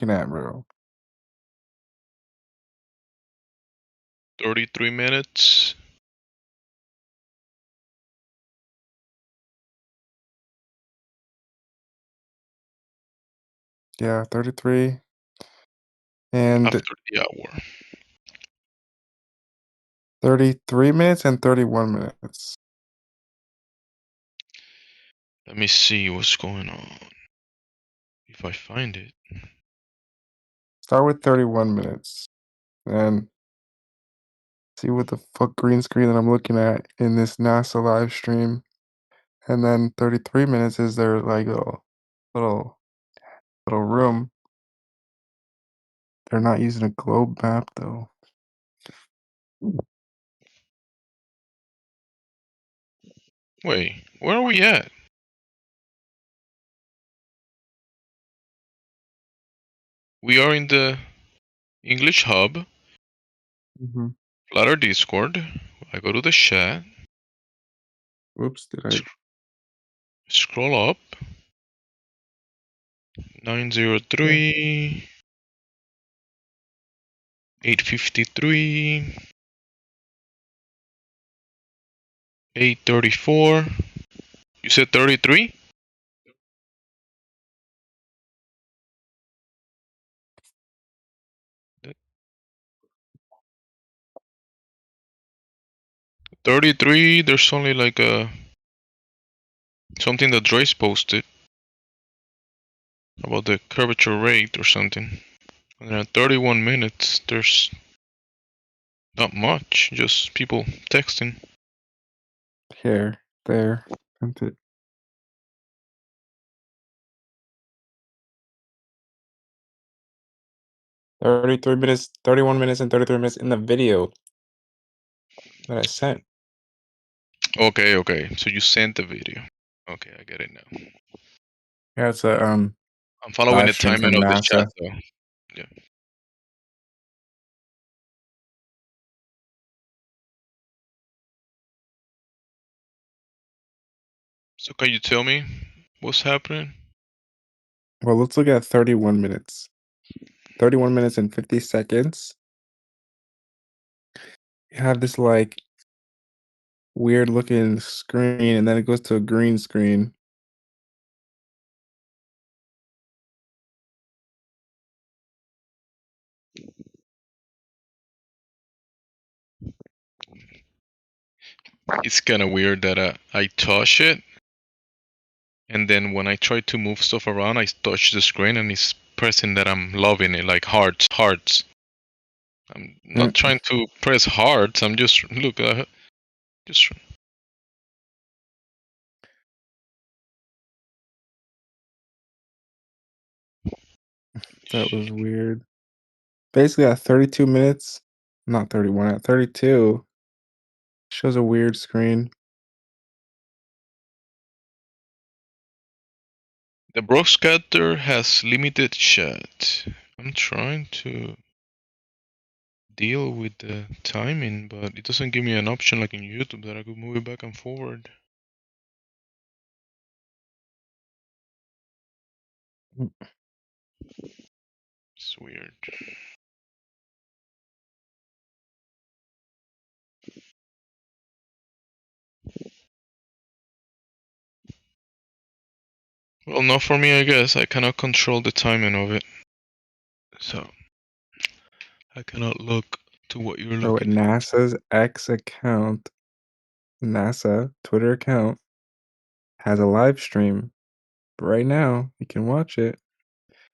looking at, bro? 33 minutes. Yeah, 33. And After the hour. 33 minutes and 31 minutes. Let me see what's going on. If I find it. Start with 31 minutes. And see what the fuck green screen that I'm looking at in this NASA live stream. And then 33 minutes is their like little room. They're not using a globe map though. Wait, where are we at? We are in the English Hub. Mm-hmm. Flutter Discord. I go to the chat. Whoops, did I? Scroll up. 903. 853. 834. You said 33? That 33, there's only like something that Joyce posted about the curvature rate or something. And at 31 minutes, there's not much, just people texting. Here, there, sent it. $33 minutes, 31 minutes, and 33 minutes in the video that I sent. Okay. So you sent the video. Okay, I get it now. Yeah, it's a I'm following the live stream timing from of the chat NASA. though. Yeah. So can you tell me what's happening? Well, let's look at 31 minutes. 31 minutes and 50 seconds. You have this like weird looking screen, and then it goes to a green screen. It's kind of weird that I touch it, and then when I try to move stuff around, I touch the screen and it's pressing that I'm loving it, like hearts. I'm not trying to press hearts. I'm just just. That was weird. Basically, at 32 minutes, not 31, at 32, shows a weird screen. The broadcaster has limited chat. I'm trying to deal with the timing, but it doesn't give me an option like in YouTube that I could move it back and forward. It's weird. Well, not for me, I guess. I cannot control the timing of it. So, I cannot look to what you're Oh, looking at. NASA's X account, NASA Twitter account, has a live stream. Right now, you can watch it.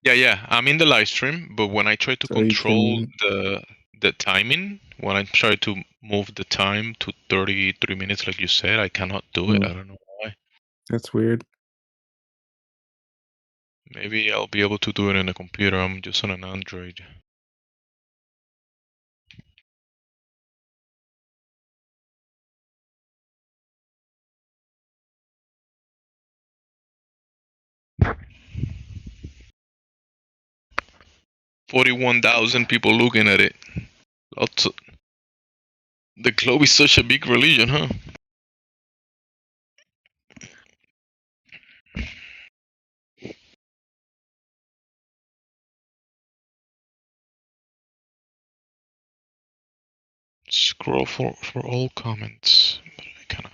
Yeah, I'm in the live stream, but when I try to So you control can. the timing, when I try to move the time to 33 minutes like you said, I cannot do it. I don't know why. That's weird. Maybe I'll be able to do it in a computer. I'm just on an Android. $41,000 people looking at it. Lots of... The globe is such a big religion, huh? scroll for all comments, but I cannot.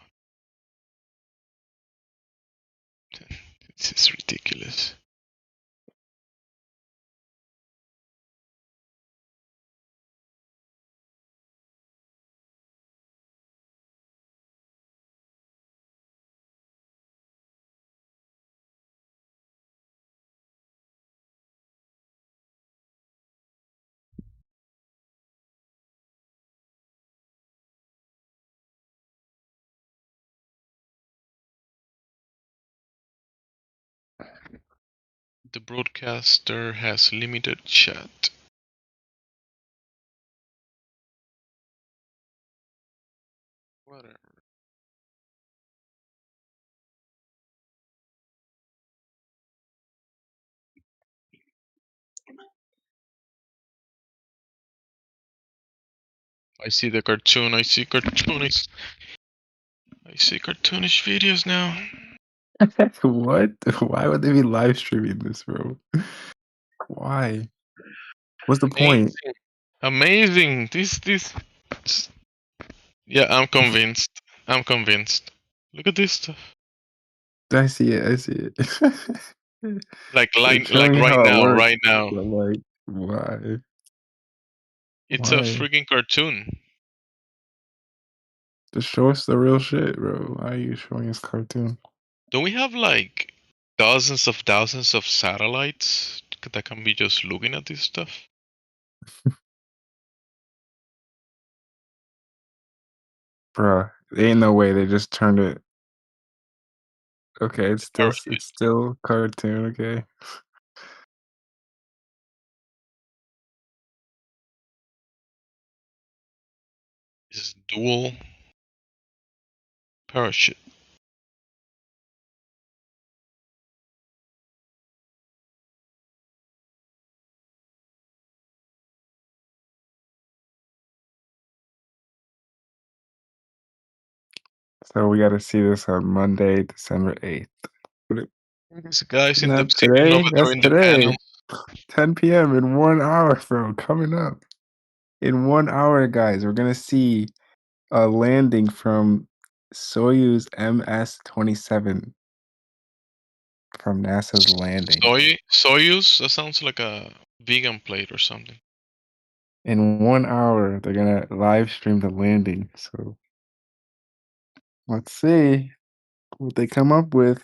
This is ridiculous. The broadcaster has limited chat. Whatever. I see the cartoon. I see cartoonish videos now. What? Why would they be live streaming this, bro? Why? What's the point? Amazing. Amazing. This. Yeah, I'm convinced. I'm convinced. Look at this stuff. I see it. I see it. They're Like showing right how it now, works, right now. but like, why? It's a Why? freaking cartoon. Just show us the real shit, bro. Why are you showing us cartoon? Don't we have like thousands of satellites that can be just looking at this stuff? Bruh, ain't no way they just turned it. Okay, Parachute. it's still cartoon. Okay, This is dual parachute. so we got to see this on Monday, December 8th. These guys in the Not sitting over today. there That's in the panel. today. 10 p.m. in 1 hour, bro. Coming up in 1 hour, guys. We're gonna see a landing from Soyuz MS-27 from NASA's landing. Soyuz? That sounds like a vegan plate or something. In 1 hour, they're gonna live stream the landing. So let's see what they come up with.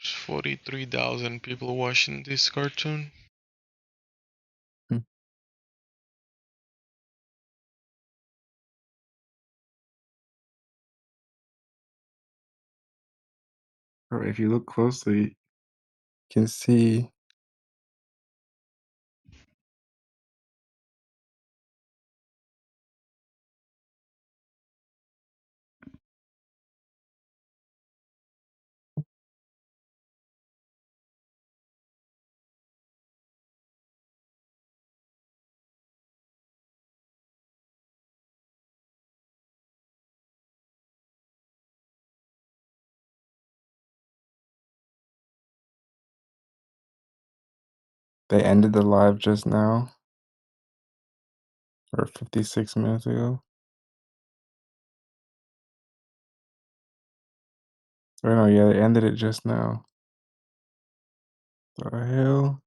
43,000 people watching this cartoon. Hmm. Or if you look closely, you can see they ended the live just now, or 56 minutes ago. Or no, yeah, they ended it just now. The hell?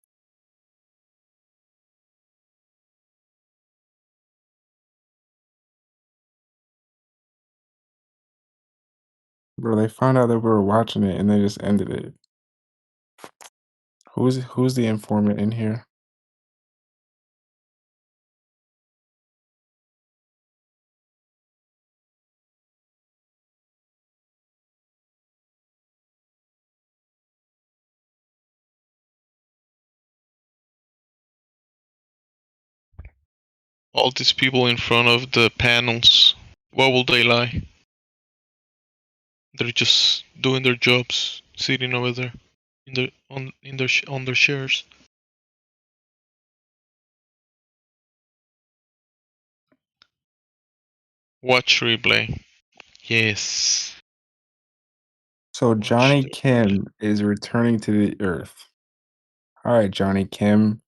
Bro, they found out that we were watching it and they just ended it. Who's the informant in here? All these people in front of the panels. Where will they lie? They're just doing their jobs, sitting over there on their chairs. Watch replay. Yes. So Watch Johnny the replay. Kim is returning to the Earth. All right, Johnny Kim,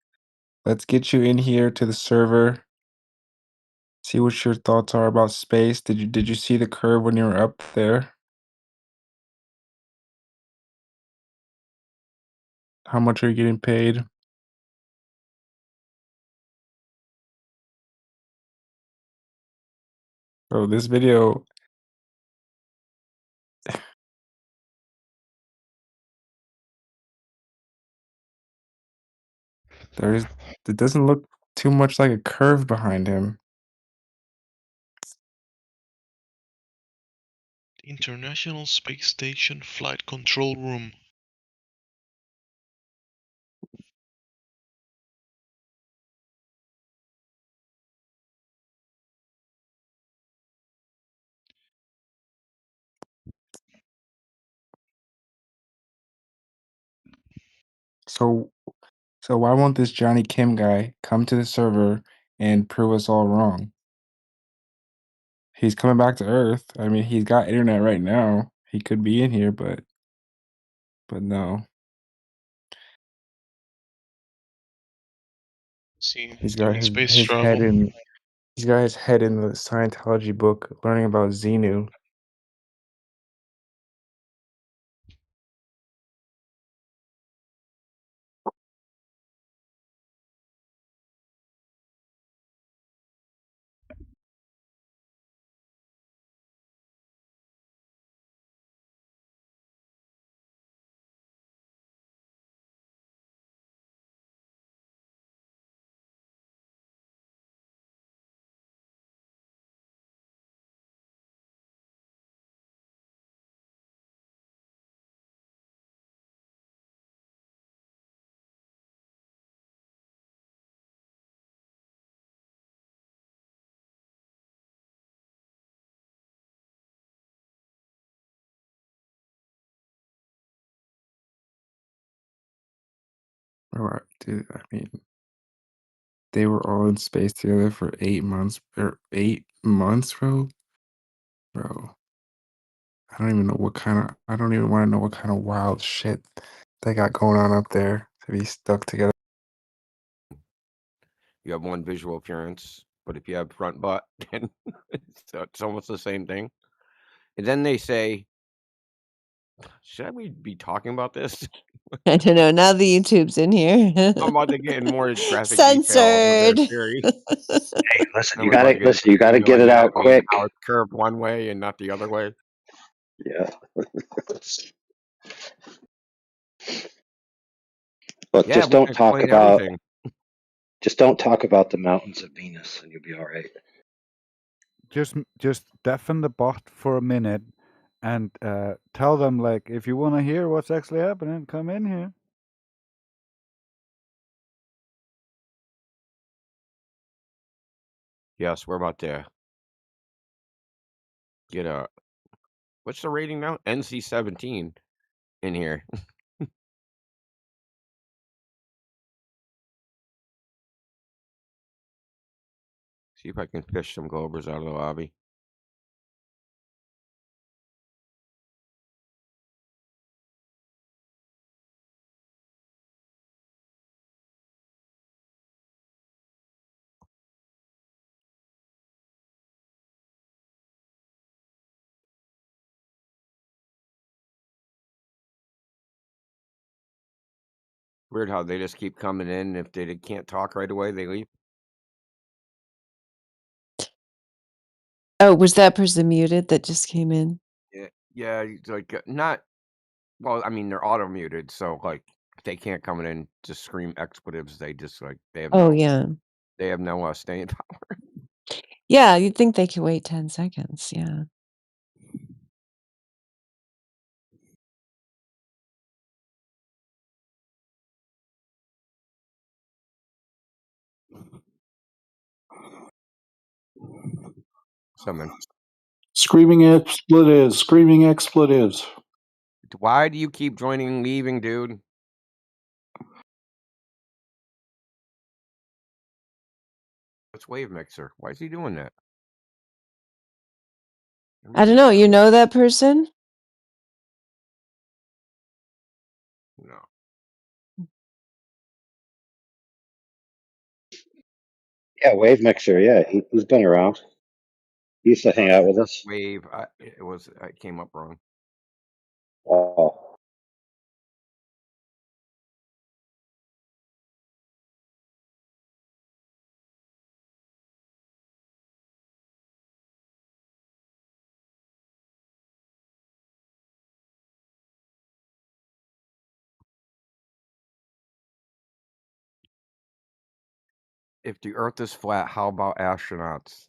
let's get you in here to the server. see what your thoughts are about space. Did you see the curve when you were up there? How much are you getting paid? Bro, this video, there's it doesn't look too much like a curve behind him. International Space Station Flight Control Room. So so why won't this Johnny Kim guy come to the server and prove us all wrong? He's coming back to Earth. I mean, he's got internet right now. He could be in here, but no. See, He's got doing his space his head travel. in he's got his head in the Scientology book learning about Xenu. Alright, dude, I mean, they were all in space together for 8 months or 8 months, bro? Bro, I don't even wanna know what kinda wild shit they got going on up there to be stuck together. You have one visual appearance, but if you have front butt, then it's almost the same thing. And then they say, should we be talking about this? I don't know. Now the YouTube's in here. I'm about to get in more graphic detail of their Censored. theory. Hey, listen, I'm about to get you gotta video get it out anatomy and quick. how it's curved one way and not the other way. Yeah. Look, Yeah, we can explain everything. just don't talk about the mountains of Venus, and you'll be all right. Just deafen the bot for a minute and tell them, like, if you want to hear what's actually happening, come in here. Yes, we're about to get a, what's the rating now? NC-17 in here. See if I can fish some Globers out of the lobby. Weird how they just keep coming in. If they can't talk right away, they leave. Oh, was that person muted that just came in? Yeah, it's like not. Well, I mean, they're auto muted, so like if they can't come in to scream expletives. They just like they have Oh, no yeah. staying power. Yeah, you'd think they could wait 10 seconds. Yeah. Someone. Screaming expletives, screaming expletives. Why do you keep joining and leaving, dude? It's Wave Mixer. Why is he doing that? I don't know. You know that person? No. Yeah, Wave Mixer. Yeah, he's been around. He used to hang out with us. Wave. It came up wrong. Oh, If the Earth is flat, how about astronauts?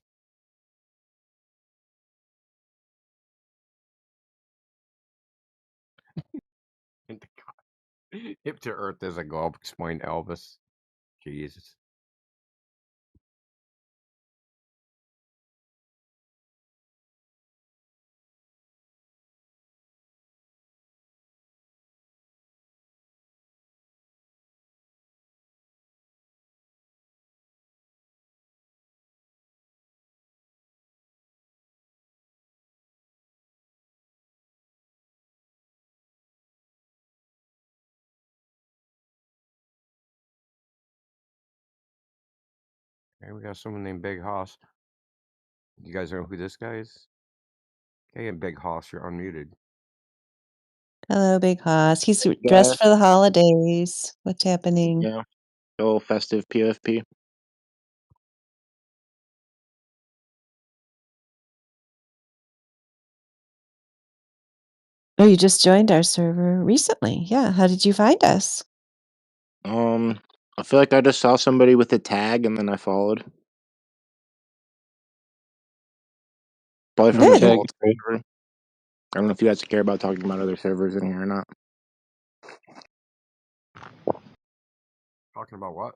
If the Earth is a globe, explain Elvis. Jesus. Okay, we got someone named Big Hoss. You guys know who this guy is? Hey, and Big Hoss, you're unmuted. Hello, Big Hoss. He's Hey, dressed guys. for the holidays. What's happening? Yeah, go festive PFP. Oh, you just joined our server recently. Yeah. How did you find us? I feel like I just saw somebody with a tag and then I followed. Probably from the Good. Tag. Vault server. I don't know if you guys care about talking about other servers in here or not. Talking about what?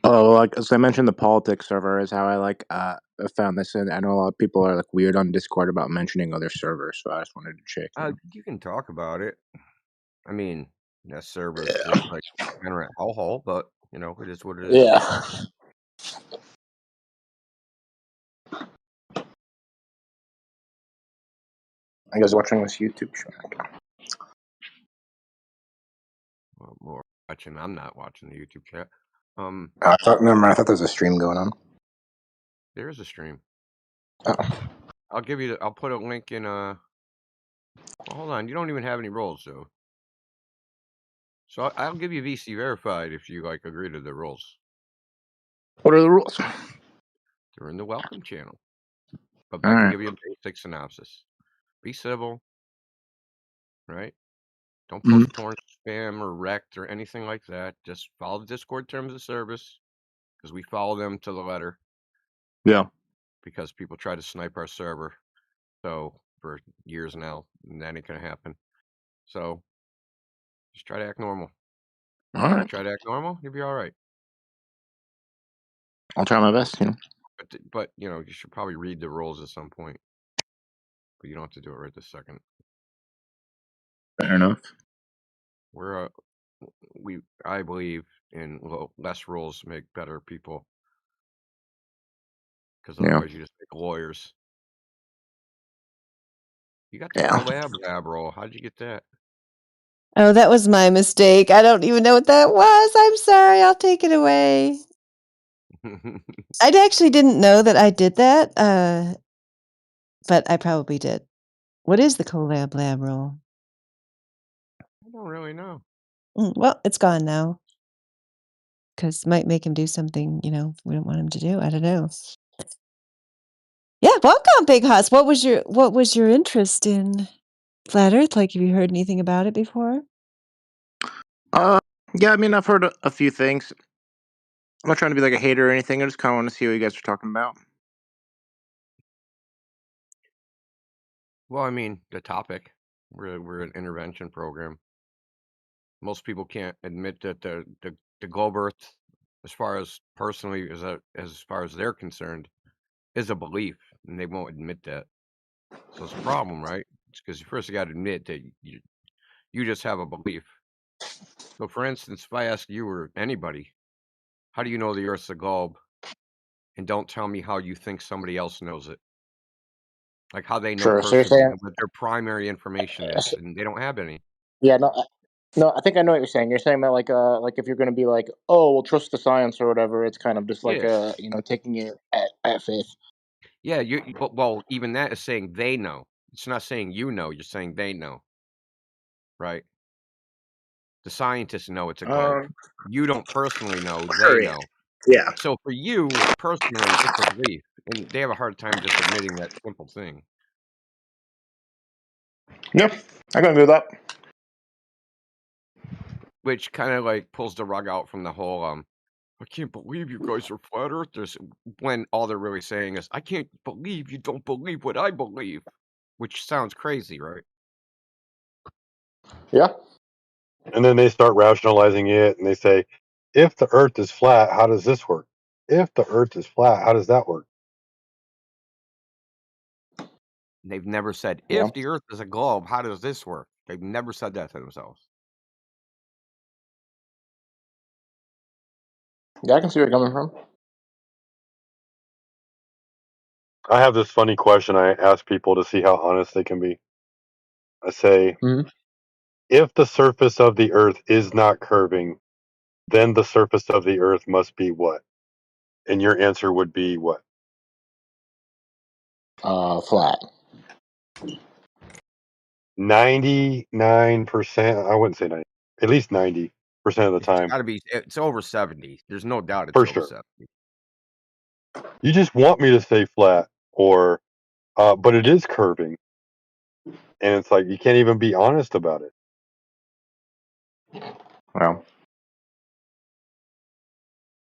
Oh, like as I mentioned, the politics server is how I found this, and I know a lot of people are like weird on Discord about mentioning other servers, so I just wanted to check. You can talk about it. I mean, that server's just like general hellhole, but you know, it is what it is. Yeah. I was watching this YouTube show. Well, more watching. I'm not watching the YouTube chat. I thought there was a stream going on. There is a stream. Oh. I'll put a link in. Well, hold on. You don't even have any roles, though. So I'll give you VC verified if you like agree to the rules. What are the rules? They're in the welcome channel. But All I can right. give you a basic synopsis. Be civil, right? Don't post porn, spam, or wrecked or anything like that. Just follow the Discord terms of service because we follow them to the letter. Yeah. Because people try to snipe our server. So for years now, and that ain't gonna happen. So just try to act normal. All right. Try to act normal, you'll be all right. I'll try my best. But you know, you should probably read the rules at some point. But you don't have to do it right this second. Fair enough. I believe in less rules make better people. Because otherwise you just make lawyers. You got the collab lab roll. How'd you get that? Oh, that was my mistake. I don't even know what that was. I'm sorry. I'll take it away. I actually didn't know that I did that, but I probably did. What is the collab lab roll? I don't really know. Well, it's gone now. Because might make him do something, we don't want him to do. I don't know. Yeah, welcome, Big Hoss. What was your interest in Flat Earth? Like, have you heard anything about it before? Yeah, I mean, I've heard a few things. I'm not trying to be like a hater or anything. I just kind of want to see what you guys are talking about. Well, I mean, the topic. We're an intervention program. Most people can't admit that the globe Earth, as far as personally as far as they're concerned, is a belief, and they won't admit that. So it's a problem, right? It's because you first got to admit that you just have a belief. So, for instance, if I ask you or anybody, how do you know the Earth's a globe? And don't tell me how you think somebody else knows it. Like how they know Sure. So you're personally saying, what their primary information is, and they don't have any. yeah, no, No, I think I know what you're saying. You're saying that like if you're going to be like, oh, well, trust the science or whatever, it's kind of just like Yeah. taking it at faith. Yeah, well, even that is saying they know. It's not saying you know, you're saying they know. Right? The scientists know it's a globe. You don't personally know, they Sure, know. yeah. So for you, personally, it's a belief, and they have a hard time just admitting that simple thing. Yeah, I can do that. Which kinda, like, pulls the rug out from the whole, "I can't believe you guys are flat earthers," when all they're really saying is, "I can't believe you don't believe what I believe," which sounds crazy, right? Yeah. And then they start rationalizing it and they say, if the earth is flat, how does this work? If the earth is flat, how does that work? They've never said, Yeah. "If the earth is a globe, how does this work?" They've never said that to themselves. Yeah, I can see where you're coming from. I have this funny question I ask people to see how honest they can be. I say, Mhm. if the surface of the earth is not curving, then the surface of the earth must be what? And your answer would be what? Flat. 99%, I wouldn't say 90, at least 90% of the It's time, gotta be it's over 70. There's no doubt it's for over sure. 70. You just want me to say flat or, but it is curving. And it's like, you can't even be honest about it. Well,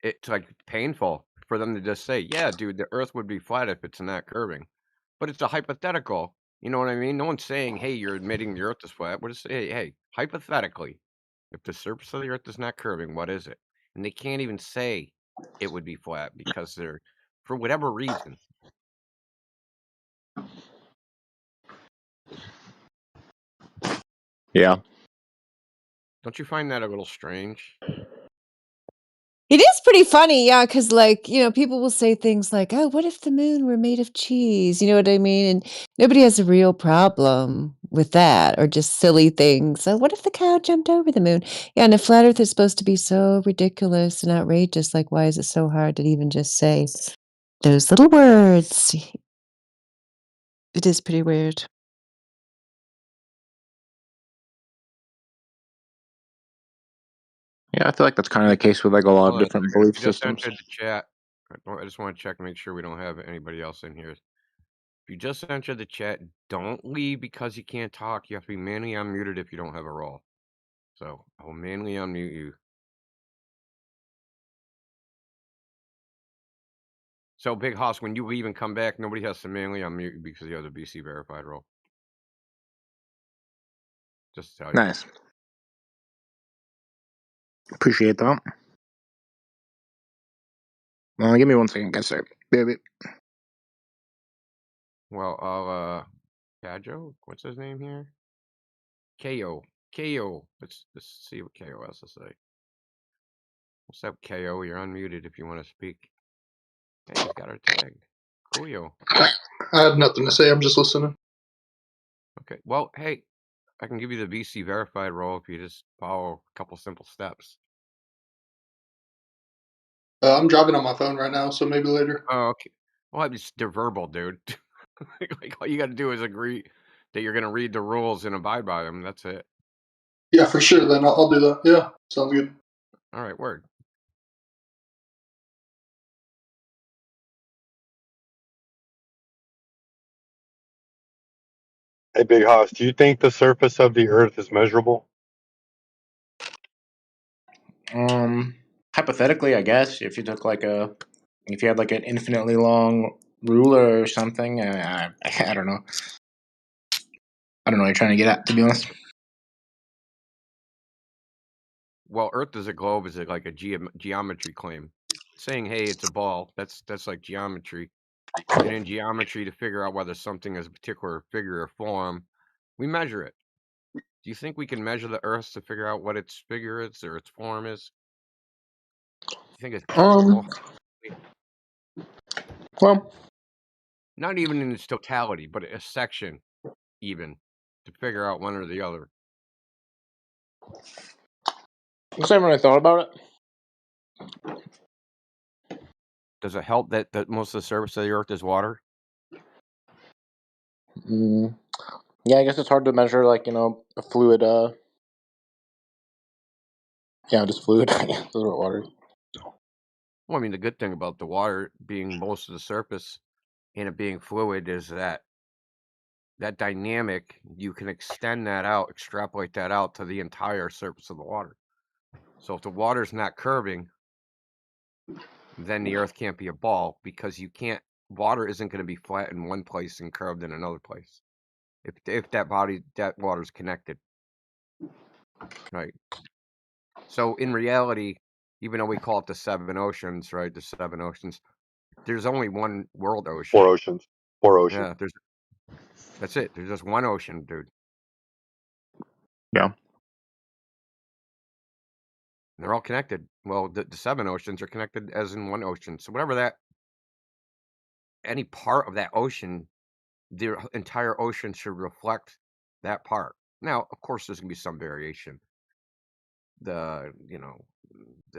It's, like, painful for them to just say, "Yeah, dude, the earth would be flat if it's not curving." But it's a hypothetical, you know what I mean? No one's saying, "Hey, you're admitting the earth is flat." We're just saying, "Hey, hypothetically, if the surface of the earth is not curving, what is it?" And they can't even say it would be flat because they're for whatever reason. yeah. Don't you find that a little strange? It is pretty funny, yeah, because like, people will say things like, "Oh, what if the moon were made of cheese?" You know what I mean? And nobody has a real problem with that, or just silly things. "Oh, what if the cow jumped over the moon?" Yeah, and if flat Earth is supposed to be so ridiculous and outrageous, like, why is it so hard to even just say those little words? It is pretty weird. Yeah, I feel like that's kind of the case with like a lot of Hold on a different second. If belief you just systems. entered the chat, I just wanna check and make sure we don't have anybody else in here. If you just entered the chat, don't leave because you can't talk. You have to be manually unmuted if you don't have a role. So, I will manually unmute you. So, Big Hoss, when you leave and come back, nobody has to manually unmute you because you have the BC verified role. Just to tell you. Nice. Appreciate that. Give me 1 second, guys. Sorry. Baby. Well, I'll, Kajo? What's his name here? KO. KO. Let's see what KO has to say. What's up, KO? You're unmuted if you want to speak. Hey, he's got our tag. Coolio. I have nothing to say. I'm just listening. Okay. Well, hey, I can give you the BC verified role if you just follow a couple simple steps. I'm driving on my phone right now, so maybe later. Oh, okay. Well, they're verbal, dude. Like all you got to do is agree that you're going to read the rules and abide by them. That's it. Yeah, for sure. Then I'll do that. Yeah, sounds good. All right, word. Hey, Big Hoss, do you think the surface of the earth is measurable? Hypothetically, I guess if you took if you had like an infinitely long ruler or something, I don't know. I don't know what you're trying to get at, to be honest. Well, Earth as a globe is like a geometry claim. Saying, hey, it's a ball, that's like geometry. And in geometry, to figure out whether something is a particular figure or form, we measure it. Do you think we can measure the Earth to figure out what its figure is or its form is? Do you think it's possible? Well, Not even in its totality, but a section, even, to figure out one or the other. Same when I thought about it. Does it help that most of the surface of the Earth is water? Yeah, I guess it's hard to measure, like, a fluid, just fluid. That's what water is. Well, I mean, the good thing about the water being most of the surface and it being fluid is that dynamic, you can extend that out, extrapolate that out to the entire surface of the water. So if the water's not curving, then the Earth can't be a ball because water isn't going to be flat in one place and curved in another place. If that water's connected. Right. So in reality, even though we call it the 7 oceans, right? The 7 oceans, there's only one world ocean. 4 oceans. 4 oceans. Yeah, that's it. There's just one ocean, dude. Yeah. They're all connected. Well, the 7 oceans are connected as in one ocean. So whatever any part of that ocean, the entire ocean should reflect that part. Now, of course, there's gonna be some variation. The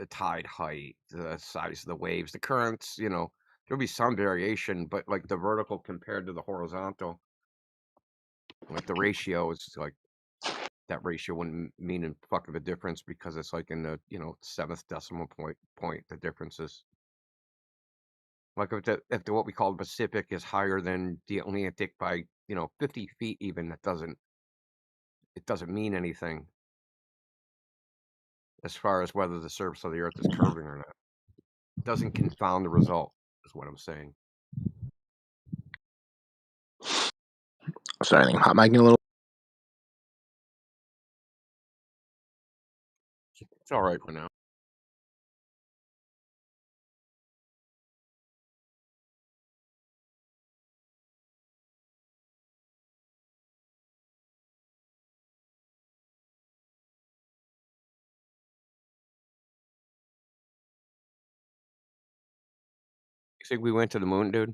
tide height, the size of the waves, the currents, there'll be some variation, but like the vertical compared to the horizontal, like the ratio is like that ratio wouldn't mean a fuck of a difference because it's like in the 7th decimal point the difference is. Like if what we call the Pacific is higher than the Atlantic by 50 feet, even it doesn't mean anything as far as whether the surface of the Earth is curving or not. It doesn't confound the result, is what I'm saying. Sorry, I think hot micing a little. It's all right for now. You think we went to the moon, dude?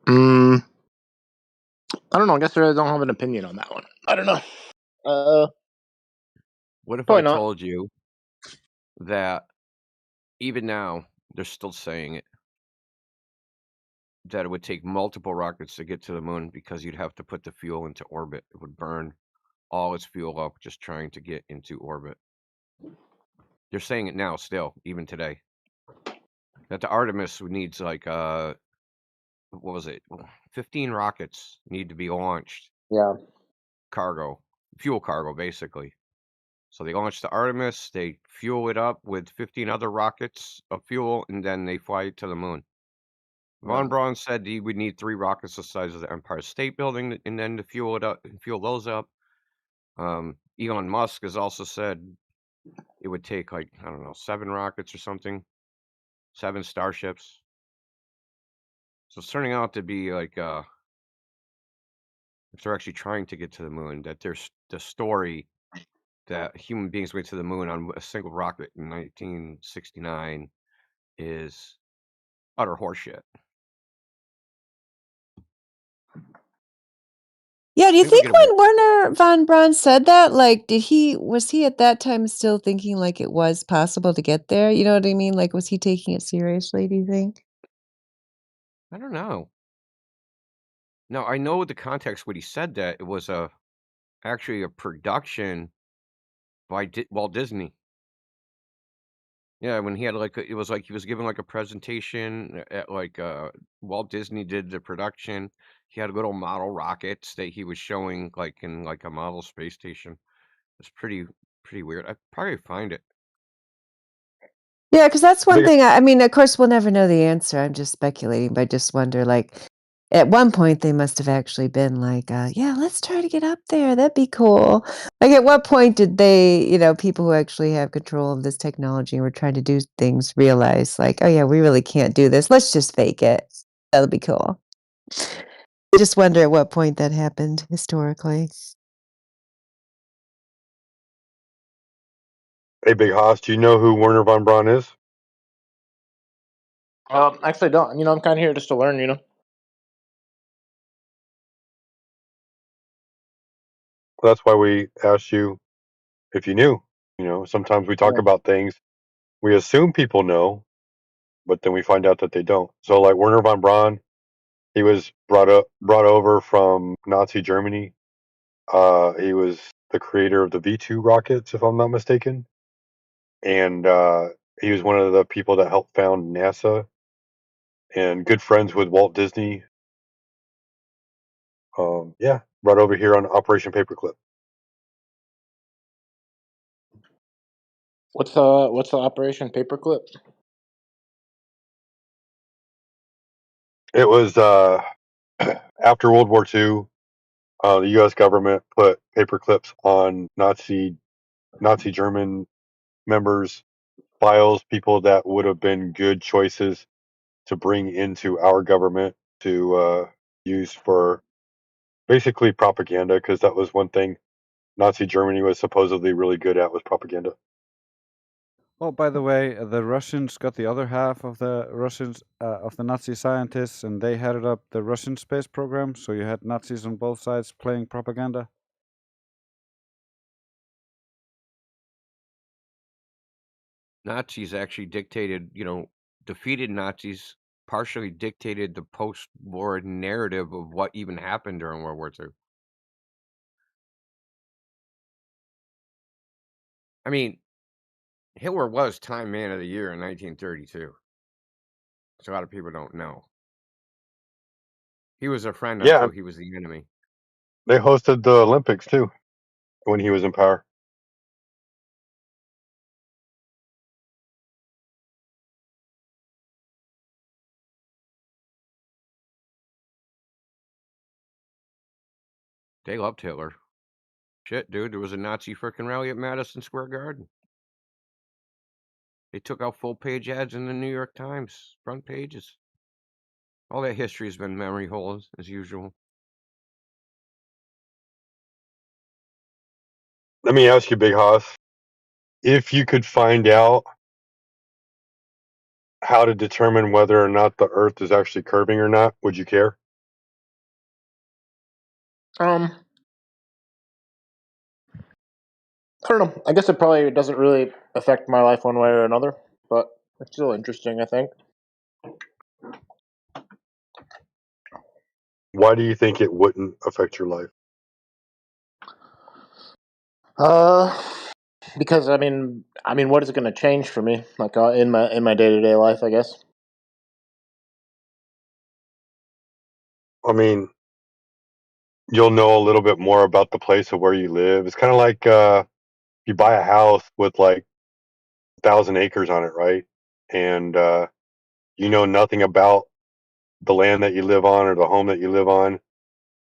I don't know. I guess I don't have an opinion on that one. I don't know. What if I Probably not. told you that even now they're still saying it, that it would take multiple rockets to get to the moon because you'd have to put the fuel into orbit. It would burn all its fuel up just trying to get into orbit. They're saying it now still, even today. That the Artemis needs like what was it? 15 rockets need to be launched. Yeah. Fuel cargo, basically. So they launch the Artemis, they fuel it up with 15 other rockets of fuel, and then they fly it to the moon. Von Braun said he would need 3 rockets the size of the Empire State Building, and then to fuel it up and fuel those up. Elon Musk has also said it would take 7 rockets or something, 7 starships. So it's turning out to be like if they're actually trying to get to the moon, that there's the story that human beings went to the moon on a single rocket in 1969 is utter horseshit. Yeah, do you think when Werner von Braun said that, like, was he at that time still thinking like it was possible to get there? You know what I mean? Like, was he taking it seriously, do you think? I don't know. No, I know the context when he said that it was actually a production by Walt Disney. Yeah, when he had it was like he was giving like a presentation at Walt Disney did the production. He had little model rockets that he was showing like in like a model space station. It's pretty weird. I'd probably find it. Yeah, because that's one thing. I mean, of course, we'll never know the answer. I'm just speculating, but I just wonder, like, at one point they must have actually been like, yeah, let's try to get up there. That'd be cool. Like, at what point did they, people who actually have control of this technology and were trying to do things realize, like, oh, yeah, we really can't do this. Let's just fake it. That'll be cool. I just wonder at what point that happened historically. Hey, Big Hoss, do you know who Werner von Braun is? Actually, I don't. I'm kind of here just to learn. That's why we asked you if you knew. You know, sometimes we talk Yeah. about things we assume people know, but then we find out that they don't. So, like Werner von Braun, he was brought over from Nazi Germany. He was the creator of the V2 rockets, if I'm not mistaken, and he was one of the people that helped found NASA and good friends with Walt Disney. Yeah, brought over here on Operation Paperclip. What's the Operation Paperclip? It was after World War II. The U.S. government put paperclips on Nazi German members' files, people that would have been good choices to bring into our government to use for basically propaganda, because that was one thing Nazi Germany was supposedly really good at, was propaganda. Oh, by the way, the Russians got the other half of the Russians of the Nazi scientists, and they headed up the Russian space program. So you had Nazis on both sides playing propaganda. Nazis actually dictated, defeated Nazis partially dictated the post-war narrative of what even happened during World War II. I mean, Hitler was Time Man of the Year in 1932. So a lot of people don't know. He was a friend Yeah, until he was the enemy. they hosted the Olympics too when he was in power. They loved Hitler. Shit, dude, there was a Nazi frickin' rally at Madison Square Garden. They took out full-page ads in the New York Times, front pages. All that history has been memory holes, as usual. Let me ask you, Big Hoss, if you could find out how to determine whether or not the Earth is actually curving or not, would you care? I don't know. I guess it probably doesn't really affect my life one way or another, but it's still interesting, I think. Why do you think it wouldn't affect your life? Because I mean, what is it going to change for me, like in my day-to-day life? I guess. I mean, you'll know a little bit more about the place of where you live. It's kind of like you buy a house with like 1,000 acres on it, right? And you know nothing about the land that you live on or the home that you live on,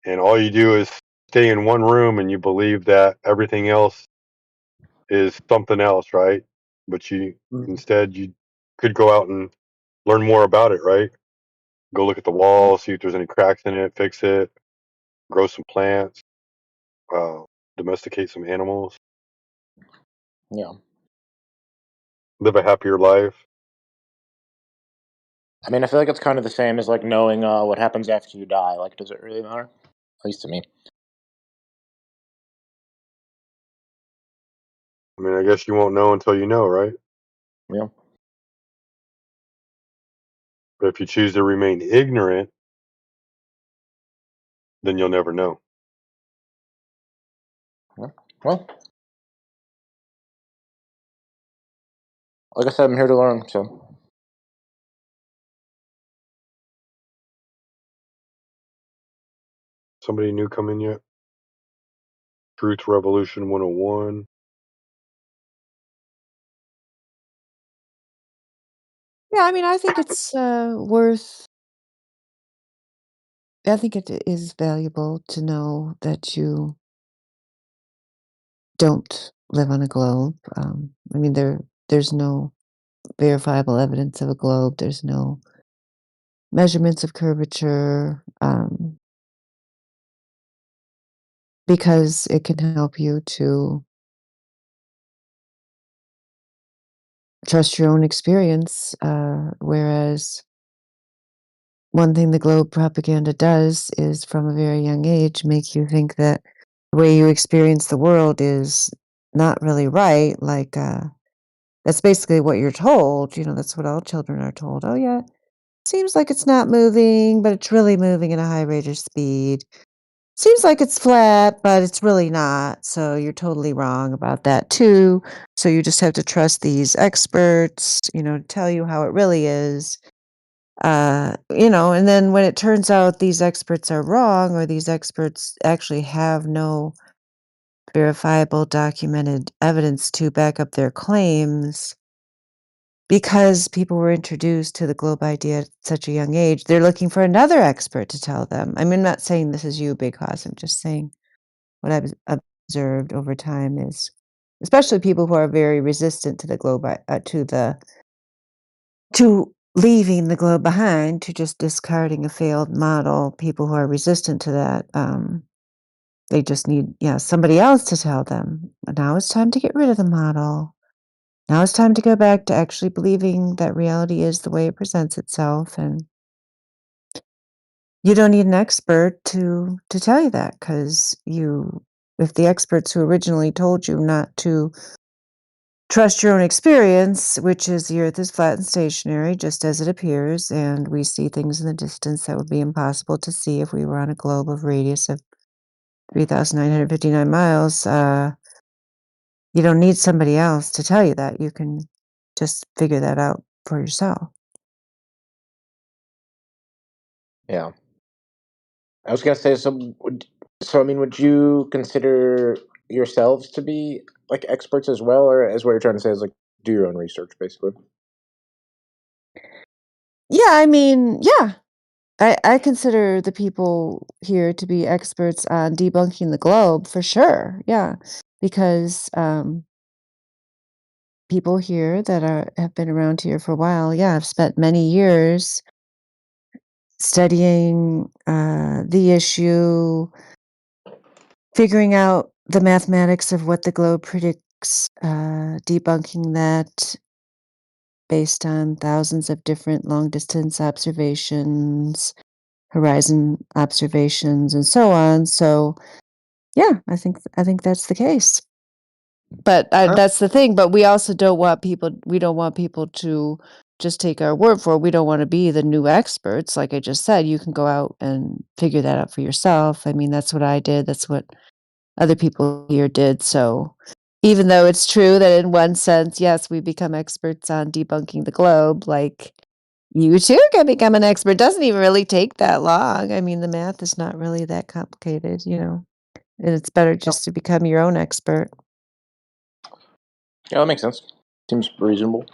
and all you do is stay in one room and you believe that everything else is something else, right? But instead you could go out and learn more about it, right? Go look at the wall, see if there's any cracks in it, fix it, grow some plants, uh, domesticate some animals, Yeah. live a happier life. I mean, I feel like it's kind of the same as like knowing what happens after you die. Like, does it really matter? At least to me. I mean, I guess you won't know until you know, right? Yeah. But if you choose to remain ignorant, then you'll never know. Well, like I said, I'm here to learn. So. Somebody new come in yet? Truth Revolution 101. Yeah, I mean, I think it's worth. I think it is valuable to know that you don't live on a globe. I mean, there's no verifiable evidence of a globe. There's no measurements of curvature, because it can help you to trust your own experience. Whereas one thing the globe propaganda does is, from a very young age, make you think that the way you experience the world is not really right. Like, that's basically what you're told. That's what all children are told. Oh, yeah, seems like it's not moving, but it's really moving at a high rate of speed. Seems like it's flat, but it's really not. So you're totally wrong about that too. So you just have to trust these experts, to tell you how it really is. And then when it turns out these experts are wrong, or these experts actually have no verifiable documented evidence to back up their claims, because people were introduced to the globe idea at such a young age, they're looking for another expert to tell them. I mean, I'm not saying this is you, Big Hoss. I'm just saying what I've observed over time is, especially people who are very resistant to the globe, to leaving the globe behind, to just discarding a failed model. People who are resistant to that, they just need, somebody else to tell them. Now it's time to get rid of the model. Now it's time to go back to actually believing that reality is the way it presents itself, and you don't need an expert to tell you that, because if the experts who originally told you not to trust your own experience, which is the Earth is flat and stationary, just as it appears, and we see things in the distance that would be impossible to see if we were on a globe of radius of 3,959 miles, you don't need somebody else to tell you that. You can just figure that out for yourself. Yeah. I was gonna say, I mean, would you consider yourselves to be like experts as well, or as what you're trying to say is like do your own research, basically? Yeah, I mean, yeah. I consider the people here to be experts on debunking the globe for sure. Yeah, because people here that have been around here for a while, have spent many years studying the issue, figuring out the mathematics of what the globe predicts, debunking that based on thousands of different long distance observations, horizon observations, and so on. So, yeah, I think that's the case. But that's the thing. But we also don't want people. We don't want people to just take our word for it. We don't want to be the new experts. Like I just said, you can go out and figure that out for yourself. I mean, that's what I did. That's what other people here did. So, even though it's true that in one sense, yes, we become experts on debunking the globe, like you too can become an expert. It doesn't even really take that long. I mean, the math is not really that complicated, and it's better just to become your own expert. Yeah, that makes sense. Seems reasonable.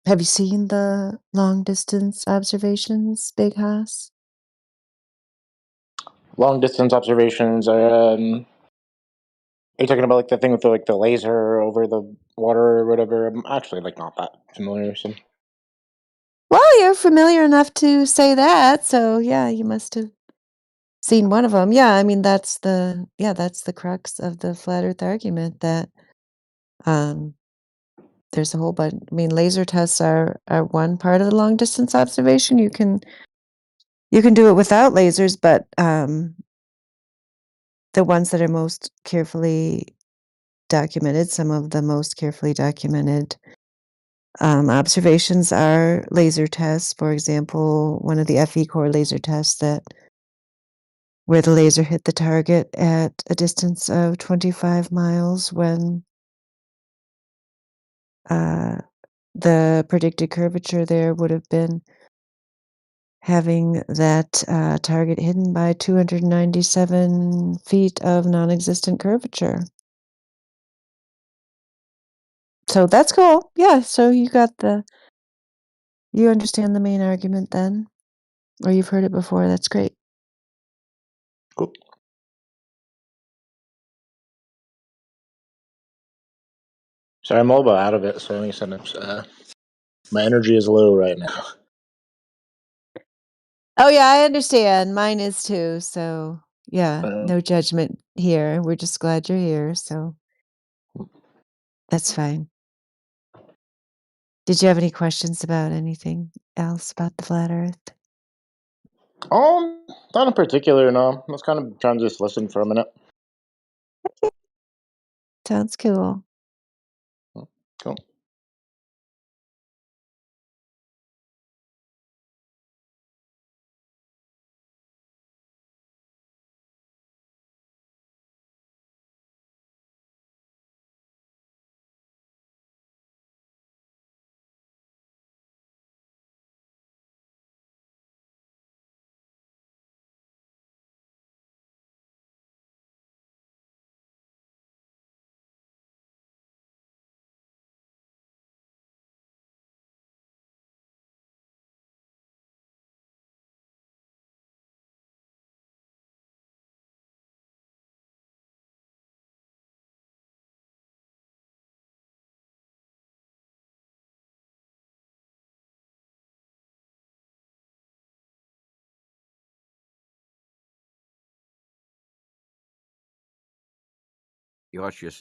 Have you seen the long distance observations, Big Hoss? Long distance observations. Are you talking about like the thing with the laser over the water or whatever? I'm actually like not that familiar. So. Well, you're familiar enough to say that, so yeah, you must have seen one of them. Yeah, I mean that's the crux of the flat Earth argument, that there's a whole bunch. I mean, laser tests are one part of the long distance observation. You can do it without lasers, but the ones that are most carefully documented, some of the most carefully documented observations are laser tests. For example, one of the FE core laser tests where the laser hit the target at a distance of 25 miles when the predicted curvature there would have been having that target hidden by 297 feet of non-existent curvature. So that's cool. Yeah, so you understand the main argument then, or you've heard it before. That's great. Cool. Sorry, I'm a little bit out of it, so let me send up. My energy is low right now. Oh yeah, I understand. Mine is too. So yeah, no judgment here. We're just glad you're here. So that's fine. Did you have any questions about anything else about the flat Earth? Not in particular, no. I was kind of trying to just listen for a minute. Sounds cool. Cool.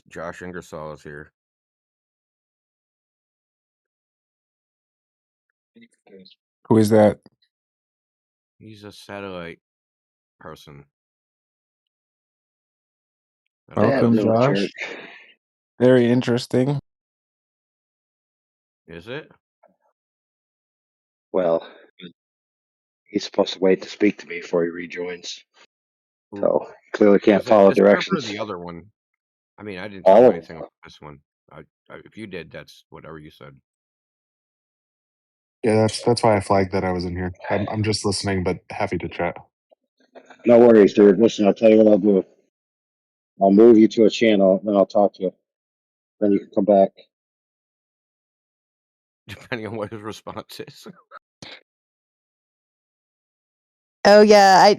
Josh Ingersoll is here. Who is that? He's a satellite person. Welcome, little Josh. jerk. Very interesting. Is it? Well, he's supposed to wait to speak to me before he rejoins. So clearly can't Was that follow this rep or directions. the other one? I mean, I didn't All tell him of anything about this one. If you did, that's whatever you said. Yeah, that's why I flagged that I was in here. I'm just listening, but happy to chat. No worries, dude. Listen, I'll tell you what I'll do. I'll move you to a channel, then I'll talk to you. Then you can come back. Depending on what his response is. Oh yeah,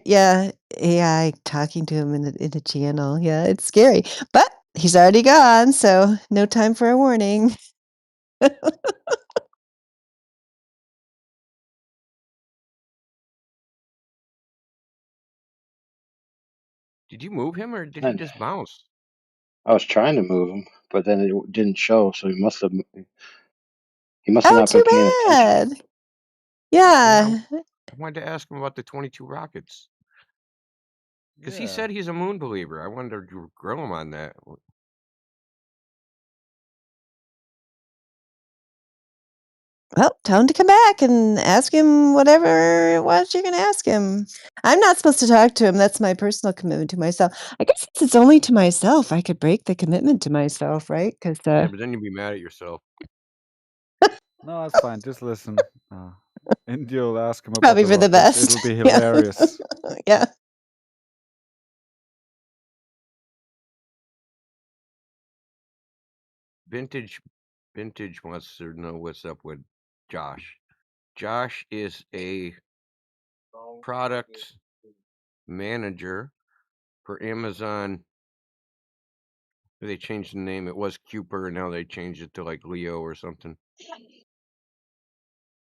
talking to him in the channel. Yeah, it's scary. But he's already gone, so no time for a warning. Did you move him or did he just bounce? I was trying to move him, but then it didn't show, so he must have Oh, not been too paying attention. bad. Yeah. I wanted to ask him about the 22 rockets. Because he Yeah. said he's a moon believer. I wanted to grill him on that. Well, tell him to come back and ask him whatever it was you're going to ask him. I'm not supposed to talk to him. That's my personal commitment to myself. I guess since it's only to myself, I could break the commitment to myself, right? Because Yeah, but then you'd be mad at yourself. No, it's fine. Just listen. And you'll ask him about probably the for the rockets. best. It'll be Yeah. hilarious. Yeah. Vintage wants to know what's up with Josh. Josh is a product manager for Amazon. They changed the name. It was Cooper, and now they changed it to like Leo or something.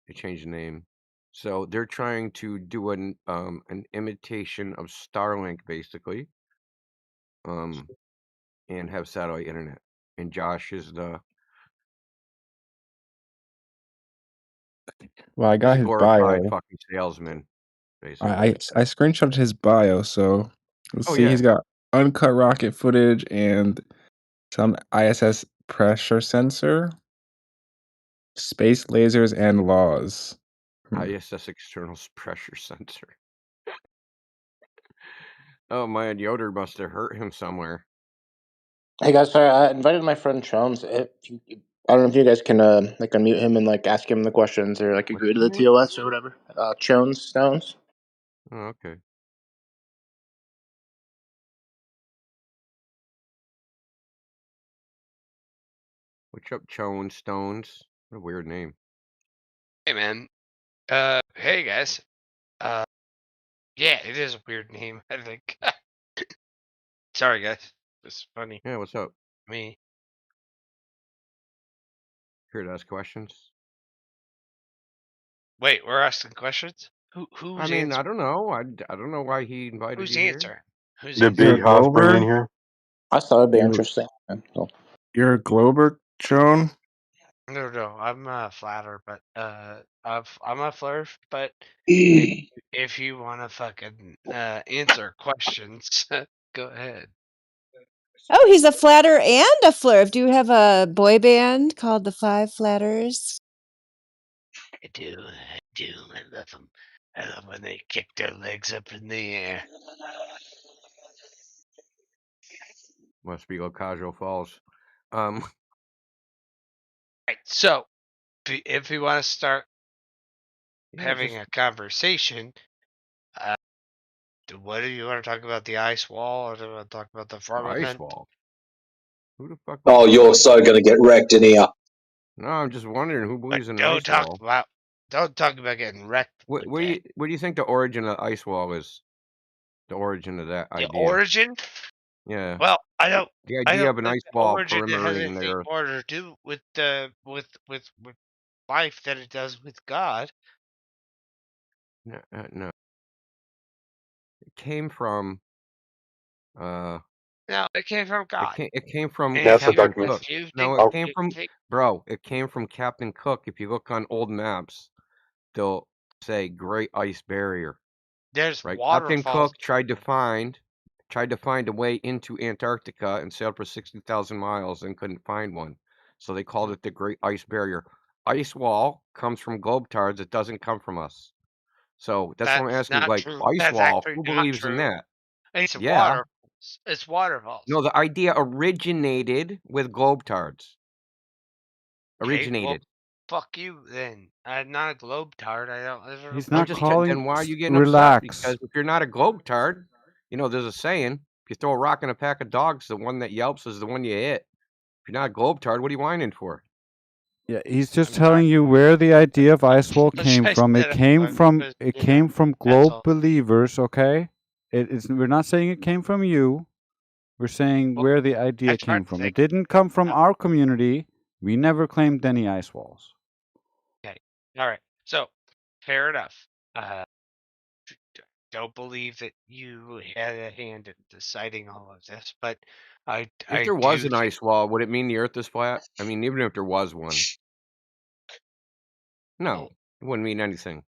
They changed the name. So they're trying to do an imitation of Starlink, basically, and have satellite internet. And Josh is Well, I he's got a his glorified bio. fucking salesman, basically. I screenshotted his bio, so let's Oh see. yeah, He's got uncut rocket footage and some ISS pressure sensor, space lasers, and laws. ISS external pressure sensor. Oh man, Yoder must have hurt him somewhere. Hey guys, sorry, I invited my friend Jones. I don't know if you guys can like unmute him and like ask him the questions or like agree to the TOS or whatever. Jones Stones. Oh, okay. What's up, Chone Stones? What a weird name. Hey man. Hey guys. Yeah, it is a weird name, I think. Sorry guys. It's funny. Yeah, what's up? Me. Here to ask questions. Wait, we're asking questions? Who's I mean, answering? I don't know. I don't know why he invited Who's you here. answering? Who's Did answering? You're a Big House bring you in Glober? here? I thought it'd be You're, interesting. So, you're a Glober, Joan? No, I'm a flatter, but I'm a flirt, but if you want to fucking answer questions, go ahead. Oh, he's a flatter and a flurf. Do you have a boy band called the Five Flatters? I do. I love them. I love when they kick their legs up in the air. Must be Ocasio Falls. Right. So, if you want to start Yeah, having just a conversation, what do you want to talk about? The ice wall, or do you want to talk about the ice firmament? wall. Who the fuck? Oh, you're so going to get wrecked in here. No, I'm just wondering who But believes in an don't ice talk wall. about getting wrecked. What Okay. do you think the origin of the ice wall is? The origin of that The idea. origin? Yeah. Well, I The don't idea of an think ice the wall origin has perimetering the anything Earth. more to do with with life than it does with God. No, no. It came from. No, it came from God. It came from And NASA Captain documents. Cook. if you No, think, it Oh, came from bro. It came from Captain Cook. If you look on old maps, they'll say Great Ice Barrier. there's Right. Captain waterfalls, Cook tried to find a way into Antarctica and sailed for 60,000 miles and couldn't find one. So they called it the Great Ice Barrier. Ice wall comes from globetards. It doesn't come from us. So that's what I'm that's asking. not Like true. ice That's wall, actually who not believes in true. that? It's Yeah. waterfalls. It's waterfalls. No, the idea originated with globetards. Okay, well, Originated. fuck you then. I'm not a globe-tard. I don't. He's I'm not just calling. then why are you getting upset? Because Relax. if you're not a globetard, there's a saying: if you throw a rock in a pack of dogs, the one that yelps is the one you hit. If you're not a globetard, what are you whining for? Yeah, he's just I'm sorry. telling you where the idea of ice wall Let's came try from. It that came up, from because, it you know, came from that's globe all. believers. Okay, it's we're not saying it came from you. We're saying Well, where the I idea tried came to from. think. It didn't come from Uh, our community. We never claimed any ice walls. Okay. All right. So, fair enough. Don't believe that you had a hand in deciding all of this, but If I there was do an think. ice wall, would it mean the Earth is flat? I mean, even if there was one, no, Well, it wouldn't mean anything.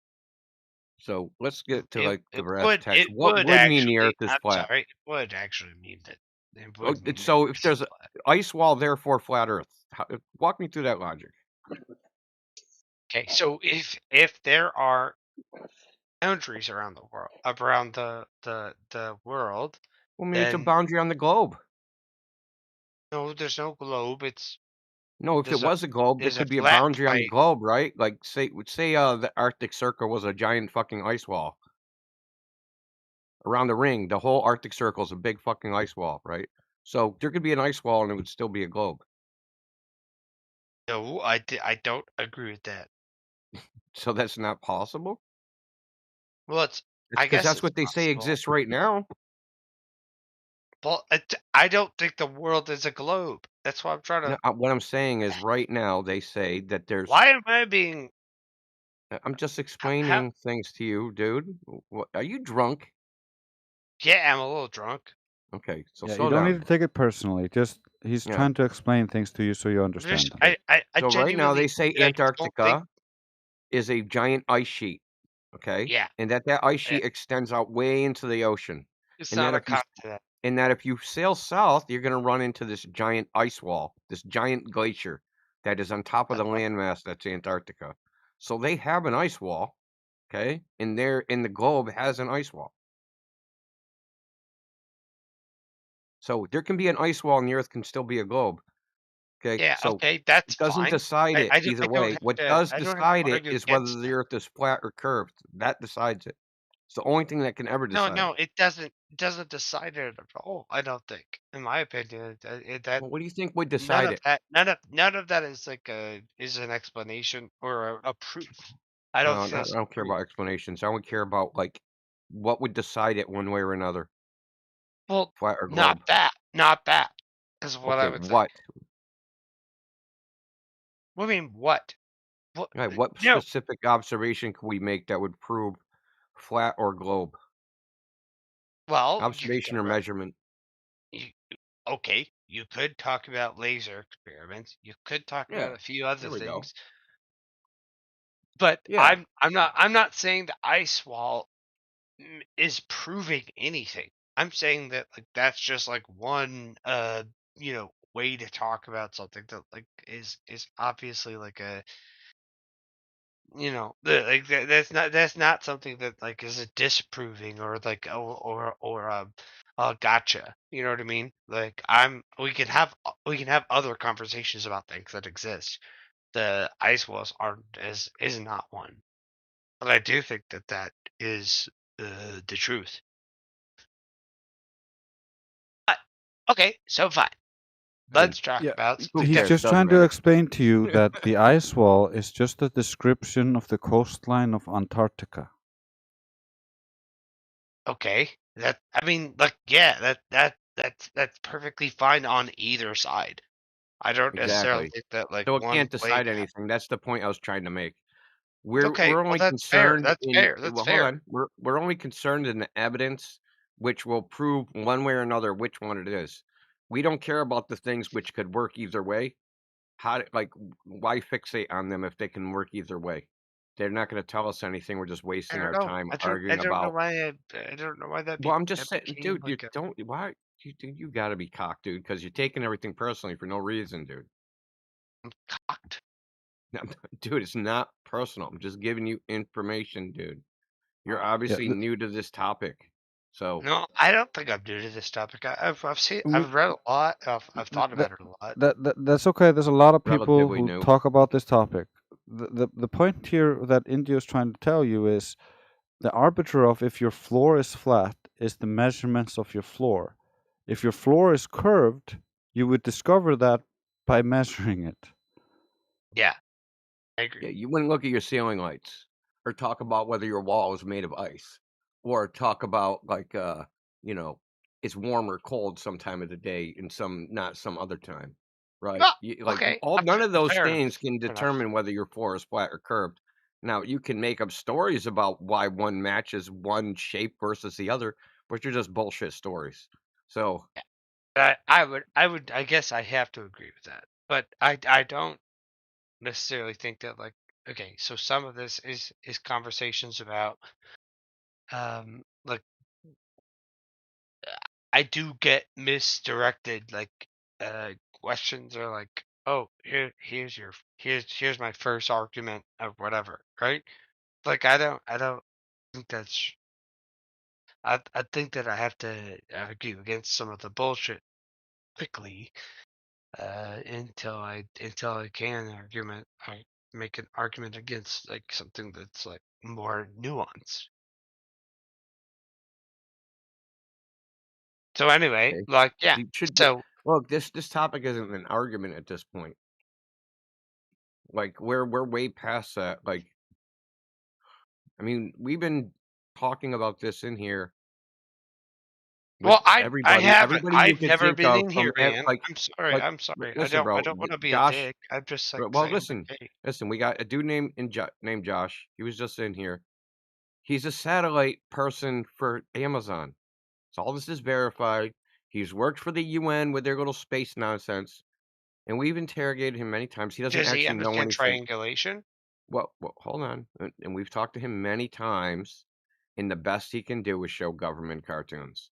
So let's get to it the it brass would tacks. it What would would mean the actually. Earth is I'm flat? sorry. It would actually mean that. It Oh, would mean that so the if Earth there's is an flat. ice wall, therefore flat Earth. Walk me through that logic. Okay. So if there are boundaries around the world, around the world, Well, I mean, it's a then boundary on the globe. no, there's no globe. It's No, if it was a globe, there there's a could be a flat boundary on the plate. globe, right? Like say the Arctic Circle was a giant fucking ice wall around the ring. The whole Arctic Circle is a big fucking ice wall, right? So there could be an ice wall and it would still be a globe. No, I don't agree with that. So that's not possible. Well, It's I because guess that's it's what they say possible. exists right now. Well, I don't think the world is a globe. That's what I'm trying No, to. what I'm saying is right now they say that there's. Why am I being? I'm just How? explaining things to you, dude. What, are you drunk? Yeah, I'm a little drunk. Okay, so Yeah, you slow don't need down. to take it personally. Just he's Yeah. trying to explain things to you so you understand them. I So right now they genuinely say don't think. Antarctica is a giant ice sheet. Okay. Yeah. And that ice Yeah. sheet extends out way into the ocean. It's And not that a if you continent. and that if you sail south, you're going to run into this giant ice wall, this giant glacier that is on top of the landmass that's Antarctica. So they have an ice wall, okay? And the globe has an ice wall. So there can be an ice wall and the Earth can still be a globe. Okay. Yeah. So Okay, that's it doesn't fine. decide it I either don't way. have What to. does I don't have to decide it argue is against whether the that. Earth is flat or curved. That decides it. It's the only thing that can ever decide No, it. it doesn't. It doesn't decide it at all. I don't think, in my opinion, that Well, what do you think would none decide of it? that, none of that is like is an explanation or a proof. I No, don't think I that's don't care proof. about explanations. I would care about like what would decide it one way or another, Well, flat or not globe. that is what Okay, I would say. what? What do you mean what? What? Right, what No, specific observation can we make that would prove flat or globe? Well, Observation or measurement? okay, you could talk about laser experiments. You could talk Yeah, about a few other there we go. things. But Yeah. I'm not saying the ice wall is proving anything. I'm saying that like that's just like one way to talk about something that like is obviously like a that's not something that like is a disproving or like gotcha. You know what I mean? Like we can have other conversations about things that exist. The ice walls is not one, but I do think that is the truth. But okay, so fine. Let's talk Yeah, about Who something he's cares? different. just Doesn't trying to matter. explain to you that the ice wall is just a description of the coastline of Antarctica. Okay, that I mean, like, yeah, that's perfectly fine on either side. I don't necessarily Exactly. think that like So it one can't way. decide anything. That's the point I was trying to make. Okay, We're well only that's fair. concerned That's in fair. That's well, hold fair. on. We're only concerned in the evidence which will prove one way or another which one it is. We don't care about the things which could work either way. Why fixate on them if they can work either way? They're not going to tell us anything. We're just I wasting don't our know. time I arguing don't know about. why I don't know why Well, I'm just that saying, became dude. You like a don't. Why you got to be cocked, dude? Because you're taking everything personally for no reason, dude. cocked. Dude, it's not personal. I'm just giving you information, dude. You're Yeah, obviously new to this topic, so No, I don't think I'm new to this topic. I've read a lot. I've thought that, about it a lot. that's okay. There's a lot of people relatively who new. talk about this topic. The point here that India is trying to tell you is the arbiter of if your floor is flat is the measurements of your floor. If your floor is curved, you would discover that by measuring it. Yeah, I agree. Yeah, you wouldn't look at your ceiling lights or talk about whether your wall is made of ice or talk about you know, it's warm or cold some time of the day and not some other time, right? No, Like okay, none of those fair things enough. can Fair enough. determine whether your floor is flat or curved. Now, you can make up stories about why one matches one shape versus the other, but you're just bullshit stories. So, I guess I have to agree with that, but I don't necessarily think that like okay, so some of this is conversations about like I do get misdirected like questions or like oh here's my first argument of whatever, right? Like I don't think that's I think that I have to argue against some of the bullshit quickly until I can argument I make an argument against like something that's like more nuanced. So anyway, okay. like yeah. You should So look, this topic isn't an argument at this point. Like we're way past that. Like, I mean, we've been talking about this in here with well, I everybody, haven't. everybody you I've could never think been of in from here, man. I'm sorry. like I'm sorry. listen, I bro, don't want to be a Josh. dick. I'm just like Well, saying like, listen, hey, listen. We got a dude named Josh. He was just in here. He's a satellite person for Amazon. So all this is verified. He's worked for the UN with their little space nonsense, and we've interrogated him many times. He doesn't does he actually know understand anything. triangulation? Well, hold on. And we've talked to him many times, and the best he can do is show government cartoons,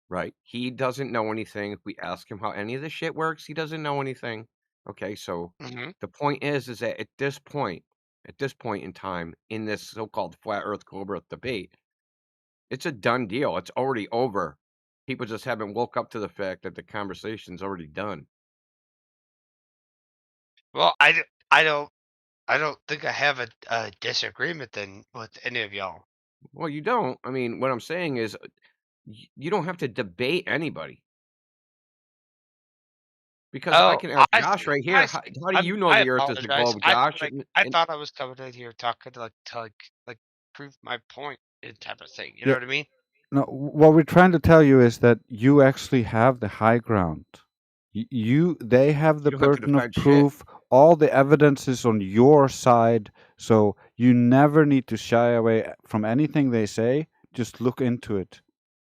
right? He doesn't know anything. If we ask him how any of this shit works, he doesn't know anything. Okay, so Hmm. the point is that at this point in time, in this so-called flat Earth, globe Earth debate, it's a done deal. It's already over. People just haven't woke up to the fact that the conversation's already done. Well, I don't think I have a disagreement then with any of y'all. Well, you don't. I mean, what I'm saying is, you don't have to debate anybody. Because I Oh, can ask I Josh see. right I here, see. how do you know I the Earth is a apologize. globe, Josh? I And thought I was coming in here talking to like prove my point and type of thing. You know Yeah, what I mean? no, what we're trying to tell you is that you actually have the high ground. They have the You don't have to burden of defend shit. proof. All the evidence is on your side, so you never need to shy away from anything they say. Just look into it,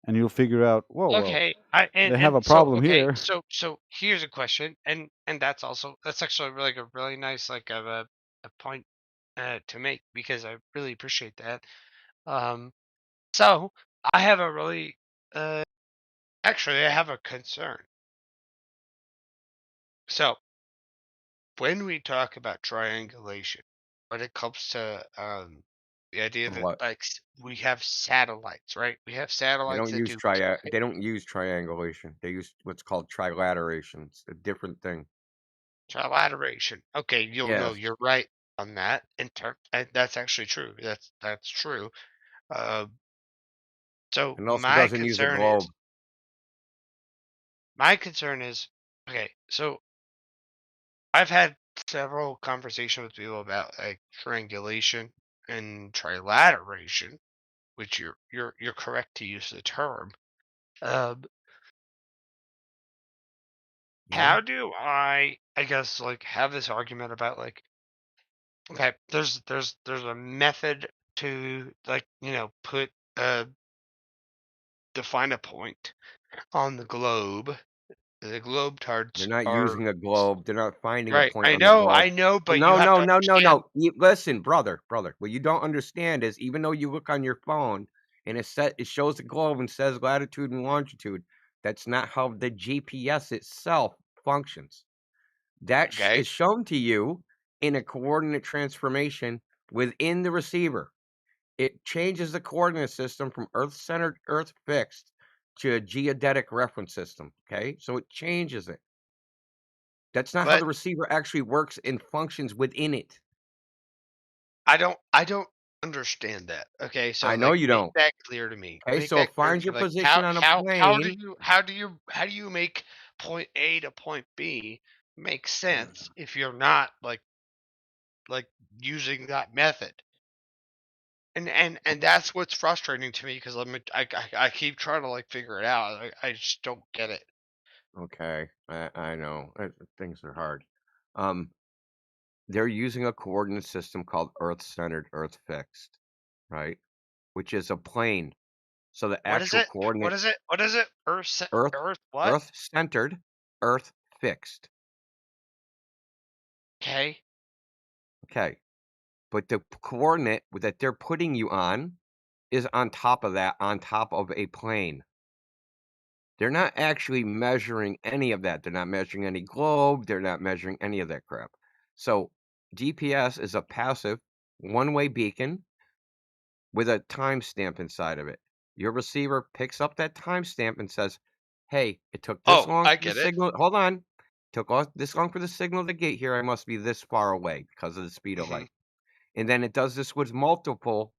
and you'll figure out. Whoa, well, Okay, they have a problem here. So here's a question, and that's actually like a really nice like of a point to make, because I really appreciate that. So I have a really actually I have a concern. So when we talk about triangulation, when it comes to the idea that What? like we have satellites, right? We have They satellites don't that use do They don't use triangulation. They use what's called trilateration. It's a different thing. trilateration. Okay, you'll know Yes. you're right on that. And that's actually true. That's true. Uh, so And also doesn't use a globe. my concern is okay. So I've had several conversations with people about like triangulation and trilateration, which you're correct to use the term. Um, Yeah. how do I guess like have this argument about like okay, there's a method to like put define a point on the globe. The globe They're tards not are using a globe. They're not finding a right. point on the globe. I know, Well, but you have to no. understand. Listen, brother. What you don't understand is even though you look on your phone and it shows the globe and says latitude and longitude, that's not how the GPS itself functions. That Okay, is shown to you in a coordinate transformation within the receiver. It changes the coordinate system from Earth-centered, Earth-fixed to a geodetic reference system, okay? So it changes it. That's not how but the receiver actually works and functions within it. I don't understand that. Okay, so I know like you make don't. that clear to me. Okay, Make so that it clear to finds me. your Like position on a plane. how do you make point A to point B make sense if you're not like using that method? And that's what's frustrating to me, because I keep trying to like figure it out. I just don't get it. Okay, I know. Things are hard. They're using a coordinate system called Earth-centered, Earth-fixed, right? Which is a plane. So the What is actual it? What coordinate is it? What is it? Earth Earth what? Earth-centered, Earth-fixed. Okay. Okay. But the coordinate that they're putting you on is on top of that, on top of a plane. They're not actually measuring any of that. They're not measuring any globe. They're not measuring any of that crap. So GPS is a passive one-way beacon with a timestamp inside of it. Your receiver picks up that timestamp and says, hey, it took this Oh, long I for the get it. signal. Hold on. This long for the signal to get here. I must be this far away because of the speed of Mhm. light. And then it does this with multiple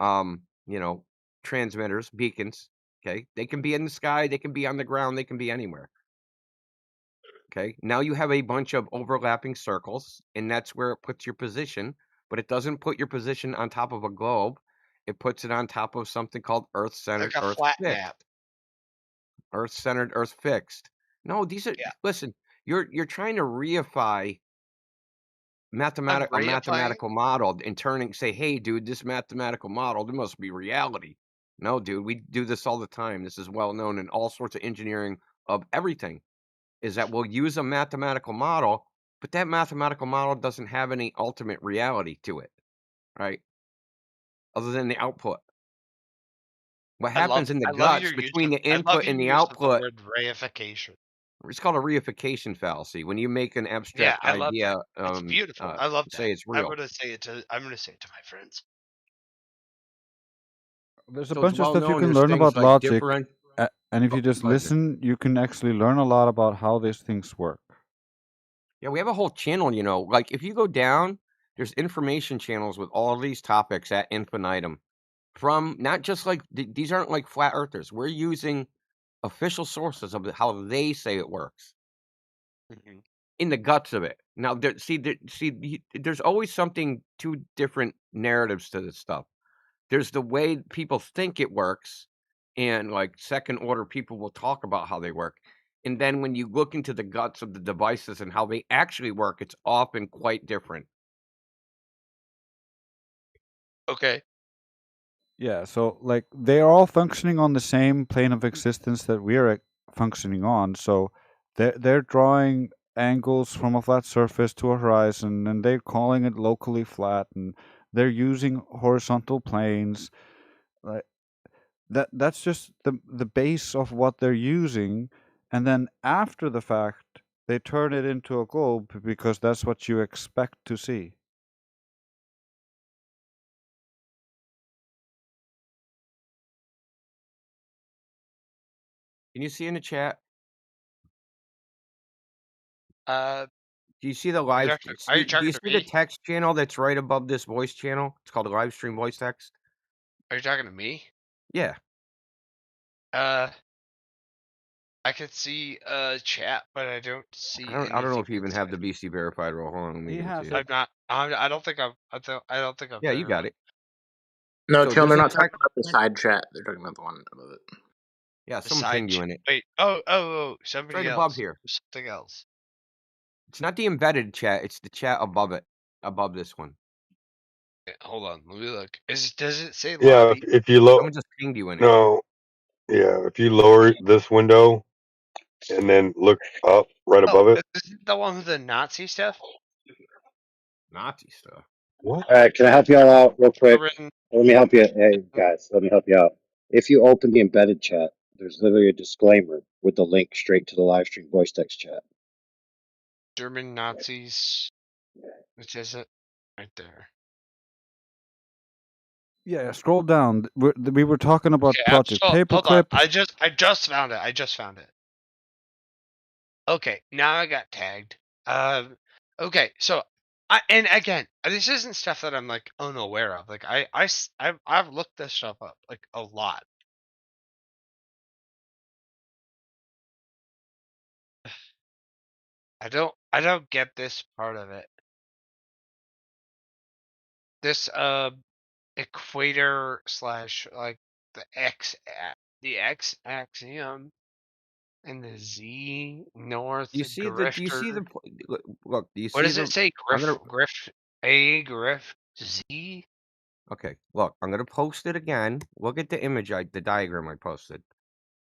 you know, transmitters, beacons. Okay. They can be in the sky, they can be on the ground, they can be anywhere. Okay. Now you have a bunch of overlapping circles, and that's where it puts your position, but it doesn't put your position on top of a globe. It puts it on top of something called Earth-centered, Like a flat map. Earth-fixed. Earth-centered, Earth-fixed. No, these are Yeah. listen, you're trying to reify I'm a reifying. mathematical model and say, hey, dude, this mathematical model, there must be reality. No, dude, we do this all the time. This is well known in all sorts of engineering of everything, is that we'll use a mathematical model, but that mathematical model doesn't have any ultimate reality to it, right? Other than the output. What happens in the I love guts your use between of the input and the the output, word reification. it's called a reification fallacy. When you make an Yeah, abstract I love idea, that. It's beautiful. I love that. say it's real. I'm gonna say it to my friends. There's a So it's bunch of well stuff you known can there's learn things about like logic, different. and if you just Go ahead, dude. listen, you can actually learn a lot about how these things work. Yeah, we have a whole channel, like if you go down, there's information channels with all of these topics at infinitum. From not just like these aren't like flat earthers. We're using official sources of how they say it works Mhm. in the guts of it. Now, there's always two different narratives to this stuff. There's the way people think it works, and like second order people will talk about how they work. And then when you look into the guts of the devices and how they actually work, it's often quite different. Okay. Yeah, so like they are all functioning on the same plane of existence that we are functioning on. So they're drawing angles from a flat surface to a horizon, and they're calling it locally flat, and they're using horizontal planes. Like that's just the base of what they're using, and then after the fact, they turn it into a globe because that's what you expect to see. Can you see in the chat? Uh, Do you see the are you live? talking, are you Do you talking to see the me? text channel that's right above this voice channel? It's called the Livestream voice text. Are you talking to me? Yeah. I can see chat, but I don't see I don't know anything if you even have the BC verified role. Hold on, let me He give it to has you. it. I don't think I've Yeah, you got it. No, So Chillin, there's they're a not talking text. about the side chat. They're talking about the one above it. Yeah, The someone side pinged you in it. Wait. Oh, It's somebody right above else. here. Something else. It's not the embedded chat. It's the chat above it, above this one. Hold on, let me look. Does it say Yeah, lobby? if you look, Someone just pinged you in it. no, yeah, if you lower this window and then look up right Oh, above it. is this the one with the Nazi stuff? Nazi stuff. What? All right, can I help y'all out real quick? German, Let me help you. Hey, guys, let me help you out. If you open the embedded chat, there's literally a disclaimer with the link straight to the live stream voice text chat. German Nazis. Which is it? Right there. Yeah, scroll down. We were talking about Okay, Project hold on. Paperclip. I just found it. I just found it. Okay, now I got tagged. Okay, so and again, this isn't stuff that I'm like unaware of. Like I've looked this stuff up like a lot. I don't get this part of it. This equator slash like the X axiom and the Z north Do you see the? Do you see grifter. the? Look. Do you What see does the? it say? I'm gonna. Griff Z. Okay. Look, I'm gonna post it again. Look at the image. The diagram I posted.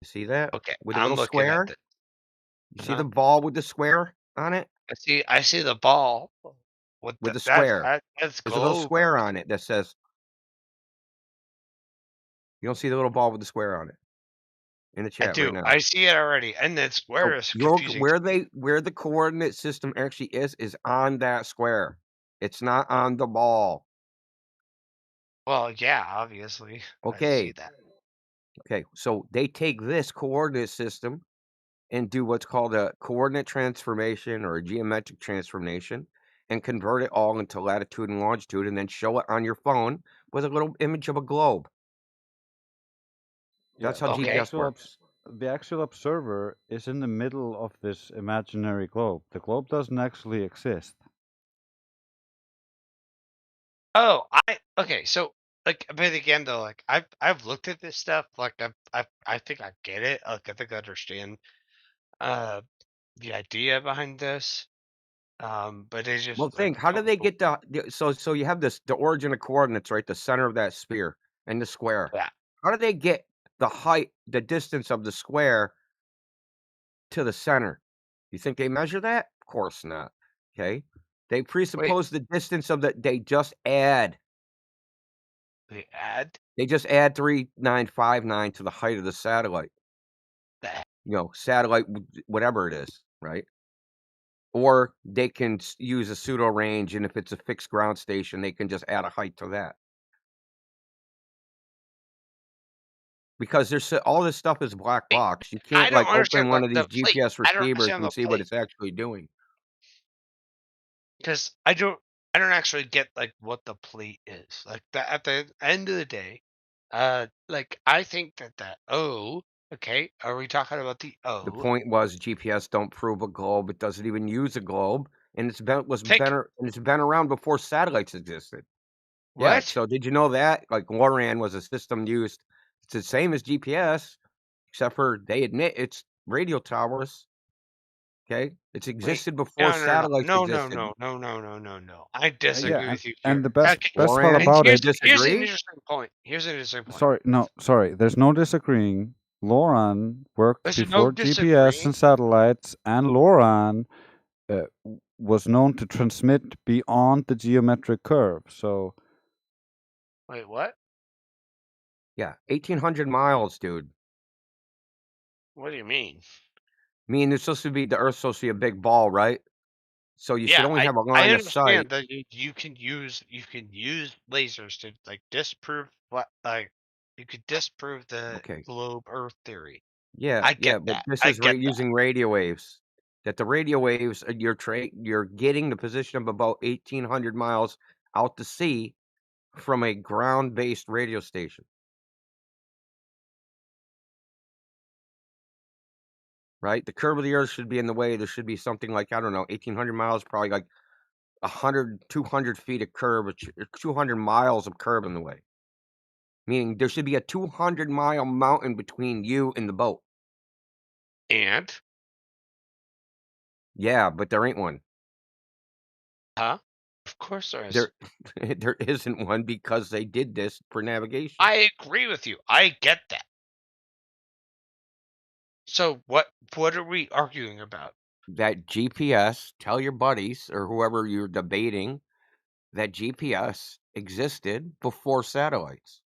You see that Okay, with a I'm little looking at square? it. You see the ball with the square on it? I see the ball with With the square. that's There's a little globe. square on it that says. You don't see the little ball with the square on it in the I chat right do. now. I see it already, and that square So is look confusing. where the coordinate system actually is on that square. It's not on the ball. Well, yeah, obviously. I Okay. see that. Okay. So they take this coordinate system and do what's called a coordinate transformation or a geometric transformation and convert it all into latitude and longitude and then show it on your phone with a little image of a globe. That's how GPS works. The actual observer is in the middle of this imaginary globe. The globe doesn't actually exist. Oh, okay. So, like, but again, though, like, I've looked at this stuff. Like, I think I get it. Like, I think I understand, the idea behind this. But it's just Well, like, think, how do they get so you have the origin of coordinates, right? The center of that sphere and the square. yeah. How do they get the height, the distance of the square to the center? You think they measure that? Of course not. Okay. They presuppose the distance of they just add. They add? They just add 3959 to the height of the satellite. You know, satellite, whatever it is, right? Or they can use a pseudo range, and if it's a fixed ground station, they can just add a height to that. Because there's all this stuff is black box. You can't like open one of these GPS receivers and see what it's actually doing. Because I don't actually get like what the plate is. Like that at the end of the day, like I think that O. Okay, are we talking about the O? The point was GPS don't prove a globe. It doesn't even use a globe, and it's been around before satellites existed. Yeah. What? So did you know that? Like LORAN was a system used. It's the same as GPS, except for they admit it's radio towers. Okay, it's Wait, existed before no. satellites No. existed. I disagree Yeah, with you and here. the best part Lauren, about you it. Here's an disagree? interesting point. Sorry. There's no disagreeing. LORAN worked There's before no GPS disagreeing. and satellites, and LORAN was known to transmit beyond the geometric curve. So, Wait, what? Yeah, 1,800 miles, dude. What do you mean? I mean, it's supposed to be the Earth's supposed to be a big ball, right? So you should Yeah, only have a I line of sight. understand that you can use lasers to like disprove you could disprove the Okay. globe Earth theory. Yeah, I get but that. this I is get that. using radio waves. That the radio waves, you're getting the position of about 1,800 miles out to sea from a ground-based radio station. Right? The curve of the Earth should be in the way. There should be something like, I don't know, 1,800 miles, probably like 100, 200 feet of curve, 200 miles of curve in the way. Meaning there should be a 200-mile mountain between you and the boat. And? Yeah, but there ain't one. Huh? Of course there is. There isn't one because they did this for navigation. I agree with you. I get that. So what are we arguing about? That GPS, tell your buddies or whoever you're debating, that GPS existed before satellites.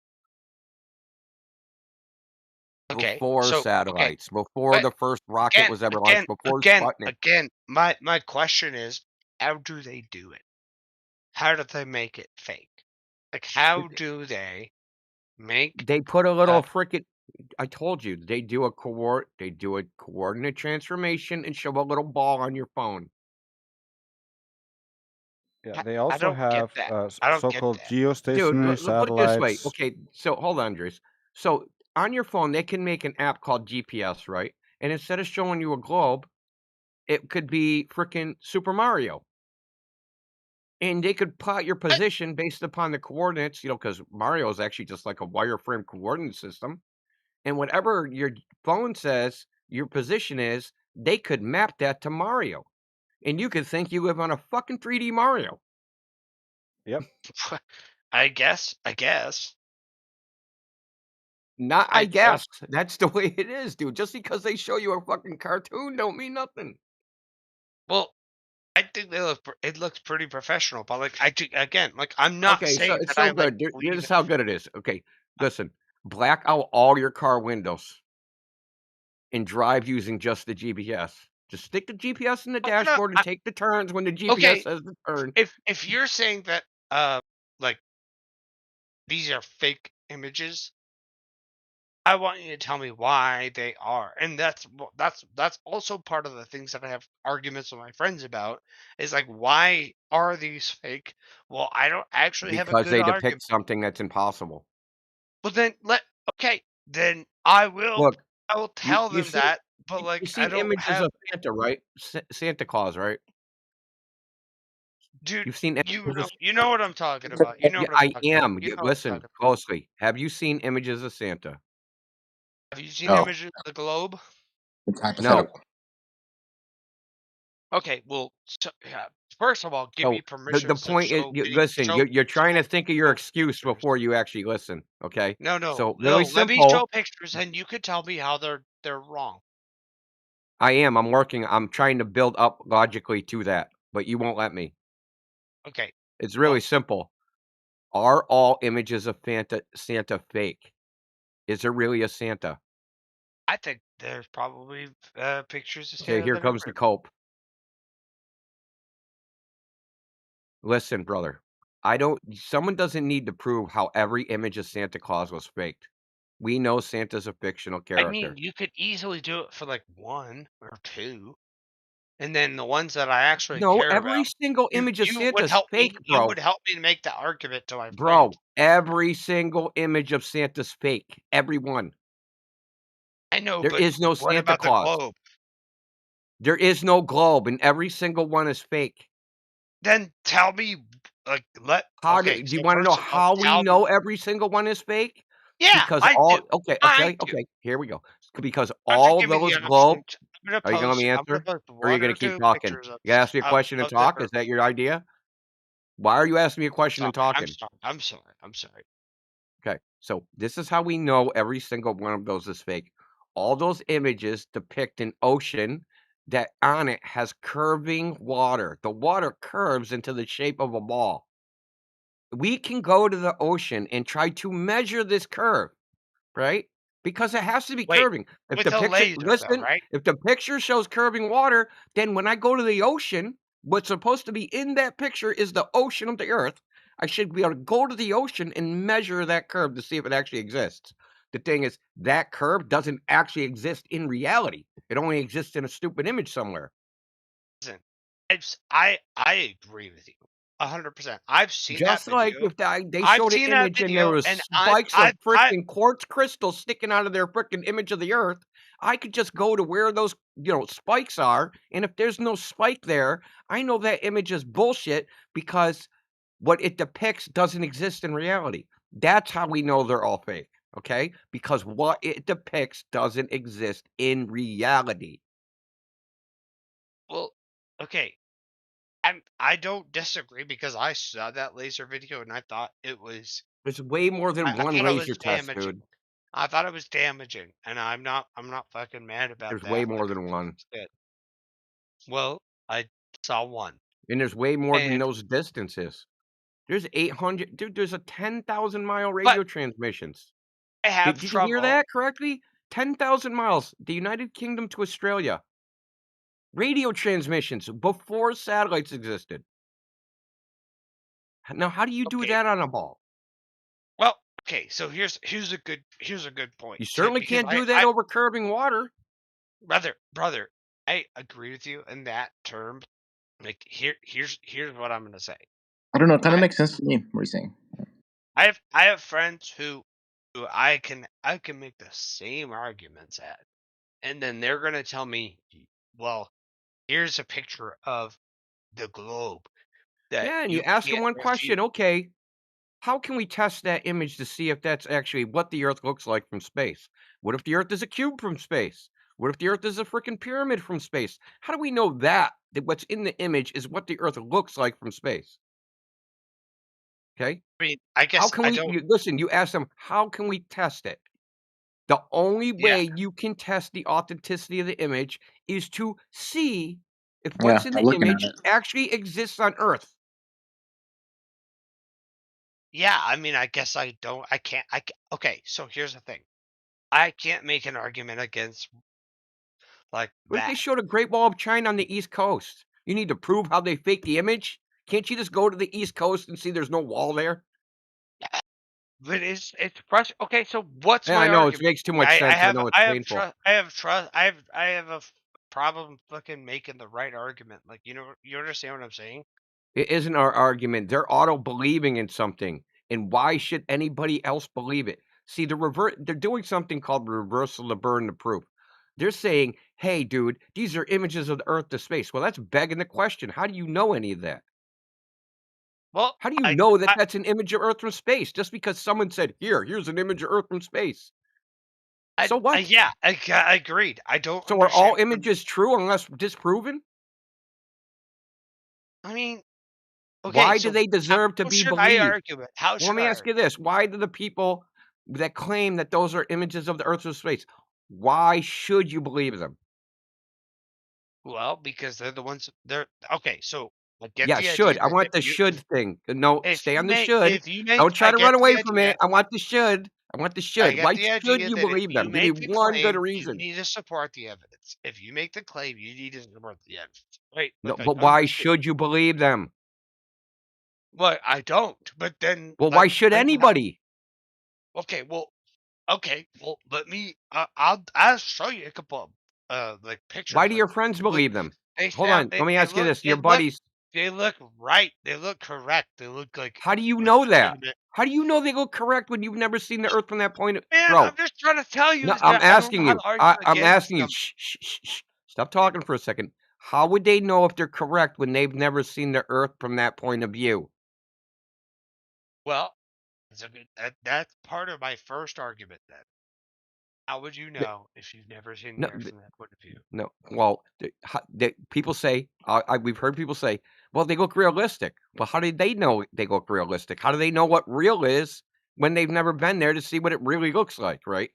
Okay. Before satellites, before But the first rocket was ever launched, before Sputnik. Again, my question is, how do they do it? How do they make it fake? Like, how do they make? They put a little frickin'. I told you they do a coordinate transformation and show a little ball on your phone. yeah, they also have so-called Dude, geostationary put it this way. satellites. Okay, so hold on, Andres. So on your phone, they can make an app called GPS, right? And instead of showing you a globe, it could be frickin' Super Mario. And they could plot your position based upon the coordinates, because Mario is actually just like a wireframe coordinate system. And whatever your phone says your position is, they could map that to Mario. And you could think you live on a fucking 3D Mario. Yep. I guess. Not I guess. That's the way it is, dude. Just because they show you a fucking cartoon don't mean nothing. Well, I think it looks pretty professional, but I'm not Okay, saying so it's that so I good. This is how good it is. Okay, listen. Black out all your car windows and drive using just the GPS. Just stick the GPS in the dashboard and take the turns when the GPS says to turn. If you're saying that these are fake images, I want you to tell me why they are. And that's also part of the things that I have arguments with my friends about, is like, why are these fake? Well, I don't actually have a Because good they argument. depict something that's impossible. Well, then I will Look, tell them that, but you've I seen don't images have. of Santa, right? Santa Claus, right? Dude, You've seen images you know what I'm talking about. You know Yeah, what I'm I talking am. about. You know what I'm Listen talking about. closely. Have you seen images of Santa? Have you seen No. images of the globe? It's No. hypothetical. Okay, well, first of all, give me permission The to point is, listen, you're trying to think of your excuse before you actually listen, okay? No. So really Let me simple. show pictures, and you could tell me how they're wrong. I am. I'm trying to build up logically to that, but you won't let me. Okay. It's really simple. Are all images of Santa fake? Is there really a Santa? I think there's probably pictures of Santa. Okay, here comes the cope. Listen, brother. Someone doesn't need to prove how every image of Santa Claus was faked. We know Santa's a fictional character. I mean, you could easily do it for like 1 or 2. And then the ones that I actually care about. Every single image of Santa's fake, bro. You would help me make the argument to my friend. Bro, every single image of Santa's fake. Every one. I know, there is no what Santa about Claus. the globe? There is no globe, and every single one is fake. Then tell me, do you want to know how we know every single one is fake? Yeah, because I do. okay. Here we go. because I'm just all giving those the option. globes. I'm gonna Are you gonna let me I'm gonna answer, post or are you one gonna or keep two talking? pictures You ask me a question and of talk. the Is Earth. that your idea? Why are you asking me a I'm question sorry. and talking? I'm sorry. I'm sorry. Okay, so this is how we know every single one of those is fake. All those images depict an ocean that on it has curving water. The water curves into the shape of a ball. We can go to the ocean and try to measure this curve, right? Because it has to be Wait, curving. If with the a picture, laser though, listen, right? if the picture shows curving water, then when I go to the ocean, what's supposed to be in that picture is the ocean of the earth. I should be able to go to the ocean and measure that curve to see if it actually exists. The thing is, that curve doesn't actually exist in reality. It only exists in a stupid image somewhere. Listen, I agree with you 100%. I've seen that Just like video. if they I've showed an seen that image and there video, was and spikes of freaking quartz crystals sticking out of their freaking image of the earth, I could just go to where those, spikes are, and if there's no spike there, I know that image is bullshit because what it depicts doesn't exist in reality. That's how we know they're all fake, okay? Because what it depicts doesn't exist in reality. well, okay. I don't disagree because I saw that laser video and I thought it was There's way more than I one thought it was laser test, damaging. dude. I thought it was damaging, and I'm not fucking mad about There's way that. more Like than one. I said. Well, I saw one, And there's way more than and those distances. There's 800, dude, there's a 10,000-mile but radio transmissions. I have Did you hear trouble. that correctly? 10,000 miles, the United Kingdom to Australia. Radio transmissions before satellites existed. Now, how do you do Okay, that on a ball? well, okay. So here's a good point You too, certainly because can't do that over curving water. brother, I agree with you in that term. Like here's what I'm gonna say. I don't know. It kind of I makes sense to me what you're saying. I have friends who I can make the same arguments at, and then they're gonna tell me, well, here's a picture of the globe that Yeah, and you you ask them can't one refute. question, okay, how can we test that image to see if that's actually what the Earth looks like from space? What if the Earth is a cube from space? What if the Earth is a freaking pyramid from space? How do we know that what's in the image is what the Earth looks like from space? Okay? I mean, I How guess can I we don't. listen, you ask them, how can we test it? The only Yeah, way you can test the authenticity of the image is to see if Yeah, what's in I'm the looking at image it. actually exists on Earth. yeah. I mean, I guess I don't. I can't. Okay, so here's the thing. I can't make an argument against like What if they that. showed a Great Wall of China on the East Coast? You need to prove how they faked the image? Can't you just go to the East Coast and see there's no wall there? But it's frustrating. Okay, so what's Yeah, I my know, it argument? makes too much sense. I know it's painful. I have trust. I have a problem fucking making the right argument. Like you understand what I'm saying? It isn't our argument. They're auto believing in something. And why should anybody else believe it? See, they're doing something called reversal of the burden of proof. They're saying, hey, dude, these are images of the Earth to space. Well, that's begging the question. How do you know any of that? Well, How do you know that that's an image of Earth from space? Just because someone said, here's an image of Earth from space. So what? yeah, I agreed. I don't So are all understand. images true unless disproven? I mean, okay, Why do so they deserve to how be should I believed? argue it? How Well, let should me I ask argue? you this. Why do the people that claim that those are images of the Earth from space, why should you believe them? Well, because they're the ones. They're okay. So I get Yeah, the idea should. I that want the should thing. No, stay on the should. if you make Don't try to get run the away from idea. it. I want the should. I want the I should. get Why the should idea you that if believe you them? Give me make the one good claim, you reason. need to support the evidence. If you make the claim, you need to support the evidence. Right? No, Like I but why understand. should you believe them? Well, I don't. But then, Well, why like, should right now, anybody? okay. Well, okay. Well, let me. I'll show you a couple of like Why pictures. do Like your friends look, believe them? they Hold sound on. Let me ask you this. they Your buddies, look right. They look correct. They look how do you like know that? legitimate. How do you know they look correct when you've never seen the Earth from that point of Man, I'm bro? just trying to tell you No, I'm that I don't know asking how to you. argue I'm against asking you. them. Shh, shh, shh, shh. Stop talking for a second. How would they know if they're correct when they've never seen the Earth from that point of view? Well, that's part of my first argument then. How would you know if you've never seen No, the Earth from that point of view? no. Well, people say we've heard people say, well, they look realistic. Well, how do they know they look realistic? How do they know what real is when they've never been there to see what it really looks like, right?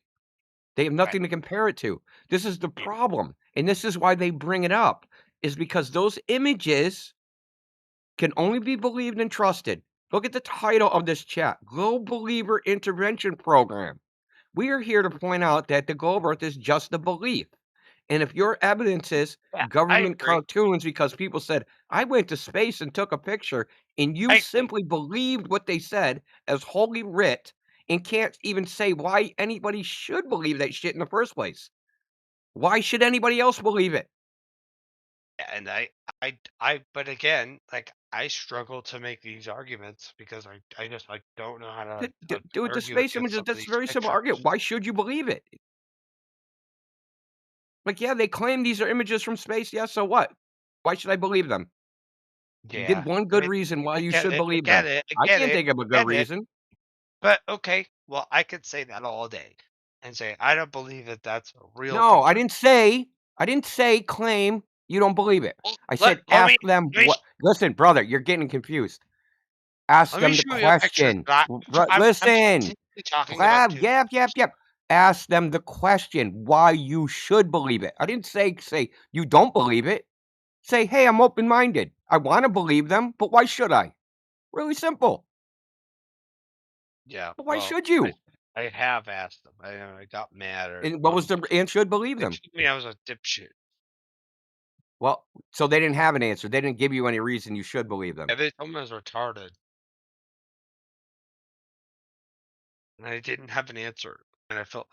They have Right. nothing to compare it to. This is the problem, and this is why they bring it up, is because those images can only be believed and trusted. Look at the title of this chat, Globe Believer Intervention Program. We are here to point out that the globe Earth is just a belief. And if your evidence is Yeah, I government agree. cartoons because people said, I went to space and took a picture, and I you agree. simply believed what they said as holy writ and can't even say why anybody should believe that shit in the first place. Why should anybody else believe it? And but again, like I struggle to make these arguments because I just like don't know how to Dude, the argue space against images, some of that's a these very simple argument. pictures. Why should you believe it? Like, yeah, they claim these are images from space. Yeah, so what? Why should I believe them? Yeah, Give one I good mean, reason why I you get should it, I believe get them. it, I I get can't it, think of a I good get it. reason. But okay, well, I could say that all day and say I don't believe that that's a real No, I picture. didn't say claim you don't believe it. Well, I said let ask me them let me what. Listen, brother, you're getting confused. Ask let me them the show you a picture question. that I'm Listen, specifically talking about blab, two yap, yap, pictures. yap. Ask them the question why you should believe it. I didn't say you don't believe it. Say, hey, I'm open-minded. I want to believe them, but why should I? Really simple. Yeah, But why well, should you? I have asked them. I got mad or And what was the and should believe they them? told me I was a dipshit. Well, so they didn't have an answer. They didn't give you any reason you should believe them. Yeah, they told me I was retarded. And I didn't have an answer. And I felt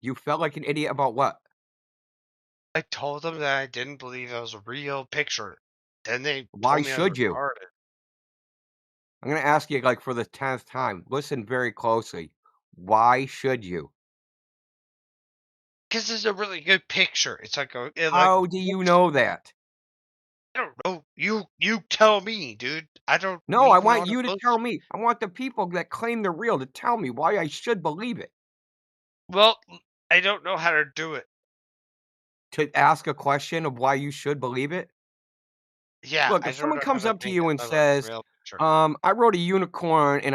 You felt like an idiot about what? I told them that I didn't believe it was a real picture. Then they Why told me I was should you? retarded. I'm going to ask you like for the 10th time. Listen very closely. Why should you? Because it's a really good picture. It's like a How do you know that? I don't know. You tell me, dude. I don't No, I even know want how to you to post. tell me. I want the people that claim they're real to tell me why I should believe it. Well, I don't know how to do it. To ask a question of why you should believe it? Yeah, Look, I if don't someone know how comes to up to make you it and look like a says, real picture. I rode a unicorn and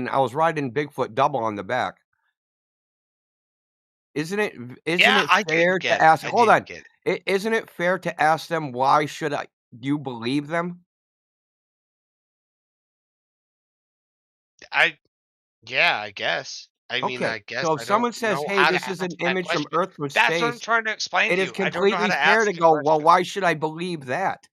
I was riding Bigfoot double on the back. Isn't Yeah, it I fair didn't to get it. ask I hold didn't on. get it. Isn't it fair to ask them why should you believe them? Yeah, I guess. I mean, Okay. I guess So if I don't someone says, know "Hey, how to this is ask an that image from question. Earth from That's what I'm space," trying to explain it to is you. I don't know how completely to fair to ask the go, "Well, question. why should I believe that?"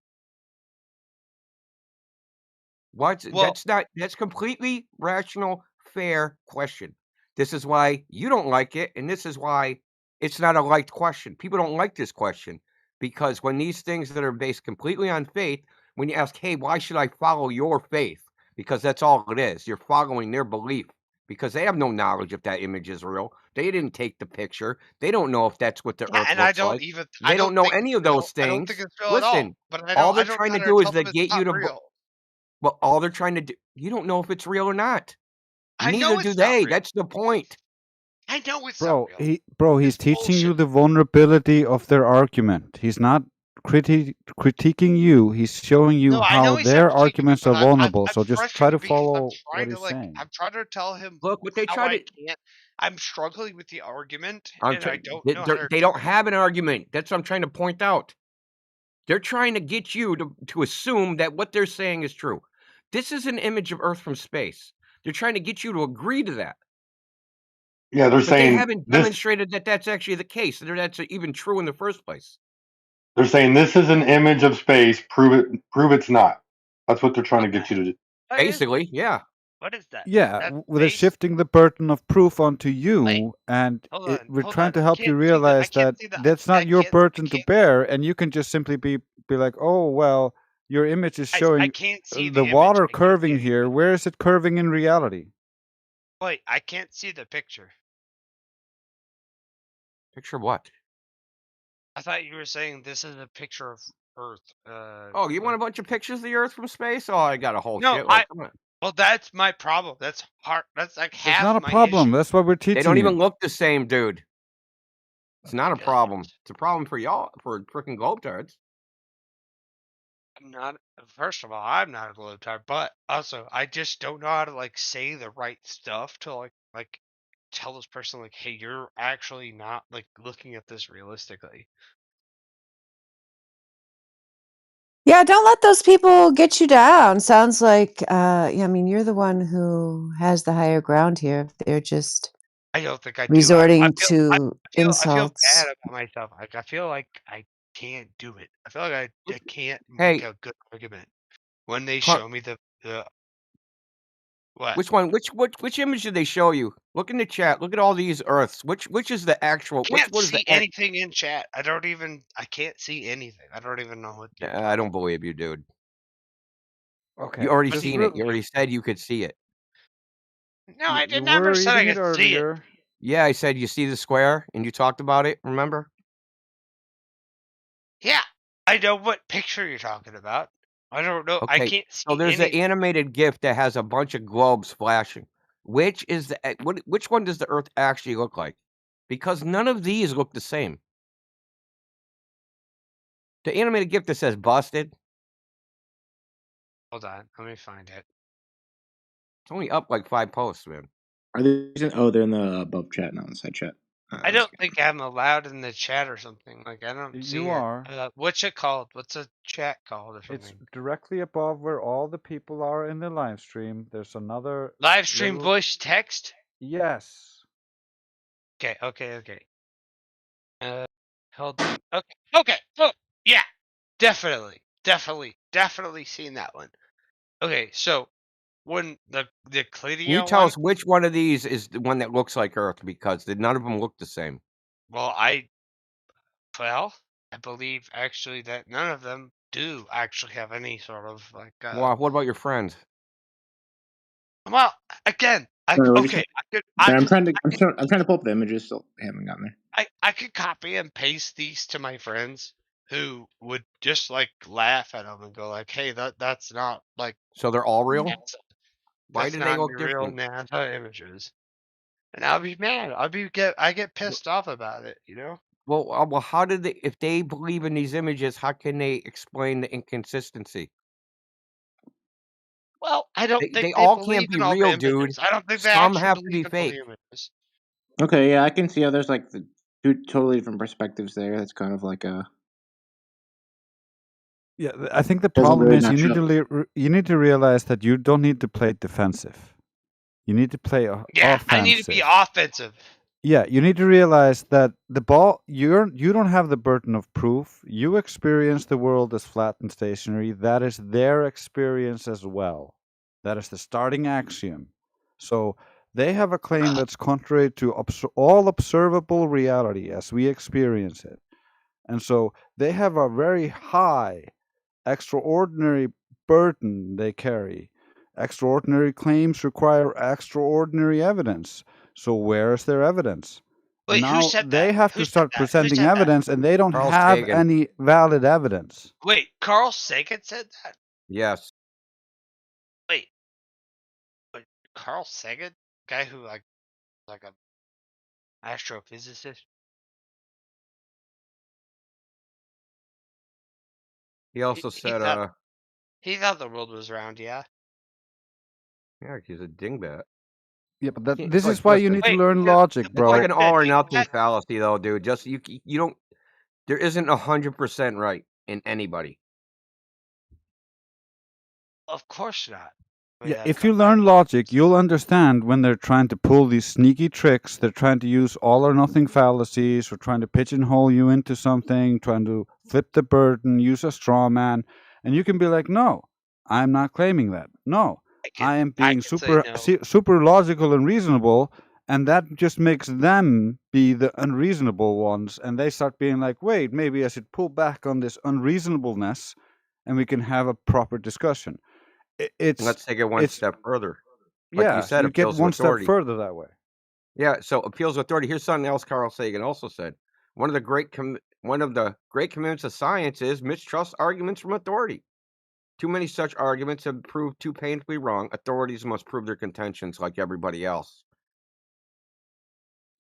What? Well, That's completely rational, fair question. This is why you don't like it, and this is why it's not a liked question. People don't like this question because when these things that are based completely on faith, when you ask, "Hey, why should I follow your faith?" Because that's all it is. You're following their belief because they have no knowledge if that image is real. They didn't take the picture. They don't know if that's what the yeah, earth and I looks don't like. even I They don't don't know think any it's of real. those I don't think things. it's real at all. Listen, But all I they're don't know trying how to to do is tell they them it's get not you to real. well, all they're trying to do you don't know if it's real or not. I Neither know do it's not they. real. That's the point. I know it's not real. He's It's teaching you bullshit. the vulnerability of their argument. He's not critiquing you. He's showing you No, I know how he's not their critiquing me, arguments but are vulnerable. I'm So just try to frustrated because follow what he's saying. I'm trying to tell him Look, what they how try I to can't. I'm struggling with the argument, I'm and I trying don't they know how to they do don't it. have an argument. That's what I'm trying to point out. They're trying to get you to assume that what they're saying is true. This is an image of Earth from space. They're trying to get you to agree to that. Yeah, they're But they saying haven't this. demonstrated that that's actually the case, that that's even true in the first place. They're saying this is an image of space. Prove it. Prove it's not. That's what they're trying to get you to do. What is Basically, yeah. what is that? Yeah, That's they're space. shifting the burden of proof onto Wait, you, and we're hold trying on. to help you I realize can't that see the. that's not your I burden to can't. bear, and you can just simply be like, oh well, your image is I showing can't see the the image. water I can't see curving any here. image. Where is it curving in reality? Wait, I can't see the picture. Picture what? I thought you were saying this is a picture of Earth. Oh, you want Like a bunch of pictures of the Earth from space? Oh, I got a whole no, shitload. Come on. Well, that's my problem. That's hard. That's like It's half not a my problem. issue. That's what we're They teaching don't even you. look the same, dude. It's not a Yes. problem. It's a problem for y'all, for freaking globetards. I'm not. First of all, I'm not a globetrotter, but also I just don't know how to like say the right stuff to like tell this person like, hey, you're actually not like looking at this realistically. Yeah, don't let those people get you down. Sounds like, I mean, you're the one who has the higher ground here. They're just I don't think I do. resorting I to feel insults. bad about myself. Like I feel like I can't do it. I feel like I can't Hey, make a good argument when they Car- show me the what. which one? Which image did they show you? Look in the chat. Look at all these Earths. Which is the actual? Can't What is the? see anything in chat. I can't see anything. I don't even know what you're I don't talking. believe you, dude. Okay. You already What do seen you it. You already said you could see it. No, I You did never were said I reading it could see it. earlier. Yeah, I said you see the square, and you talked about it. Remember? Yeah, I know what picture you're talking about. I don't know. I Okay. can't So see there's an anything. animated GIF that has a bunch of globes flashing. Which is the which one does the Earth actually look like? Because none of these look the same. The animated GIF that says busted, Hold on, let me find it. it's only up like 5 posts, man. Are they? Oh, they're in the above chat, not inside chat. I don't think I'm allowed in the chat or something. Like I don't see You it. are. What's it called? What's a chat called or It's something? directly above where all the people are in the live stream. There's another Live stream little... voice text. Yes. Okay. Hold on. Okay. Oh, yeah. Definitely seen that one. Okay, so when the Can you Clidio tell one, us which one of these is the one that looks like Earth? Because none of them look the same. well, I believe actually that none of them do actually have any sort of like Well, what about your friends? well, again, Sorry, what did you okay, say? I'm trying to pull up the images. Still haven't gotten there. I could copy and paste these to my friends who would just like laugh at them and go like, "Hey, that's not like So they're all real? NASA. Why That's do they not look the real different? NASA images." And I'll be mad. I get pissed off about it, you know? Well, how did they? If they believe in these images, how can they explain the inconsistency? Well, I don't think They they all believe can't be in all the real, dude. images. I don't think they Some actually have to believe be in all fake. the images. Okay, yeah, I can see how there's like the two totally different perspectives there. That's kind of like a Yeah, I think the doesn't problem really is you match need up. to you need to realize that you don't need to play defensive. You need to play Yeah, offensive. I need to be offensive. Yeah, you need to realize that the ball you don't have the burden of proof. You experience the world as flat and stationary. That is their experience as well. That is the starting axiom. So they have a claim that's contrary to all observable reality as we experience it. And so they have a very high, extraordinary burden they carry. Extraordinary claims require extraordinary evidence. So where is their evidence? And Wait, who now said they that? have Who to said start that? Who presenting said that? evidence, and they don't Carl have Sagan. any valid evidence. Wait, Carl Sagan said that? Yes. Wait, Carl Sagan? Guy who like a astrophysicist? He also He said, thought the world was round, yeah. yeah, he's a dingbat. Yeah, but this Like, is why you listen, need to Wait, learn logic, it's like bro. an all or the nothing dingbat? fallacy, though, dude. Just you don't. There isn't 100% right in anybody. Of course not. Yeah, if you learn logic, you'll understand when they're trying to pull these sneaky tricks. They're trying to use all or nothing fallacies, or trying to pigeonhole you into something, trying to flip the burden, use a straw man, and you can be like, "No, I'm not claiming that. No, I am being can say no. super logical and reasonable." And that just makes them be the unreasonable ones, and they start being like, "Wait, maybe I should pull back on this unreasonableness, and we can have a proper discussion." Let's take it one step further. Like you said, you get appeals to one step authority. further that way. Yeah, so appeals to authority. Here's something else Carl Sagan also said. One of the great commandments of science is mistrust arguments from authority. Too many such arguments have proved too painfully wrong. Authorities must prove their contentions like everybody else.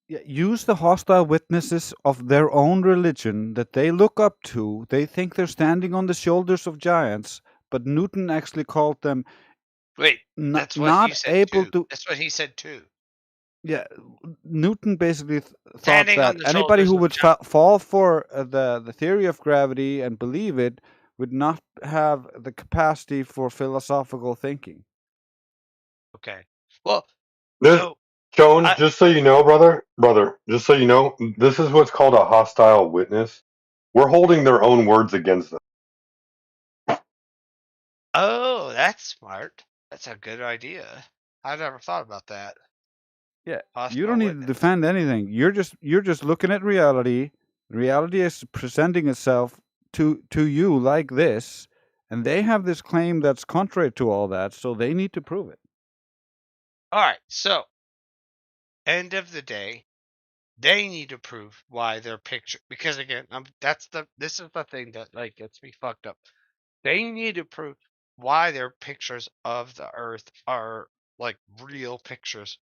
Yeah, use the hostile witnesses of their own religion that they look up to. They think they're standing on the shoulders of giants, but Newton actually called them Wait, that's what he not said able too. to. That's what he said too. Yeah, Newton basically thought Standing on that the anybody shoulders who of would giants. fall for the theory of gravity and believe it would not have the capacity for philosophical thinking. Okay. Well, This, so Jones, I just so you know, brother, just so you know, this is what's called a hostile witness. We're holding their own words against them. oh, that's smart. That's a good idea. I never thought about that. Yeah, you Hostile don't need to witness. defend anything. You're just looking at reality. Reality is presenting itself to you like this, and they have this claim that's contrary to all that, so they need to prove it. All right. So, end of the day, they need to prove why their picture. Because again, this is the thing that like gets me fucked up. They need to prove why their pictures of the Earth are like real pictures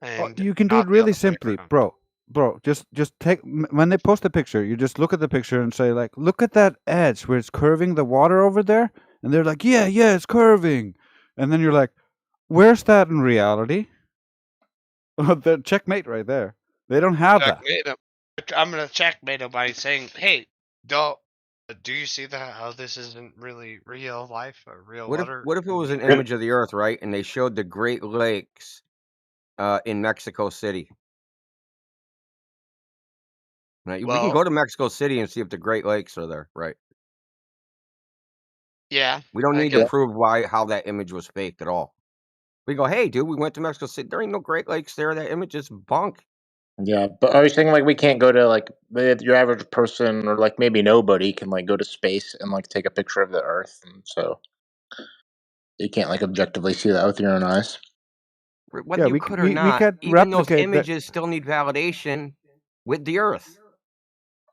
Oh, and you can do it not the really other way simply, around. bro. Bro, just take when they post a picture, you just look at the picture and say like, "Look at that edge where it's curving the water over there," and they're like, "Yeah, yeah, it's curving," and then you're like, "Where's that in reality?" The checkmate right there. They don't have that. Checkmate 'em. I'm gonna checkmate them by saying, "Hey, do you see that? How this isn't really real life or real water?" What if it was an And image of the Earth, right? And they showed the Great Lakes in Mexico City. Right? We can Well, go to Mexico City and see if the Great Lakes are there, right? yeah, We don't I need to guess. Yeah. prove how that image was faked at all. We go, hey, dude, we went to Mexico City. There ain't no Great Lakes there. That image is bunk. Yeah, but are you saying like we can't go to like your average person or like maybe nobody can like go to space and like take a picture of the Earth, and so you can't like objectively see that with your own eyes. Whether Yeah, you could or we not, can't even those replicate that. images still need validation with the Earth.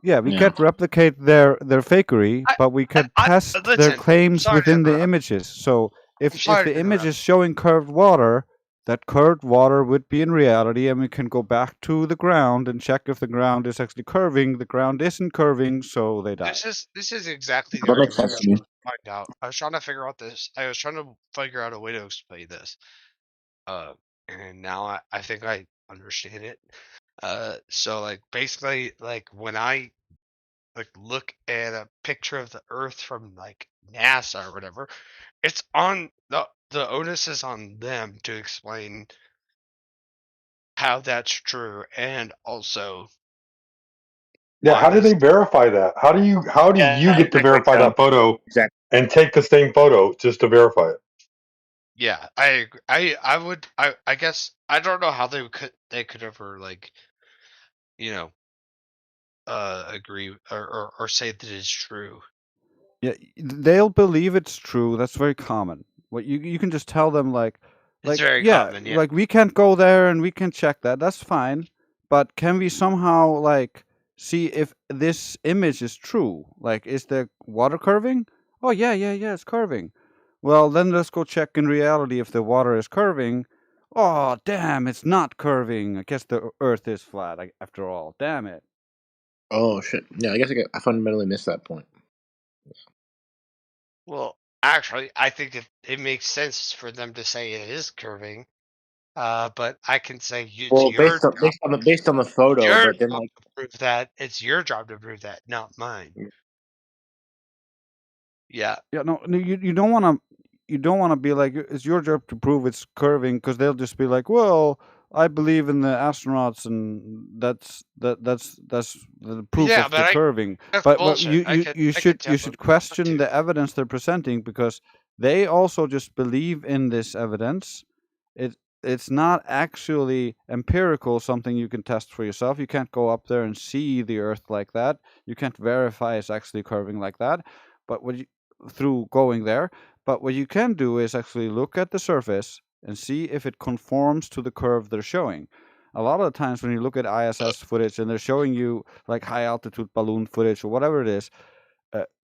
Yeah, we Yeah. can't replicate their fakery, but we And could test their listen. claims Sorry to within the interrupt. images. So I'm if sorry the to image interrupt. is showing curved water, that curved water would be in reality, and we can go back to the ground and check if the ground is actually curving. The ground isn't curving, so they die. This is exactly the That makes argument I sense was to me. trying to find out. I was trying to figure out this. I was trying to figure out a way to explain this. Uh, and now I think I understand it. So like basically like when I like look at a picture of the Earth from like NASA or whatever, it's on the onus is on them to explain how that's true and also yeah, why how do this. they verify that? How do you Yeah, get to That makes verify sense. that photo Exactly. and take the same photo just to verify it? yeah, I agree. I would I guess I don't know how they could ever like you know agree or say that it's true. Yeah, they'll believe it's true. That's very common. What you can just tell them It's very yeah, common, yeah. like we can't go there and we can check that. That's fine. But can we somehow like see if this image is true? Like, is the water curving? Oh yeah, yeah, yeah, it's curving. Well, then let's go check in reality if the water is curving. Oh, damn, it's not curving. I guess the Earth is flat after all. Damn it. Oh shit. Yeah, I guess I fundamentally missed that point. Well, actually, I think it makes sense for them to say it is curving. But I can say it's Well, your job. based on the It's photo, your but then job like to prove that. It's your job to prove that, not mine. Yeah. Yeah, no, you don't want to be like it's your job to prove it's curving because they'll just be like, well, I believe in the astronauts and that's the proof Yeah, of the but curving. that's But bullshit. I could tell you them should not question to. the evidence they're presenting because they also just believe in this evidence. It it's not actually empirical, something you can test for yourself. You can't go up there and see the Earth like that. You can't verify it's actually curving like that. But what you through going there. But what you can do is actually look at the surface and see if it conforms to the curve they're showing. A lot of the times when you look at ISS footage and they're showing you like high altitude balloon footage or whatever it is,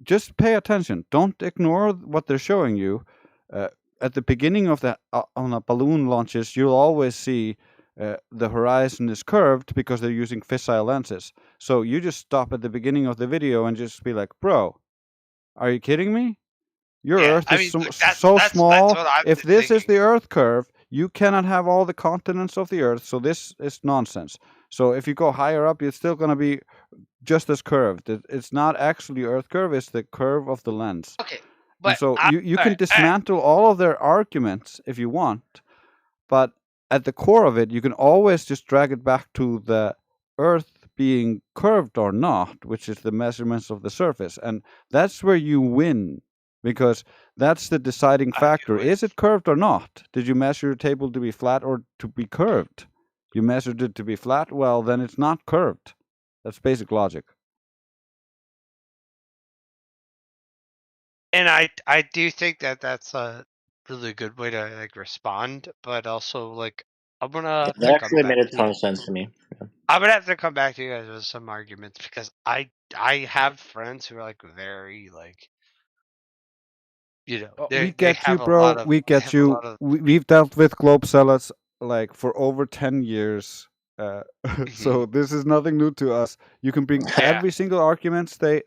just pay attention. Don't ignore what they're showing you. At the beginning of the on a balloon launches, you'll always see the horizon is curved because they're using fisheye lenses. So you just stop at the beginning of the video and just be like, "Bro, are you kidding me? Your Yeah, Earth I is mean, like, so that's small. what I'm If this is thinking. the Earth curve, you cannot have all the continents of the Earth. So this is nonsense. So if you go higher up, it's still going to be just as curved. It's not actually Earth curve; it's the curve of the lens. Okay, And but so you all can right, all right. dismantle all of their arguments if you want, but at the core of it, you can always just drag it back to the Earth being curved or not, which is the measurements of the surface, and that's where you win because that's the deciding factor. Is it curved or not? Did you measure your table to be flat or to be curved? You measured it to be flat. Well, then it's not curved. That's basic logic. And I do think that that's a really good way to like respond, but also like I'm gonna have That to come actually back made a to ton you. of sense to me. I'm gonna have to come back to you guys with some arguments because I have friends who are like very like We they get you, have a bro. lot of We get you. We've dealt with globe salads like for over 10 years. So this is nothing new to us. You can bring yeah. every single arguments they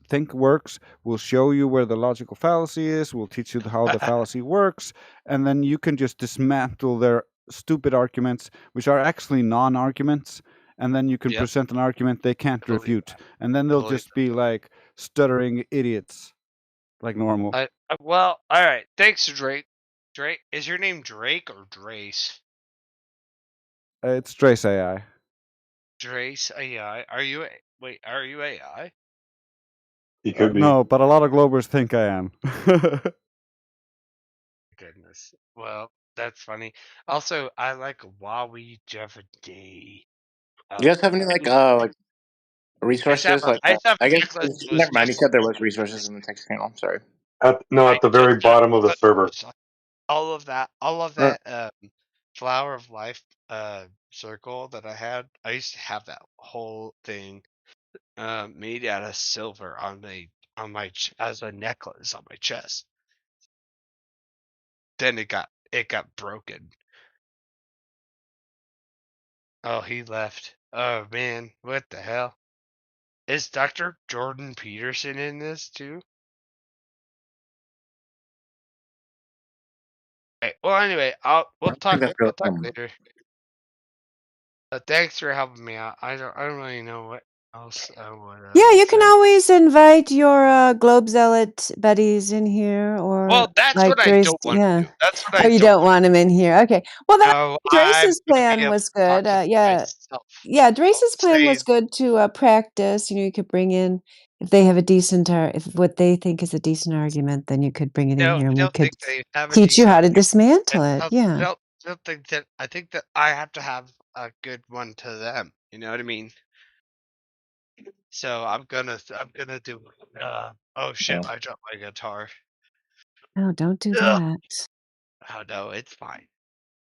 think works. We'll show you where the logical fallacy is. We'll teach you how the fallacy works, and then you can just dismantle their stupid arguments, which are actually non-arguments. And then you can Yep. present an argument they can't I believe refute, that. and then I they'll believe just be like stuttering idiots, like normal. well, all right. Thanks, Drake. Drake, is your name Drake or Drace? It's Trace AI. Drace AI. Are you wait? Are you AI? He could be. No, but a lot of Globers think I am. Goodness. Well, that's funny. Also, I like Wowie Jeff Day. You guys have any like resources? Like I have I guess Nicholas was never mind. You just said there was resources in the text channel. Sorry. At I the very bottom of the server. all of that flower of life circle that I had. I used to have that whole thing made out of silver on my as a necklace on my chest. Then it got broken. Oh, he left. Oh man, what the hell? Is Dr. Jordan Peterson in this too? Okay, well, anyway, we'll I think talk that's really later. Thanks for helping me out. I don't really know what else I would Yeah, you can say. always invite your Globe Zealot buddies in here, or Well, that's like what I Drace. don't want Yeah. to do. That's what I Oh, you don't don't want him in here. Okay. Well, that know. I'm Drace's gonna be plan able was to talk good. to Yeah. myself. Yeah, Drace's plan Say, was good to practice. You could bring in if they have a decent, if what they think is a decent argument, then you could bring it in no, here, I and we don't could think they have a teach you decent. how to dismantle it. I Yeah. don't think that. I think that I have to have a good one to them. You know what I mean? So I'm gonna do. Oh shit! I dropped my guitar. Oh, don't do Ugh. that. Oh no, it's fine.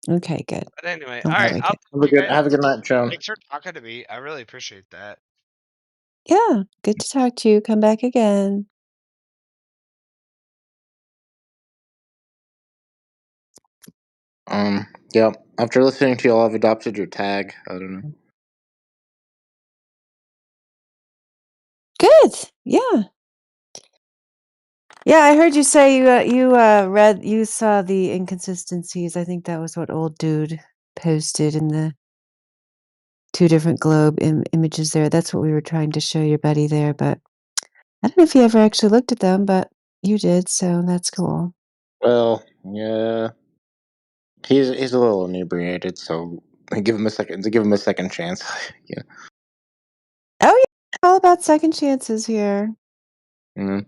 Okay, good. But anyway, all Don't right. break I'll it. talk to you guys. Have a good night, Joan. Thanks for talking to me. I really appreciate that. Yeah, good to talk to you. Come back again. Yeah. After listening to y'all, I've adopted your tag. I don't know. Good. Yeah. Yeah, I heard you say you saw the inconsistencies. I think that was what old dude posted in the two different globe images there. That's what we were trying to show your buddy there, but I don't know if he ever actually looked at them, but you did, so that's cool. Well, yeah. He's a little inebriated, so give him a second chance. Yeah. Oh yeah, all about second chances here. Mm-hmm.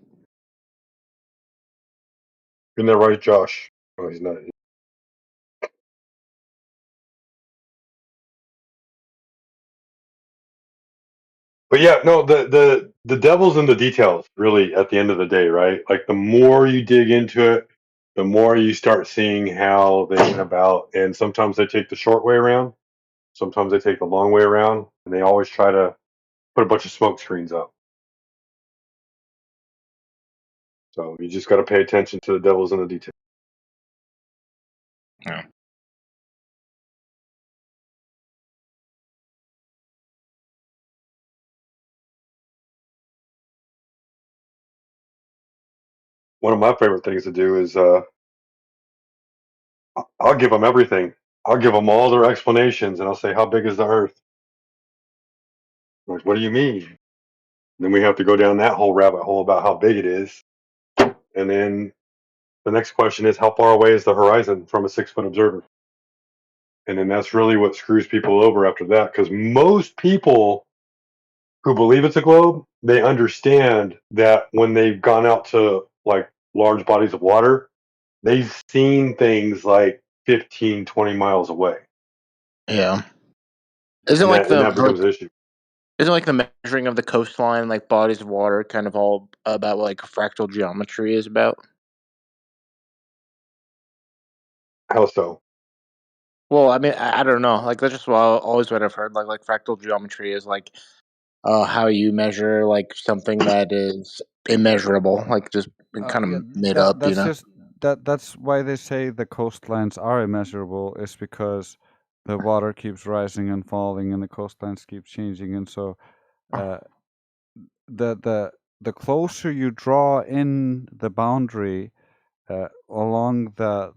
Isn't that right, Josh? Oh, he's not. But yeah, no, the devil's in the details, really, at the end of the day, right? Like the more you dig into it, the more you start seeing how they went about, and sometimes they take the short way around, sometimes they take the long way around, and they always try to put a bunch of smoke screens up. So you just got to pay attention to the devils in the details. Yeah. One of my favorite things to do is I'll give them everything. I'll give them all their explanations, and I'll say, "How big is the Earth?" Like, what do you mean? Then we have to go down that whole rabbit hole about how big it is, and then the next question is, how far away is the horizon from a 6-foot observer? And then that's really what screws people over after that, because most people who believe it's a globe, they understand that when they've gone out to like large bodies of water, they've seen things like 15, 20 miles away. Yeah. Isn't And like that becomes an issue. Isn't like the measuring of the coastline, like bodies of water, kind of all about what, like fractal geometry is about? How so? Well, I mean, I don't know. Like that's just always what I've heard. Like fractal geometry is like how you measure like something that is immeasurable, like just kind Yeah, of made up, you that's know? just that's why they say the coastlines are immeasurable, is because the water keeps rising and falling, and the coastlines keep changing, and so uh, the closer you draw in the boundary along the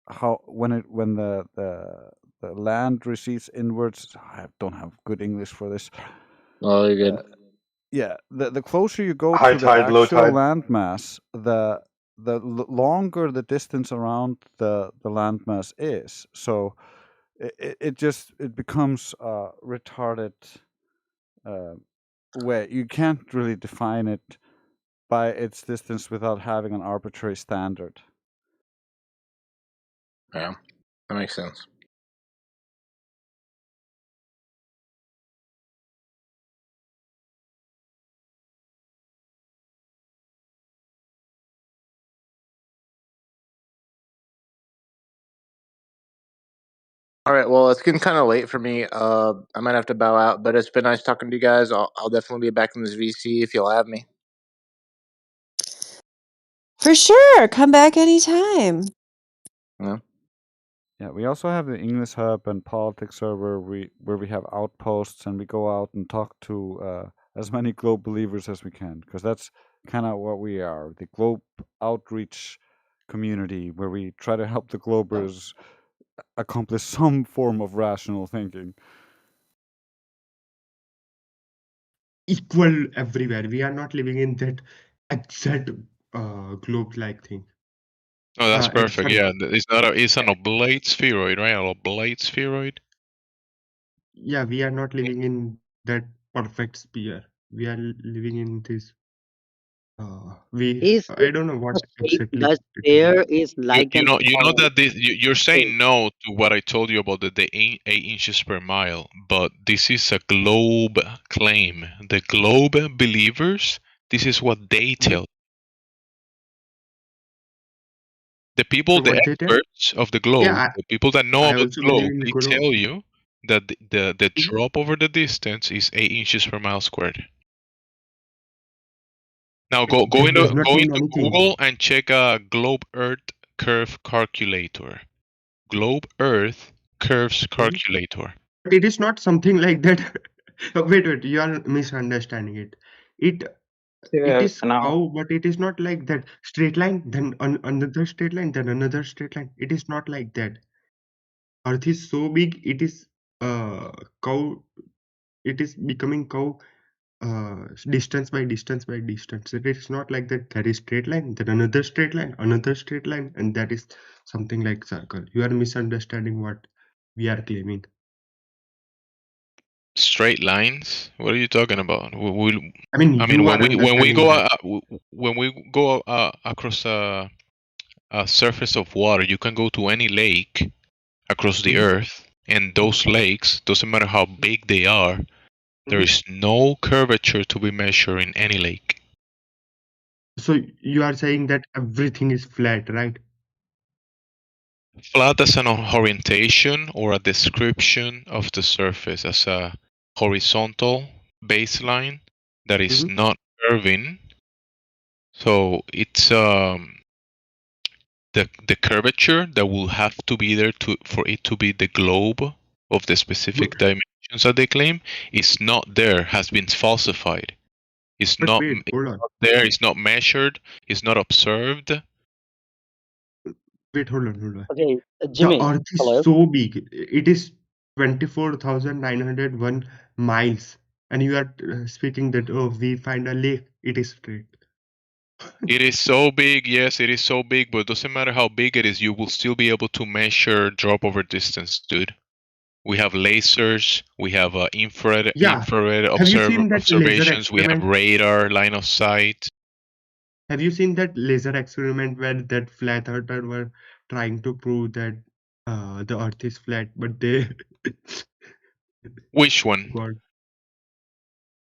how when the land recedes inwards. I don't have good English for this. Oh, you're good. Yeah, the closer you go High to the tide, low actual tide. landmass, the longer the distance around the landmass is. So it becomes retarded. Where you can't really define it by its distance without having an arbitrary standard. Yeah, that makes sense. All right, well, it's getting kind of late for me. I might have to bow out, but it's been nice talking to you guys. I'll definitely be back in this VC if you'll have me. For sure. Come back anytime. Yeah. Yeah, we also have the English Hub and Politics server where we have outposts, and we go out and talk to as many globe believers as we can, because that's kind of what we are, the globe outreach community, where we try to help the globers accomplish some form of rational thinking. Equal everywhere. We are not living in that exact globe-like thing. Oh, that's perfect. Sorry. Yeah, it's an oblate spheroid, right? An oblate spheroid. Yeah, we are not living in that perfect sphere. We are living in this. I don't know what exactly the it is. sphere is like an You know oval that you're thing. saying no to what I told you about the 8 inches per mile, but this is a globe claim. The globe believers, this is what they tell. The people, the What they tell? experts of the globe, Yeah, the people that know I about also the believe globe, in they globe. tell you that the Mhm. drop over the distance is 8 inches per mile squared. Now go That does not mean into anything. Google and check a globe Earth curve calculator. Globe Earth curves calculator. But it is not something like that. Wait, you are misunderstanding it. It is Now, cow, but it is not like that. Straight line, then another straight line, then another straight line. It is not like that. Earth is so big, it is cow. It is becoming cow distance by distance by distance. It is not like that. There is straight line, then another straight line, another straight line, and that is something like circle. You are misunderstanding what we are claiming. Straight lines? What are you talking about? I mean, I mean, you are when we understanding go that. across a surface of water, you can go to any lake across the Mhm. earth, and those lakes, doesn't matter how big they are, there Mhm. is no curvature to be measured in any lake. So you are saying that everything is flat, right? Flat as an orientation or a description of the surface as a horizontal baseline that is Mhm. not curving, So it's the curvature that will have to be there for it to be the globe of the specific dimensions that they claim is not there, has been falsified. It's But not wait, hold on. there, it's not measured, it's not observed. Wait, hold on. Okay, The Jimmy. Earth is Hello. so big. It is 24,901 miles. And you are speaking that, oh, we find a lake. It is straight. It is so big, yes, it is so big, but it doesn't matter how big it is, you will still be able to measure drop over distance, dude. We have lasers, we have infrared Yeah. Have you seen that laser observations, we have experiment? radar, line of sight. Have you seen that laser experiment where that flat earther were trying to prove that the Earth is flat, but they Which one? God.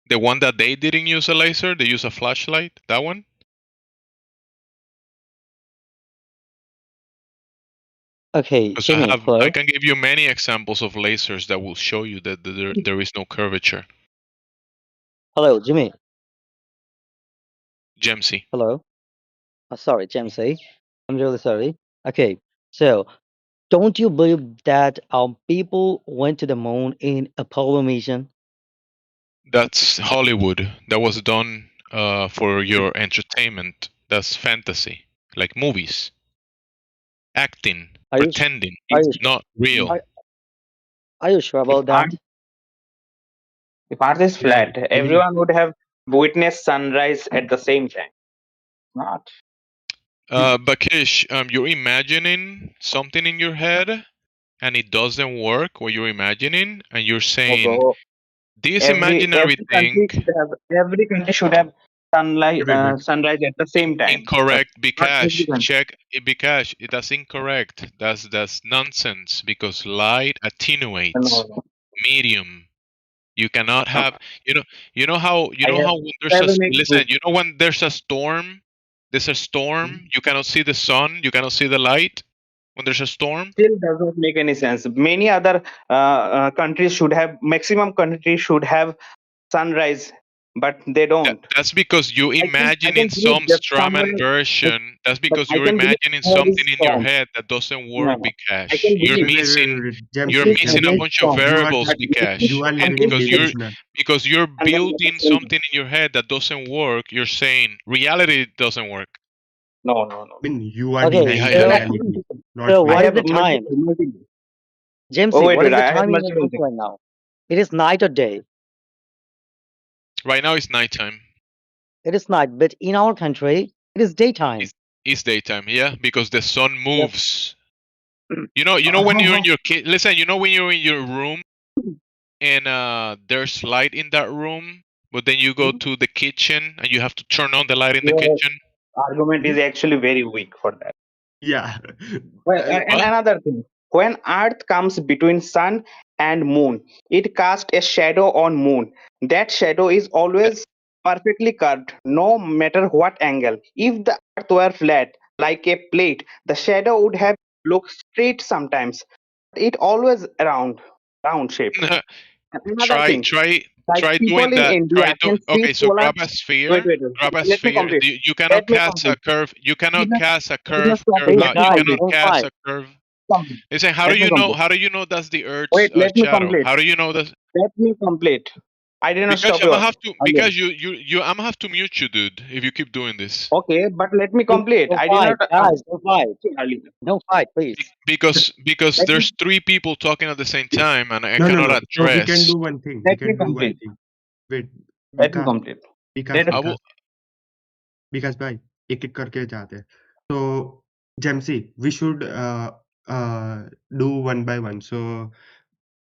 The one that they didn't use a laser, they use a flashlight? That one? Okay, Because Jimmy. I Hello. can give you many examples of lasers that will show you that there is no curvature. Hello, Jimmy. Gemsy. Hello. Sorry, Jamesy. I'm really sorry. Okay, so don't you believe that people went to the moon in Apollo mission? That's Hollywood. That was done for your entertainment. That's fantasy. Like movies. Acting. Are you Pretending. are you Not real. are you sure If about that? Earth is Yeah, flat, everyone would have witnessed sunrise at the same time. Not. Bakesh, you're imagining something in your head and it doesn't work what you're imagining, and you're No, saying bro. this imaginary thing Every country should have sunlight wait, wait. sunrise at the same time. But incorrect. not every Bikash, country. check Bikash. That's incorrect. That's nonsense because light attenuates. No. Medium. You cannot No. have you know how when there's Seven, 8 listen, books. you know when there's a storm, you cannot see the sun, you cannot see the light when there's a storm. Still does not make any sense. Many other countries should have, maximum countries should have sunrise, but they don't. That's because you I imagining can believe some that Strawman somewhere, version. That's but because I you're can believe imagining there something is in your storm. head that doesn't No, work, no. I Bikash. can You're believe missing Jamsi, a there is bunch of storm. variables, But Bikash. you are living in Because delusional. you're sunrise at the building same time. something in your head that doesn't work. You're saying reality doesn't work. No. I mean, you are Okay, denying Yeah, the yeah. reality, not so me. what I is have the time? multiple. Jamesy, Oh, wait, what is the I have time in your multiple country things. right now? It is night or day? Right now it's nighttime. It is night, but in our country, it is daytime. It's daytime, yeah, because the sun Yep. moves. You know when you're in your listen, you know when you're in your room and there's light in that room, but then you go to the kitchen and you have to turn on the light in the Your kitchen. argument is actually very weak for that. Yeah. Well, and What? another thing, when Earth comes between Sun and Moon, it casts a shadow on Moon. That shadow is always perfectly curved, no matter what angle. If the Earth were flat, like a plate, the shadow would have looked straight sometimes. It always round shape. And another try thing, try like try doing people in that. India can see Okay, so solar. Wait, grab a let me sphere. complete. You cannot Let me cast a complete. curve. You cannot Business, cast a business complete. Please, Let me you guys, cannot complete. don't cast fight. a curve. Complete. Listen, Let me complete. how do you know that's the Earth's Wait, let me shadow? complete. How do you know that? Let me complete. I did not Because stop I'm you gonna have to again. I'm gonna have to mute you, dude, if you keep doing this. Okay, but let me Please, complete. don't I did fight. not Guys, don't fight. earlier. Don't fight, please. Because Let me there's three people talking at the same time and I No. cannot So we can address. do one thing. let me complete. Wait, Let me complete. Let me विकास भाई एक-एक करके जाते हैं. So Jamsi, we should do one by one. So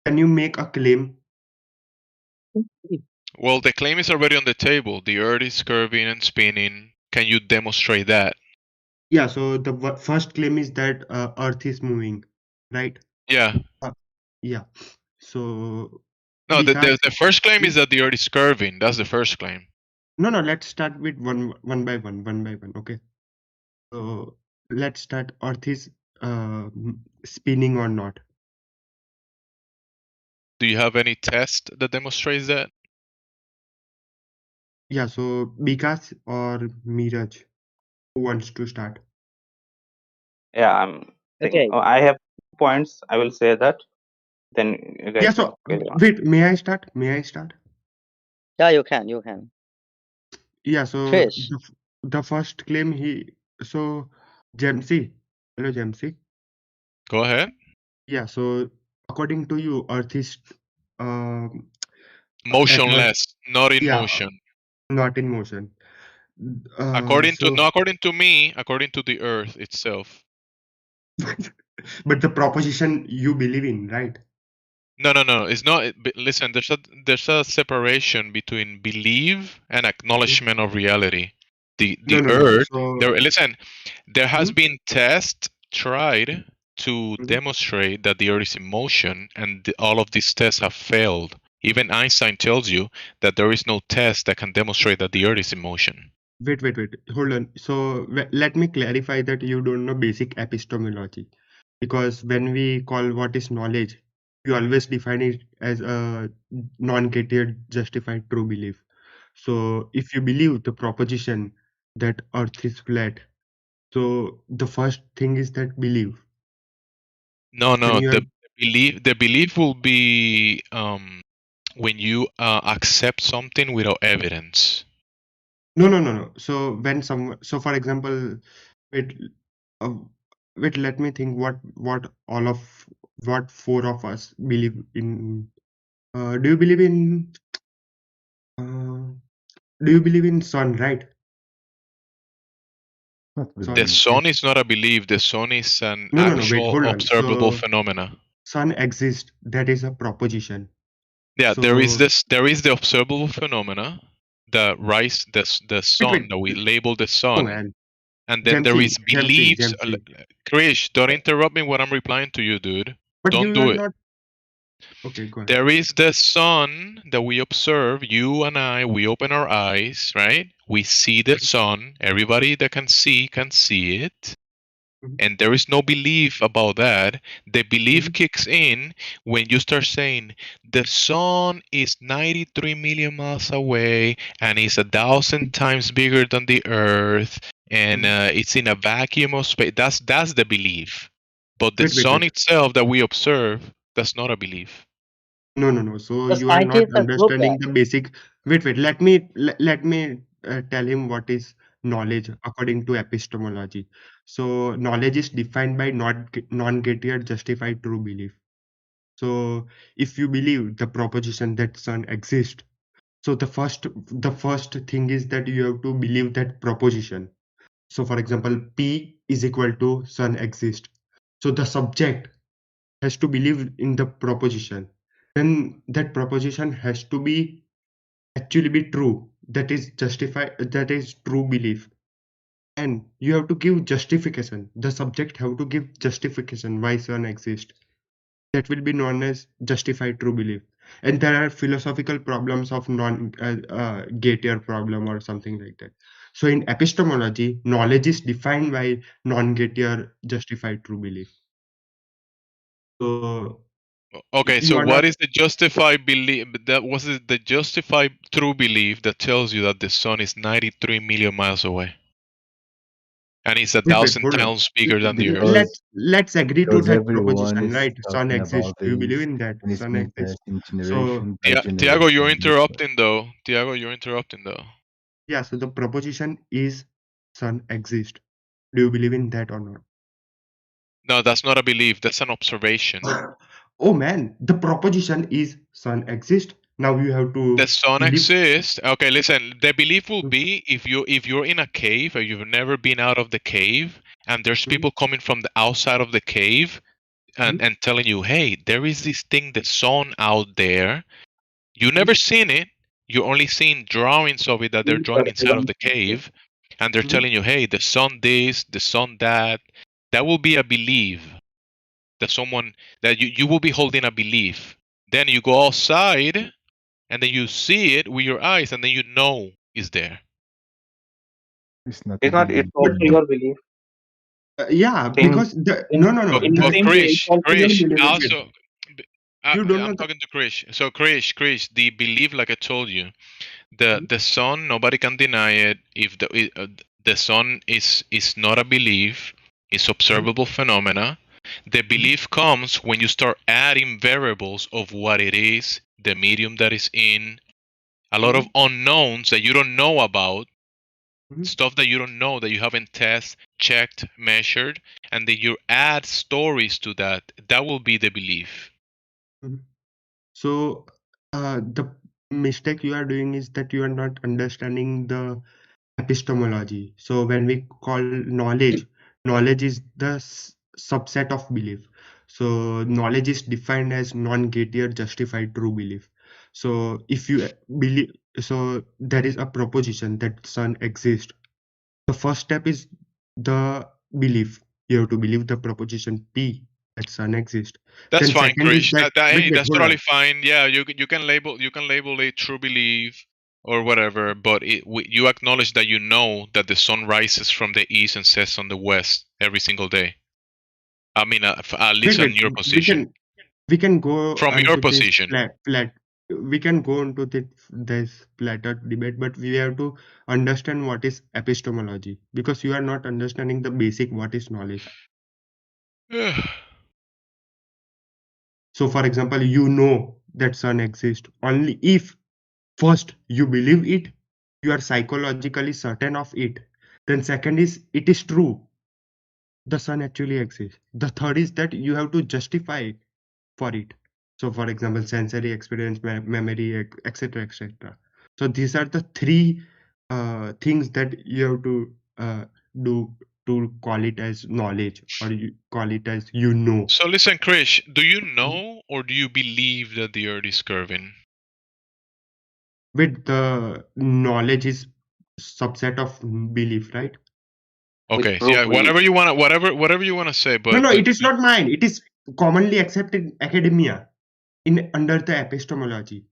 can you make a claim? Well, the claim is already on the table. The Earth is curving and spinning. Can you demonstrate that? Yeah. So the first claim is that Earth is moving, right? Yeah. Yeah. So No, Vikas, the first claim is that the Earth is curving. That's the first claim. No. Let's start with one by one. Okay. So let's start. Earth is spinning or not? Do you have any test that demonstrates that? Yeah. So Vikas or Miraj? Who wants to start? Yeah, I'm thinking. Okay. Oh, I have points. I will say that. Then you Yeah. guys can So carry on. wait, may I start? May I start? Yeah, you can. You can. Yeah. So Trish. the first claim so Jamsi. Hello, Jamsi. Go ahead. Yeah. So according to you, Earth is um at her Motionless, not in yeah motion. not in motion. According to So not according to me, according to the Earth itself. but the proposition you believe in, right? No, no, no. It's not. Listen, there's a separation between belief and acknowledgement of reality. No, The no, no. Earth. So There. Listen, there has hmm? been tests tried to Mhm. demonstrate that the Earth is in motion, and all of these tests have failed. Even Einstein tells you that there is no test that can demonstrate that the Earth is in motion. Wait. Hold on. So let me clarify that you don't know basic epistemology, because when we call what is knowledge, you always define it as a non-gated justified true belief. So if you believe the proposition that Earth is flat, so the first thing is that belief. No, Then no. you have The belief will be when you accept something without evidence. no. So when so for example, wait, uh, let me think. What four of us believe in? Do you believe in? Uh, do you believe in sun? Right? Not The Sun. believe. sun is not a belief. The sun is an No. Wait, actual hold on. observable So phenomena. sun exists. That is a proposition. Yeah, there is So this. There is the observable phenomena, the rise, the sun wait. that we label the Oh sun, man, and then there is beliefs. Jamsi. Krish, don't interrupt me when I'm replying to you, dude. But Don't you are do it. not. Okay, go ahead. There is the sun that we observe. You and I, we open our eyes, right? We see the sun. Everybody that can see it. Mhm. And there is no belief about that. The belief Mhm. kicks in when you start saying the sun is 93 million miles away and it's 1,000 times bigger than the earth and Mhm. it's in a vacuum of space. That's the belief. But the sun Wait. itself that we observe, that's not a belief. No. So The you are not scientists have proved understanding that. the basic. Wait. Let me tell him what is knowledge according to epistemology. So knowledge is defined by non-gated justified true belief. So if you believe the proposition that sun exists, so the first thing is that you have to believe that proposition. So for example, P is equal to sun exists. So the subject has to believe in the proposition. Then that proposition has to be actually be true. That is true belief. And you have to give justification. The subject have to give justification why sun exists. That will be known as justified true belief. And there are philosophical problems of non-gated problem or something like that. So in epistemology, knowledge is defined by non-gated justified true belief. So Okay, you so are what not is the justified belief? That was it the justified true belief that tells you that the sun is 93 million miles away and it's a wait, thousand hold on. times bigger than the Earth? Because Let's agree to because that everyone proposition, is right? Sun talking exists. about Do you believe this, in that? and it's Sun been exists. testing So generation by Tiago, you're generation. That's why. interrupting though. Tiago, you're interrupting though. yeah, so the proposition is sun exists. Do you believe in that or not? No, that's not a belief. That's an observation. Oh man, the proposition is sun exists. Now you have The to sun believe. exists. Okay, listen. The belief will be if you're in a cave or you've never been out of the cave, and there's Mhm, people coming from the outside of the cave mhm, and telling you, hey, there is this thing, the sun out there. You never mhm, seen it. You only seen drawings of it that they're drawing inside of the cave, and they're mhm. telling you, hey, the sun this, the sun that. That will be a belief that someone that you will be holding a belief. Then you go outside and then you see it with your eyes and then you know it's there. It's not a It's not. It's belief But also anymore. your belief. yeah, Same. because the In no. But in the but The same way, it's Krish, also your Krish belief. wait. also You don't know I'm the. talking to Krish. So Krish, the belief like I told you, Mhm, the sun nobody can deny it. If the sun is not a belief, it's observable phenomena. The belief comes when you start adding variables of what it is, the medium that is in, a lot of unknowns that you don't know about, stuff that you don't know, that you haven't tested, checked, measured, and then you add stories to that. That will be the belief. So the mistake you are doing is that you are not understanding the epistemology. So when we call knowledge, knowledge is the subset of belief. So knowledge is defined as non-gated justified true belief. So if you believe, so there is a proposition that sun exists. The first step is the belief. You have to believe the proposition P that sun exists. That's Then fine, second is Krish. that wait, Hey, wait, that's hold totally on. fine. Yeah, you can label it true belief or whatever, but you acknowledge that you know that the sun rises from the east and sets on the west every single day. I mean, at least on Wait, your position. we can go From your into this position. flat we can go into this flatter debate, but we have to understand what is epistemology, because you are not understanding the basic what is knowledge. So for example, you know that sun exists only if first you believe it, you are psychologically certain of it. Then second is it is true, the sun actually exists. The third is that you have to justify for it. So for example, sensory experience, memory, etc., etc. So these are the three things that you have to do to call it as knowledge, or you call it as you know. So listen, Krish, do you know or do you believe that the earth is curving? With the knowledge is subset of belief, right? Okay, so yeah, whatever you wanna say, No, but it is not mine. It is commonly accepted in academia in under the epistemology.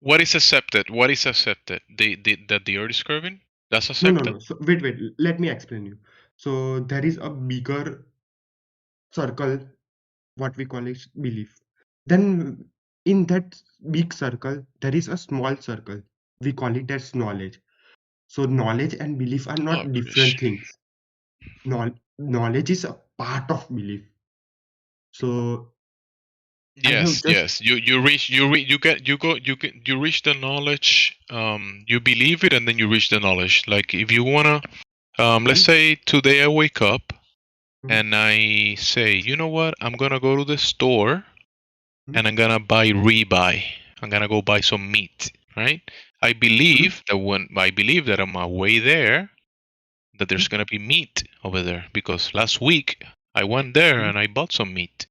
what is accepted? What is accepted? That the earth is curving? That's accepted? No. So wait. Let me explain you. So there is a bigger circle, what we call it belief. Then in that big circle, there is a small circle. We call it as knowledge. So knowledge and belief are Oh, not Krish. different things. Knowledge is a part of belief. So I have Yes, just yes. You reach you reach the knowledge. You believe it, and then you reach the knowledge. Like if you wanna, let's say today I wake up and I say, you know what? I'm gonna go to the store and I'm gonna buy ribeye. I'm gonna go buy some meat, right? I believe that on my way there, that there's gonna be meat over there because last week I went there and I bought some meat.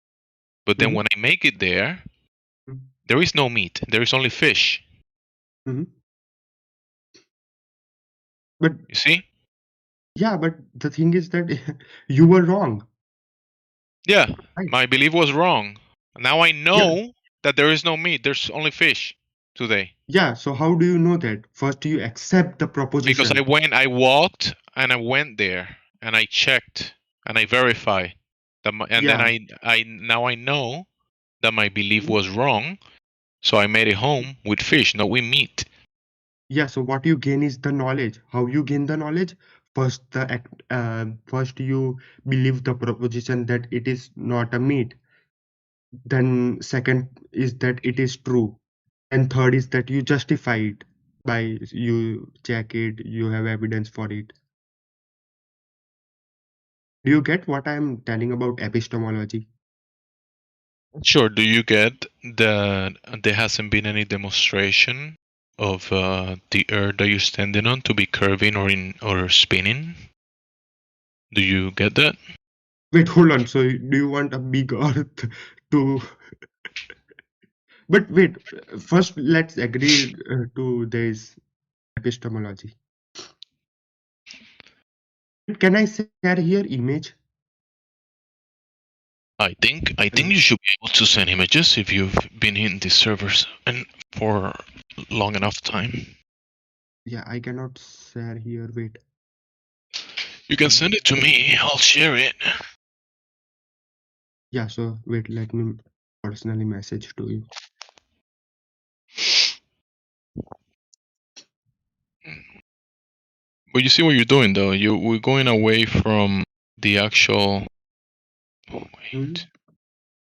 But then when I make it there, there is no meat. There is only fish. but You see? yeah, but the thing is that you were wrong. Yeah, Right. my belief was wrong. Now I Yeah. know that there is no meat. There's only fish today. Yeah. So how do you know that? First, you accept the Because proposition. I walked and I went there and I checked and I verified that and then Yeah. now I know that my belief was wrong. So I made it home with fish, not with meat. Yeah. So what you gain is the knowledge. How you gain the knowledge? First you believe the proposition that it is not a meat. Then second is that it is true. And third is that you justify it by you check it, you have evidence for it. Do you get what I am telling about epistemology? Sure. Do you get that there hasn't been any demonstration of the earth that you're standing on to be curving or spinning? Do you get that? Wait, hold on. So do you want a big earth to but wait, first let's agree to this epistemology. Can I share here image? I think you should be able to send images if you've been in these servers and for long enough time. Yeah, I cannot share here. Wait. You can send it to me. I'll share it. Yeah, so wait, let me personally message to you. But you see what you're doing, though. We're going away from the actual. Oh, Hmm? wait.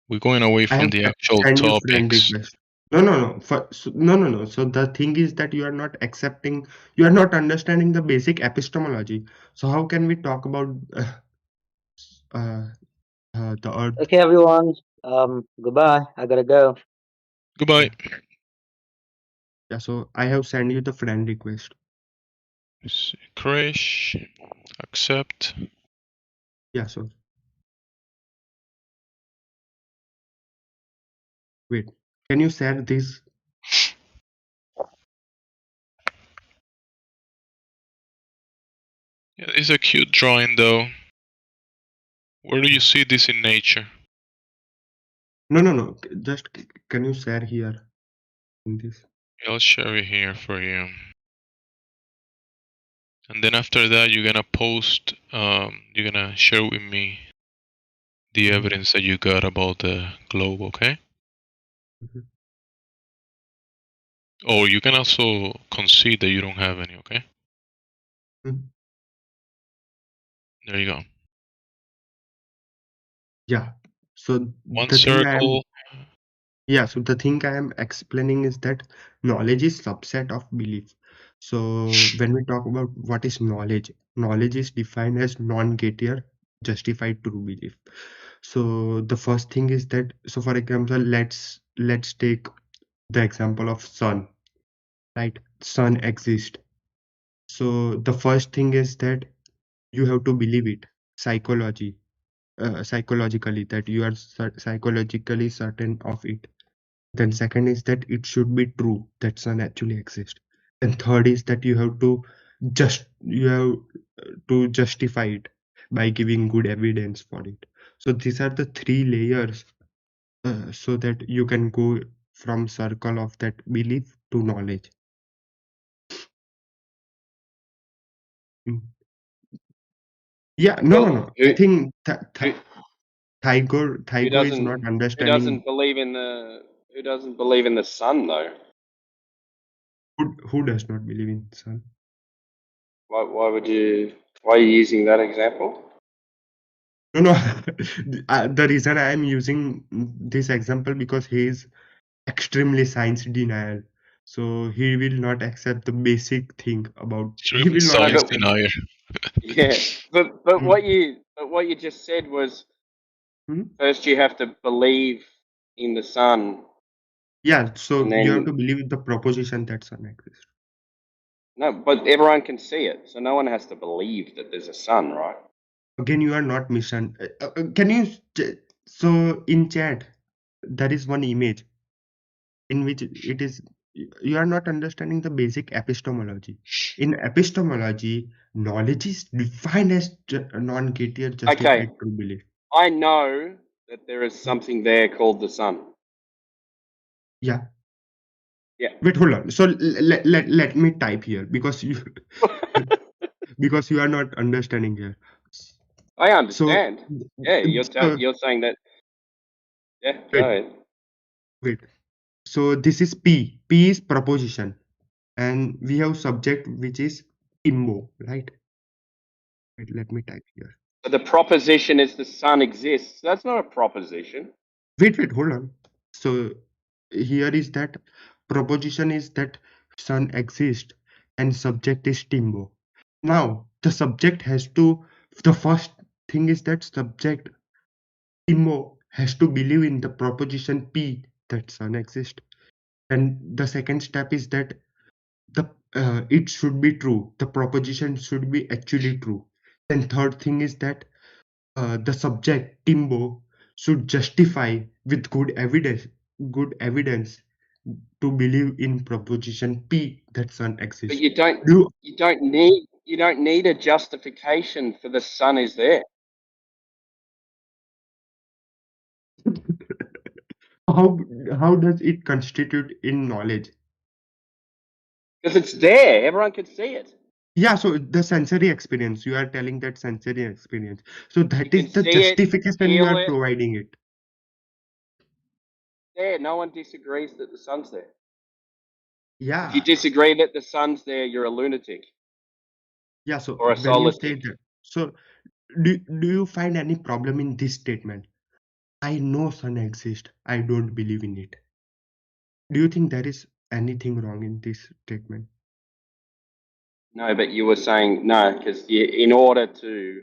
We're going away I from have the actual sent you friend topics. request. No. No. So the thing is that you are not accepting, you are not understanding the basic epistemology. So how can we talk about uh, the earth? Okay, everyone. Goodbye. I gotta go. Goodbye. Yeah, so I have sent you the friend request. Crash. Accept. Yeah, so wait. Can you share this? Yeah, it's a cute drawing, though. Where do you see this in nature? No. Just can you share here in this? I'll share it here for you. And then after that, you're gonna post. You're gonna share with me the evidence that you got about the globe, okay? Mhm. Or you can also concede that you don't have any, okay? Mhm. There you go. Yeah. So One the thing I am circle. Yeah, so the thing I am explaining is that knowledge is subset of belief. So when we talk about what is knowledge, knowledge is defined as non-gated justified true belief. So the first thing is that, so for example, let's take the example of sun, right? Sun exists. So the first thing is that you have to believe it psychologically, that you are psychologically certain of it. Then second is that it should be true that sun actually exists. And third is that you have to justify it by giving good evidence for it. So these are the three layers, so that you can go from circle of that belief to knowledge. Mm. Yeah, no. Well, I who think who who Thaigo is not understanding. who doesn't believe in the sun though? Who does not believe in sun? Why are you using that example? No. The reason I am using this example because he is extremely science denial. So he will not accept the basic thing about. He Extreme will not No, science but accept. denier. yeah, Mm, what you just said was mm. first you have to believe in the sun, Yeah, and so you have to then believe the proposition that sun exists. no, but everyone can see it, so no one has to believe that there's a sun, right? Again, you are not mission. Can you? So in chat, there is one image in which it is. You are not understanding the basic epistemology. In epistemology, knowledge is defined as non-gated Okay, justified true belief. I know that there is something there called the sun. Yeah. Yeah, Wait, hold on. So let me type here because you because you are not understanding here. I So understand. Yeah, so you're saying that. Yeah, go wait, ahead. wait. So this is P. P is proposition, and we have subject which is imbo, right? Wait, let me type here. But the proposition is the sun exists. That's not a proposition. Wait, hold on. So here is that proposition is that sun exists and subject is timbo. Now the subject has to, the first thing is that subject Timbo has to believe in the proposition P that sun exists. And the second step is that the it should be true. The proposition should be actually true. Then third thing is that the subject Timbo should justify with good evidence to believe in proposition P that sun But exists. You you don't need a justification for the sun is there. how how does it constitute in knowledge? Because it's there. Everyone can see it. Yeah, so the sensory experience, you are telling that sensory experience. So You that can is the see it, justification you feel are it. providing it. There. No one disagrees that the sun's there. If you Yeah, disagree that the sun's there, you're a lunatic. Yeah, so or a when you solar say tick. that, so do you find any problem in this statement? I know sun exists. I don't believe in it. Do you think there is anything wrong in this statement? No, but you were saying no, because in order to,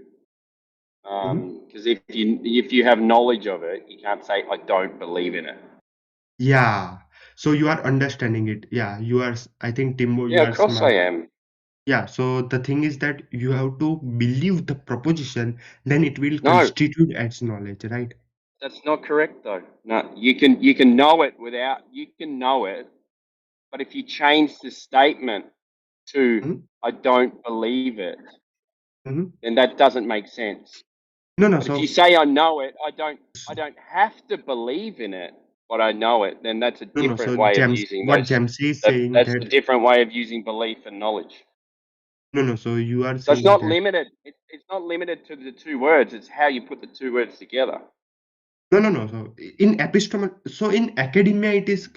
Mhm. because if you have knowledge of it, you can't say I don't believe in it. Yeah. So you are understanding it. Yeah, you are. I think Timbo, you Yeah, are of course I smart. am. Yeah. So the thing is that you have to believe the proposition, then it will No, constitute as knowledge, right? that's not correct though. No, you can know it without you can know it, but if you change the statement to Mhm. I don't believe it, Mhm. then that doesn't make sense. No, no. But if you So say I know it, I don't have to believe in it, but I know it, then that's a no, no. So different way of James, using what those. James is saying That's a that different way of using belief and knowledge. no, no. So you are So it's saying not that limited. It's not limited to the two words. It's how you put the two words together. no, no, no. So in academia, it is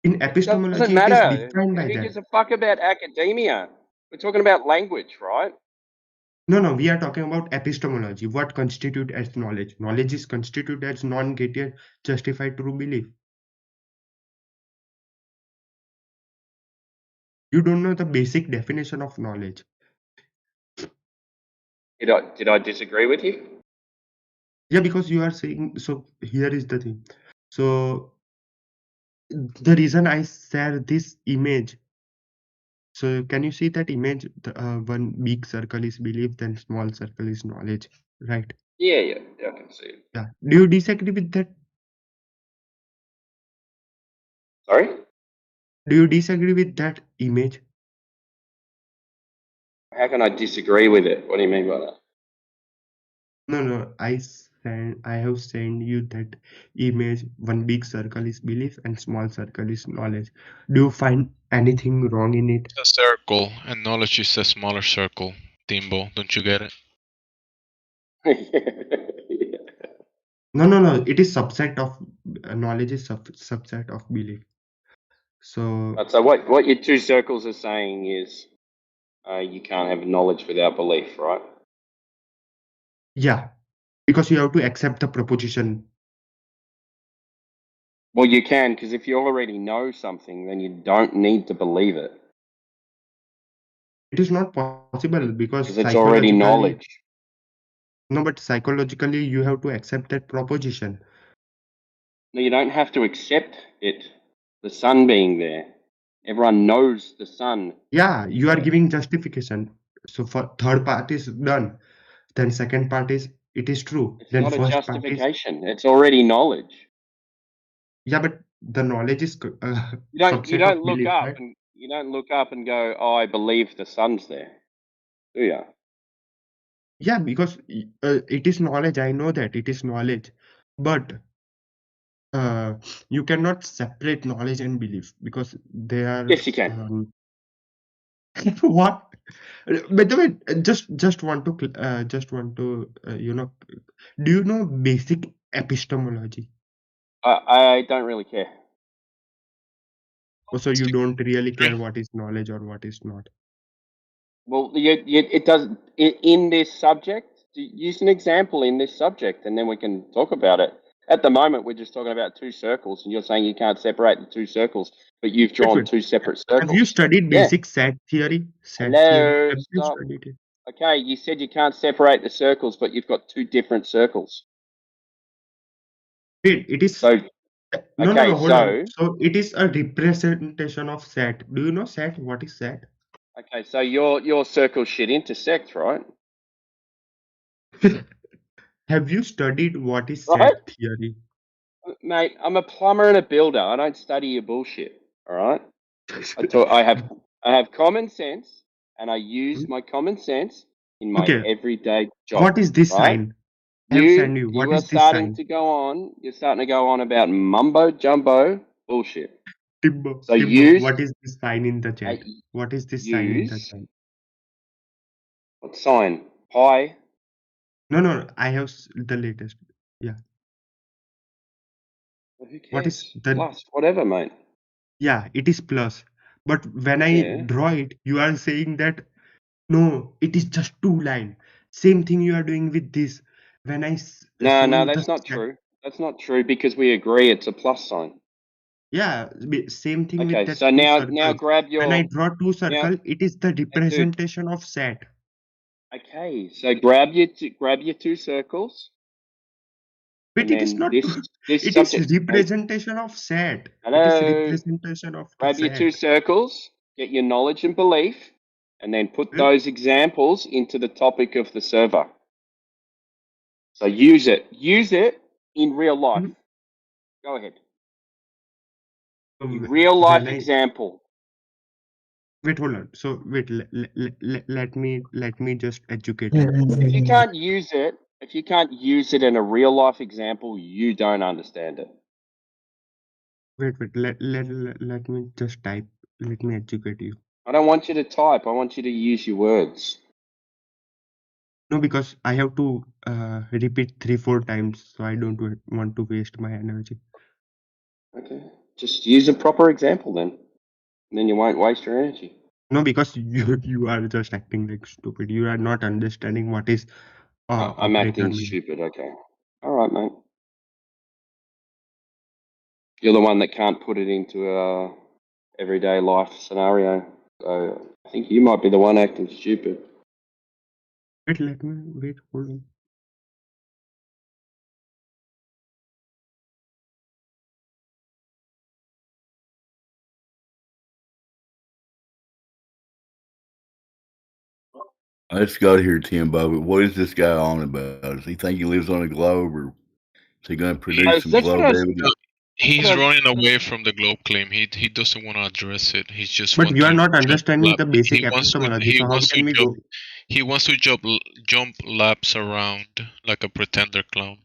in It doesn't epistemology, it is matter. defined by Who that. gives a fuck about academia? We're talking about language, right? No, no, we are talking about epistemology. What constitute as knowledge? Knowledge is constituted as non-gated, justified true belief. You don't know the basic definition of knowledge. Did I disagree with you? Yeah, because you are saying so. Here is the thing. So the reason I share this image. So can you see that image? One big circle is belief, then small circle is knowledge, right? Yeah, I can see it. Yeah. Do you disagree with that? Sorry? Do you disagree with that image? How can I disagree with it? What do you mean by that? No, no. I have sent you that image. One big circle is belief and small circle is knowledge. Do you find anything wrong in it? It's a circle, and knowledge is a smaller circle. Timbo, don't you get it? No, no, no. It is subset of knowledge is subset of belief. So So what your two circles are saying is you can't have knowledge without belief, right? yeah, because you have to accept the proposition. Well, you can, because if you already know something, then you don't need to believe it. It is not possible because Because it's already psychologically, knowledge. no, but psychologically you have to accept that proposition. No, you don't have to accept it. The sun being there. Everyone knows the sun Yeah, is you are there. giving justification. So for third part is done. Then second part is it is true. It's Then not a first part is justification. It's already knowledge. yeah, but the knowledge is You subset of don't look belief, up right? and you don't look up and go, "Oh, I believe the sun's there," do you? Yeah, because it is knowledge. I know that it is knowledge, but uh, you cannot separate knowledge and belief because they are Yes, you can. what? By the way, just want to do you know basic epistemology? I don't really care. So you don't really care what is knowledge or what is not. Well, it does in this subject. Use an example in this subject, and then we can talk about it. At the moment, we're just talking about two circles, and you're saying you can't separate the two circles, but you've Wait, drawn wait. two separate Have you circles. studied Yeah. basic set theory? Set theory. Hello. Have you Stop. studied it? Okay, you said you can't separate the circles, but you've got two different circles. Wait, it is So, no, no, okay, no. Hold on. so So it is a representation of set. Do you know set? What is set? your circles should intersect, right? Have you studied what is Right? set theory? Mate, I'm a plumber and a builder. I don't study your bullshit. All right. I have common sense, and I use my common sense in my Okay. everyday job. What is this Right? sign? I have sent you. You What are is this starting sign? to go on. You're starting to go on about mumbo jumbo bullshit. Timbo. So Timbo. use What is this sign in the chat? What is this sign in the use chat? what sign? Pi. No, no. I have the latest. Yeah. Well, who What is cares? the? Plus, whatever, mate. Yeah, it is plus. But when I Yeah. draw it, you are saying that No, it is just 2 line. Same thing you are doing with this. When I No, show no, you the that's not set, true. That's not true because we agree it's a plus sign. yeah, same thing with Okay, that so two now circles. grab When I your draw two now, circle, it is the dude. representation of set. Okay, so grab your 2 circles, But and it is then not. this It is subject. Nope. representation of set. It is Hello. representation of the Grab your 2 set. circles, get your knowledge and belief, and then put Hmm? those examples into the topic of the server. So use it. Use it in real life. Hmm? Go ahead. So A real life when I example. wait, hold on. So wait, let me just educate you. If you can't use it in a real life example, you don't understand it. Wait, let me just type. Let me educate you. I don't want you to type. I want you to use your words. No, because I have to repeat 3-4 times, so I don't want to waste my energy. Okay. Just use a proper example then. And then you won't waste your energy. No, because you are just acting like stupid. You are not understanding what is I'm operator acting mean. stupid. Okay. All right, mate. You're the one that can't put it into a everyday life scenario. So I think you might be the one acting stupid. Wait, hold on. I just got here, Timbo, but what is this guy on about? Does he think he lives on a globe, or is he going to produce some That's what globe I was. evidence? He's running away from the globe claim. He doesn't want to address it. He just But wants you are to not jump understanding lap. the basic epistemology. He So how wants to can we go? jump laps around like a pretender clown.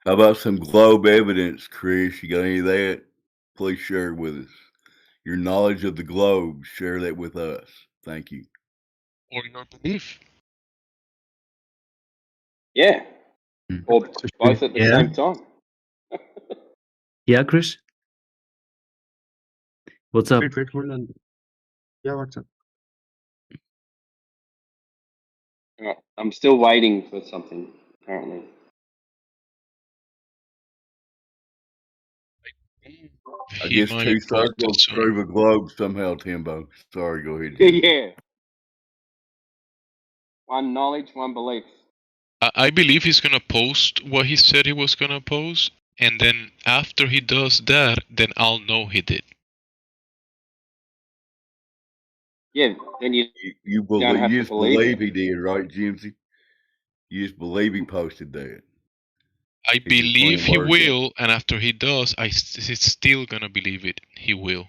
How about some globe evidence, Chris? You got any of that? Please share it with us. Your knowledge of the globe, share that with us. Thank you. Or your belief. Yeah. Or both at the Yeah. same time. Yeah, Chris. What's up? Wait, hold on. Yeah, what's up? I'm still waiting for something, apparently. I He guess might 2 post it circles soon. prove a globe somehow, Timbo. Sorry, go ahead, Jim. Yeah. One knowledge, one belief. I believe he's gonna post what he said he was gonna post, and then after he does that, then I'll know he did. Yeah, then you You don't have to just believe believe it. he did, right, Jimsy? You just believe he posted that. I He's just playing believe he words at will, and after he does, he's still gonna believe it. He will.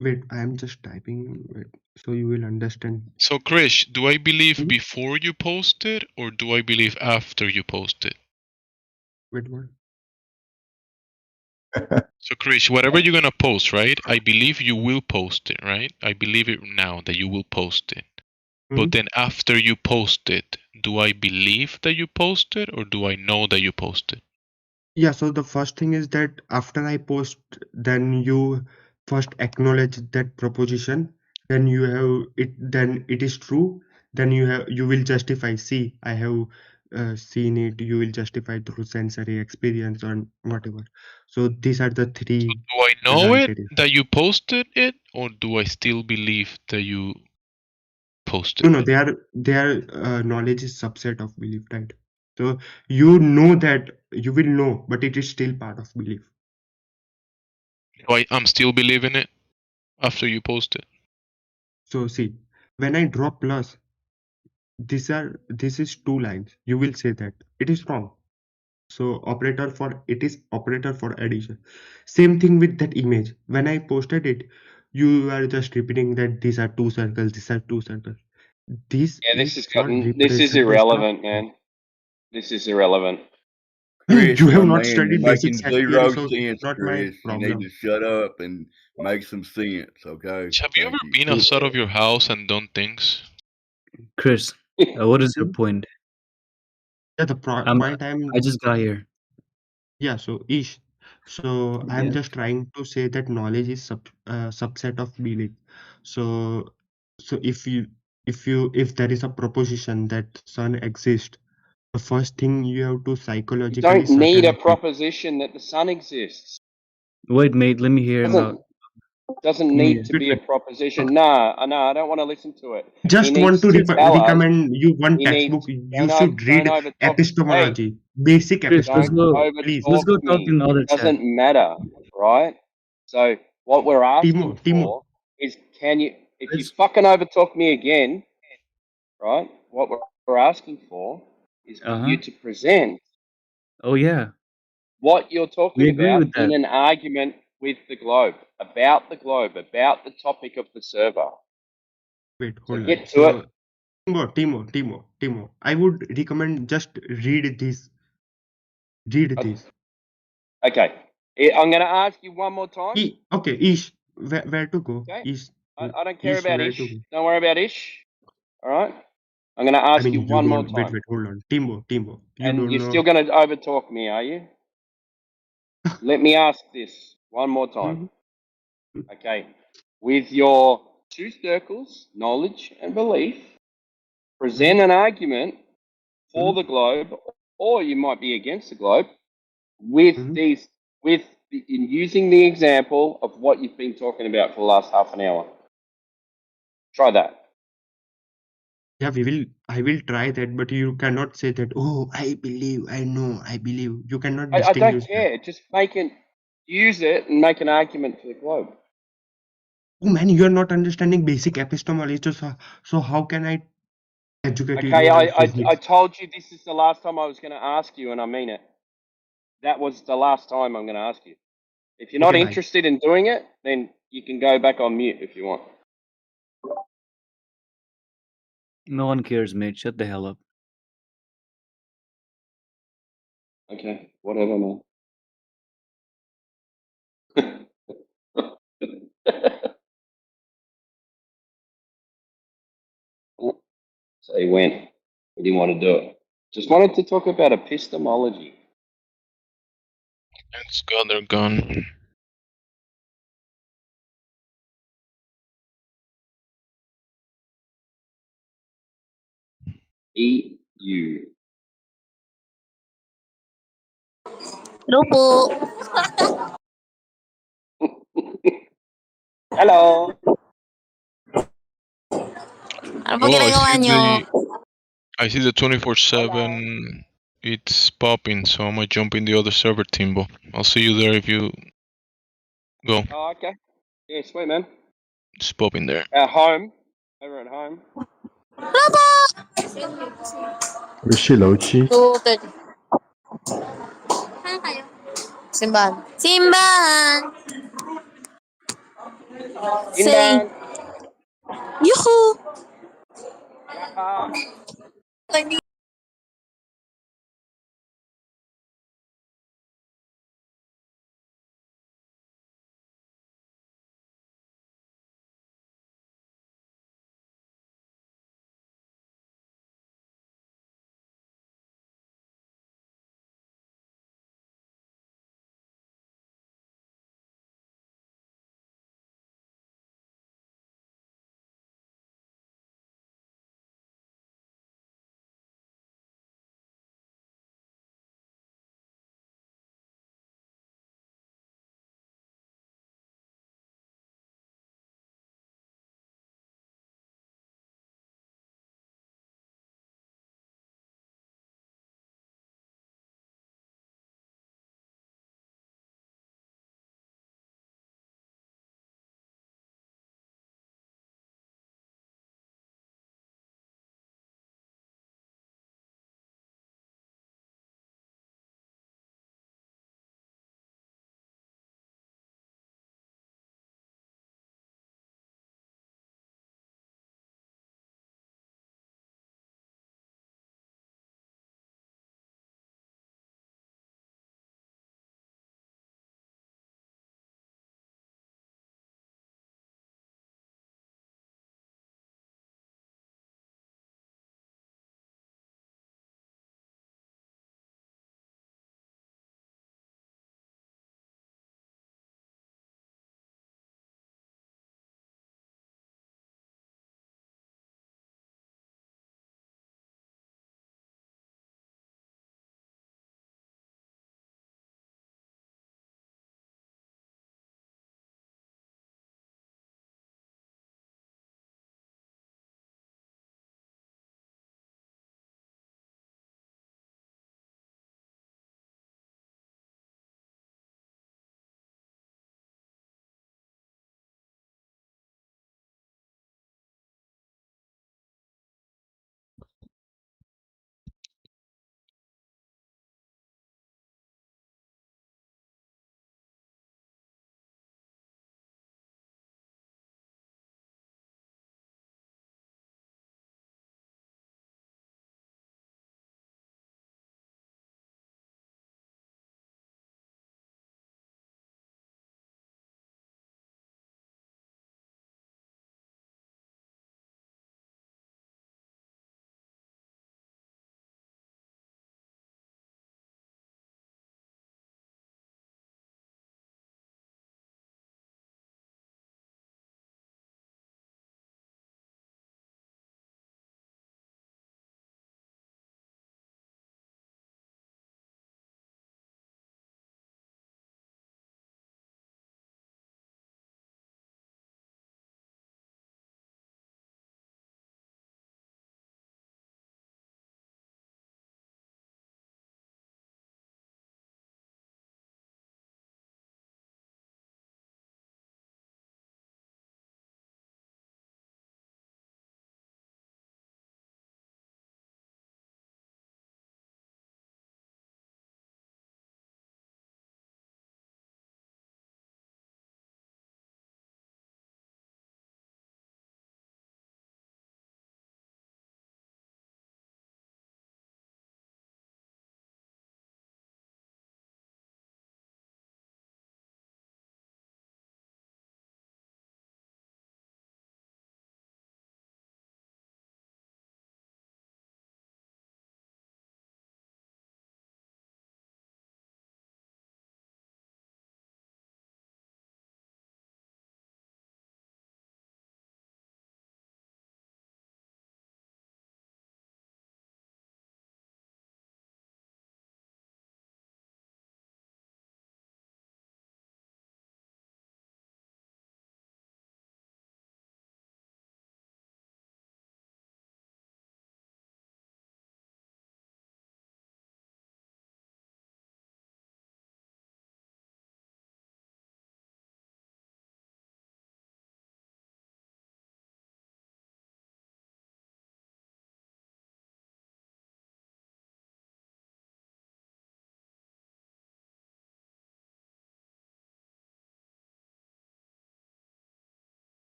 Wait, I am just typing. Wait, so you will understand. So, Krish, do I believe Hmm? before you post it, or do I believe after you post it? Wait, what? So, Krish, whatever you're gonna post, right? I believe you will post it, right? I believe it now that you will post it. Hmm? But then after you post it, do I believe that you posted, or do I know that you posted? Yeah, so the first thing is that after I post, then you first acknowledge that proposition. Then you have it. Then it is true. Then you will justify. See, I have seen it. You will justify through sensory experience or whatever. So these are the So, 3 do I know it criteria. that you posted it, or do I still believe that you posted No, it? they are knowledge is subset of belief, right? So you know that you will know, but it is still part of belief. I'm still believing it after you post it. So see, when I draw plus, this is 2 lines. You will say that it is wrong. So it is operator for addition. Same thing with that image. When I posted it, you are just repeating that these are 2 circles, these are 2 circles. This Yeah, is for this is representation of. irrelevant, man. This is irrelevant. Chris, You have my not man, you're studied basic making set theory, zero so it's sense, not my Chris. You need to problem. shut up and make some sense, okay? Have you ever Thank you. been outside of your house and done things? Chris, what is your point? Yeah, the point I just got here. yeah, so Ish. So I'm Yeah. just trying to say that knowledge is subset of belief. So if there is a proposition that sun exists, the first thing you have to You psychologically don't need certain a of it. proposition that the sun exists. Wait, mate. Let me hear him out. Doesn't Let me need hear. to Wait, be a wait. proposition. No, I don't want to listen to it. He Just want needs to to tell us. recommend you one He needs textbook. You should don't read overtalk. Hey, epistemology, basic Chris, let's don't go. epistemology, please. Let's overtalk go talk me. in the It other chat. doesn't matter, right? So what we're asking Timo, for is, can you? If you Let's. fucking overtalk me again, right? What we're asking for is for Uh huh. you to present Oh yeah. what you're We talking agree about with in that. an argument with the globe, about the topic of the server. wait, So hold on. get to it. So Timo, I would recommend just read this. Read Uh, this. Okay. I'm going to ask you one more time. Okay, Ish, where to go? Okay. Ish, I don't care Ish, about where to Ish. go? Don't worry about Ish. All right. I'm going to I ask mean, you you one more don't. time. Wait, hold on. Timo, you And don't you're still know. going to overtalk me, are you? Let me ask this one more time. Mhm. Okay. With your two circles, knowledge and belief, present an argument for the globe, or you might be against the globe, with these, in using the example of what you've been talking about for the last half an hour. Try that. Yeah, I will try that, but you cannot say that. Oh, I believe. I know. I believe. You cannot I don't distinguish that. care. Just use it and make an argument for the globe. Oh man, you are not understanding basic epistemology. So how can I educate Okay, you on I physics? told you this is the last time I was going to ask you, and I mean it. That was the last time I'm going to ask you. If you're not Okay, bye. interested in doing it, then you can go back on mute if you want. No one cares, mate. Shut the hell up. Okay, whatever, man. So he went. He didn't want to do it. Just wanted to talk about epistemology. It's got they're gone. EU. Hello po. Hello. Ano po Oh, ginagawa nyo? I see the 24/7. It's popping, so I might jump in the other server, Timbo. I'll see you there if you go. Oh, okay. Yeah, sweet, man. It's popping there. At home. Over at home. Hello po! Lochi, Lochi. 2:30. Saan kayo? Simbahan. Simbahan! Say, Inbound. Yuhu! Yaha.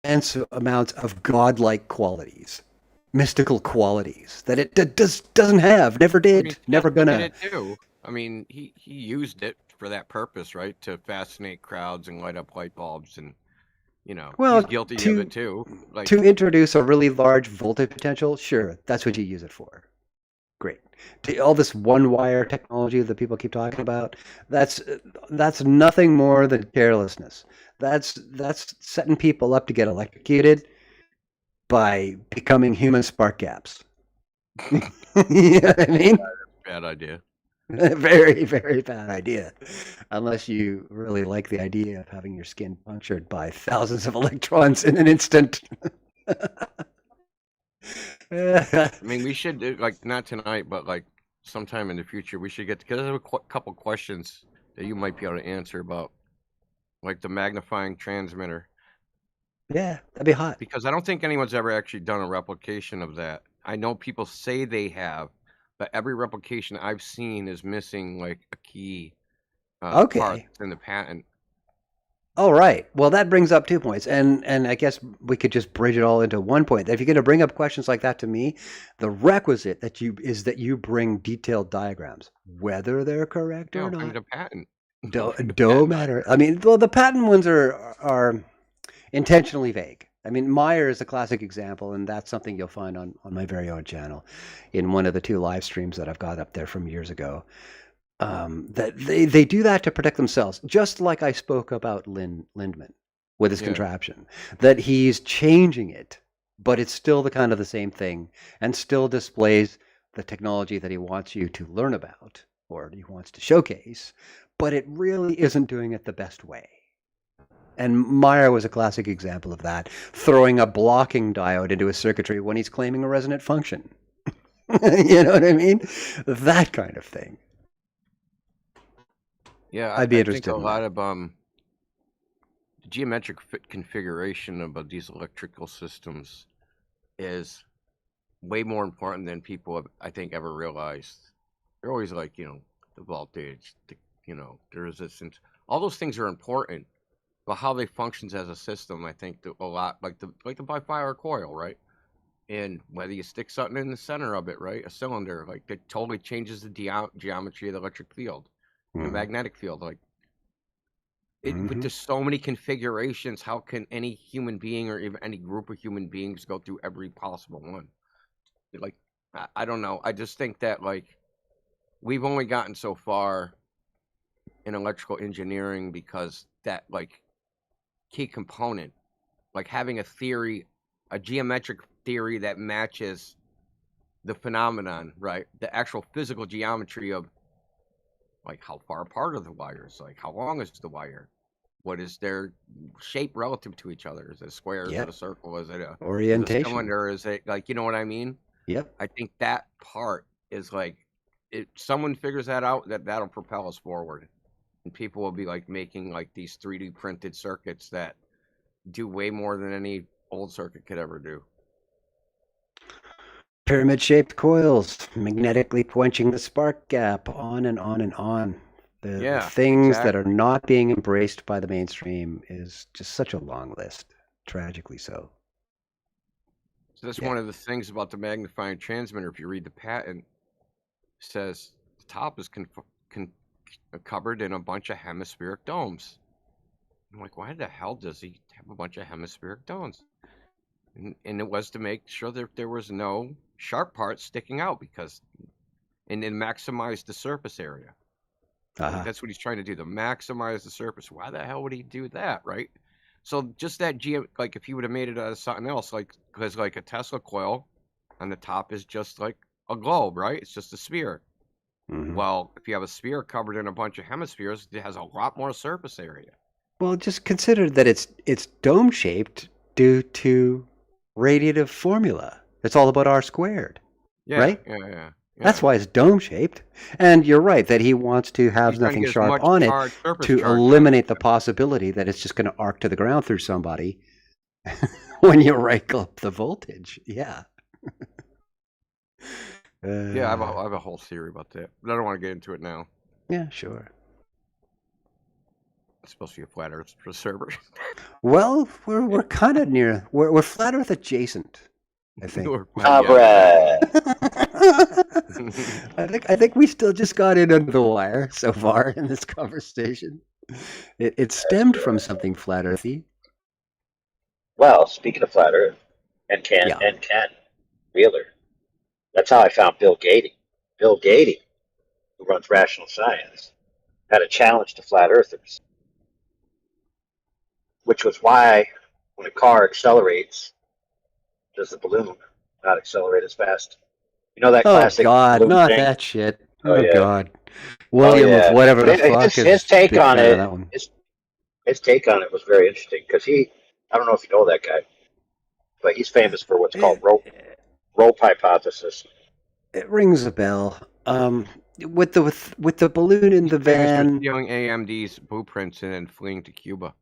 immense amounts of godlike qualities, mystical qualities that it doesn't have, never I mean, did, never Tesla did gonna. it too. I mean, he used it for that purpose, right? To fascinate crowds and light up light bulbs, and he's Well, guilty of it too. Like, to introduce a really large voltage potential, sure, that's what you use it for. Great. All this one wire technology that people keep talking about, that's nothing more than carelessness. That's setting people up to get electrocuted by becoming human spark gaps. You know what I mean? bad idea. Very, very bad idea. Unless you really like the idea of having your skin punctured by thousands of electrons in an instant. I mean, we should do, like, not tonight, but like sometime in the future, we should get, because there's a couple questions that you might be able to answer about, like the magnifying transmitter. Yeah, that'd be hot. Because I don't think anyone's ever actually done a replication of that. I know people say they have, but every replication I've seen is missing like a key Okay. part in the patent. All right. Well, that brings up 2 points, and I guess we could just bridge it all into one point. If you're going to bring up questions like that to me, the requisite that you bring detailed diagrams, whether they're correct or Bring not. the patent. Don't matter. I mean, well, the patent ones are intentionally vague. I mean, Meyer is a classic example, and that's something you'll find on my very own channel in one of the 2 live streams that I've got up there from years ago. That they do that to protect themselves, just like I spoke about Lindman with his contraption, that he's changing it, but it's still the kind of the same thing and still displays the technology that he wants you to learn about or he wants to showcase, but it really isn't doing it the best way. And Meyer was a classic example of that, throwing a blocking diode into a circuitry when he's claiming a resonant function. You know what I mean? That kind of thing. Yeah, I'd be I interested think a in lot that. of the geometric configuration of these electrical systems is way more important than people have, I think, ever realized. They're always like, the voltage, the resistance. All those things are important, but how they functions as a system, I think, a lot like the bifilar coil, right? And whether you stick something in the center of it, right, a cylinder, like it totally changes the geometry of the electric field, the magnetic field, like. But there's so many configurations. How can any human being or even any group of human beings go through every possible one? Like, I don't know. I just think that, like, we've only gotten so far in electrical engineering because that, like, key component, like having a theory, a geometric theory that matches the phenomenon, right? The actual physical geometry of, like, how far apart are the wires? Like, how long is the wire? What is their shape relative to each other? Is it a square? Is it a circle? Is it a orientation? Cylinder? Is it, like, you know what I mean? Yep. I think that part is like, if someone figures that out, that'll propel us forward, and people will be like making like these 3D printed circuits that do way more than any old circuit could ever do. Pyramid-shaped coils, magnetically quenching the spark gap, on and on and on. The things that are not being embraced by the mainstream is just such a long list, tragically so. So that's one of the things about the magnifying transmitter. If you read the patent, says the top is covered in a bunch of hemispheric domes. I'm like, why the hell does he have a bunch of hemispheric domes? And it was to make sure that there was no sharp parts sticking out, and then maximize the surface area. Like, that's what he's trying to do, to maximize the surface. Why the hell would he do that, right? So just that like, if he would have made it out of something else, like, because like a Tesla coil on the top is just like a globe, right? It's just a sphere. Well, if you have a sphere covered in a bunch of hemispheres, it has a lot more surface area. Well, just consider that it's dome-shaped due to radiative formula. It's all about R squared, right? Yeah. That's why it's dome-shaped. And you're right that he wants to have nothing sharp on it to eliminate the possibility that it's just going to arc to the ground through somebody when you rank up the voltage. Yeah. Yeah, I have a whole theory about that, but I don't want to get into it now. Yeah, sure. It's supposed to be a flat Earth server. Well, we're kind of near. We're flat Earth adjacent, I think. I think we still just got in under the wire so far in this conversation. It stemmed from something flat earthy. Well, speaking of flat Earth, and Ken Wheeler, that's how I found Bill Gaty. Bill Gaty, who runs Rational Science, had a challenge to flat earthers, which was why when a car accelerates, does the balloon not accelerate as fast? You know that classic God, balloon not thing? that shit. Oh, yeah. God. William of whatever the fuck is his take big on fan of it. that one. His take on it was very interesting because I don't know if you know that guy, but he's famous for what's called rope hypothesis. It rings a bell. With the balloon in the van. Stealing AMD's blueprints and then fleeing to Cuba.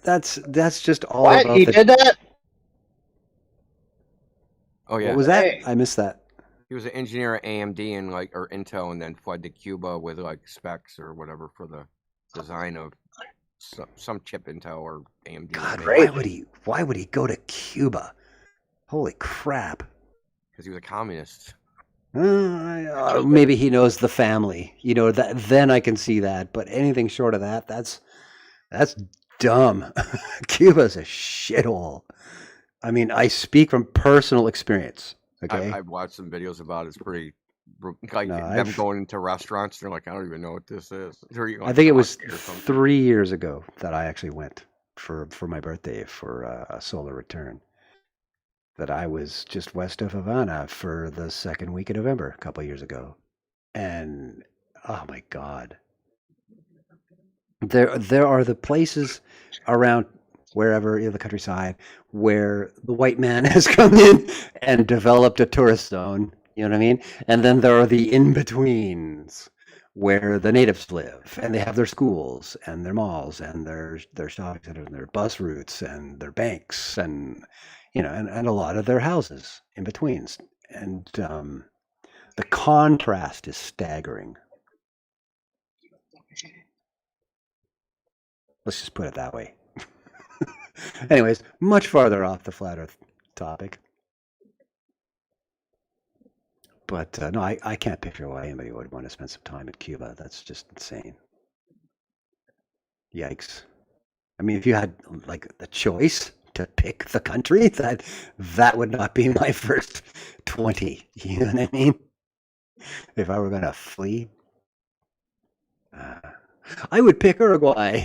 That's just all What? about He the. did that? Oh yeah. What was that? I missed that. He was an engineer at AMD and or Intel, and then fled to Cuba with specs or whatever for the design of some chip Intel or AMD. God, why would he go to Cuba? Holy crap! Because he was a communist. Maybe he knows the family. That. Then I can see that. But anything short of that, that's dumb. Cuba's a shithole. I mean, I speak from personal experience. Okay, I've watched some videos about it. It's pretty them going into restaurants. They're like, I don't even know what this is. I think it was 3 years ago that I actually went for my birthday for a solar return. That I was just west of Havana for the second week of November a couple of years ago, and oh my God, there are the places around wherever in the countryside where the white man has come in and developed a tourist zone. You know what I mean? And then there are the in-betweens where the natives live and they have their schools and their malls and their shopping centers and their bus routes and their banks and and a lot of their houses in betweens. And the contrast is staggering. Let's just put it that way. Anyways, much farther off the flat Earth topic. But no, I can't picture why anybody would want to spend some time in Cuba. That's just insane. Yikes. I mean, if you had the choice to pick the country, that would not be my first 20. You know what I mean? If I were going to flee, I would pick Uruguay.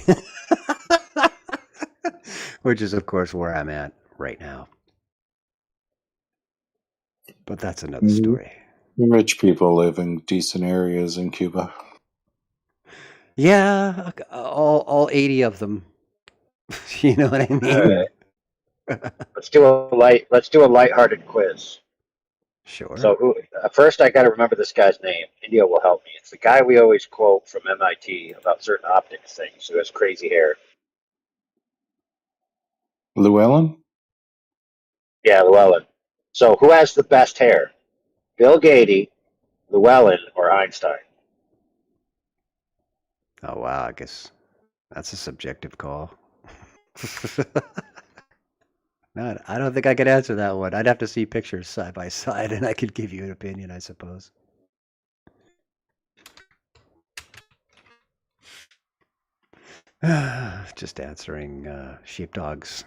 Which is, of course, where I'm at right now. But that's another story. Rich people live in decent areas in Cuba. Yeah, all 80 of them. You know what I mean? Let's do a lighthearted quiz. Sure. So first, I got to remember this guy's name. India will help me. It's the guy we always quote from MIT about certain optics things. Who has crazy hair? Llewellyn? Yeah, Llewellyn. So who has the best hair? Bill Gaty, Llewellyn, or Einstein? Oh, wow. I guess that's a subjective call. No, I don't think I could answer that one. I'd have to see pictures side by side, and I could give you an opinion, I suppose. Just answering Sheepdog's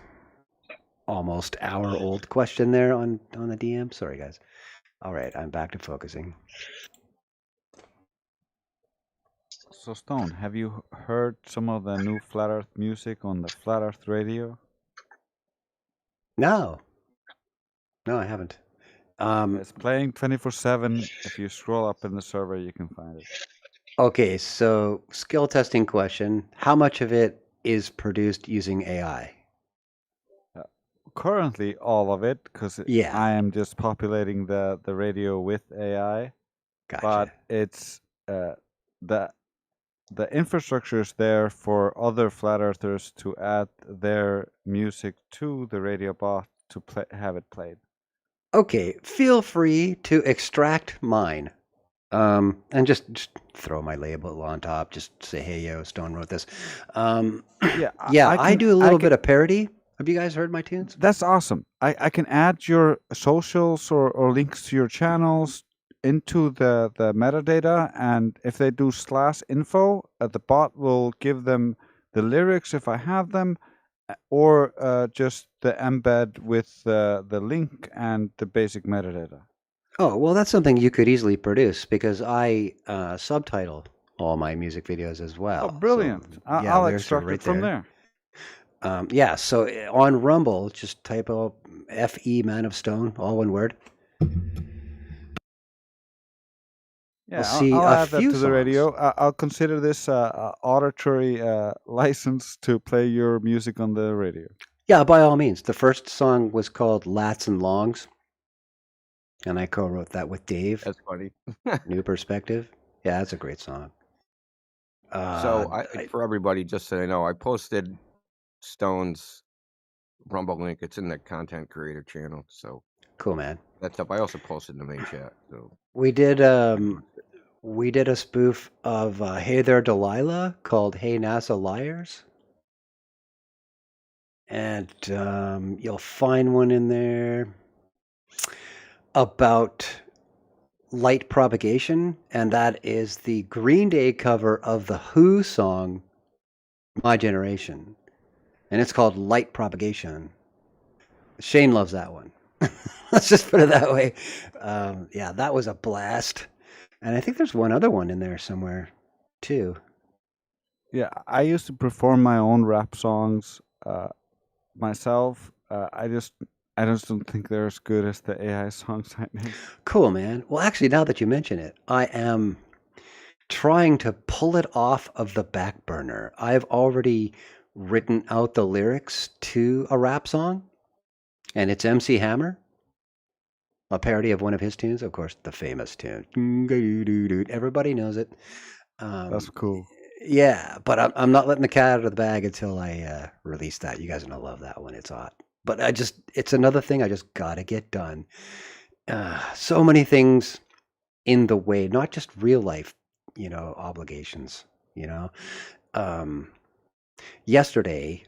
almost hour-old question there on the DM. Sorry, guys. All right, I'm back to focusing. So, Stone, have you heard some of the new Flat Earth music on the Flat Earth radio? No, I haven't. It's playing 24/7. If you scroll up in the server, you can find it. Okay, so skill testing question. How much of it is produced using AI? Currently, all of it, because Yeah. I am just populating the radio with AI. Gotcha. But it's the infrastructure is there for other flat earthers to add their music to the radio bot to have it played. Okay, feel free to extract mine. And just throw my label on top. Just say, "Hey, yo, Stone wrote this." Yeah, I do a little bit of parody. Have you guys heard my tunes? That's awesome. I can add your socials or links to your channels into the metadata, and if they do /info, the bot will give them the lyrics if I have them, or just the embed with the link and the basic metadata. Oh, well, that's something you could easily produce because I subtitle all my music videos as well. Oh, brilliant. So, I'll lyrics are extract right it from there. Yeah, so on Rumble, just type out FE Man of Stone, all one word. Yeah, You'll see I'll a add that few to the radio. I'll consider this auditory license to play your music on the radio. Yeah, by all means. The first song was called Lats and Longs, and I co-wrote that with Dave. That's funny. New Perspective. Yeah, that's a great song. So for everybody, just so you know, I posted Stone's Rumble link. It's in the content creator channel. So cool, man. That's up. I also posted in the main chat. So we did a spoof of Hey There Delilah called Hey NASA Liars. And you'll find one in there about light propagation, and that is the Green Day cover of the Who song My Generation, and it's called Light Propagation. Shane loves that one. Let's just put it that way. Yeah, that was a blast, and I think there's one other one in there somewhere too. Yeah, I used to perform my own rap songs myself. I just don't think they're as good as the AI songs I make. Cool, man. Well, actually, now that you mention it, I am trying to pull it off of the back burner. I've already written out the lyrics to a rap song, and it's MC Hammer, a parody of one of his tunes, of course, the famous tune. Everybody knows it. That's cool. Yeah, but I'm not letting the cat out of the bag until I release that. You guys are gonna love that one. It's hot. But it's another thing I just gotta get done. So many things in the way, not just real life, obligations, Yesterday,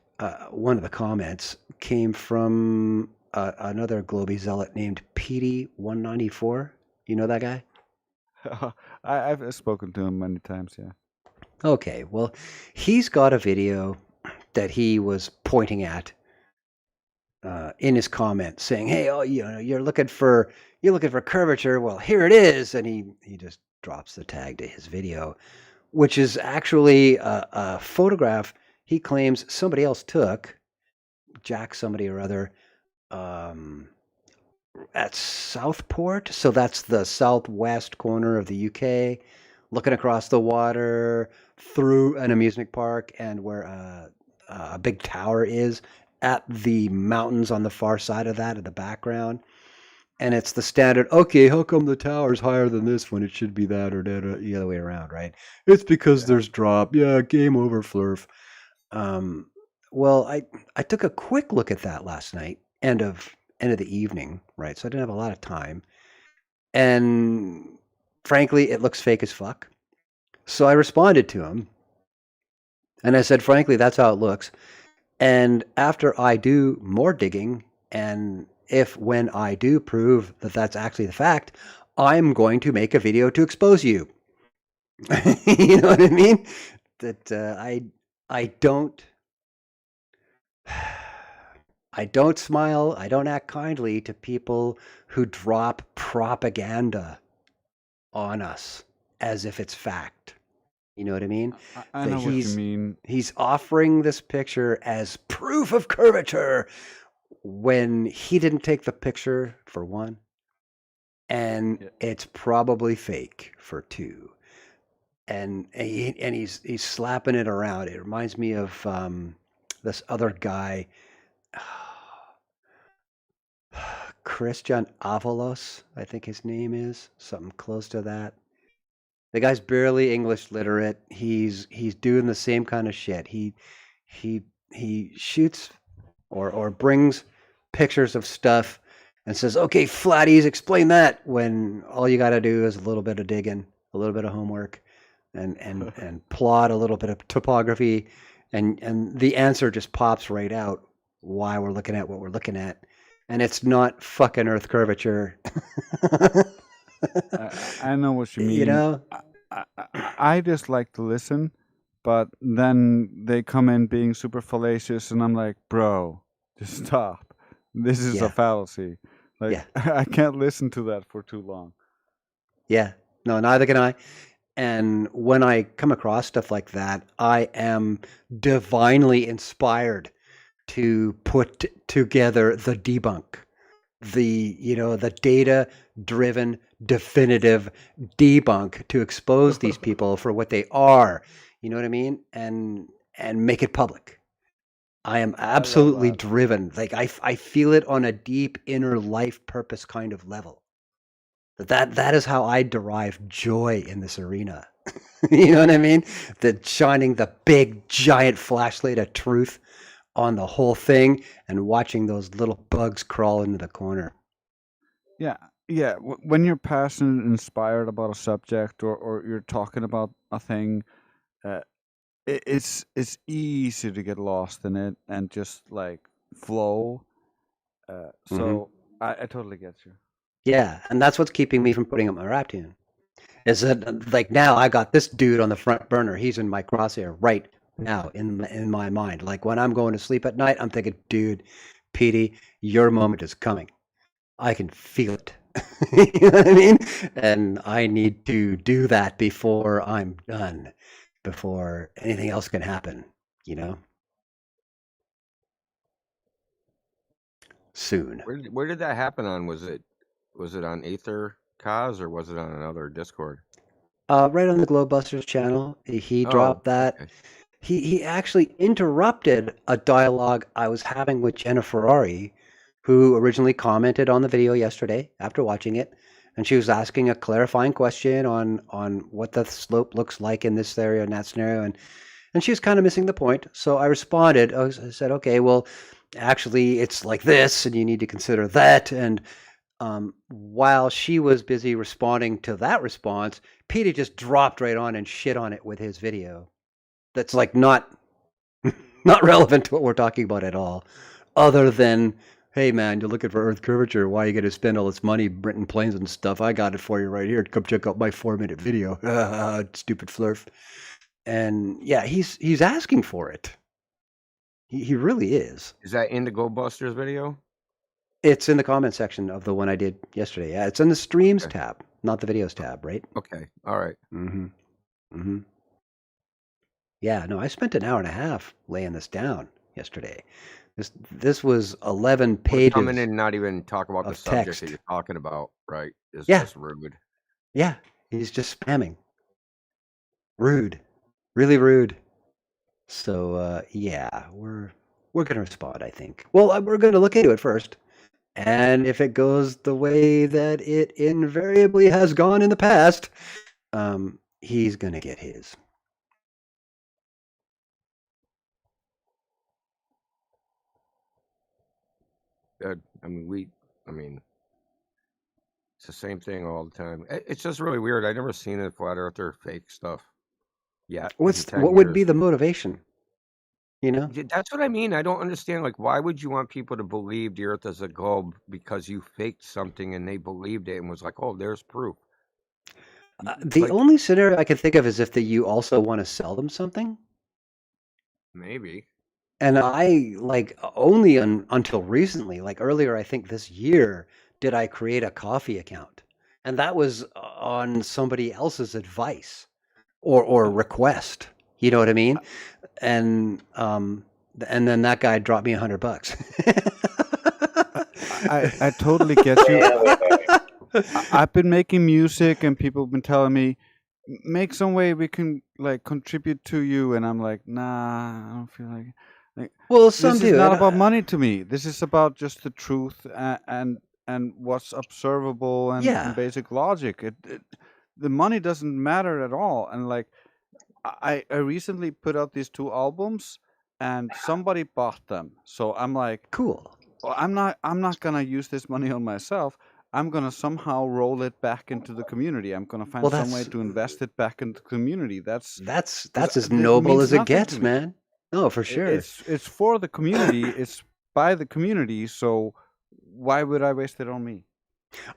one of the comments came from another Globy zealot named PD194. You know that guy? I've spoken to him many times, yeah. Okay, well, he's got a video that he was pointing at in his comment, saying, "Hey, you're looking for curvature. Well, here it is," and he just drops the tag to his video, which is actually a photograph he claims somebody else took, Jack somebody or other, at Southport. So that's the southwest corner of the UK, looking across the water through an amusement park and where a big tower is at the mountains on the far side of that in the background. And it's the standard, okay, how come the tower's higher than this when it should be that or that, the other way around, right? It's because there's drop. Yeah, game over, Flurf. Well, I took a quick look at that last night, end of the evening, right? So I didn't have a lot of time. And frankly, it looks fake as fuck. So I responded to him. And I said, frankly, that's how it looks. And after I do more digging, and when I do prove that that's actually the fact, I'm going to make a video to expose you. You know what I mean? That I don't smile, I don't act kindly to people who drop propaganda on us as if it's fact. You know what I mean? I know what you mean. He's offering this picture as proof of curvature when he didn't take the picture, for one, and it's probably fake, for two. And he's slapping it around. It reminds me of this other guy, Christian Avalos, I think his name is, something close to that. The guy's barely English literate. He's doing the same kind of shit. He shoots or brings pictures of stuff and says, "Okay, flatties, explain that," when all you got to do is a little bit of digging a little bit of homework, and plot a little bit of topography, and the answer just pops right out why we're looking at what we're looking at, and it's not fucking Earth curvature. I know what you mean. You know? I just like to listen, but then they come in being super fallacious, and I'm like, bro, just stop. This is a fallacy. Like, I can't listen to that for too long. Yeah. No, neither can I. And when I come across stuff like that, I am divinely inspired to put together the debunk, the data-driven, definitive debunk to expose these people for what they are. You know what I mean? And make it public. I am absolutely driven. Like I feel it on a deep inner life purpose kind of level. That is how I derive joy in this arena. You know what I mean? Shining the big giant flashlight of truth on the whole thing and watching those little bugs crawl into the corner. Yeah. When you're passionate and inspired about a subject, or you're talking about a thing, it's easy to get lost in it and just like flow. So I totally get you. Yeah, and that's what's keeping me from putting up my rap tune. Is that like now I got this dude on the front burner. He's in my crosshair right now in my mind. Like when I'm going to sleep at night, I'm thinking, dude, Petey, your moment is coming. I can feel it. You know what I mean? And I need to do that before I'm done, before anything else can happen, you know? Soon. Where did that happen on? Was it on Aether Cause, or was it on another Discord? Right on the Globebusters channel. He dropped that. Okay. He actually interrupted a dialogue I was having with Jenna Ferrari, who originally commented on the video yesterday after watching it, and she was asking a clarifying question on what the slope looks like in this area and that scenario, and she was kind of missing the point. So I responded. I said, okay, well, actually, it's like this, and you need to consider that. And while she was busy responding to that response, Peter just dropped right on and shit on it with his video. That's like not relevant to what we're talking about at all, other than, hey man, you're looking for Earth curvature. Why are you going to spend all this money renting planes and stuff? I got it for you right here. Come check out my 4-minute video. Stupid flurf. And yeah, he's asking for it. He really is. Is that in the Go Busters video? It's in the comment section of the one I did yesterday. Yeah, it's in the streams tab, not the videos tab, right? Okay. All right. Yeah, no, I spent an hour and a half laying this down yesterday. This was 11 pages. Come in and not even talk about the subject text that you're talking about, right? It's Yeah. just rude. Yeah, he's just spamming. Rude. Really rude. So yeah, we're gonna respond, I think. Well, we're gonna look into it first. And if it goes the way that it invariably has gone in the past, he's gonna get his. I mean, it's the same thing all the time. It's just really weird. I've never seen a flat earther fake stuff yet. What in 10 would be years. the motivation? You know? That's what I mean. I don't understand. Like, why would you want people to believe the Earth is a globe because you faked something and they believed it and was like, "Oh, there's proof." The only scenario I can think of is if you also want to sell them something. Maybe. And I like only until recently, like earlier, I think this year, did I create a coffee account, and that was on somebody else's advice or request. You know what I mean? And then that guy dropped me $100. I totally get you. I've been making music, and people have been telling me, make some way we can like contribute to you, and I'm like, nah, I don't feel like. Well, this some is do, not and about money to me. This is about just the truth and what's observable and, Yeah. and basic logic. The money doesn't matter at all. And like, I recently put out these 2 albums, and somebody bought them. So I'm like, cool. Well, I'm not gonna use this money on myself. I'm gonna somehow roll it back into the community. I'm gonna find some way to invest it back into the community. That's as it noble means as it nothing to gets, me. man. No, for sure. It's for the community. It's by the community. So why would I waste it on me?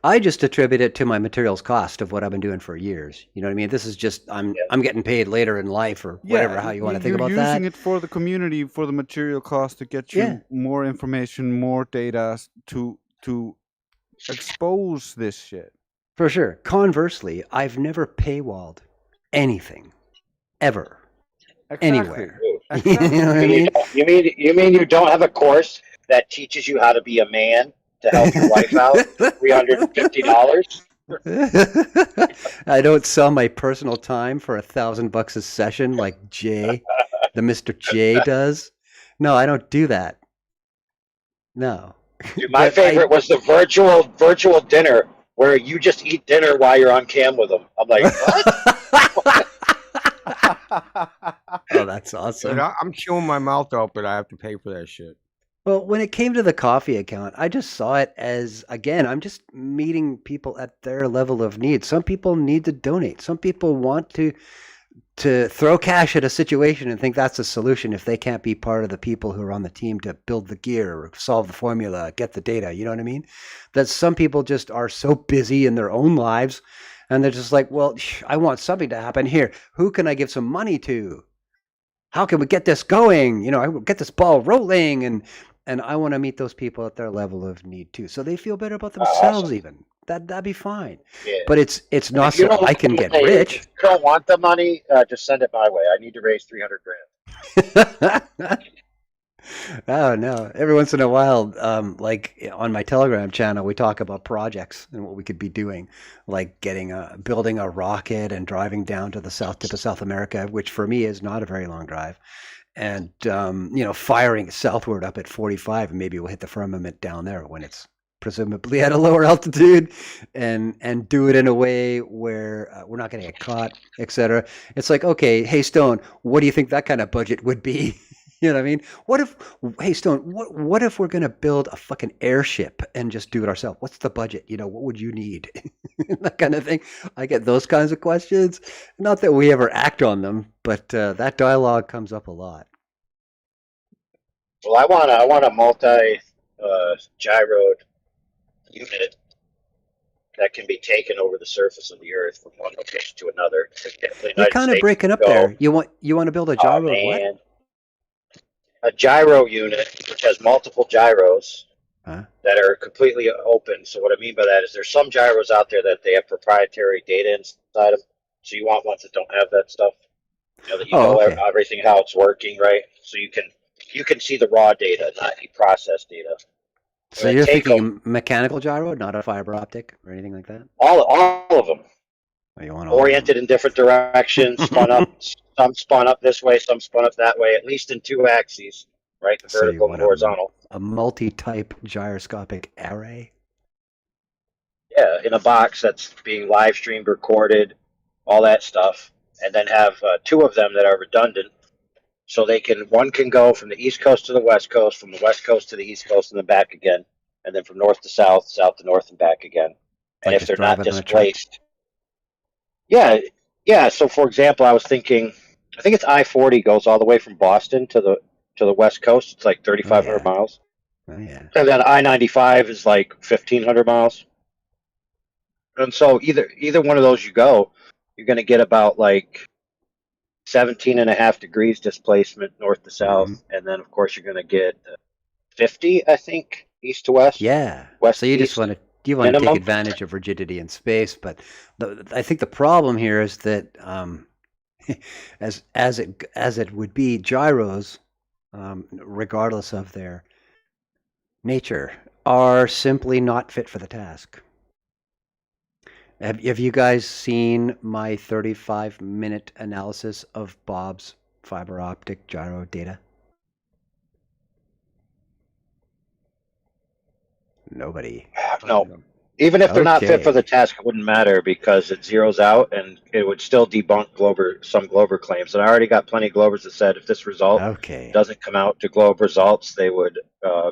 I just attribute it to my materials cost of what I've been doing for years. You know what I mean? This is just I'm getting paid later in life or whatever. How you want to think about that? You're using it for the community, for the material cost to get you more information, more data to expose this shit. For sure. Conversely, I've never paywalled anything ever. Anywhere. Exactly. You know what I mean? You mean you don't have a course that teaches you how to be a man to help your wife out for $350? I don't sell my personal time for $1,000 a session like Jay, the Mr. J does. No, I don't do that. No. Dude, my favorite was the virtual dinner where you just eat dinner while you're on cam with them. I'm like, what? Oh, that's awesome. Dude, I'm chewing my mouth open. I have to pay for that shit. Well, when it came to the coffee account, I just saw it as, again, I'm just meeting people at their level of need. Some people need to donate. Some people want to throw cash at a situation and think that's a solution if they can't be part of the people who are on the team to build the gear or solve the formula, get the data. You know what I mean? That some people just are so busy in their own lives and they're just like, well, I want something to happen here. Who can I give some money to? How can we get this going? You know, I will get this ball rolling, and I want to meet those people at their level of need too, so they feel better about themselves. Awesome. Even that'd be fine. Yeah. But it's not so I can get rich. If you don't want the money, just send it my way. I need to raise $300,000. Oh no! Every once in a while, like on my Telegram channel, we talk about projects and what we could be doing, like building a rocket and driving down to the south tip of South America, which for me is not a very long drive, and firing southward up at 45, and maybe we'll hit the firmament down there when it's presumably at a lower altitude, and do it in a way where we're not going to get caught, etc. It's like, okay, hey Stone, what do you think that kind of budget would be? You know what I mean? Hey Stone, what if we're going to build a fucking airship and just do it ourselves? What's the budget? You know, what would you need? That kind of thing. I get those kinds of questions. Not that we ever act on them, but that dialogue comes up a lot. Well, I want a multi gyroed unit that can be taken over the surface of the Earth from one location to another. You're kind of breaking up there. You want to build a gyroed what? A gyro unit which has multiple gyros that are completely open. So what I mean by that is there's some gyros out there that they have proprietary data inside them. So you want ones that don't have that stuff. You know, that you know everything how it's working, right? So you can see the raw data, not any process data. So you're thinking mechanical gyro, not a fiber optic or anything like that? All of them. You want oriented in different directions, spun up. Some spun up this way, some spun up that way, at least in two axes, right? The vertical and horizontal. A multi-type gyroscopic array? Yeah, in a box that's being live streamed, recorded, all that stuff. And then have two of them that are redundant. So one can go from the East Coast to the West Coast, from the West Coast to the East Coast and then back again. And then from north to south, south to north and back again. And if they're not displaced. Yeah. So, for example, I was thinking, I think it's I-40 goes all the way from Boston to the West Coast. It's like 3,500 miles. Oh, yeah. And then I-95 is like 1,500 miles. And so either one of those you go, you're going to get about like 17.5 degrees displacement north to south. Mm-hmm. And then, of course, you're going to get 50, I think, east to west. Yeah. West so you just want to take advantage of rigidity in space, but I think the problem here is that as it would be, gyros, regardless of their nature, are simply not fit for the task. Have you guys seen my 35-minute analysis of Bob's fiber optic gyro data? Nobody. No. Even if they're not fit for the task, it wouldn't matter because it zeroes out and it would still debunk some Glover claims. And I already got plenty of Glovers that said if this result doesn't come out to Globe results, they would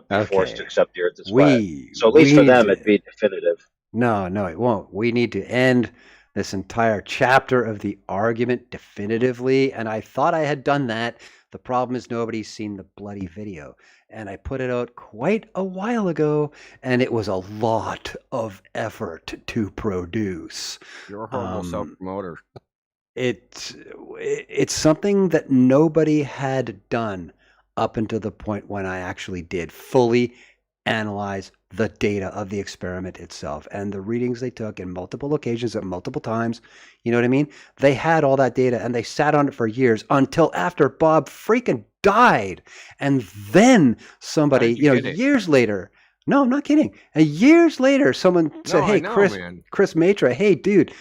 be forced to accept the Earth as well. So at least for them, it'd be definitive. No, no, it won't. We need to end this entire chapter of the argument definitively, and I thought I had done that. The problem is nobody's seen the bloody video, and I put it out quite a while ago, and it was a lot of effort to produce. You're a horrible self-promoter. It's something that nobody had done up until the point when I actually did fully analyze the data of the experiment itself and the readings they took in multiple occasions at multiple times. You know what I mean? They had all that data and they sat on it for years until after Bob freaking died. And then somebody, years later, no, I'm not kidding. Years later, someone said, "Hey, Chris Matra, hey, dude,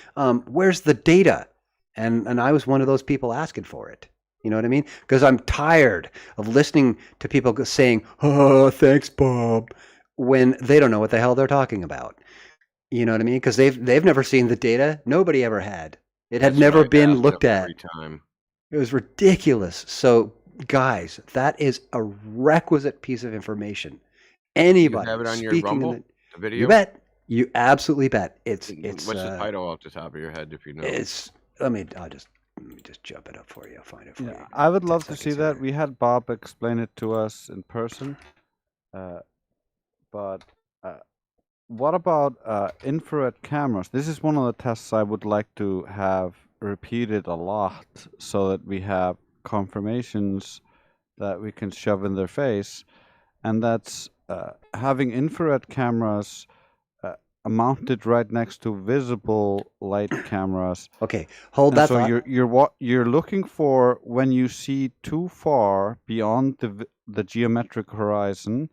where's the data?" And I was one of those people asking for it. You know what I mean? Because I'm tired of listening to people saying, "Oh, thanks, Bob," when they don't know what the hell they're talking about. You know what I mean? Because they've never seen the data. Nobody ever had. It had never been looked at. Every time. It was ridiculous. So, guys, that is a requisite piece of information. Anybody you have it on your speaking Rumble, in the video? You bet. You absolutely bet. It's What's the title off the top of your head, if you know? Let me just jump it up for you. I'll find it for you. I would love to see that. We had Bob explain it to us in person. But what about infrared cameras? This is one of the tests I would like to have repeated a lot so that we have confirmations that we can shove in their face. And that's having infrared cameras mounted right next to visible light cameras. Okay, hold that thought. So you're looking for when you see too far beyond the geometric horizon,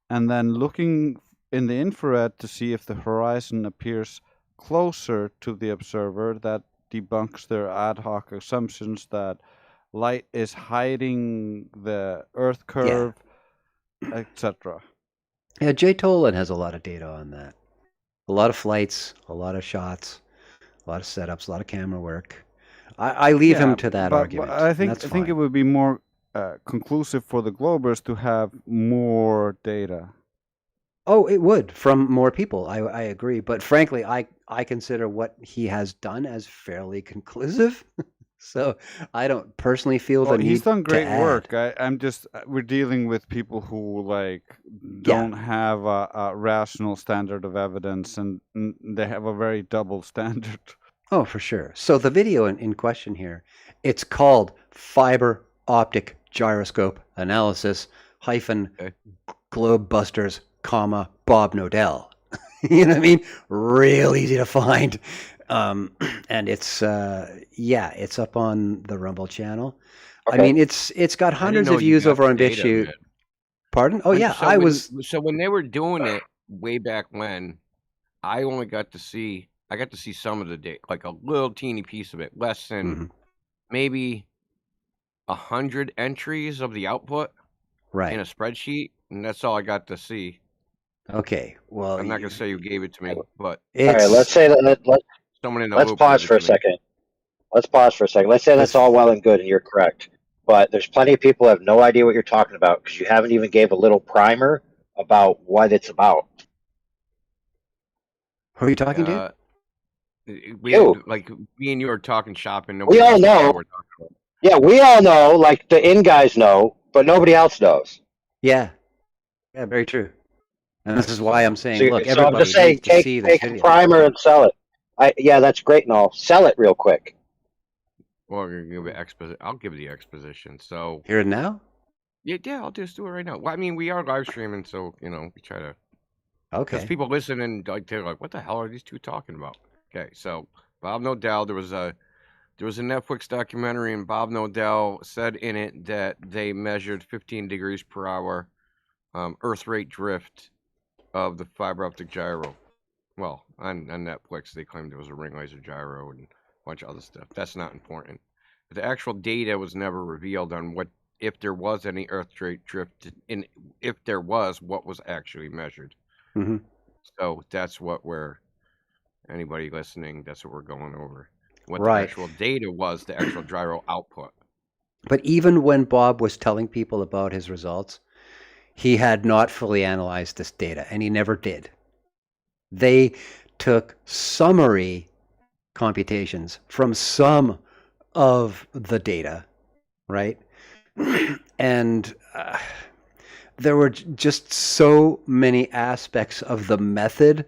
and then looking in the infrared to see if the horizon appears closer to the observer. That debunks their ad hoc assumptions that light is hiding the Earth curve, etc. Yeah, Jay Tolan has a lot of data on that. A lot of flights, a lot of shots, a lot of setups, a lot of camera work. I leave him to that argument. But I think it would be more conclusive for the Globers to have more data. Oh, it would from more people. I agree. But frankly, I consider what he has done as fairly conclusive. So I don't personally feel the need to he's done great add. work. I'm just we're dealing with people who don't have a rational standard of evidence, and they have a very double standard. Oh, for sure. So the video in question here, it's called Fiber Optic Gyroscope Analysis Globebusters, Bob Nodell. You know what I mean? Real easy to find. And it's it's up on the Rumble channel. Okay. I mean, it's got hundreds of views over on BitChute. Pardon? Oh yeah, So when they were doing it way back when, I got to see some of the data, like a little teeny piece of it, less than maybe 100 entries of the output, in a spreadsheet, and that's all I got to see. Okay, well, I'm not gonna say you gave it to me, but all right. Let's say that. Let's pause for a second. Let's pause for a second. Let's say that's all well and good, and you're correct. But there's plenty of people who have no idea what you're talking about because you haven't even gave a little primer about what it's about. Who are you talking to? Me and you are talking shop, and we all know. Yeah, we all know. Like the in guys know, but nobody else knows. Yeah, very true. And this is why I'm saying, look, everybody I'm just saying, needs to see this video. A primer and sell it. That's great and all. Sell it real quick. Well, we're gonna give it I'll give the exposition. So here and now. Yeah, I'll just do it right now. Well, I mean, we are live streaming, so we try to. Okay. Because people listen and they're like, "What the hell are these two talking about?" Okay, so Bob Nodell, there was a Netflix documentary, and Bob Nodell said in it that they measured 15 degrees per hour Earth rate drift of the fiber optic gyro. Well, on Netflix, they claimed there was a ring laser gyro and a bunch of other stuff. That's not important. But the actual data was never revealed on if there was any Earth rate drift, and if there was, what was actually measured. Mm-hmm. So that's what anybody listening, that's what we're going over. What right. the actual data was, the actual gyro output. But even when Bob was telling people about his results, he had not fully analyzed this data, and he never did. They took summary computations from some of the data, right? And there were just so many aspects of the method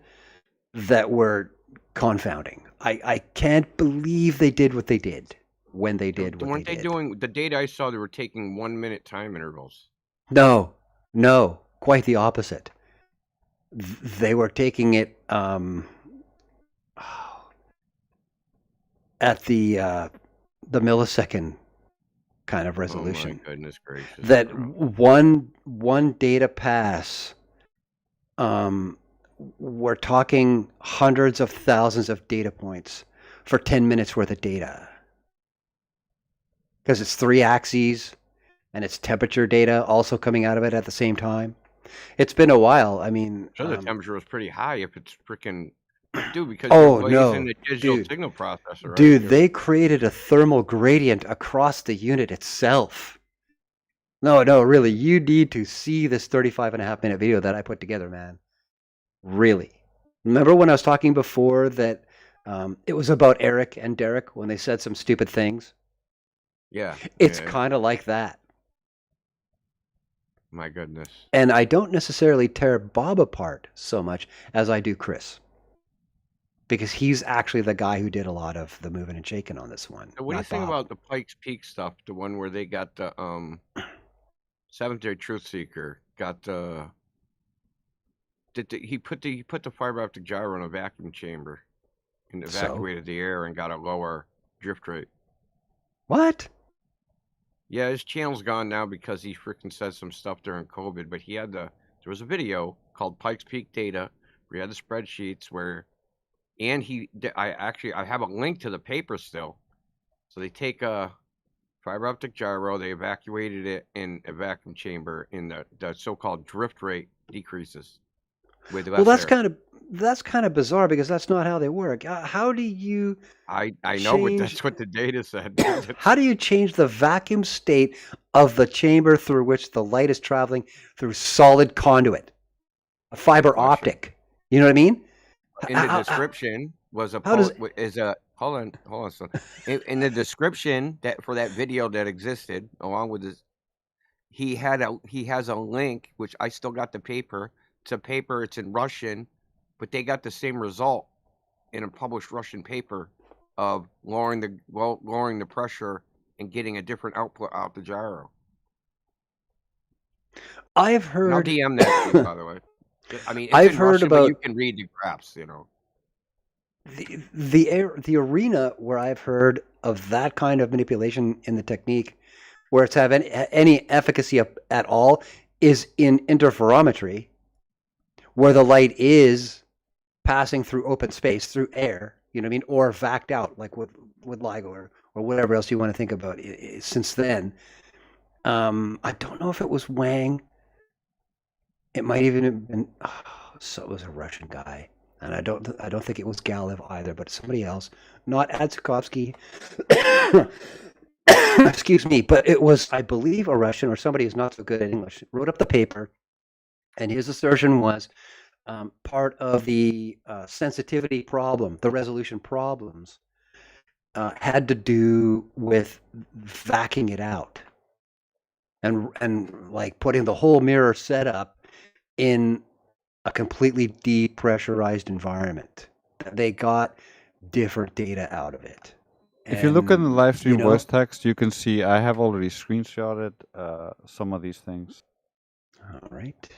that were confounding. I can't believe they did what they did when they did what Weren't they they did. doing the data I saw? They were taking 1 minute time intervals. No, quite the opposite. They were taking it at the millisecond kind of resolution. Oh my goodness gracious! That bro. one data pass. We're talking hundreds of thousands of data points for 10 minutes worth of data. Because it's 3 axes and it's temperature data also coming out of it at the same time. It's been a while. I mean, sure, the temperature was pretty high if it's freaking dude because oh you're no, using the digital dude, signal processor, right? dude, they created a thermal gradient across the unit itself. No, really, you need to see this 35.5-minute video that I put together, man. Really. Remember when I was talking before that it was about Eric and Derek when they said some stupid things? Yeah. It's kind of like that. My goodness. And I don't necessarily tear Bob apart so much as I do Chris. Because he's actually the guy who did a lot of the moving and shaking on this one. So what do you think about the Pikes Peak stuff? The one where they got the Seventh Day Truth Seeker got the he put the fiber optic gyro in a vacuum chamber and evacuated the air and got a lower drift rate. What? Yeah, his channel's gone now because he freaking said some stuff during COVID. But he had there was a video called Pikes Peak Data where he had the spreadsheets where, and I have a link to the paper still. So they take a fiber optic gyro, they evacuated it in a vacuum chamber, and the so-called drift rate decreases with less air. That's kind of bizarre because that's not how they work. How do you? I know, but that's what the data said. How do you change the vacuum state of the chamber through which the light is traveling through solid conduit, a fiber optic? You know what I mean? In the description was a hold on. So in the description that for that video that existed along with this, he has a link which I still got the paper. It's a paper. It's in Russian, but they got the same result in a published Russian paper of lowering the pressure and getting a different output out the gyro. I've heard. And I'll DM that to you, by the way. I mean, it's I've in heard Russian, about. But you can read the graphs, you know. The arena where I've heard of that kind of manipulation in the technique, where it's have any efficacy at all, is in interferometry, where the light is passing through open space, through air, you know what I mean, or vacked out, like with LIGO or whatever else you want to think about. Since then, I don't know if it was Wang. It might even have been. So it was a Russian guy, and I don't think it was Galev either, but somebody else, not Adzukovsky. Excuse me, but it was, I believe, a Russian or somebody who's not so good at English wrote up the paper, and his assertion was part of the sensitivity problem, the resolution problems, had to do with vacuuming it out and like putting the whole mirror setup in a completely depressurized environment. They got different data out of it. If you look at the live stream voice text, you can see I have already screenshotted some of these things. All right.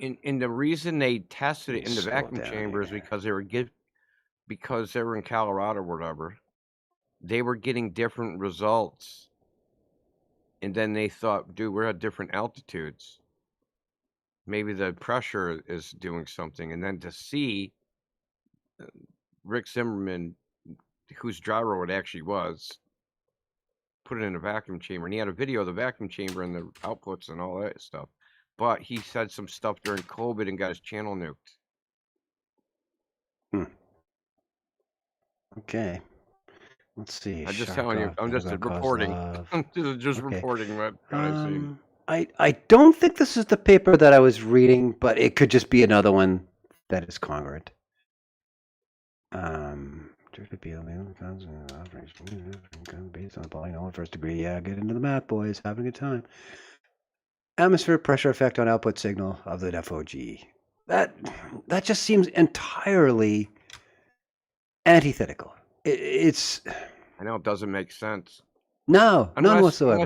And the reason they tested it in the vacuum chamber is because they were in Colorado or whatever. They were getting different results. And then they thought, dude, we're at different altitudes. Maybe the pressure is doing something. And then to see Rick Zimmerman, whose gyro it actually was, put it in a vacuum chamber. And he had a video of the vacuum chamber and the outputs and all that stuff. But he said some stuff during COVID and got his channel nuked. Okay. Let's see. I'm just telling you. I'm just reporting. I'm just reporting what I see. I don't think this is the paper that I was reading, but it could just be another one that is congruent. Based on the polynomial first degree. Yeah, get into the math, boys. Having a good time. Atmospheric pressure effect on output signal of the FOG. That just seems entirely antithetical. It's. I know it doesn't make sense. No, none whatsoever.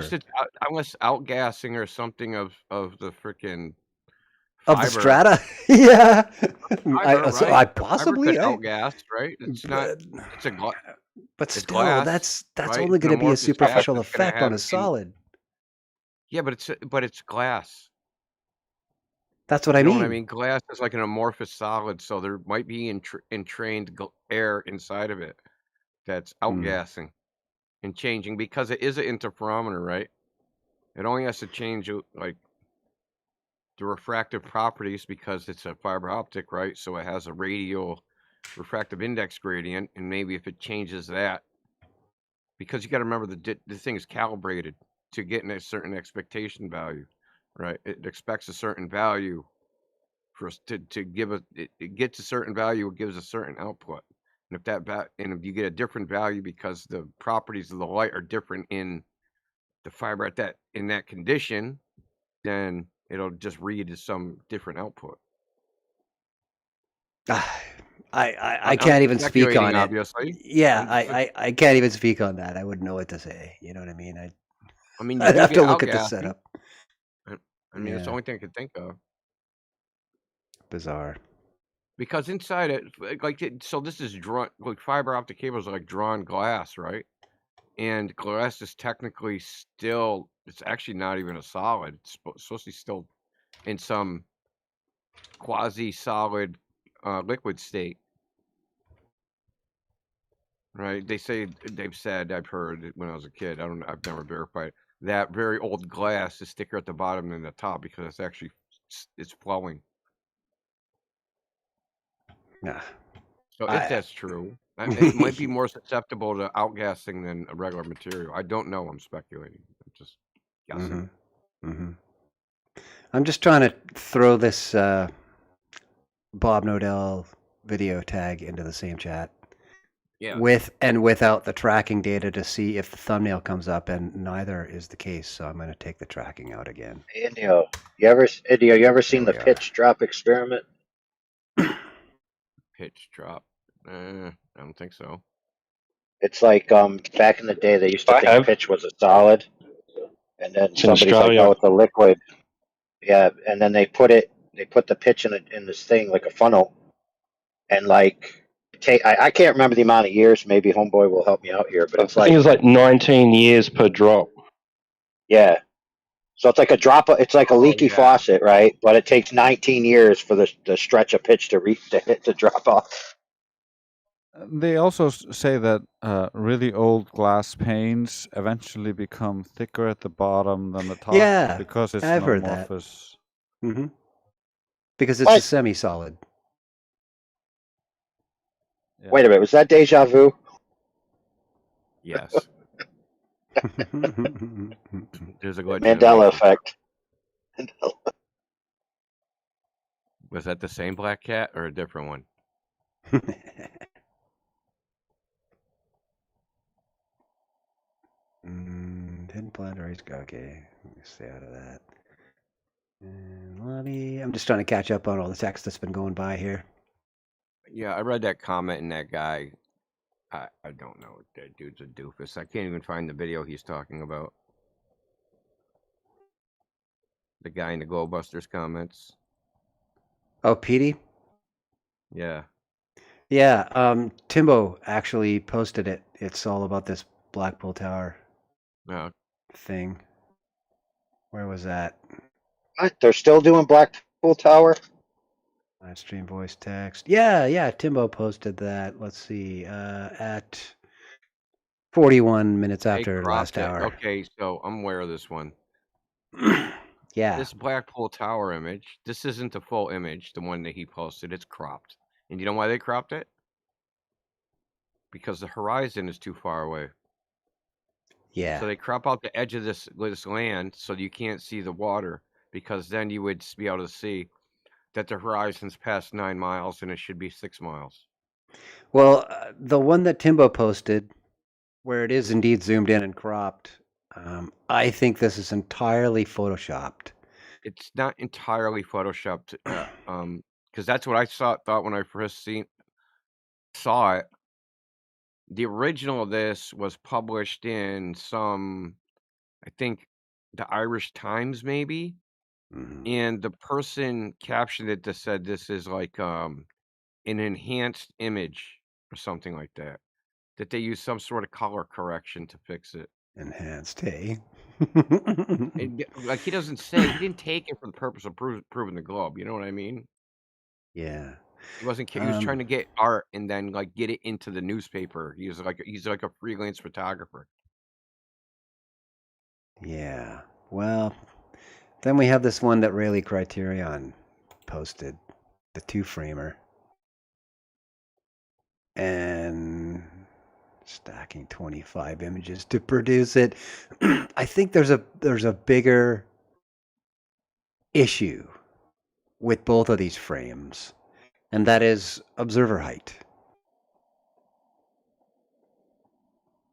Unless outgassing or something of the freaking of the strata. Yeah, fiber, so right? I possibly outgas, right? It's not. It's a but it's still, glass, that's right? only going to be a amorphous gas superficial that's gonna effect on have a solid. Yeah, but it's glass. That's what I You know mean. what I mean? Glass is like an amorphous solid, so there might be entrained air inside of it that's outgassing and changing because it is an interferometer, right? It only has to change like the refractive properties because it's a fiber optic, right? So it has a radial refractive index gradient, and maybe if it changes that, because you got to remember the thing is calibrated to get in a certain expectation value, right? It expects a certain value for us to give it gets a certain value, it gives a certain output. And if you get a different value because the properties of the light are different in the fiber in that condition, then it'll just read as some different output. I can't even speak on it. Obviously. Yeah, I can't even speak on that. I wouldn't know what to say. You know what I mean? You I'd do have get to look at the outgassing. setup. I mean, it's the only thing I could think of. Bizarre. Because inside it, so this is drawn, like fiber optic cables are like drawn glass, right? And glass is technically still, it's actually not even a solid. It's supposed to be still in some quasi-solid liquid state. Right? They've said, I've heard when I was a kid, I've never verified it, that very old glass is thicker at the bottom than the top because it's flowing. Yeah. So if that's true, it might be more susceptible to outgassing than a regular material. I don't know. I'm speculating. I'm just guessing. I'm just trying to throw this Bob Nodell video tag into the same chat. Yeah. With and without the tracking data to see if the thumbnail comes up, and neither is the case. So I'm going to take the tracking out again. Indio, you ever seen the pitch drop experiment? Pitch drop? I don't think so. It's like back in the day they used to think pitch was a solid, and then somebody's like, "Oh, it's a liquid." Yeah, and then they put the pitch in this thing like a funnel, and like I can't remember the amount of years. Maybe Homeboy will help me out here, but it's I think it's like 19 years per drop. Yeah, so it's like a drop. It's like a leaky faucet, right? But it takes 19 years for the stretch of pitch to drop off. They also say that really old glass panes eventually become thicker at the bottom than the top. Yeah, because it's I've an heard that. amorphous. Because it's a semi-solid. Yeah. Wait a minute, was that deja vu? Yes. There's a glitch. Mandela effect. Was that the same black cat or a different one? Hidden planetary. Okay, let me stay out of that. And lobby. I'm just trying to catch up on all the text that's been going by here. Yeah, I read that comment and that guy. I don't know. That dude's a doofus. I can't even find the video he's talking about. The guy in the Glowbusters comments. Oh, Petey? Yeah. Yeah, Timbo actually posted it. It's all about this Blackpool Tower thing. Where was that? What? They're still doing Blackpool Tower? Live stream voice text. Yeah, Timbo posted that. Let's see, at 41 minutes after last hour. Okay, so I'm aware of this one. Yeah. This Blackpool Tower image, this isn't the full image, the one that he posted. It's cropped. And you know why they cropped it? Because the horizon is too far away. Yeah. So they crop out the edge of this land so you can't see the water, because then you would be able to see that the horizon's past 9 miles and it should be 6 miles. Well, the one that Timbo posted, where it is indeed zoomed in and cropped, I think this is entirely photoshopped. It's not entirely photoshopped, because that's what I thought when I first saw it. The original of this was published in some, I think, the Irish Times maybe, and the person captioned it that said this is like an enhanced image or something like that. That they use some sort of color correction to fix it. Enhanced, hey? Like he doesn't say, he didn't take it for the purpose of proving the globe. You know what I mean? Yeah. He wasn't. He was trying to get art and then like get it into the newspaper. He's like a freelance photographer. Yeah. Well, then we have this one that Rayleigh Criterion posted, the two-framer. And stacking 25 images to produce it. I think there's a bigger issue with both of these frames, and that is observer height.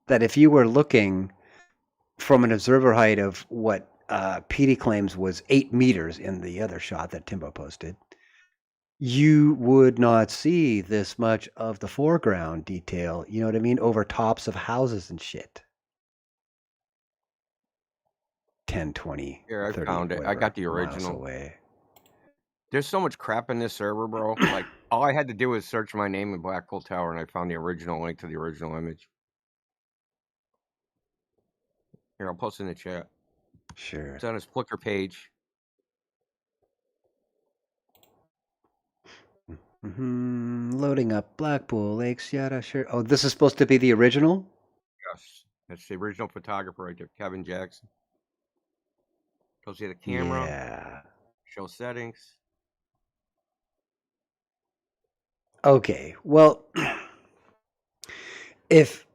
That if you were looking from an observer height of what PD claims was 8 meters in the other shot that Timbo posted, you would not see this much of the foreground detail, you know what I mean, over tops of houses and shit. 10, 20, Here, I 30, found it. I whatever, got the miles original. away. There's so much crap in this server, bro. Like, all I had to do was search my name in Black Hole Tower, and I found the original link to the original image. Here, I'll post it in the chat. Sure. It's on his Flickr page. Loading up Blackpool, Lakes, yada, sure. Oh, this is supposed to be the original? Yes. That's the original photographer right there, Kevin Jackson. Tells you the camera. Yeah. Show settings. Okay, well, if...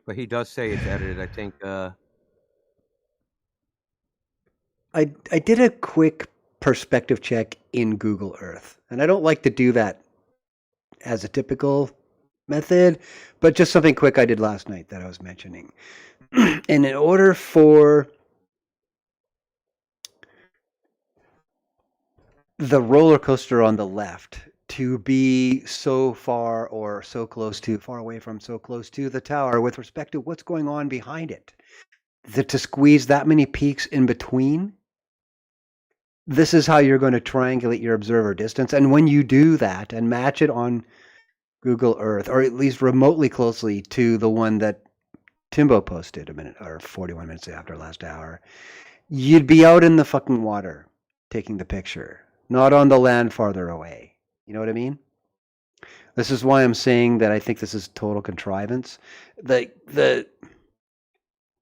But he does say it's edited, I think. I did a quick perspective check in Google Earth, and I don't like to do that as a typical method, but just something quick I did last night that I was mentioning. And in order for the roller coaster on the left to be so far or so close to, far away from, so close to the tower with respect to what's going on behind it, to squeeze that many peaks in between, this is how you're going to triangulate your observer distance. And when you do that and match it on Google Earth, or at least remotely closely to the one that Timbo posted a minute or 41 minutes after last hour, you'd be out in the fucking water taking the picture, not on the land farther away. You know what I mean? This is why I'm saying that I think this is total contrivance. The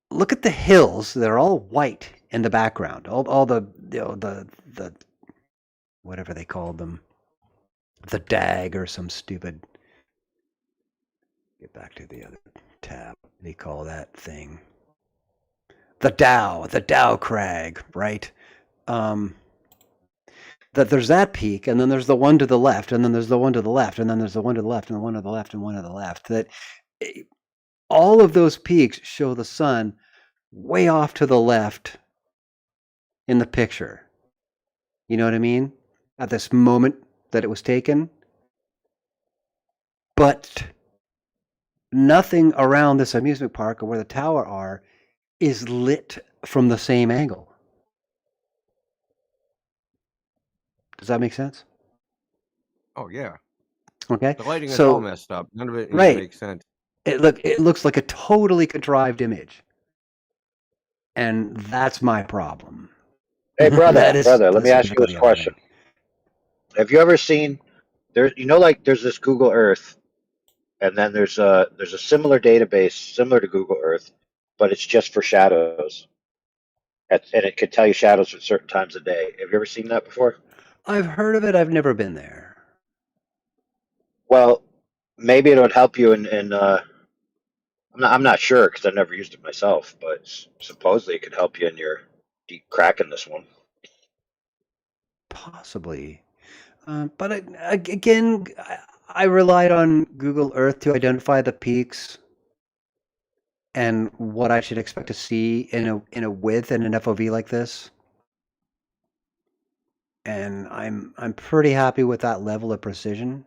look at the hills; they're all white in the background. All the the whatever they called them, the DAG or some stupid. Get back to the other tab. What do they call that thing? The Dow crag, right? That there's that peak, and then there's the one to the left, and then there's the one to the left, and then there's the one to the left, and the one to the left, and one to the left. That all of those peaks show the sun way off to the left in the picture. You know what I mean? At this moment that it was taken. But nothing around this amusement park or where the tower are is lit from the same angle. Does that make sense? Oh, yeah. Okay. The lighting is all messed up. None of it even makes sense. It looks like a totally contrived image. And that's my problem. Hey, brother, let me ask you this question. Have you ever seen like there's this Google Earth, and then there's a similar database similar to Google Earth, but it's just for shadows, and it could tell you shadows at certain times of day. Have you ever seen that before? I've heard of it. I've never been there. Well, maybe it would help you in I'm not sure because I've never used it myself, but supposedly it could help you in your deep cracking this one. Possibly. But again, I relied on Google Earth to identify the peaks and what I should expect to see in a width and an FOV like this. And I'm pretty happy with that level of precision.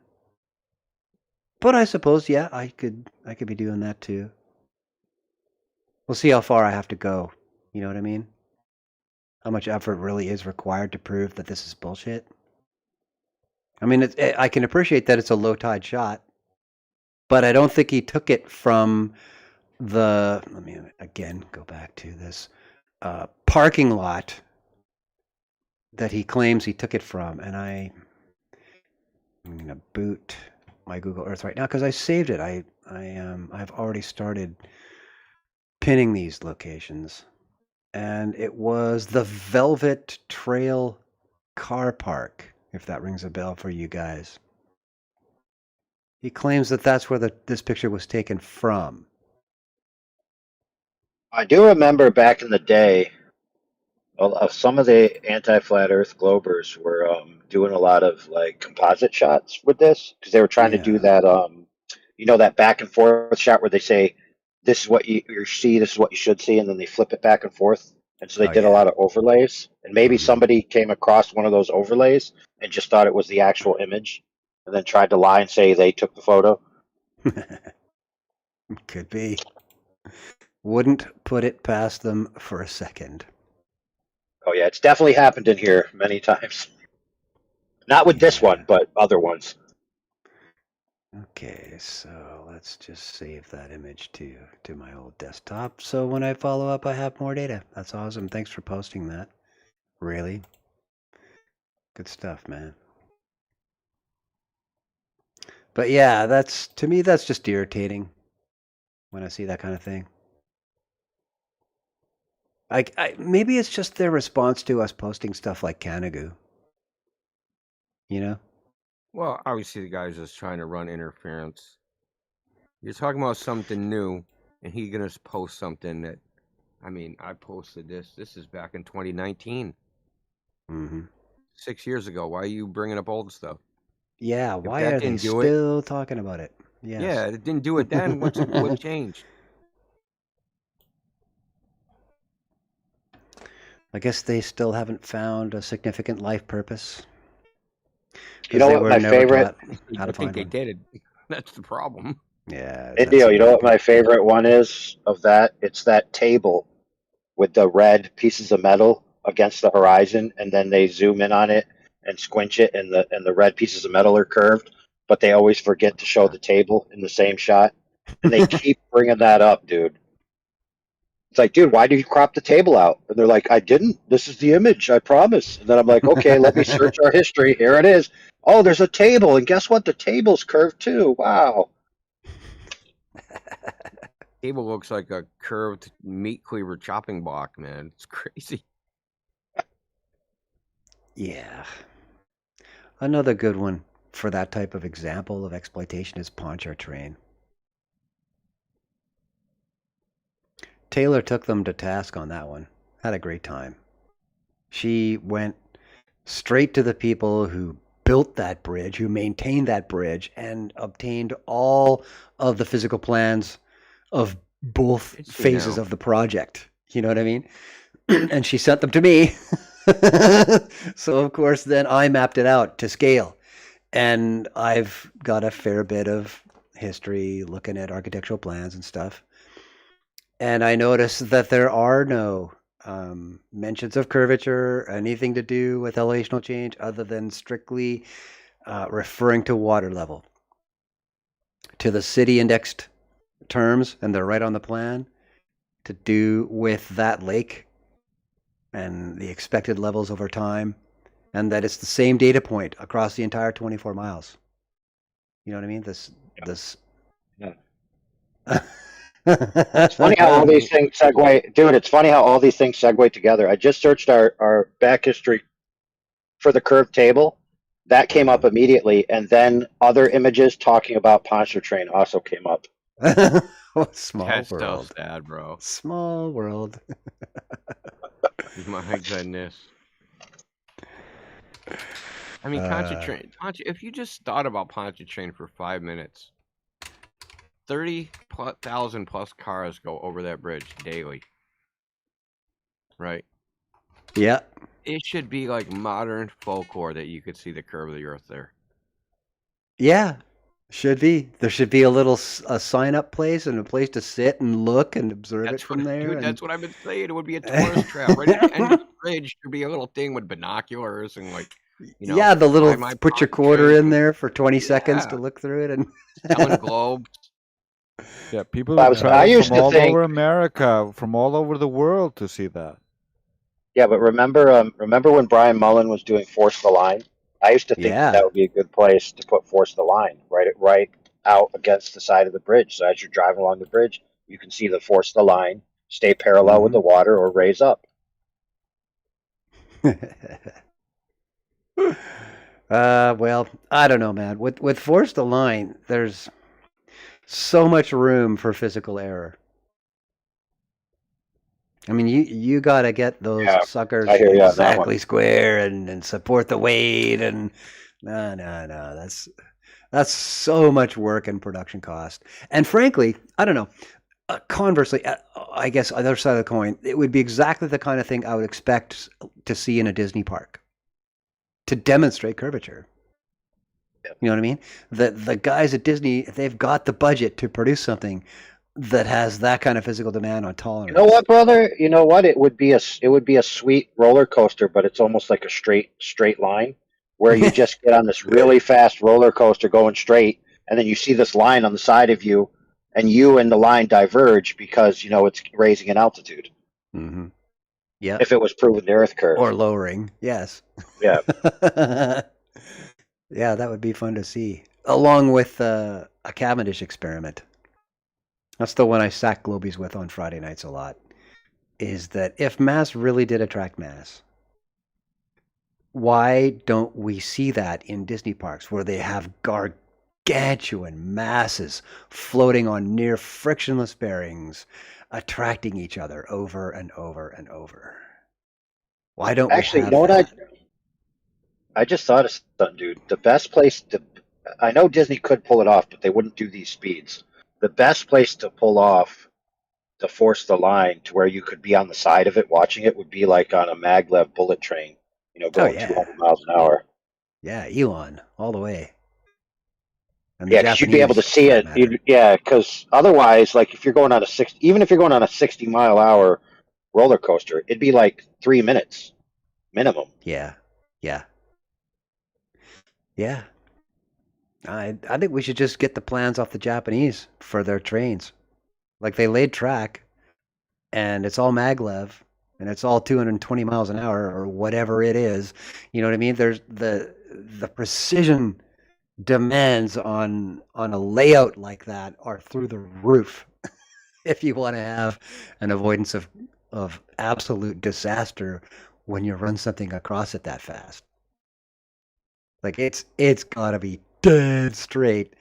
But I suppose, yeah, I could be doing that too. We'll see how far I have to go. You know what I mean? How much effort really is required to prove that this is bullshit. I mean, I can appreciate that it's a low tide shot, but I don't think he took it from the. Let me again go back to this parking lot that he claims he took it from, and I'm gonna boot my Google Earth right now because I saved it. I've already started pinning these locations, and it was the Velvet Trail car park, if that rings a bell for you guys. He claims that that's where this picture was taken from. I do remember back in the day, some of the anti-flat Earth Globers were doing a lot of like composite shots with this because they were trying to do that. That back and forth shot where they say, "This is what you see, this is what you should see," and then they flip it back and forth. And so they did a lot of overlays. And maybe somebody came across one of those overlays and just thought it was the actual image, and then tried to lie and say they took the photo. Could be. Wouldn't put it past them for a second. Oh yeah, it's definitely happened in here many times. Not with this one, but other ones. Okay, so let's just save that image to my old desktop. So when I follow up, I have more data. That's awesome. Thanks for posting that. Really? Good stuff, man. But yeah, to me, that's just irritating when I see that kind of thing. Maybe it's just their response to us posting stuff like Canagoo. You know? Well, obviously the guy's just trying to run interference. You're talking about something new, and he's gonna post something that, I mean, I posted this. This is back in 2019. 6 years ago. Why are you bringing up old stuff? Yeah, If why that are they didn't do it, still talking about it? Yes. yeah, it didn't do it then. What changed? I guess they still haven't found a significant life purpose. You know they what were my never favorite? taught how to I think find they one. did it. That's the problem. Yeah. Indio, you know what my favorite one is of that? It's that table with the red pieces of metal against the horizon, and then they zoom in on it and squinch it, and the red pieces of metal are curved, but they always forget to show the table in the same shot, and they keep bringing that up, dude. It's like, dude, why did you crop the table out? And they're like, I didn't. This is the image, I promise. And then I'm like, okay, let me search our history. Here it is. Oh, there's a table, and guess what? The table's curved too. Wow. Table looks like a curved meat cleaver chopping block, man. It's crazy. Yeah. Another good one for that type of example of exploitation is Pontchartrain. Taylor took them to task on that one. Had a great time. She went straight to the people who built that bridge, who maintained that bridge, and obtained all of the physical plans of both phases of the project. You know what I mean? And she sent them to me. So, of course, then I mapped it out to scale. And I've got a fair bit of history looking at architectural plans and stuff. And I noticed that there are no mentions of curvature, anything to do with elevational change other than strictly referring to water level. To the city indexed terms, and they're right on the plan, to do with that lake and the expected levels over time, and that it's the same data point across the entire 24 miles. You know what I mean? It's funny how all these things segue, dude. It's funny how all these things segue together. I just searched our back history for the curved table. That came up immediately, and then other images talking about Pontchartrain also came up. Oh, small That's world. so sad, bro. Small world. My goodness. I mean, concentrate. If you just thought about Pontchartrain for 5 minutes, 30,000 plus cars go over that bridge daily. Right? Yeah. It should be like modern folklore that you could see the curve of the earth there. Yeah. Should be. There should be a sign up place and a place to sit and look and observe it from there. Dude, that's what I've been saying. It would be a tourist trap. Right at the end of the bridge should be a little thing with binoculars and like, yeah, the little my put your quarter in there for 20 seconds to look through it and selling globes. Yeah, people Well, would I travel used from to all think- over America, from all over the world to see that. Yeah, but remember when Brian Mullen was doing Force the Line? I used to think that would be a good place to put Force the Line, right out against the side of the bridge. So as you're driving along the bridge, you can see the Force the Line, stay parallel with the water or raise up. Well, I don't know, man. With Force the Line, there's so much room for physical error. I mean, you got to get those suckers exactly square and support the weight and no. That's so much work and production cost. And frankly, I don't know. Conversely, I guess other side of the coin, it would be exactly the kind of thing I would expect to see in a Disney park to demonstrate curvature. You know what I mean? The guys at Disney, they've got the budget to produce something that has that kind of physical demand on tolerance. You know what, brother? You know what? It would be a sweet roller coaster, but it's almost like a straight line where you just get on this really fast roller coaster going straight, and then you see this line on the side of you, and the line diverge because it's raising in altitude. Mm-hmm. Yeah. If it was proven the Earth curve or lowering, yes. Yeah. Yeah, that would be fun to see, along with a Cavendish experiment. That's the one I sack globies with on Friday nights a lot, is that if mass really did attract mass, why don't we see that in Disney parks where they have gargantuan masses floating on near frictionless bearings, attracting each other over and over and over? Why don't Actually, we have you know what that? I just thought of something, dude. The best place I know Disney could pull it off, but they wouldn't do these speeds. The best place to pull off to Force the Line to where you could be on the side of it watching it would be like on a maglev bullet train, going 200 miles an hour. Yeah, Elon, all the way. And Yeah, because you'd be able to see it. Because otherwise, like if you're going on even if you're going on a 60-mile-an-hour roller coaster, it'd be like 3 minutes minimum. Yeah. I think we should just get the plans off the Japanese for their trains. Like they laid track, and it's all maglev, and it's all 220 miles an hour or whatever it is. You know what I mean? There's the precision demands on a layout like that are through the roof. If you want to have an avoidance of absolute disaster when you run something across it that fast. Like it's got to be dead straight,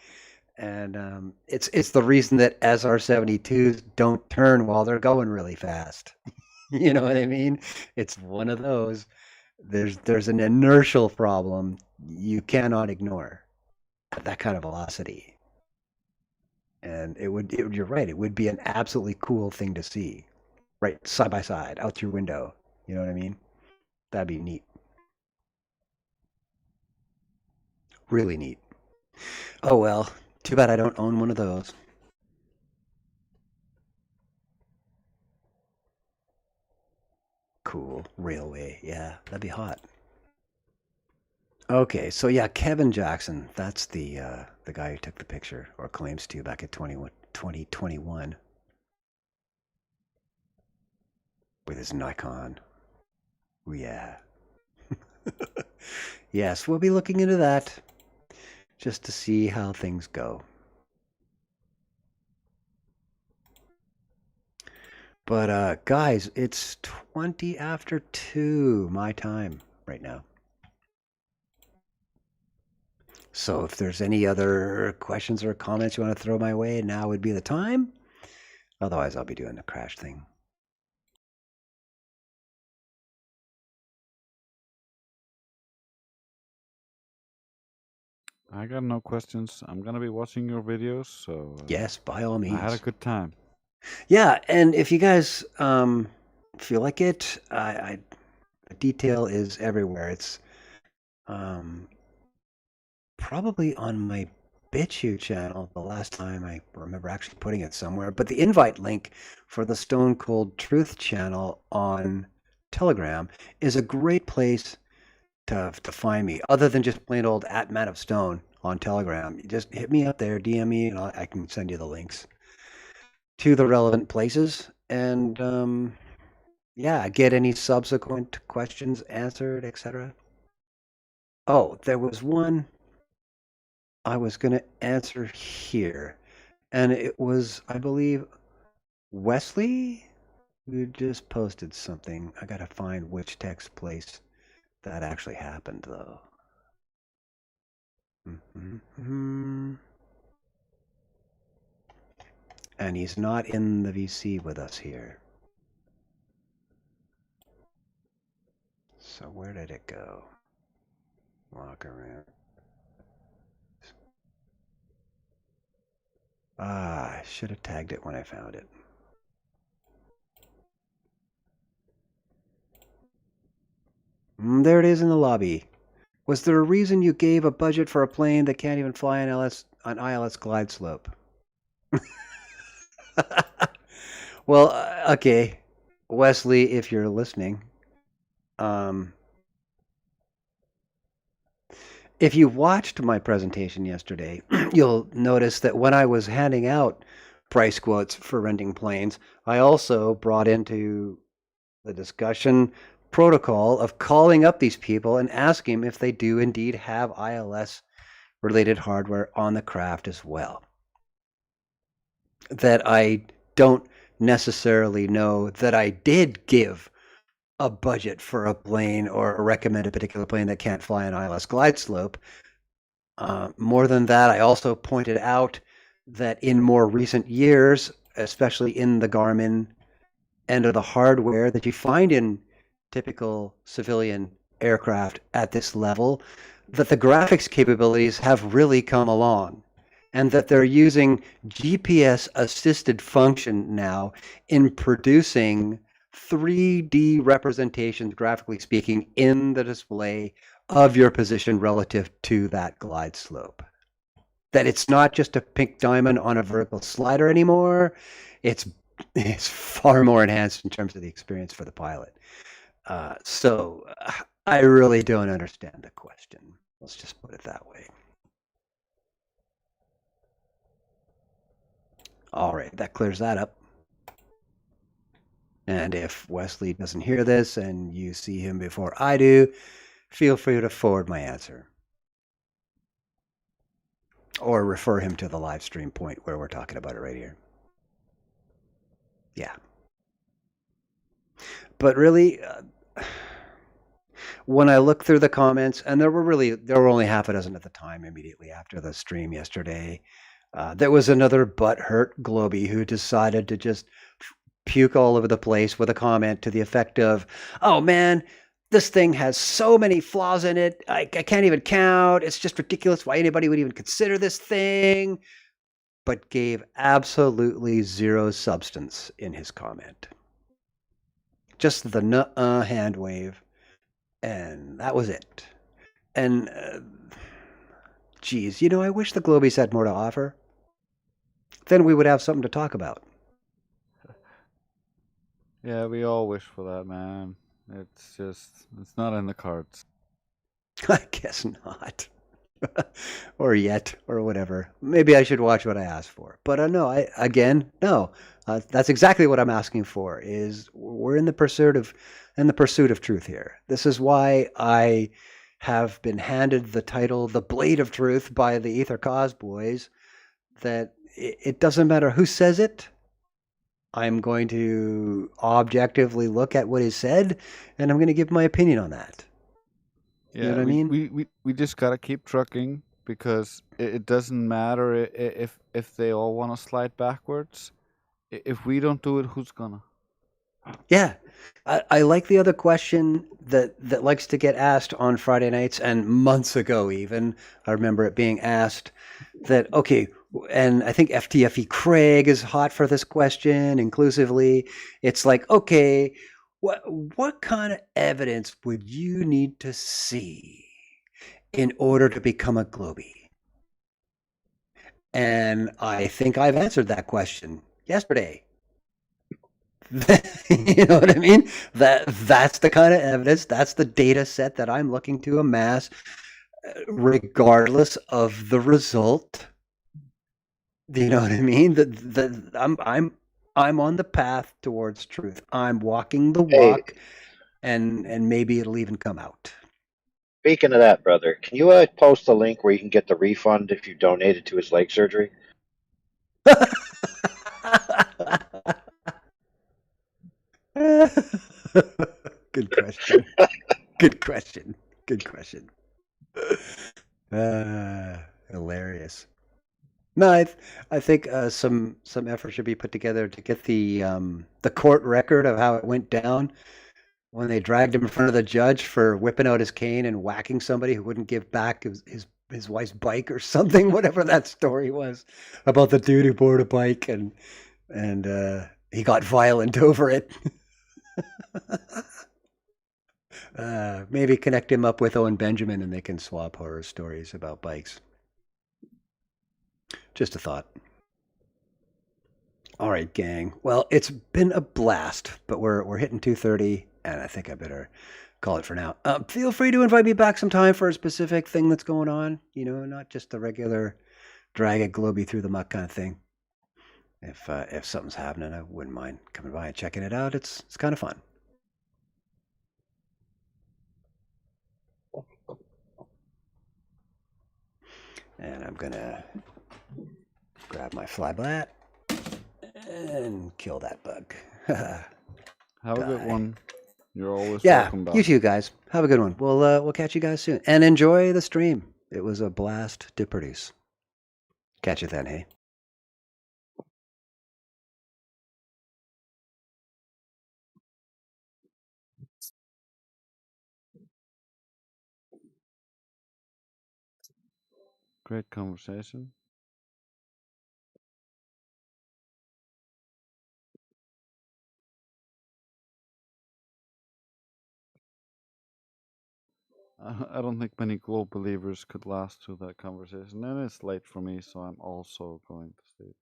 and it's the reason that SR-72s don't turn while they're going really fast. You know what I mean? It's one of those. There's an inertial problem you cannot ignore at that kind of velocity, and you're right. It would be an absolutely cool thing to see, right side by side out your window. You know what I mean? That'd be neat. Really neat. Oh well, too bad I don't own one of those. Cool. Railway. Yeah, that'd be hot. Okay, so yeah, Kevin Jackson, that's the guy who took the picture, or claims to, back in 2021. With his Nikon. Oh, yeah. Yes, we'll be looking into that, just to see how things go. But guys, it's 20 after 2 my time right now. So if there's any other questions or comments you want to throw my way, now would be the time. Otherwise, I'll be doing the crash thing. I got no questions. I'm gonna be watching your videos, so Yes, by all means. I had a good time. Yeah, and if you guys feel like it, the detail is everywhere. It's probably on my BitChute channel the last time I remember actually putting it somewhere. But the invite link for the Stone Cold Truth channel on Telegram is a great place to find me, other than just plain old @manofstone on Telegram. You just hit me up there, DM me, and I can send you the links to the relevant places. And yeah, get any subsequent questions answered, etc. Oh, there was one I was going to answer here, and it was, I believe, Wesley who just posted something. I got to find which text place that actually happened, though. And he's not in the VC with us here. So where did it go? Walk around. I should have tagged it when I found it. There it is in the lobby. Was there a reason you gave a budget for a plane that can't even fly on ILS glide slope? Well, okay, Wesley, if you're listening, if you watched my presentation yesterday, you'll notice that when I was handing out price quotes for renting planes, I also brought into the discussion protocol of calling up these people and asking if they do indeed have ILS related hardware on the craft as well. That I don't necessarily know that I did give a budget for a plane or recommend a particular plane that can't fly an ILS glide slope. More than that, I also pointed out that in more recent years, especially in the Garmin end of the hardware that you find in typical civilian aircraft at this level, that the graphics capabilities have really come along, and that they're using GPS assisted function now in producing 3D representations, graphically speaking, in the display of your position relative to that glide slope. That it's not just a pink diamond on a vertical slider anymore. It's far more enhanced in terms of the experience for the pilot. So I really don't understand the question. Let's just put it that way. All right, that clears that up. And if Wesley doesn't hear this and you see him before I do, feel free to forward my answer. Or refer him to the live stream point where we're talking about it right here. Yeah. But really, when I look through the comments, and there were only half a dozen at the time immediately after the stream yesterday, there was another butthurt Globie who decided to just puke all over the place with a comment to the effect of, "Oh man, this thing has so many flaws in it. I can't even count. It's just ridiculous why anybody would even consider this thing," but gave absolutely zero substance in his comment. Just the nuh-uh hand wave, and that was it. And, geez, I wish the Globies had more to offer. Then we would have something to talk about. Yeah, we all wish for that, man. It's not in the cards. I guess not. Or yet, or whatever. Maybe I should watch what I asked for. But no. That's exactly what I'm asking for. Is we're in the pursuit of truth here. This is why I have been handed the title "The Blade of Truth" by the Ether Cause boys. That it doesn't matter who says it. I'm going to objectively look at what is said, and I'm going to give my opinion on that. Yeah, you know what I mean? We just gotta keep trucking, because it doesn't matter if they all want to slide backwards. If we don't do it, who's gonna? Yeah. I like the other question that likes to get asked on Friday nights, and months ago even, I remember it being asked that, okay, and I think FTFE Craig is hot for this question inclusively. It's like, okay, what kind of evidence would you need to see in order to become a Globie? And I think I've answered that question yesterday. You know what I mean? That's the kind of evidence, that's the data set that I'm looking to amass, regardless of the result. Do you know what I mean? I'm on the path towards truth. I'm walking the walk, and maybe it'll even come out. Speaking of that, brother, can you post a link where you can get the refund if you donated to his leg surgery? Good question. Good question. Good question. Hilarious. No, I think some effort should be put together to get the court record of how it went down when they dragged him in front of the judge for whipping out his cane and whacking somebody who wouldn't give back his wife's bike or something, whatever that story was about the dude who bought a bike and he got violent over it. Maybe connect him up with Owen Benjamin and they can swap horror stories about bikes. Just a thought. All right, gang. Well, it's been a blast, but we're hitting 2:30, and I think I better call it for now. Feel free to invite me back sometime for a specific thing that's going on. You know, not just the regular drag a Globie through the muck kind of thing. If something's happening, I wouldn't mind coming by and checking it out. It's kind of fun. And I'm gonna grab my fly blat and kill that bug. Have a good one. You're always Yeah, welcome back. you too, guys. Have a good one. We'll catch you guys soon, and enjoy the stream. It was a blast to produce. Catch you then, hey. Great conversation. I don't think many globe believers could last through that conversation, and it's late for me, so I'm also going to sleep.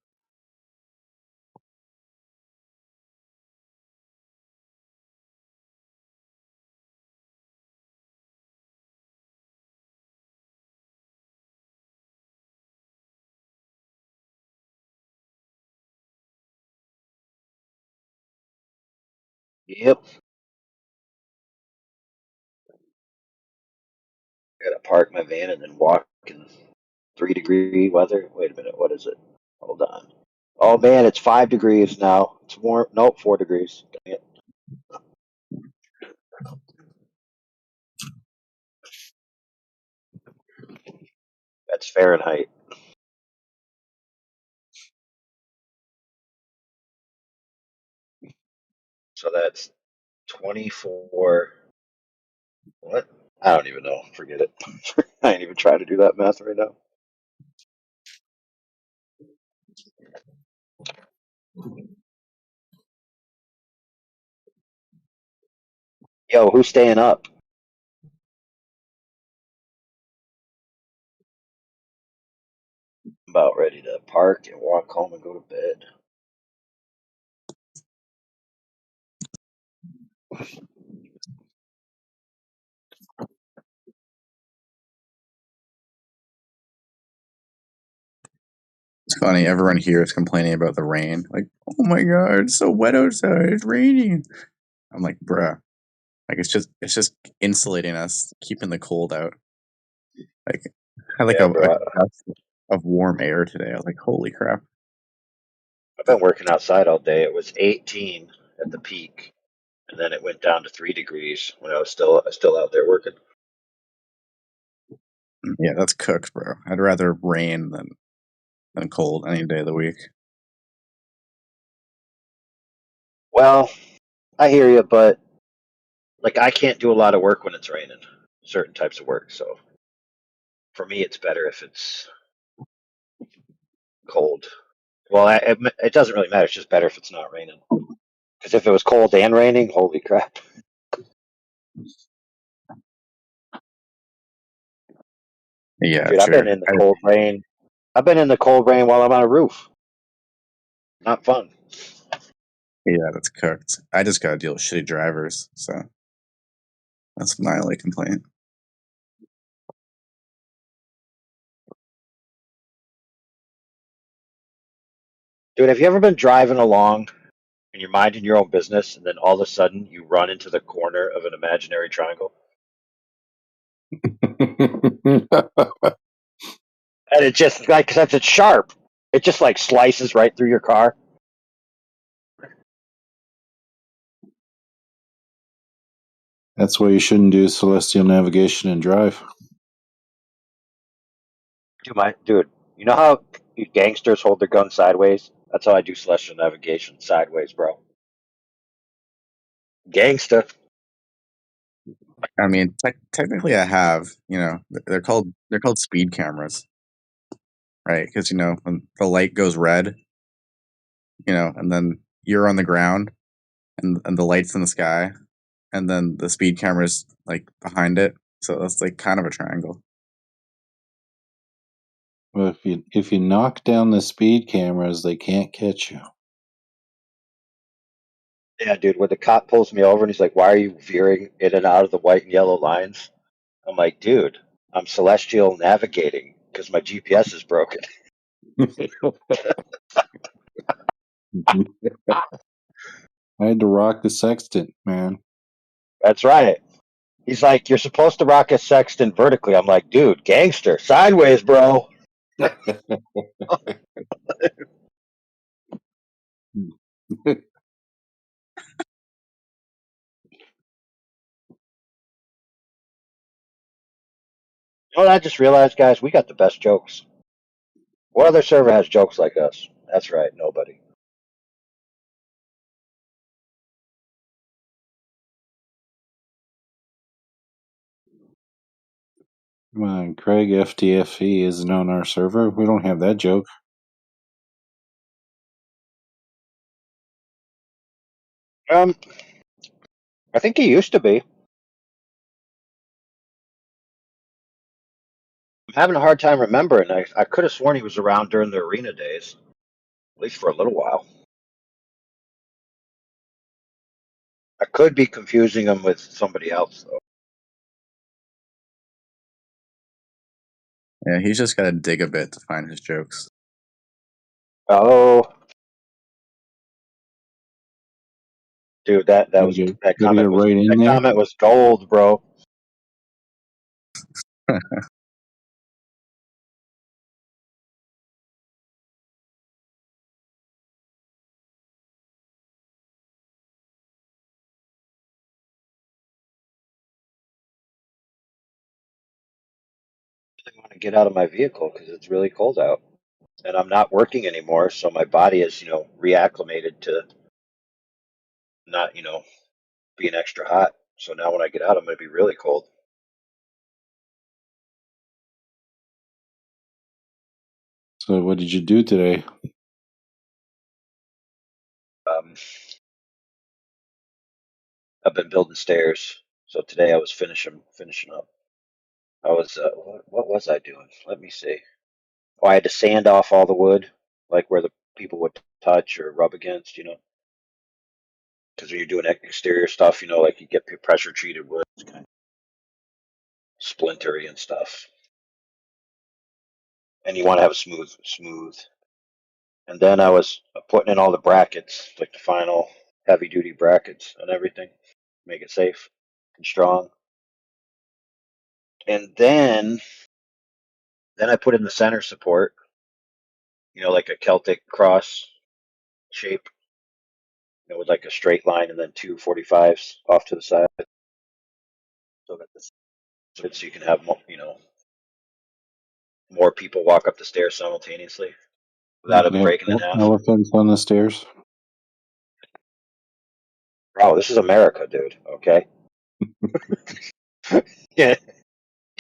Yep. Gotta park my van and then walk in 3-degree weather. Wait a minute, what is it? Hold on. Oh man, it's 5 degrees now. It's warm. Nope, 4 degrees. Dang it. That's Fahrenheit. So that's 24. What? I don't even know. Forget it. I ain't even trying to do that math right now. Yo, who's staying up? I'm about ready to park and walk home and go to bed. It's funny, everyone here is complaining about the rain. Like, oh my god, it's so wet outside, it's raining. I'm like, bruh. Like it's just insulating us, keeping the cold out. Like I had like Yeah, a bro. gust of warm air today. I was like, holy crap. I've been working outside all day. It was 18 at the peak, and then it went down to 3 degrees when I was still out there working. Yeah, that's cooked, bro. I'd rather rain than cold any day of the week. Well, I hear you, but like I can't do a lot of work when it's raining. Certain types of work, so for me, it's better if it's cold. Well, it doesn't really matter. It's just better if it's not raining. Because if it was cold and raining, holy crap. Yeah, Dude, I've true. been in the cold rain. I've been in the cold rain while I'm on a roof. Not fun. Yeah, that's cooked. I just gotta deal with shitty drivers, so that's my only complaint. Dude, have you ever been driving along and you're minding your own business and then all of a sudden you run into the corner of an imaginary triangle? And it just, like, since it's sharp, it just, like, slices right through your car. That's why you shouldn't do celestial navigation and drive. Dude, you know how gangsters hold their gun sideways? That's how I do celestial navigation, sideways, bro. Gangster. I mean, technically, I have. They're called speed cameras, right? Because when the light goes red, and then you're on the ground, and the light's in the sky, and then the speed camera's like behind it, so that's like kind of a triangle. Well, if you knock down the speed cameras, they can't catch you. Yeah, dude, when the cop pulls me over and he's like, "Why are you veering in and out of the white and yellow lines?" I'm like, "Dude, I'm celestial navigating because my GPS is broken." I had to rock the sextant, man. That's right. He's like, "You're supposed to rock a sextant vertically." I'm like, "Dude, gangster, sideways, bro." You know what I just realized, guys? We got the best jokes. What other server has jokes like us? That's right, nobody. Come on, Craig, FTFE isn't on our server. We don't have that joke. I think he used to be. I'm having a hard time remembering. I could have sworn he was around during the arena days, at least for a little while. I could be confusing him with somebody else, though. Yeah, he's just got to dig a bit to find his jokes. Oh, dude, that Gotta was get that right in that there. comment was gold, bro. I really want to get out of my vehicle because it's really cold out, and I'm not working anymore, so my body is, reacclimated to not, being extra hot. So now when I get out, I'm going to be really cold. So what did you do today? I've been building stairs, so today I was finishing up. I was what was I doing? Let me see. Oh, I had to sand off all the wood, like where the people would touch or rub against, because when you're doing exterior stuff, like you get pressure treated wood, it's kind of splintery and stuff, and you want to have smooth. And then I was putting in all the brackets, like the final heavy duty brackets and everything, make it safe and strong. And then I put in the center support, like a Celtic cross shape, with like a straight line and then two 45s off to the side. So that so you can have more people walk up the stairs simultaneously without You it can have breaking in half. elephants on the stairs. Bro, this is America, dude. Okay. Yeah.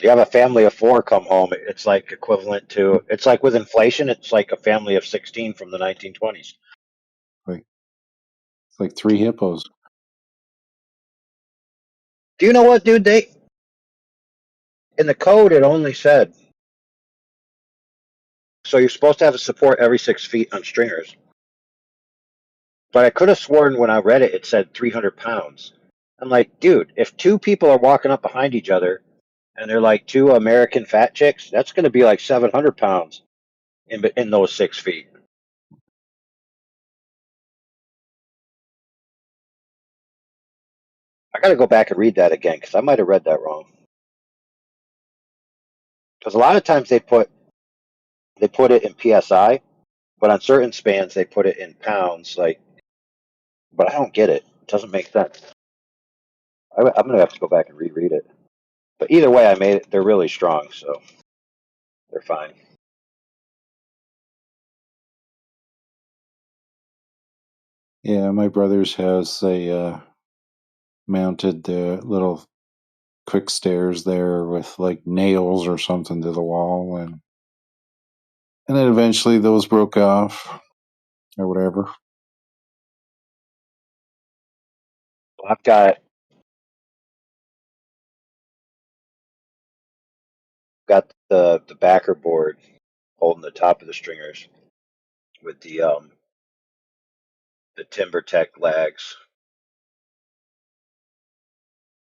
You have a family of 4 come home. It's like equivalent to. It's like with inflation. It's like a family of 16 from the 1920s. It's like 3 hippos. Do you know what, dude? They in the code it only said so you're supposed to have a support every 6 feet on stringers. But I could have sworn when I read it, it said 300 pounds. I'm like, dude, if 2 people are walking up behind each other and they're like 2 American fat chicks, that's going to be like 700 pounds in those 6 feet. I got to go back and read that again because I might have read that wrong. Because a lot of times they put it in psi, but on certain spans they put it in pounds. Like, but I don't get it. It doesn't make sense. I'm gonna have to go back and reread it. But either way, I made it. They're really strong, so they're fine. Yeah, my brother's house, they mounted the little quick stairs there with like nails or something to the wall, and then eventually those broke off or whatever. I've got the backer board holding the top of the stringers with the TimberTech lags,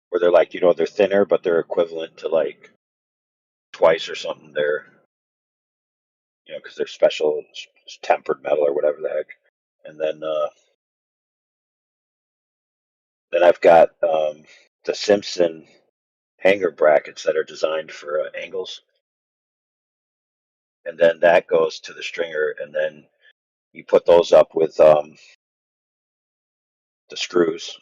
where they're like, they're thinner, but they're equivalent to like twice or something. They're because they're special tempered metal or whatever the heck. And then I've got the Simpson hanger brackets that are designed for angles, and then that goes to the stringer, and then you put those up with the screws,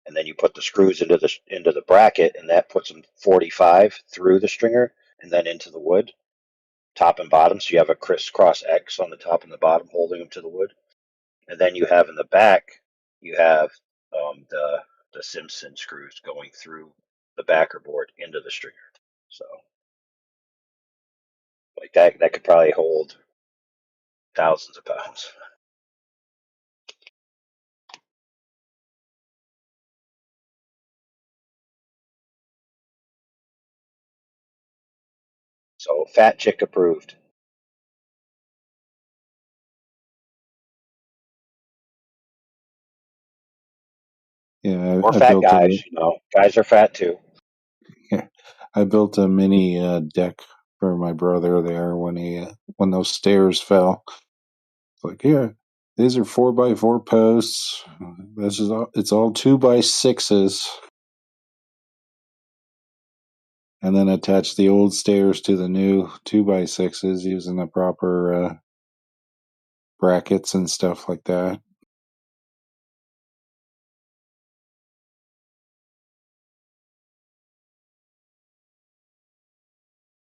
and then you put the screws into the bracket, and that puts them 45 through the stringer and then into the wood, top and bottom. So you have a crisscross X on the top and the bottom holding them to the wood, and then you have in the back you have the Simpson screws going through the backer board into the stringer. So like that could probably hold thousands of pounds. So fat chick approved. Yeah, Or I fat built guys, a guys are fat too. yeah, I built a mini deck for my brother there when those stairs fell. It's like, here, these are 4x4 posts. It's all 2x6s, and then attach the old stairs to the new 2x6s using the proper brackets and stuff like that.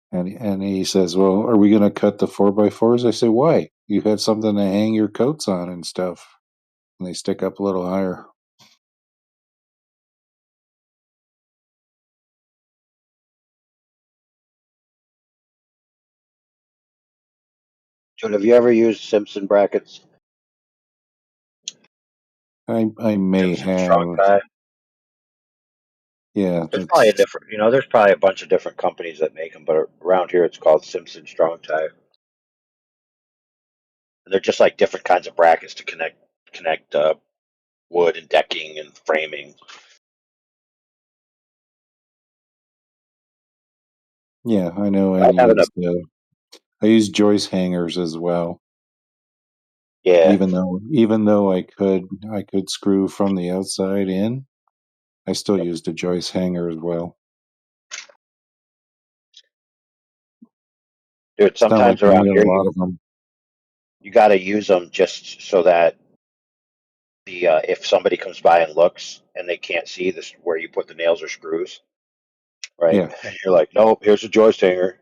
And he says, well, are we going to cut the 4x4s? I say, why? You have something to hang your coats on and stuff. And they stick up a little higher. John, have you ever used Simpson brackets? I may Simpson strong have. tie. Yeah, There's probably that's there's probably a bunch of different companies that make them, but around here it's called Simpson strong tie. And they're just like different kinds of brackets to connect wood and decking and framing. yeah. I know. I have I use joist hangers as well. Yeah. Even though I could screw from the outside in, I still used a joist hanger as well. Dude, It's not like sometimes I around need a here lot of them. you got to use them just so that if somebody comes by and looks and they can't see this where you put the nails or screws, right? Yeah, You're like, nope, here's a joist hanger.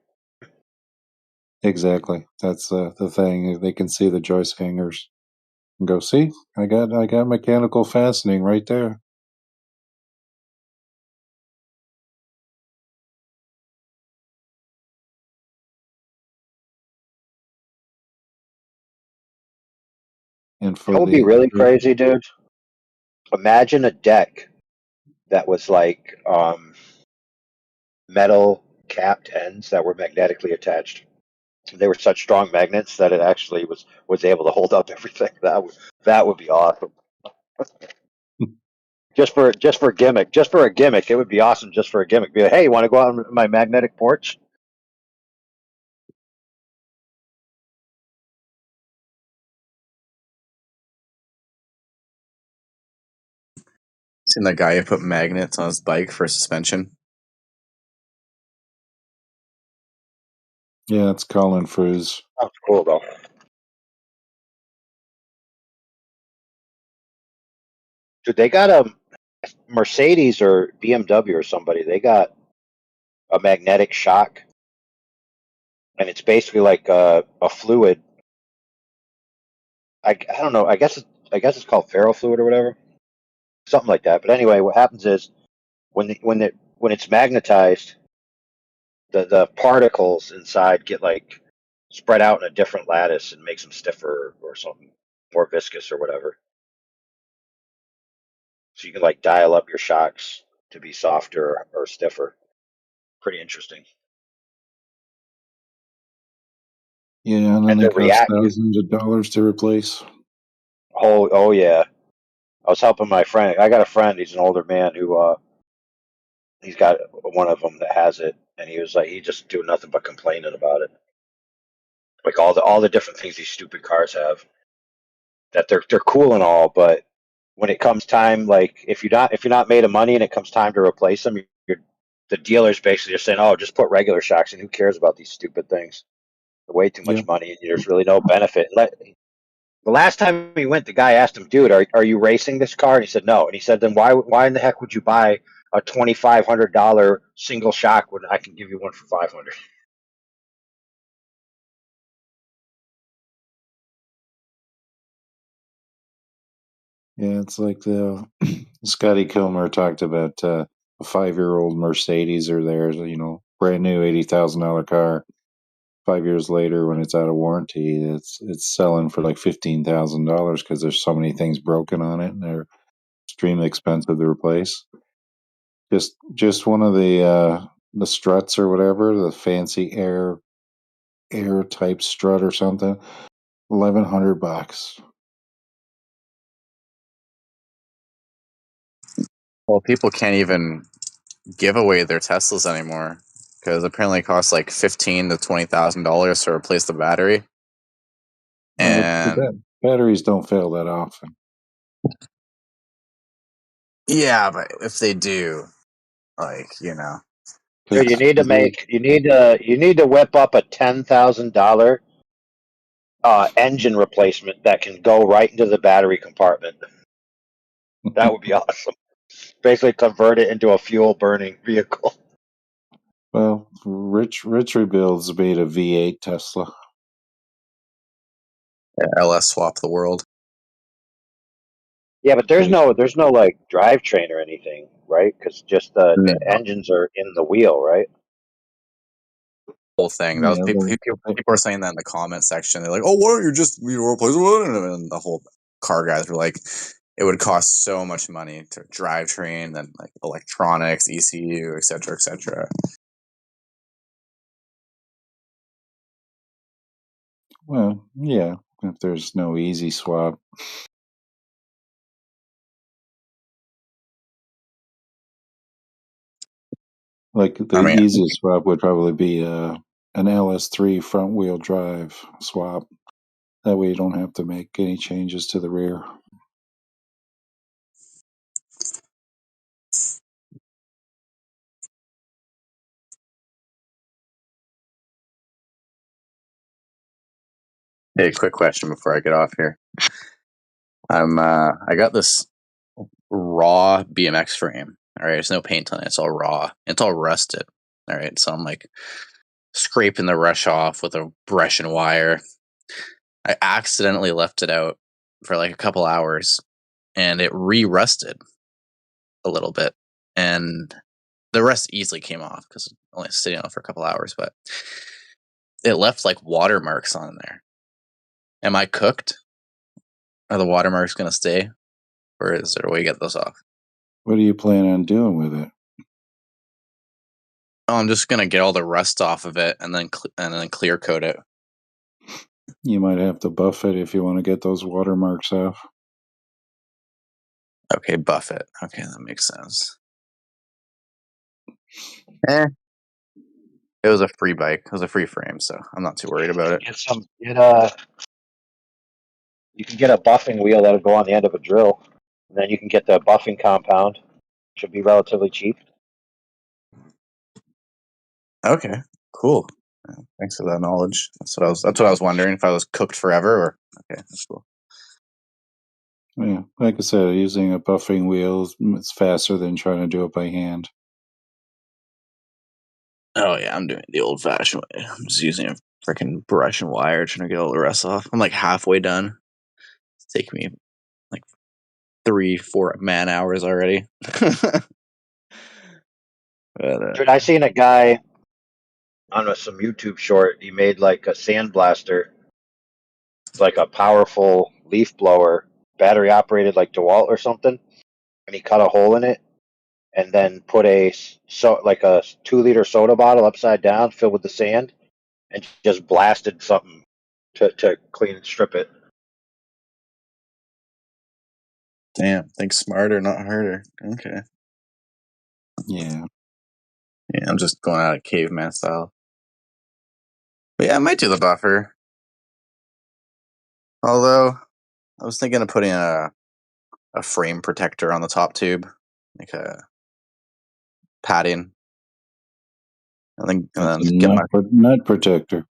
exactly. That's the thing. They can see the joist hangers and go, see, I got mechanical fastening right there. And That would be really crazy, dude. Imagine a deck that was like metal capped ends that were magnetically attached. They were such strong magnets that it actually was able to hold up everything. That would be awesome. just for a gimmick, it would be awesome. Just for a gimmick, be like, hey, you want to go out on my magnetic porch? Seen that guy who put magnets on his bike for suspension? Yeah, it's Colin Frizz. That's cool though. Dude, they got a Mercedes or BMW or somebody. They got a magnetic shock, and it's basically like a fluid. I don't know. I guess it's called ferrofluid or whatever, something like that. But anyway, what happens is when it's magnetized, the particles inside get like spread out in a different lattice and makes them stiffer or something, more viscous or whatever. So you can like dial up your shocks to be softer or stiffer. Pretty interesting. Yeah, and then And they they're cost reactive. thousands of dollars to replace. Oh yeah. I was helping my friend. I got a friend. He's an older man who he's got one of them that has it, and he was like, he just doing nothing but complaining about it. Like all the different things these stupid cars have. That they're cool and all, but when it comes time, like if you're not made of money and it comes time to replace them, the dealer's basically just saying, oh, just put regular shocks, and who cares about these stupid things? They're way too much Yep. money, and there's really no benefit. The last time he went, the guy asked him, dude, are you racing this car? And he said, no. And he said, then why in the heck would you buy a $2,500 single shock when I can give you one for $500? Yeah, it's like the Scotty Kilmer talked about a 5-year-old Mercedes or theirs, brand new $80,000 car. 5 years later, when it's out of warranty, it's selling for like $15,000 because there's so many things broken on it and they're extremely expensive to replace. Just one of the struts or whatever, the fancy air type strut or something, $1,100. Well, people can't even give away their Teslas anymore because apparently it costs like $15,000 to $20,000 to replace the battery. And batteries don't fail that often. Yeah, but if they do, like, Dude, you need to whip up a $10,000 engine replacement that can go right into the battery compartment. That would be awesome. Basically, convert it into a fuel burning vehicle. Well, Rich rebuilds made a V8 Tesla. LS swap the world. Yeah, but there's no like drivetrain or anything, right? Because just the engines are in the wheel, right? Whole thing. That was people are saying that in the comment section. They're like, "Oh, why don't you just replace it?" And the whole car guys were like, "It would cost so much money to drivetrain and like electronics, ECU, etc., etc." Well, yeah, if there's no easy swap. Like the easiest swap would probably be an LS3 front wheel drive swap. That way you don't have to make any changes to the rear. Hey, quick question before I get off here. I got this raw BMX frame. All right, there's no paint on it. It's all raw. It's all rusted. All right, so I'm like scraping the rush off with a brush and wire. I accidentally left it out for like a couple hours, and it re-rusted a little bit, and the rust easily came off because only sitting on it for a couple hours. But it left like watermarks on there. Am I cooked? Are the watermarks going to stay? Or is there a way to get those off? What do you plan on doing with it? Oh, I'm just going to get all the rust off of it and then clear coat it. You might have to buff it if you want to get those watermarks off. Okay, buff it. Okay, that makes sense. It was a free bike. It was a free frame, so I'm not too worried about it. You can get a buffing wheel that'll go on the end of a drill, and then you can get the buffing compound. Should be relatively cheap. Okay, cool. Thanks for that knowledge. That's what I was wondering, if I was cooked forever or okay, that's cool. Yeah, like I said, using a buffing wheel is faster than trying to do it by hand. Oh yeah, I'm doing it the old-fashioned way. I'm just using a freaking brush and wire trying to get all the rust off. I'm like halfway done. It's taking me like 3-4 man hours already. Dude, I seen a guy on some YouTube short. He made like a sandblaster. It's like a powerful leaf blower, battery operated, like DeWalt or something. And he cut a hole in it, and then put a 2-liter soda bottle upside down, filled with the sand, and just blasted something to clean and strip it. Damn, think smarter, not harder. Okay. Yeah. Yeah, I'm just going out of caveman style. But yeah, I might do the buffer. Although, I was thinking of putting a frame protector on the top tube, like a padding, and then get my nut protector.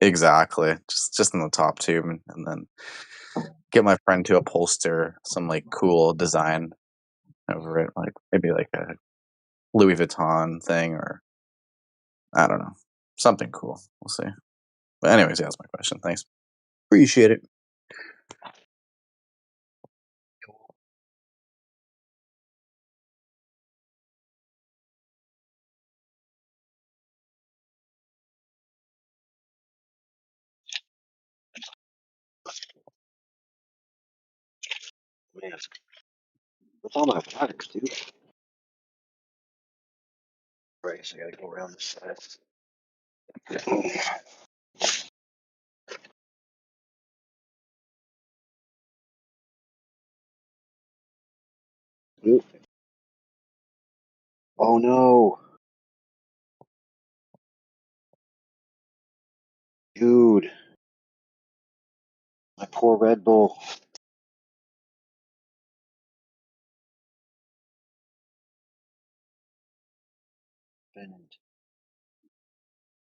Exactly, just in the top tube, and then get my friend to upholster some like cool design over it, like maybe like a Louis Vuitton thing, or I don't know, something cool. We'll see. But anyways, yeah, that's my question. Thanks, appreciate it. Man, what's all my products, dude? Right, so I gotta go around this side. Oop. Oh no, dude, my poor Red Bull.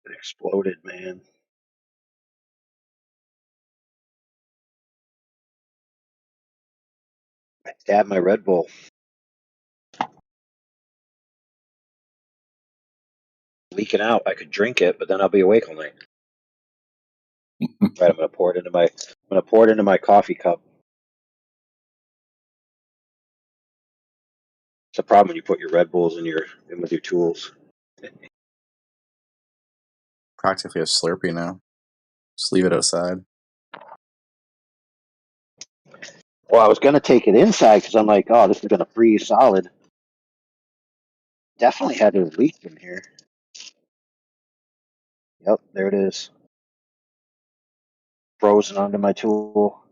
It exploded, man. I stabbed my Red Bull. Leaking out. I could drink it, but then I'll be awake all night. Right, I'm gonna pour it into my coffee cup. It's a problem when you put your Red Bulls in with your tools. Practically a Slurpee now. Just leave it outside. Well, I was gonna take it inside because I'm like, oh, this is gonna freeze solid. Definitely had a leak in here. Yep, there it is. Frozen onto my tool.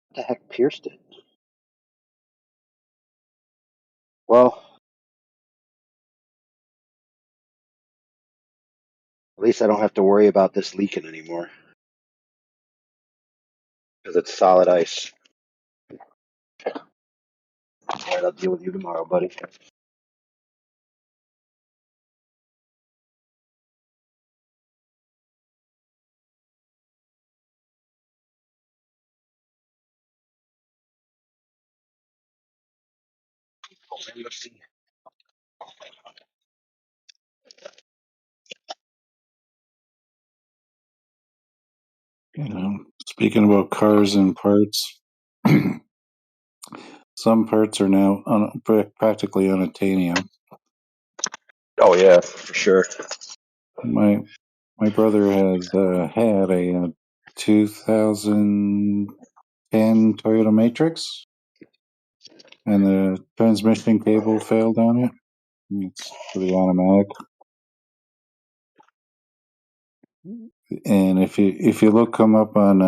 What the heck pierced it? Well, at least I don't have to worry about this leaking anymore. Because it's solid ice. Alright, I'll deal with you tomorrow, buddy. Speaking about cars and parts, some parts are now practically unattainable. Oh yeah, for sure. My brother has had a 2010 Toyota Matrix, and the transmission cable failed on it. It's for the automatic. And if you look them up on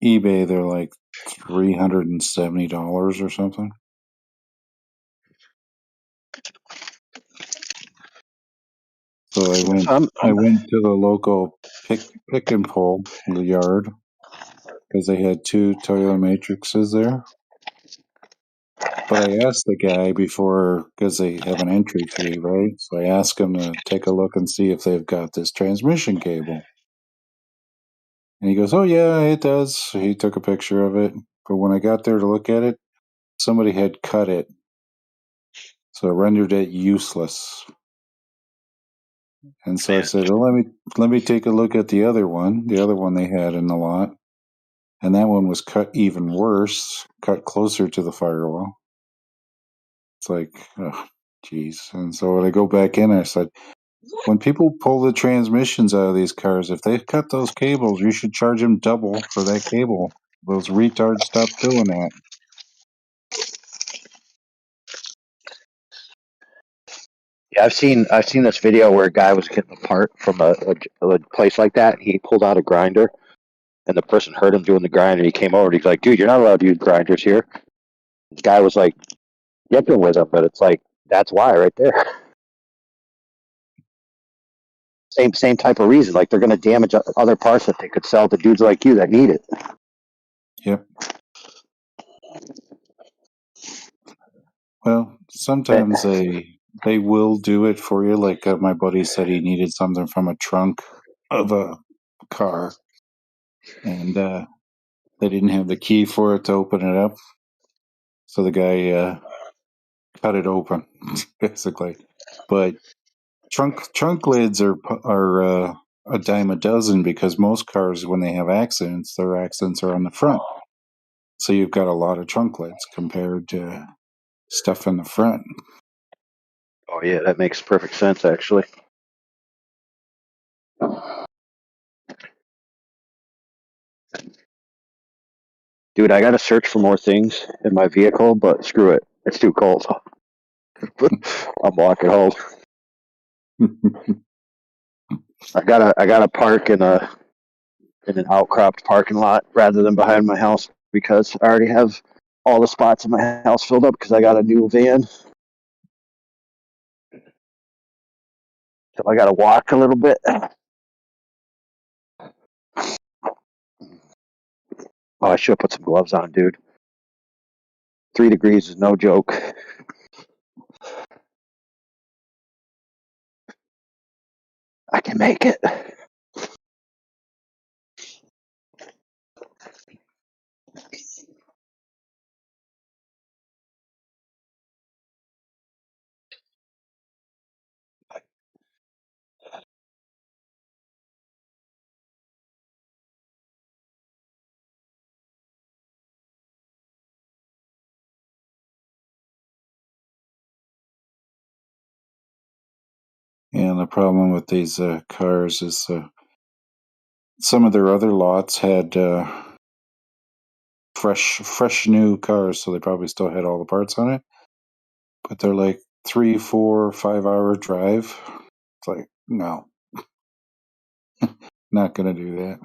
eBay, they're like $370 or something. So I went to the local pick and pull the yard because they had 2 Toyota Matrixes there. But I asked the guy before, because they have an entry fee, right? So I asked him to take a look and see if they've got this transmission cable. And he goes, "Oh yeah, it does." So he took a picture of it. But when I got there to look at it, somebody had cut it, so it rendered it useless. And so I said, "Well, let me take a look at the other one they had in the lot." And that one was cut even worse, cut closer to the firewall. It's like, oh, geez. And so when I go back in, I said, when people pull the transmissions out of these cars, if they cut those cables, you should charge them double for that cable. Those retards stop doing that. Yeah, I've seen this video where a guy was getting a part from a place like that. He pulled out a grinder, and the person heard him doing the grind, and he came over. And he's like, "Dude, you're not allowed to use grinders here." The guy was like, yipping with him, but it's like that's why right there. Same type of reason. Like they're going to damage other parts that they could sell to dudes like you that need it. Yep. Well, sometimes they will do it for you. Like my buddy said he needed something from a trunk of a car, and they didn't have the key for it to open it up. So the guy cut it open, basically. But trunk lids are a dime a dozen because most cars, when they have accidents, their accidents are on the front. So you've got a lot of trunk lids compared to stuff in the front. Oh yeah, that makes perfect sense actually. Dude, I gotta search for more things in my vehicle, but screw it. It's too cold. I'm walking home. I gotta park in an outcropped parking lot rather than behind my house because I already have all the spots in my house filled up because I got a new van. So I gotta walk a little bit. Oh, I should have put some gloves on, dude. 3 degrees is no joke. I can make it. And the problem with these cars is some of their other lots had fresh new cars, so they probably still had all the parts on it. But they're like 3, 4, 5 hour drive. It's like, no, not gonna do that.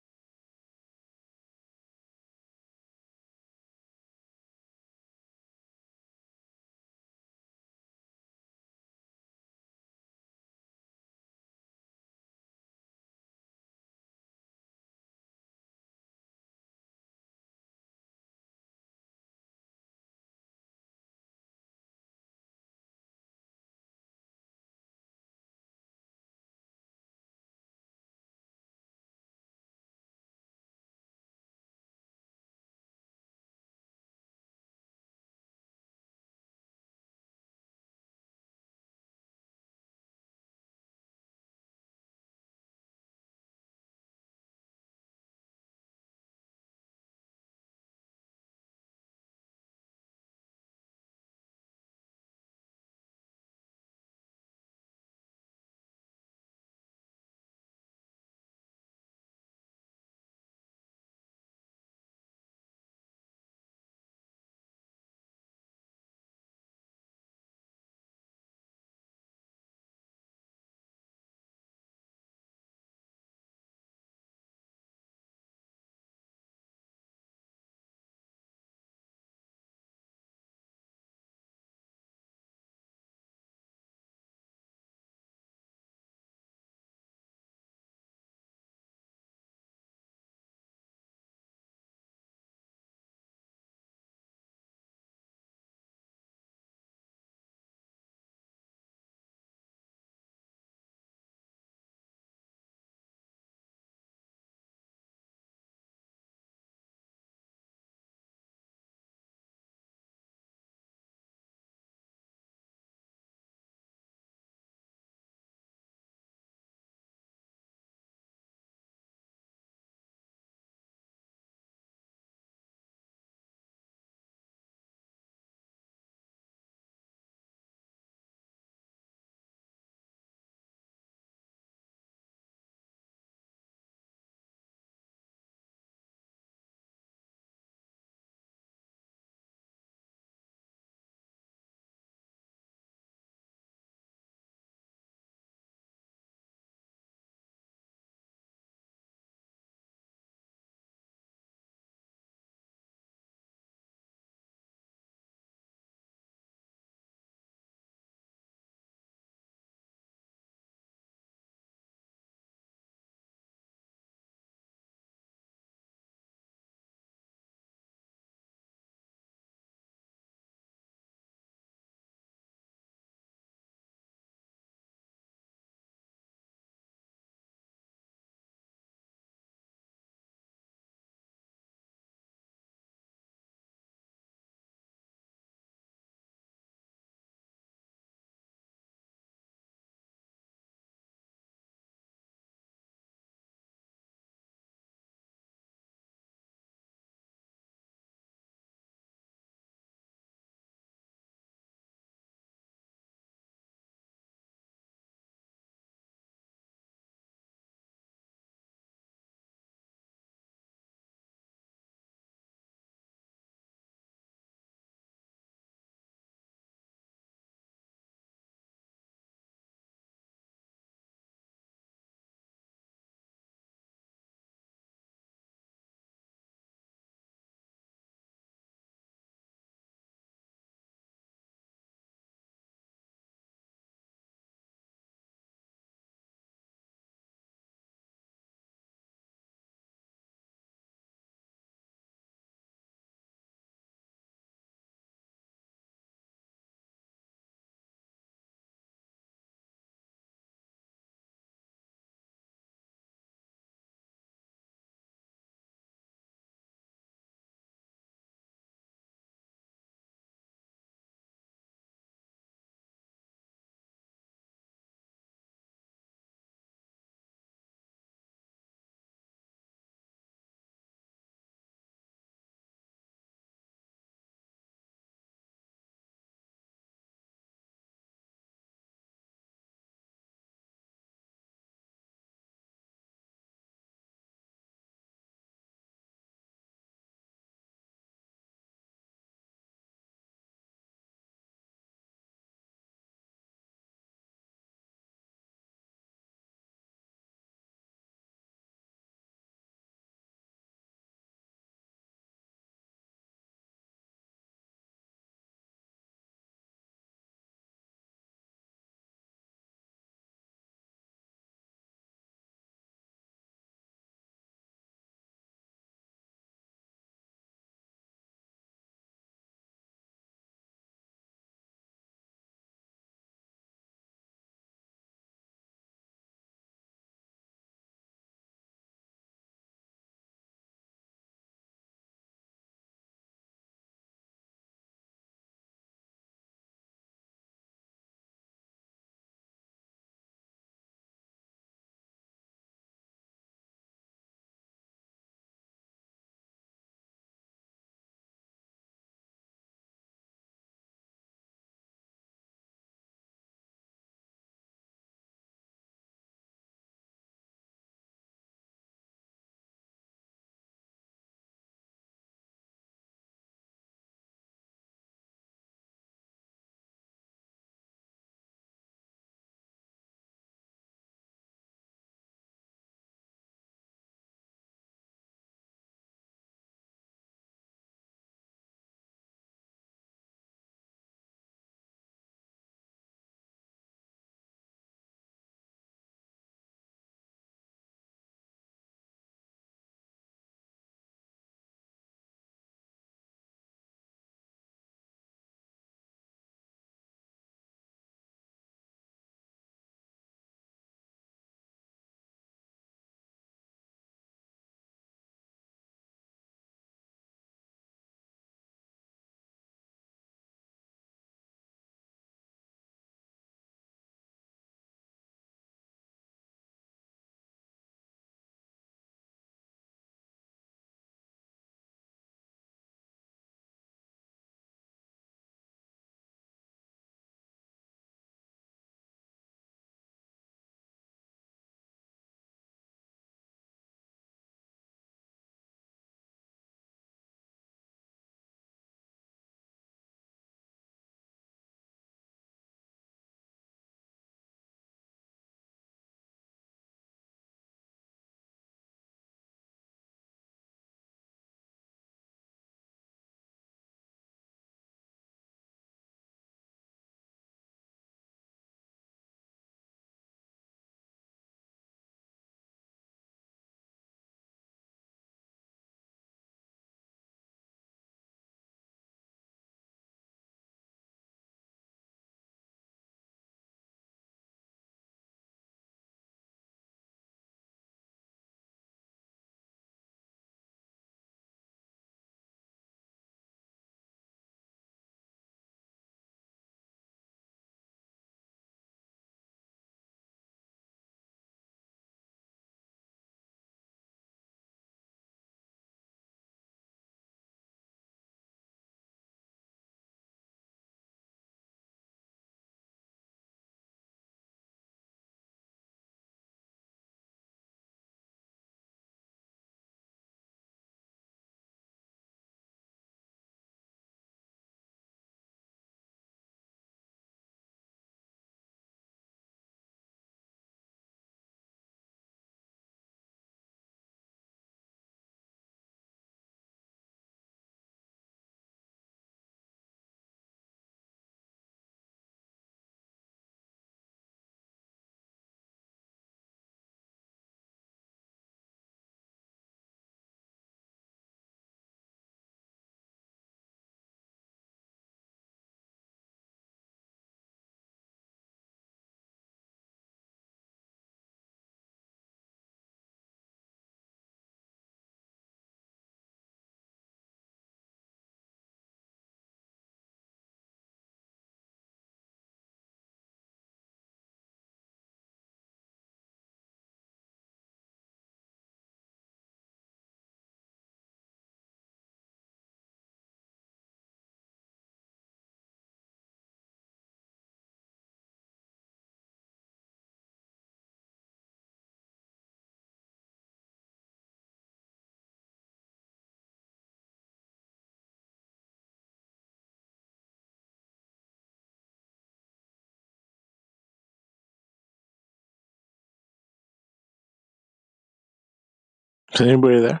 Is anybody there?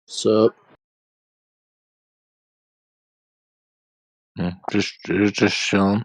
Sup? Just chilling.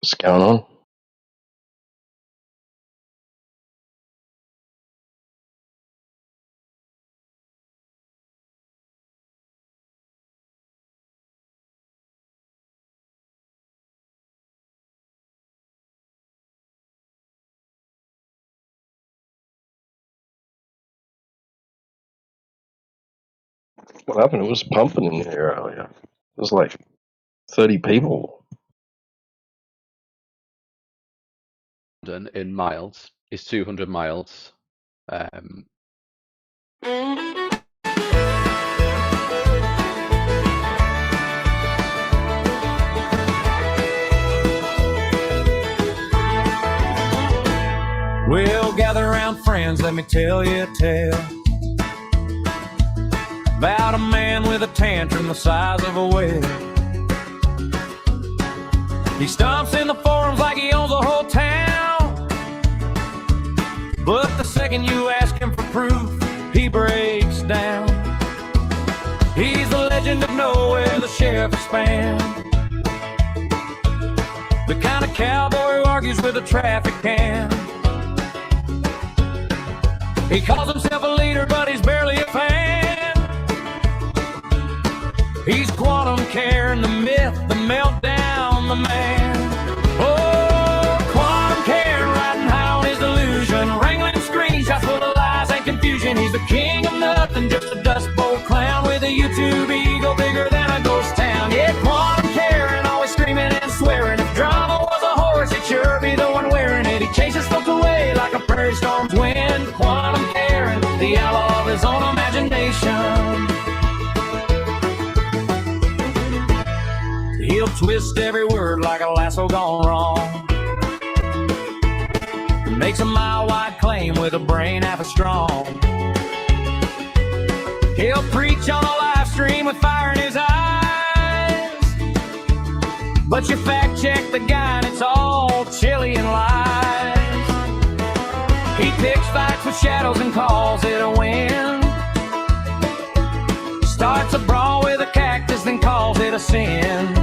What's going on? What happened? It was pumping in here earlier. It was like 30 people. London in miles is 200 miles. Well, gather around, friends, let me tell you a tale about a man with a tantrum the size of a whale. He stomps in the forums like he owns the whole town, but the second you ask him for proof, he breaks down. He's the legend of nowhere, the sheriff of Spam, the kind of cowboy who argues with a traffic can. He calls himself a leader, but he's barely a fan. He's quantum care and the myth, the meltdown, the man. Oh, quantum care, riding high on his delusion, wrangling screenshots full of lies and confusion. He's the king of nothing, just a dust bowl clown with a YouTube ego bigger than a ghost town. Yeah, quantum care and always screaming and swearing. If drama was a horse, he'd sure be the one wearing it. He chases folks away like a prairie storm's wind. Quantum care and the outlaw of his own imagination. He'll twist every word like a lasso gone wrong. Makes a mile-wide claim with a brain half as strong. He'll preach on a live stream with fire in his eyes, but you fact check the guy and it's all chilly and lies. He picks fights with shadows and calls it a win. Starts a brawl with a cactus, then calls it a sin.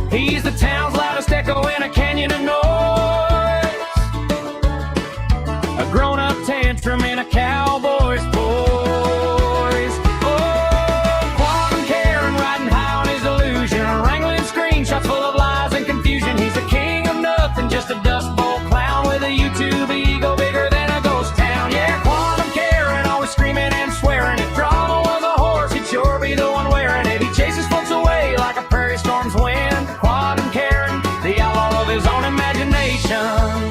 He's the town's loudest echo in a canyon of noise, a grown-up tantrum in a cowboy's voice. Oh, quantum care and riding high on his illusion, wrangling screenshots full of lies and confusion. He's the king of nothing, just a dust bowl clown with a YouTube ego bigger than a ghost town. Yeah, quantum care and always screaming and swearing. If drama was a horse, he'd sure be the one wearing it. He chases folks away like a prairie storm's wind. Quantum care and the outlaw of his own imagination.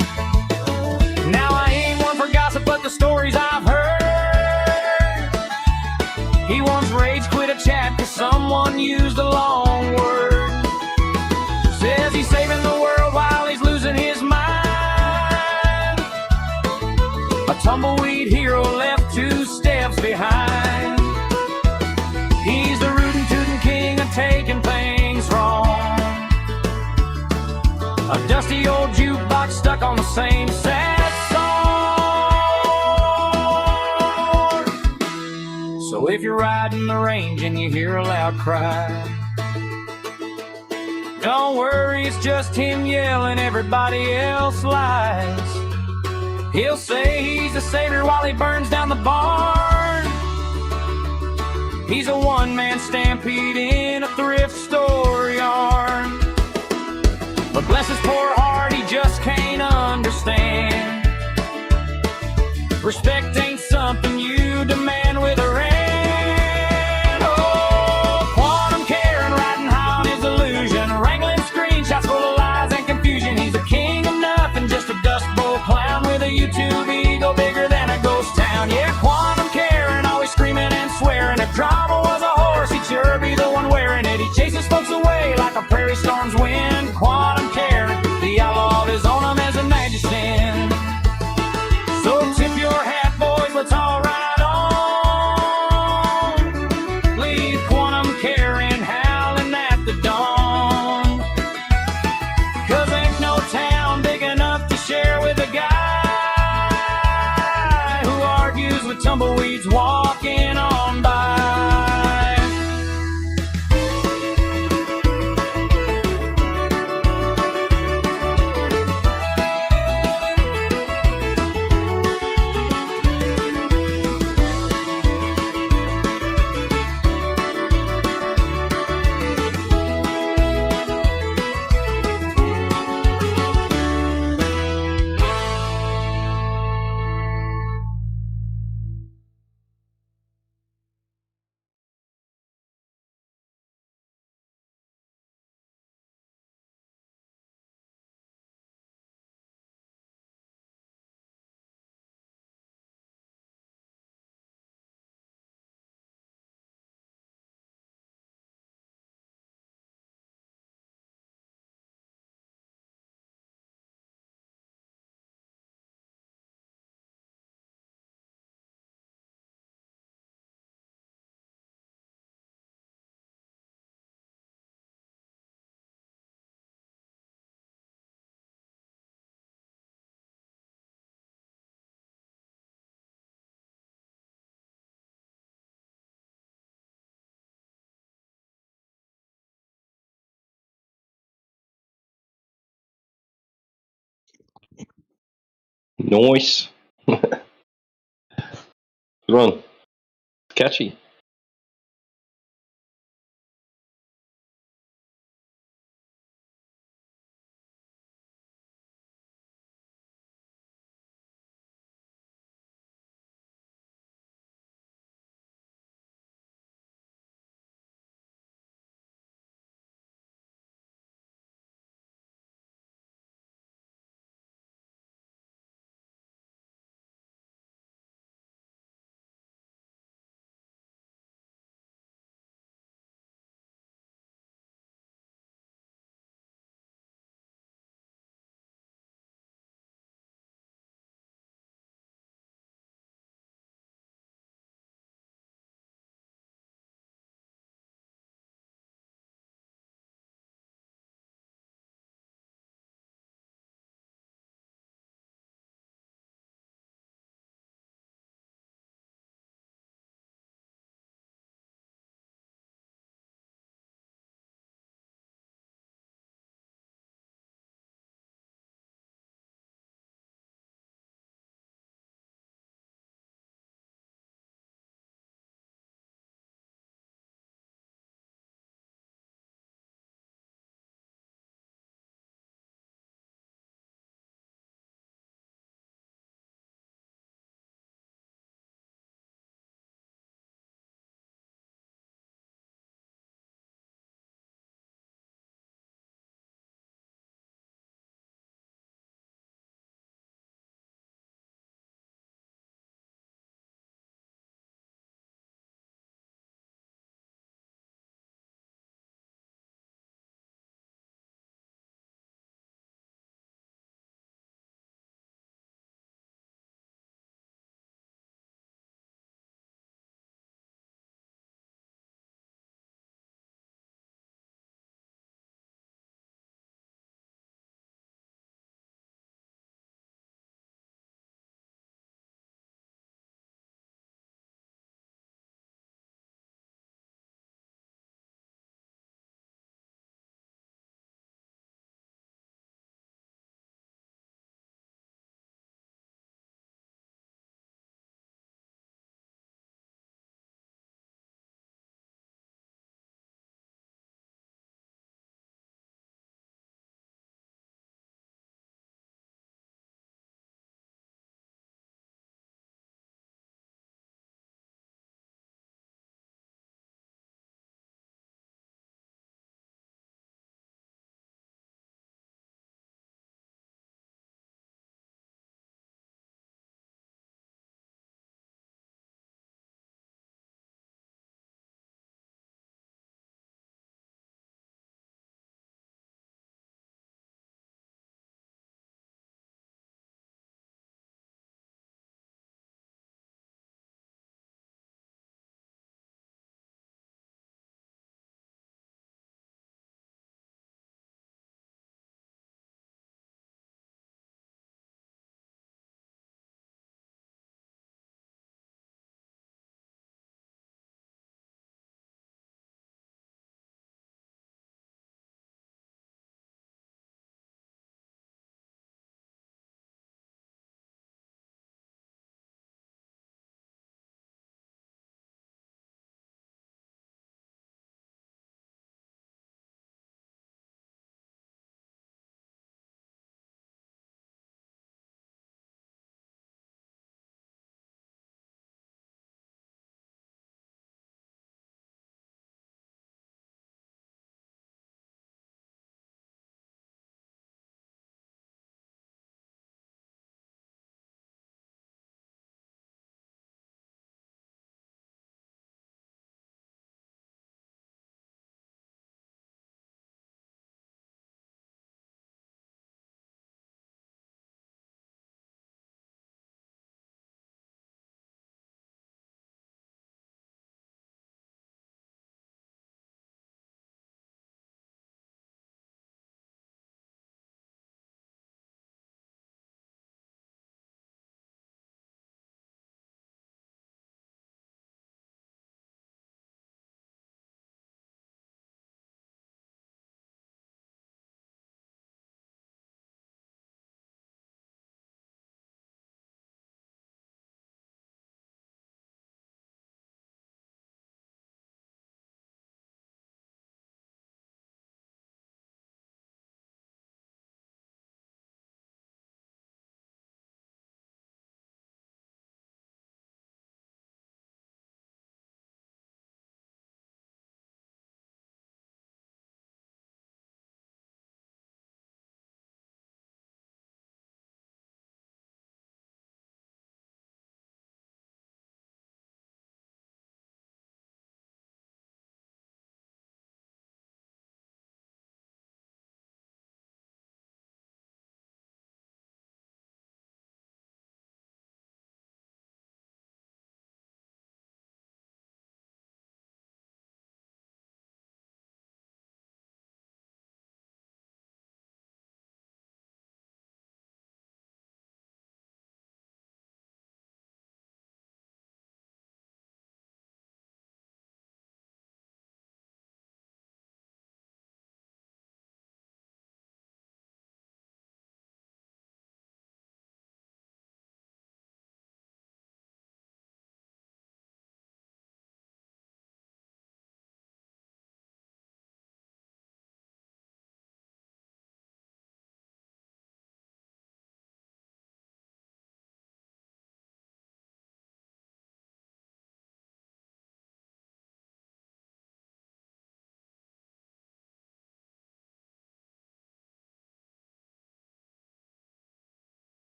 Now I ain't one for gossip, but the stories I've heard. He once rage quit a chat cause someone used a long word. Says he's saving the world while he's losing his mind. A tumbleweed hero left 2 steps behind. He's the rootin' tootin' king of taking things wrong. A dusty old jukebox stuck on the same sad song. So if you're riding the range and you hear a loud cry, don't worry, it's just him yelling, everybody else lies. He'll say he's the savior while he burns down the barn. He's a one-man stampede in a thrift store yarn. But bless his poor heart, he just can't understand. Respect ain't something you demand with a hand. Oh, quantum care and riding high on his illusion, wrangling screenshots full of lies and confusion. He's the king of nothing, just a dust bowl clown with a YouTube ego bigger than a ghost town. Yeah, quantum care and always screaming and swearing. If drama was a horse, he'd sure be the one wearing it. He chases folks away like a prairie storm's wind. Quantum care, the outlaw of his own imagination. So tip your hat, boys, let's all ride on. Leave quantum care in howling at the dawn. Cause ain't no town big enough to share with a guy who argues with tumbleweeds walking on by. Nice. Good one. Catchy.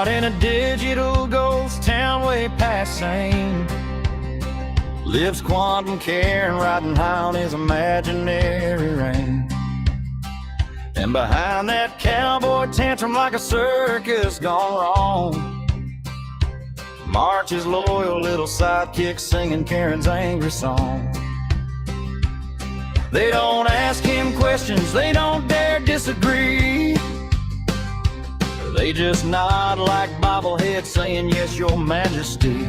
out in a digital ghost town way past sane. Lives quantum Karen riding high on his imaginary reign. And behind that cowboy tantrum like a circus gone wrong, marches loyal little sidekick singing Karen's angry song. They don't ask him questions, they don't dare disagree. They just nod like bobbleheads saying, yes, your majesty.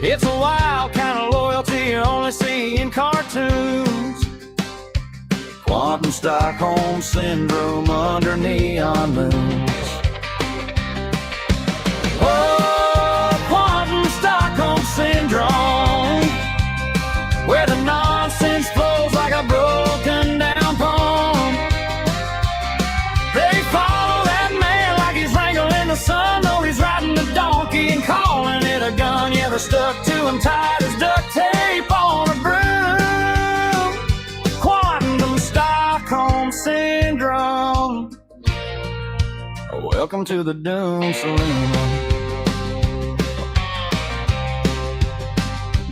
It's a wild kind of loyalty you only see in cartoons. Quantum Stockholm Syndrome under neon moons. Oh, Quantum Stockholm Syndrome, where the nonsense flows like a broken down poem. They follow that man like he's wrangling the sun, though he's riding a donkey and calling it a gun. Yeah, they're stuck to him tight as duct tape on a broom. Quantum Stockholm Syndrome. Welcome to the Doom Saloon.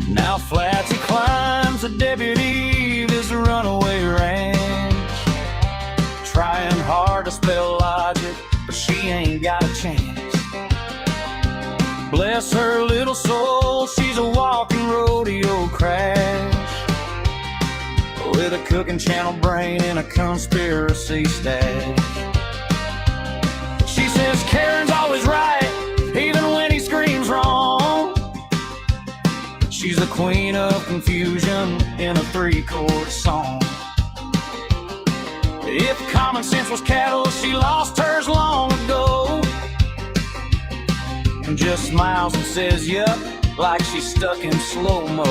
Now Flatsy climbs a deputy this runaway ranch, trying hard to spell logic, but she ain't got a chance. Bless her little soul, she's a walking rodeo crash, with a cooking channel brain and a conspiracy stash. She says Karen's always right, even when he screams wrong. She's the queen of confusion in a 3-chord song. If common sense was cattle, she lost hers long ago, and just smiles and says, yup, like she's stuck in slow-mo.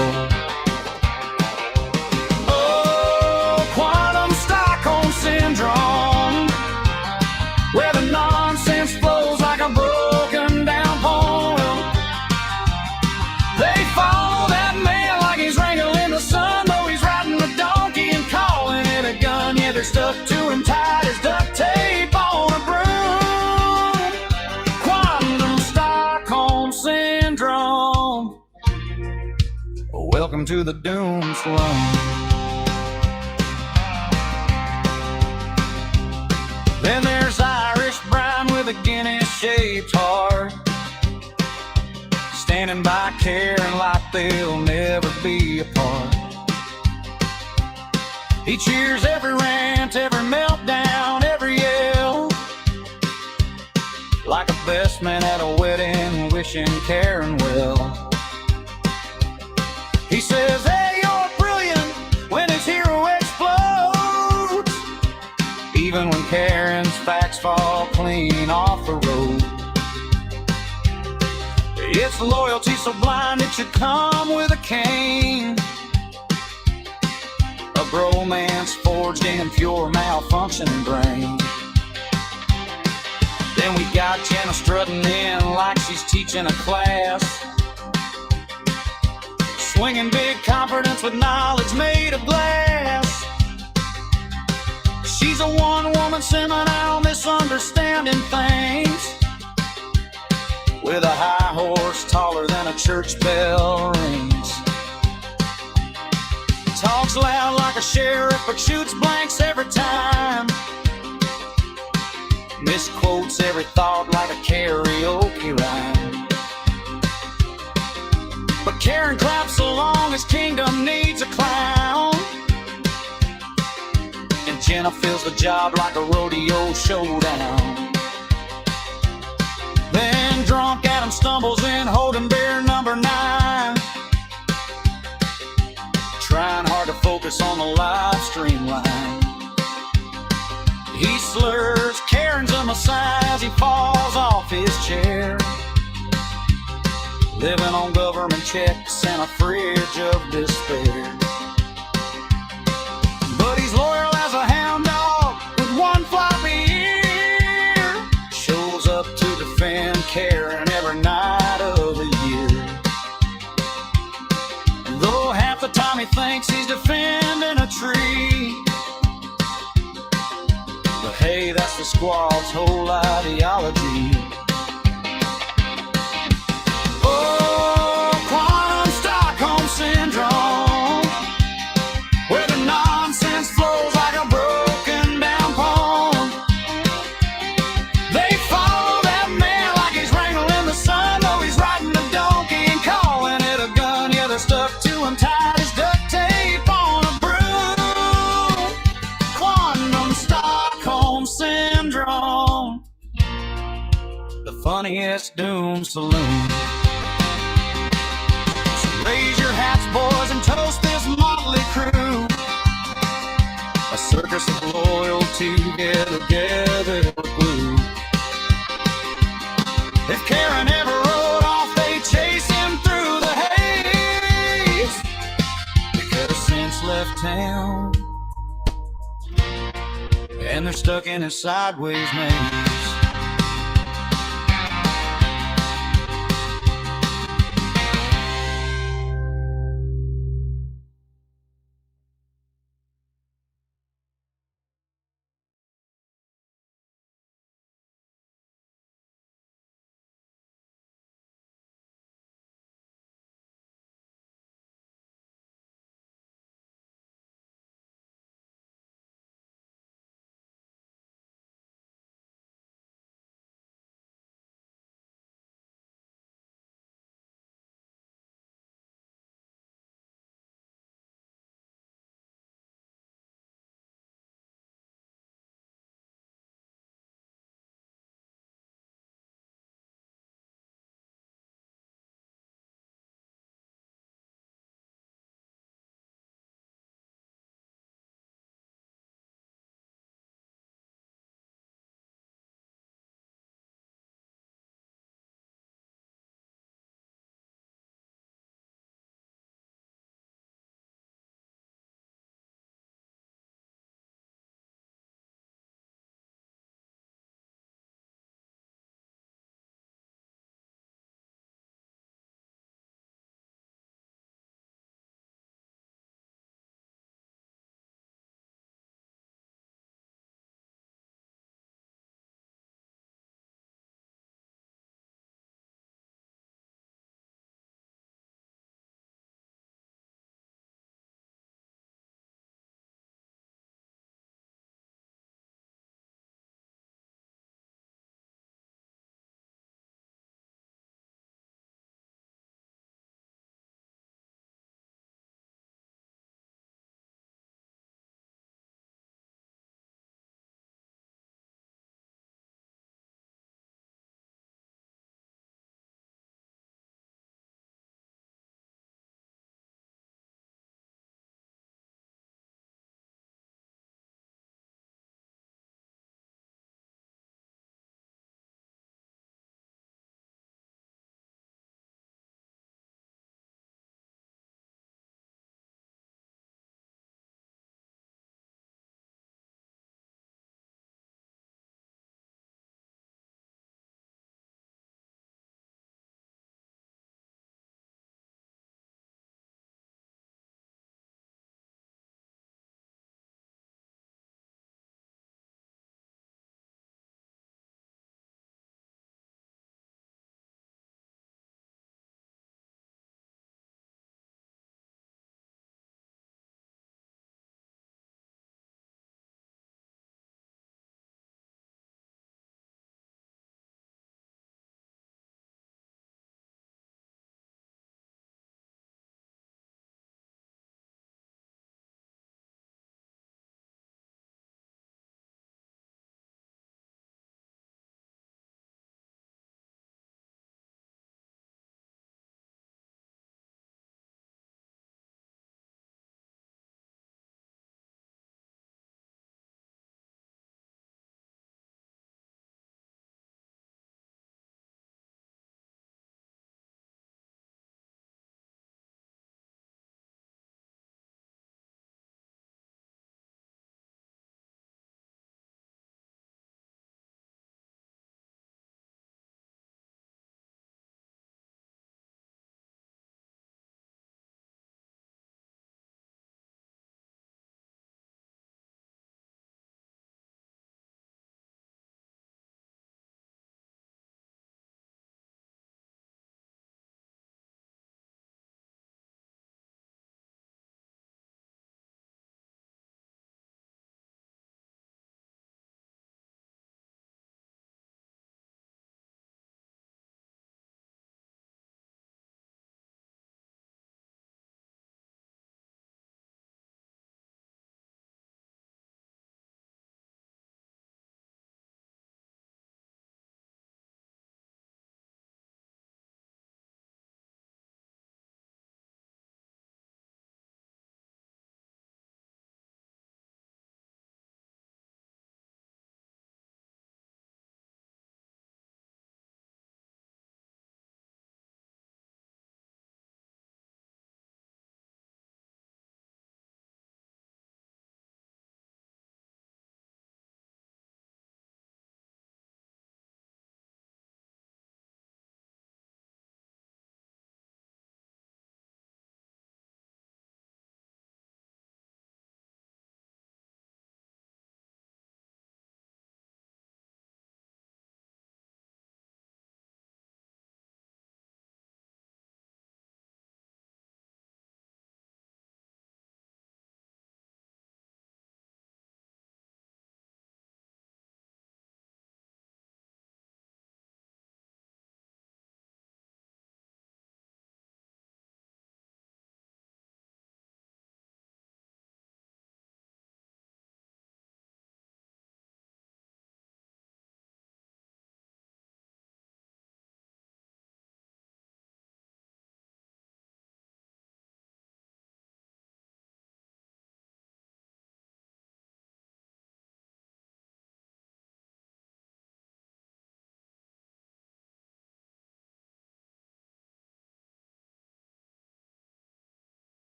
Oh, Quantum Stockholm Syndrome, where the nonsense flows like a broken down poem. They follow that man like he's wrangling the sun, though he's riding a donkey and calling it a gun. Yeah, they're stuck to him tight as duct tape on a broom. Quantum Stockholm Syndrome. Welcome to the Doom Slum. Then there's Irish Brian with a Guinness-shaped heart, standing by Karen like they'll never be apart. He cheers every rant, every meltdown, every yell, like a best man at a wedding wishing Karen well. He says, hey, you're brilliant when his hero explodes, even when Karen's facts fall clean off the road. It's loyalty so blind it should come with a cane, a bromance forged in pure malfunctioning brain. Then we got Jenna strutting in like she's teaching a class, swinging big confidence with knowledge made of glass. She's a one-woman seminal misunderstanding things, with a high horse taller than a church bell rings. Talks loud like a sheriff but shoots blanks every time, misquotes every thought like a karaoke rhyme. But Karen claps along as kingdom needs a clown, and Jenna fills the job like a rodeo showdown. Then drunk Adam stumbles in holding beer number 9, trying hard to focus on the live stream line. He slurs, Karen's a messiah as he falls off his chair, living on government checks and a fridge of despair. But he's loyal as a hound dog with one floppy ear, shows up to defend Karen every night of the year. And though half the time he thinks he's defending a tree, but hey, that's the squad's whole ideology. Oh, quantum Stockholm syndrome, where the nonsense flows like a broken down poem. They follow that man like he's wrangling the sun, though he's riding a donkey and calling it a gun. Yeah, they're stuck to him tight as duct tape on a broom. Quantum Stockholm syndrome, the funniest doom saloon. So raise your hats, boys, and toast this motley crew. A circus of loyalty, together we're glued. If Karen ever rode off, they chase him through the haze. They could have since left town, and they're stuck in a sideways maze.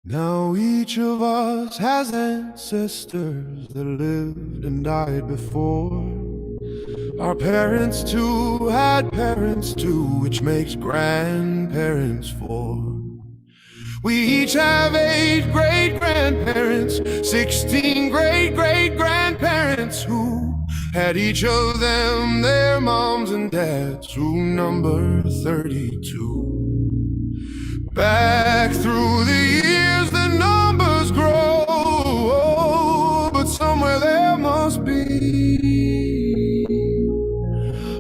Now each of us has ancestors that lived and died before. Our parents too had parents too, which makes grandparents for. We each have 8 great-grandparents, 16 great-great-grandparents who had each of them their moms and dads who number 32. Back through the years the numbers grow, but somewhere there must be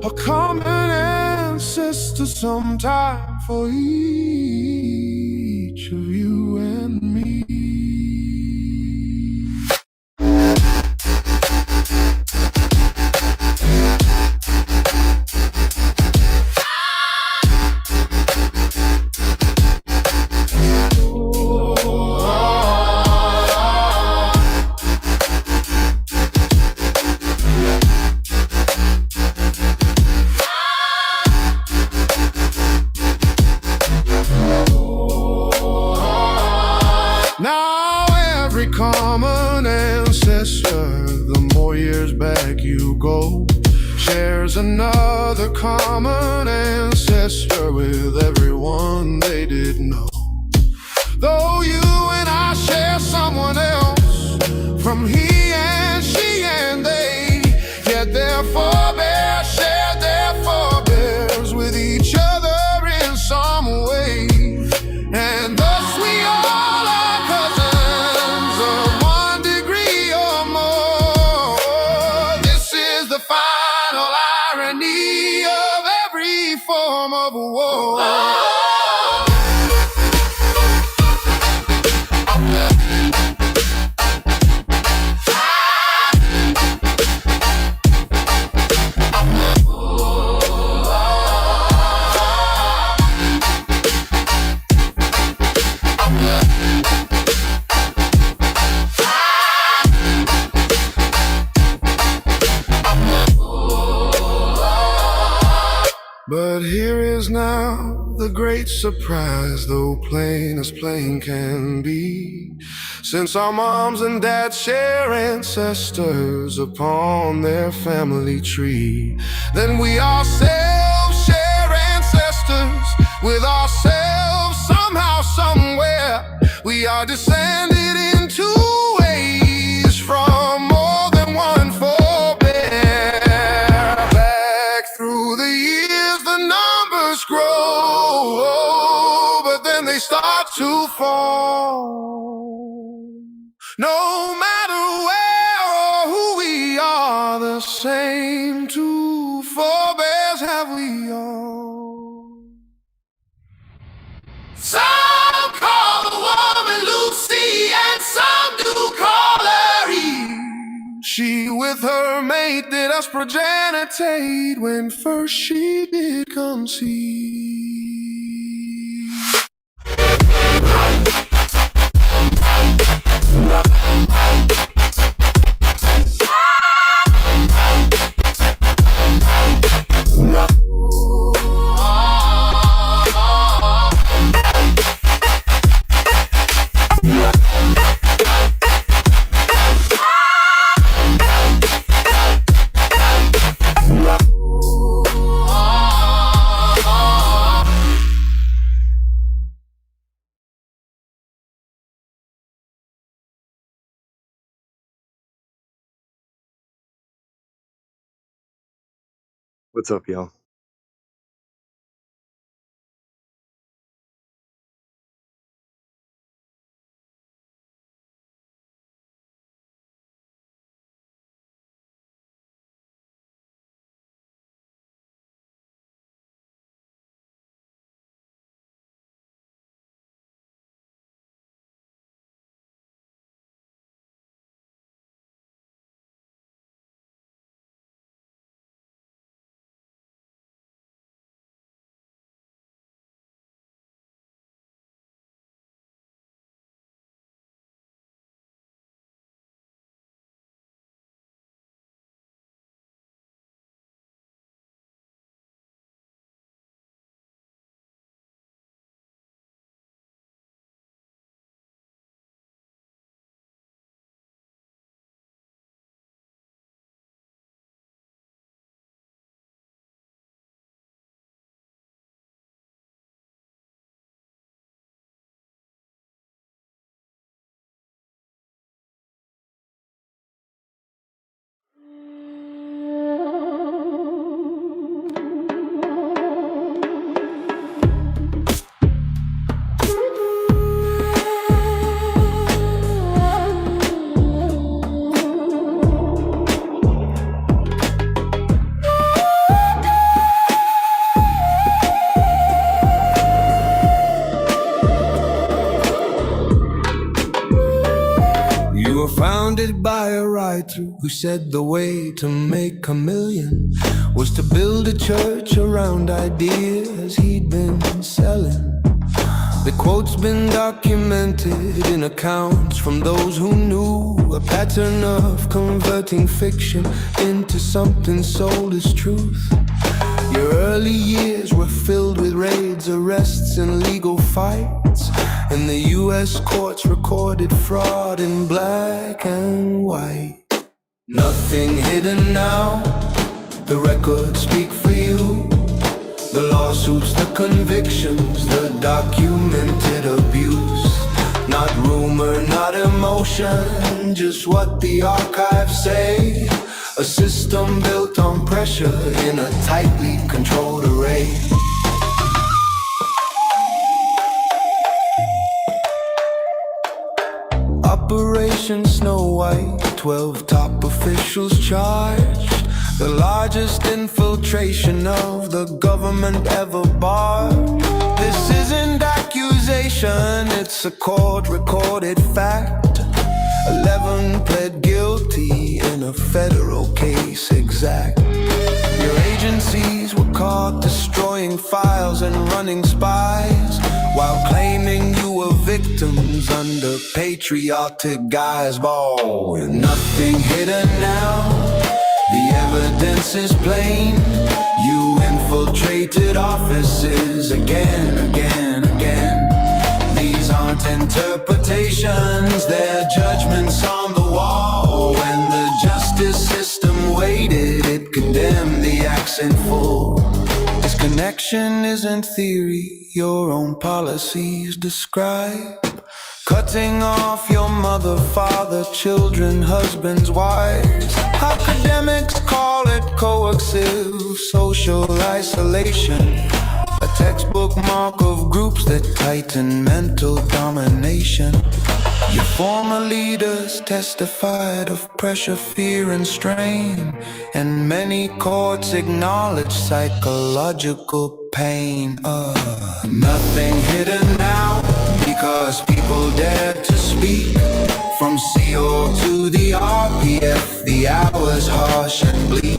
a common ancestor sometime for each of you and me. Now every common ancestor, the more years back you go, shares another common ancestor with everyone they did know. Though you and I share someone else, from he and she and they, yet their forebears shared their forebears with each other in some way. And thus we all are cousins of 1 degree or more. This is the final irony of every form of war. But here is now the great surprise, though plain as plain can be. Since our moms and dads share ancestors upon their family tree, then we ourselves share ancestors with ourselves somehow, somewhere. We are descended in 2 ways from more than one forebear. Back through the years the numbers grow, but then they start to fall. No matter where or who we are, the same 2 forebears have we all. Some call the woman Lucy, and some do call her Eve. She with her mate did us progenitate when first she did conceive. What's up, y'all? were founded by a writer who said the way to make a million was to build a church around ideas he'd been selling. The quote's been documented in accounts from those who knew a pattern of converting fiction into something sold as truth. Your early years were filled with raids, arrests, and legal fights, and the US courts recorded fraud in black and white. Nothing hidden now, the records speak for you. The lawsuits, the convictions, the documented abuse. Not rumor, not emotion, just what the archives say. A system built on pressure in a tightly controlled array. Operation Snow White, 12 top officials charged. The largest infiltration of the government ever barred. This isn't accusation, it's a court-recorded fact. 11 pled guilty in a federal case exact. Your agencies were caught destroying files and running spies, while claiming you were victims under patriotic guise. Boy, nothing hidden now, the evidence is plain. You infiltrated offices again. These aren't interpretations, they're judgments on the wall. When the justice system waited, it condemned the acts in full. This connection isn't theory, your own policies describe. Cutting off your mother, father, children, husbands, wives. Academics call it coercive social isolation. A textbook mark of groups that tighten mental domination. Your former leaders testified of pressure, fear, and strain, and many courts acknowledge psychological pain. Nothing hidden now, because people dare to speak. From CO to the RPF, the hours harsh and bleak.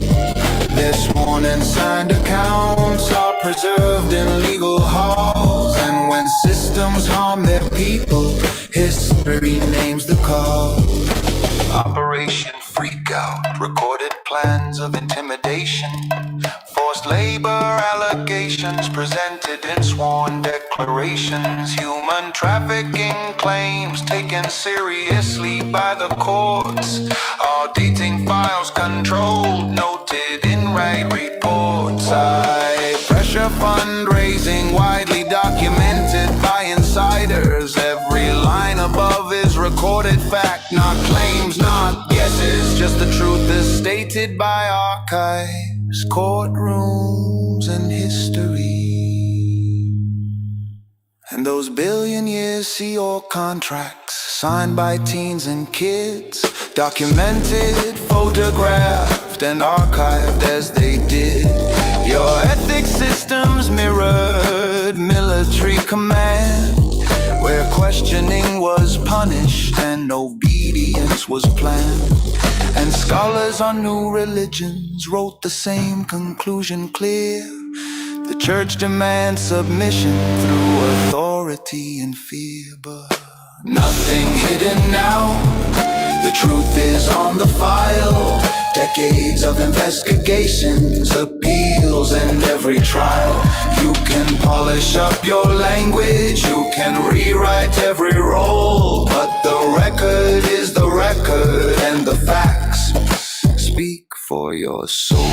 Their sworn and signed accounts are preserved in legal halls. And when systems harm their people, history names the cause. Operation Freakout, recorded plans of intimidation. Forced labor allegations presented in sworn declarations. Human trafficking claims taken seriously by the courts. Auditing files controlled, noted in right reports. Pressure fundraising widely documented by insiders. Every line above is recorded fact, not claims, not guesses. Just the truth is stated by archives, courtrooms, and history. And those billion years see your contracts signed by teens and kids, documented, photographed, and archived as they did. Your ethics systems mirrored military command, where questioning was punished and obedience was planned. And scholars on new religions wrote the same conclusion clear. The church demands submission through authority and fear. But nothing hidden now, the truth is on the file. Decades of investigations, appeals, and every trial. You can polish up your language, you can rewrite every role, but the record is the record, and the facts speak for your soul.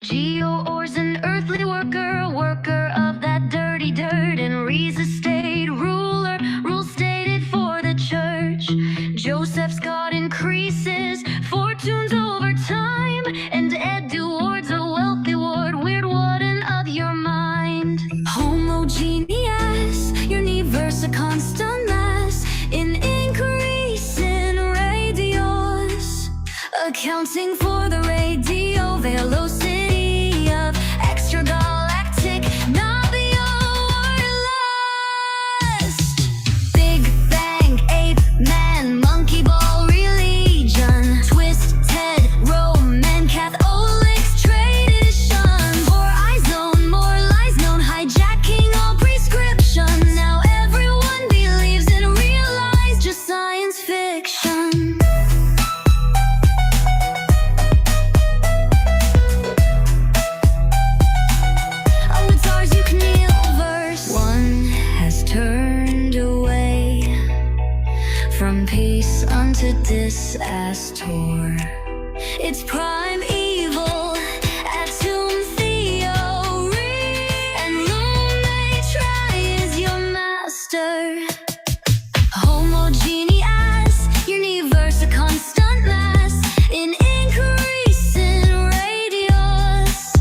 Geo's an earthly worker, worker of that dirty dirt, and Re's a state ruler, rule stated for the church. Joseph's God increases fortunes over time, and Edward's a wealthy ward, weird warden of your mind. Homogeneous, universe a constant mass, in increasing radius, accounting for the radio velocity of extragalactic Nabio lust. Big Bang, Ape Man, Monkey Ball religion, Twisted Roman Catholics tradition, more eyes known, more lies known, hijacking all prescription. Now everyone believes in real lies, just science fiction. Oh, it's ours, you can kneel verse. One has turned away from peace unto disaster. It's prime evil, atom theory, and Lumatra is your master. Homogeneous, universe a constant mass, in increasing radius,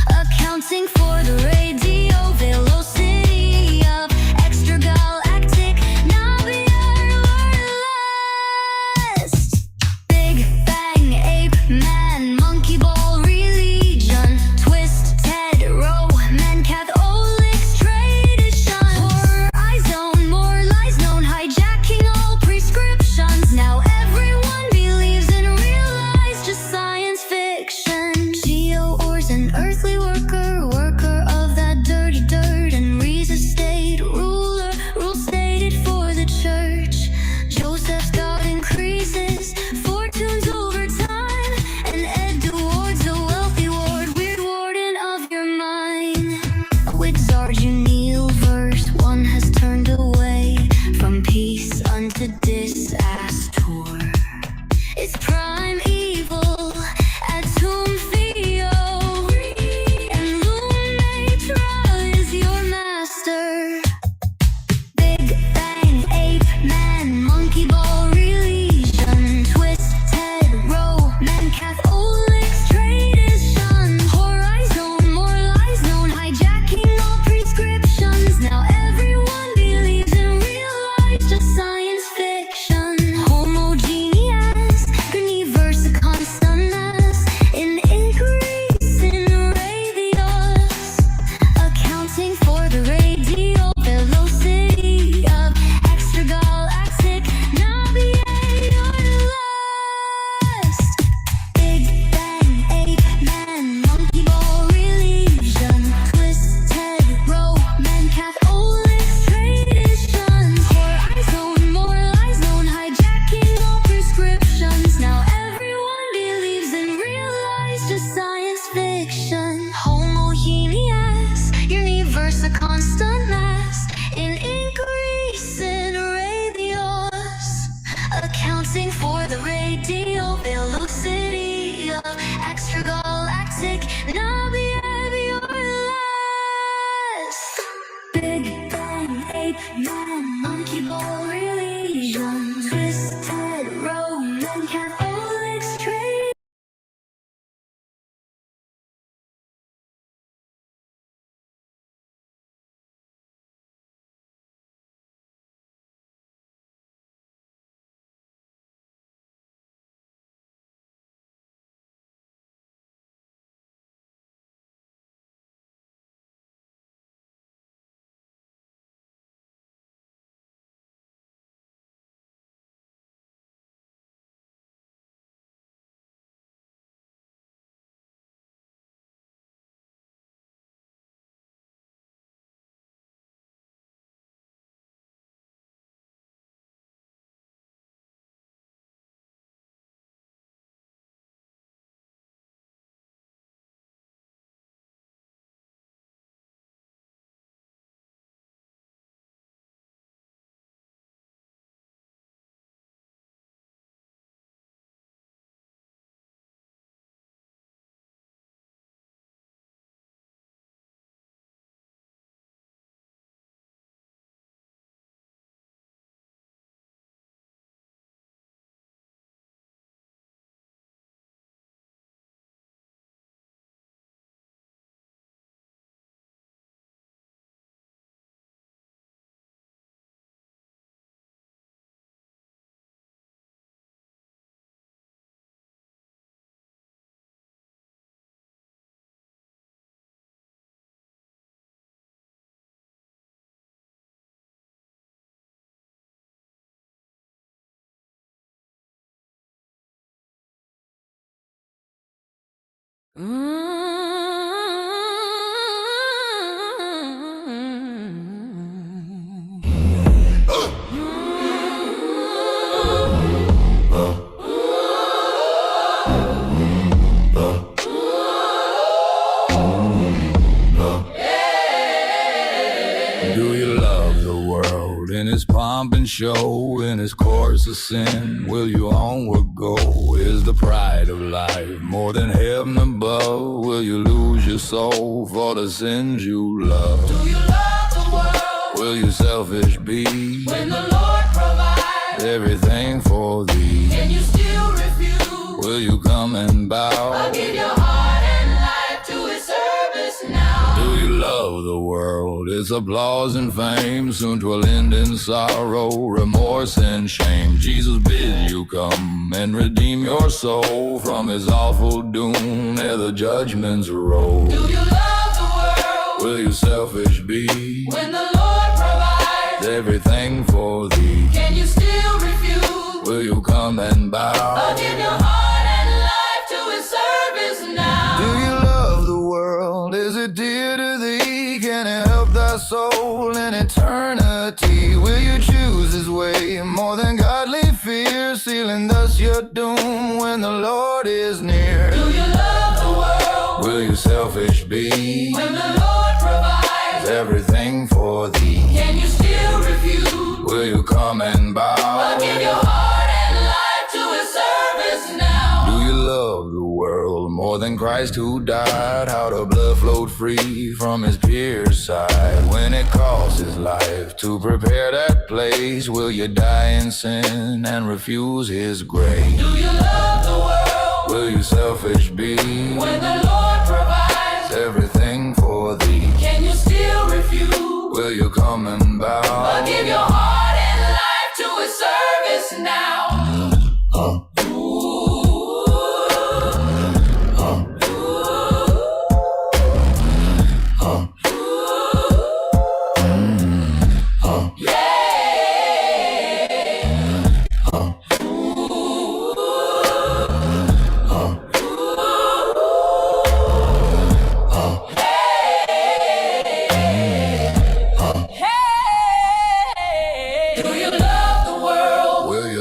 accounting for the radio velocity of extragalactic Navier lust. Big Bang, Ape Man, Monkey Ball religion, Twisted Roman Catholics tradition, horror eyes known, more lies known, hijacking all prescriptions. Now everyone believes in real lies, just science fiction. Geo's an earthly worker, worker of that Do you love the world in its pomp and show, in its course of sin? Will you onward go? Is the pride of life more than heaven above? Will you lose your soul for the sins you love? Do you love the world? Will you selfish be when the Lord provides everything for thee? Can you still refuse? Will you come and bow? I'll give your heart and life to his service now. Do you love the world? Its applause and fame soon 'twill end in sorrow, remorse and shame. Jesus bids you come and redeem your soul from his awful doom ere the judgments roll. Do you love the world? Will you selfish be when the Lord provides everything for thee? Can you still refuse? Will you come and bow? I'll give your heart and life to his service now. Do you love the world? Is it dear to thee? Can it help thy soul in eternity? Will you choose his way more than godly fear, sealing thus your doom when the Lord is near? Do you love the world? Will you selfish be when the Lord provides everything for thee? Can you still refuse? Will you come and bow? I'll give your heart and life to his service now. Do you love the world more than Christ who died? How the blood flowed free from his pierced side when it cost his life to prepare that place. Will you die in sin and refuse his grace? Do you love the world? Will you selfish be when the Lord provides everything for thee? Can you still refuse? Will you come and bow? I'll give your heart and life to his service now.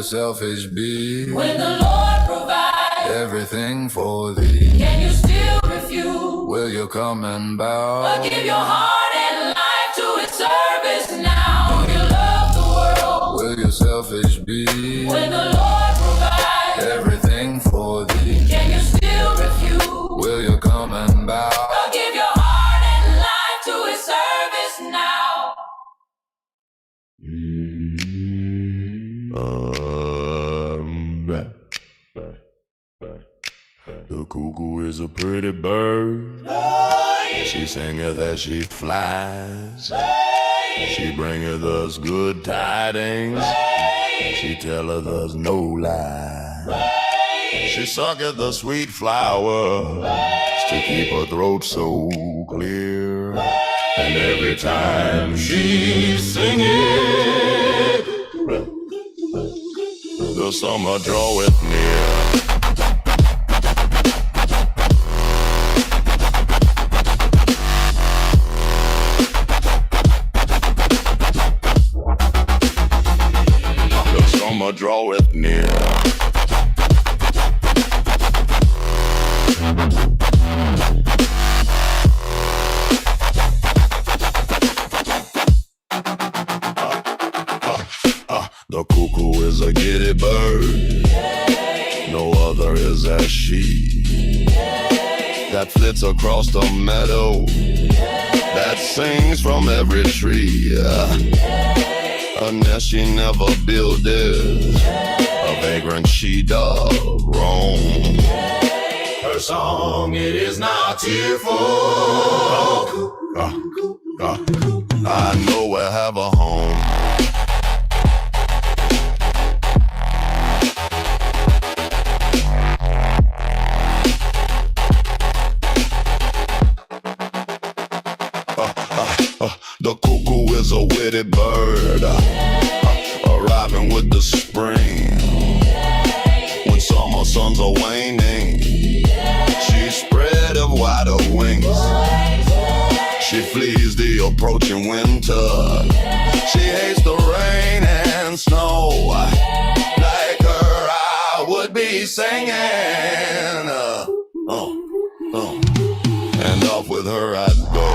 Selfish be when the Lord provides everything for thee. Can you still refuse? Will you come and bow? I'll give your heart and life to his service now. Do you love the world? Will you selfish be when the Lord provides everything for thee? Can you still refuse? Will you come and bow? I'll give your heart and life to his service now. The cuckoo is a pretty bird. She singeth as she flies. She bringeth us good tidings. She telleth us no lie. She sucketh the sweet flowers to keep her throat so clear. And every time she singeth, the summer draweth near. The summer draweth near. The cuckoo is a giddy bird, no other is as she, that flits across the meadow, that sings from every tree. A nest she never builded, a vagrant she-dove roam. Her song, it is not tearful. I know we have a home. The cuckoo is a witty bird, arriving with the spring. When summer suns are waning, she spreads wider wings. She flees the approaching winter. She hates the rain and snow. Like her, I would be singing. And off with her I'd go.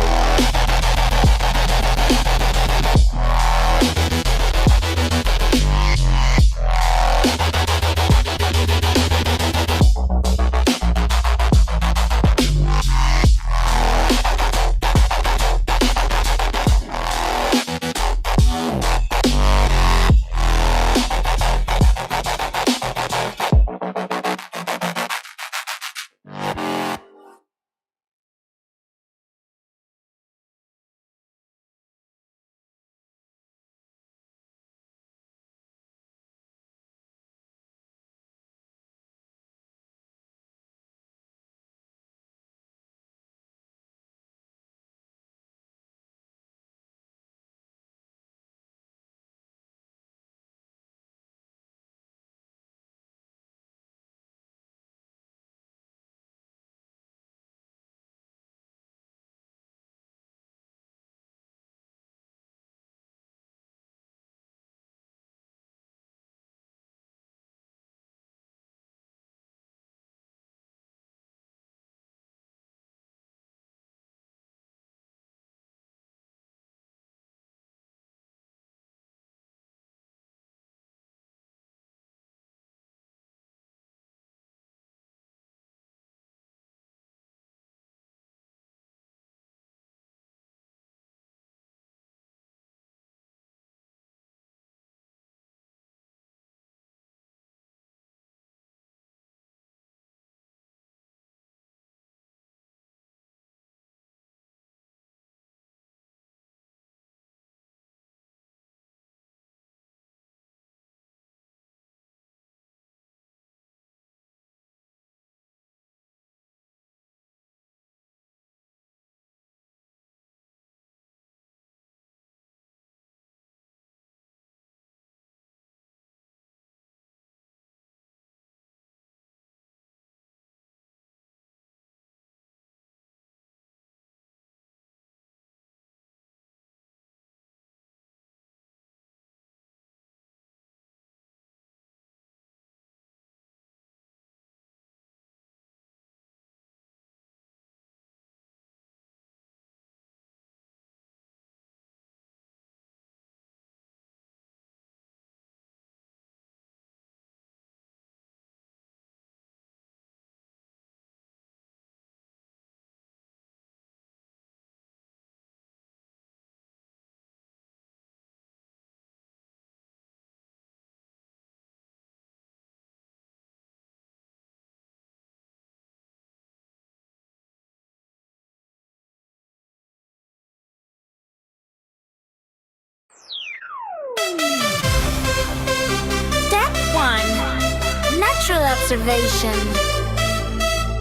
Step 1. Natural observation.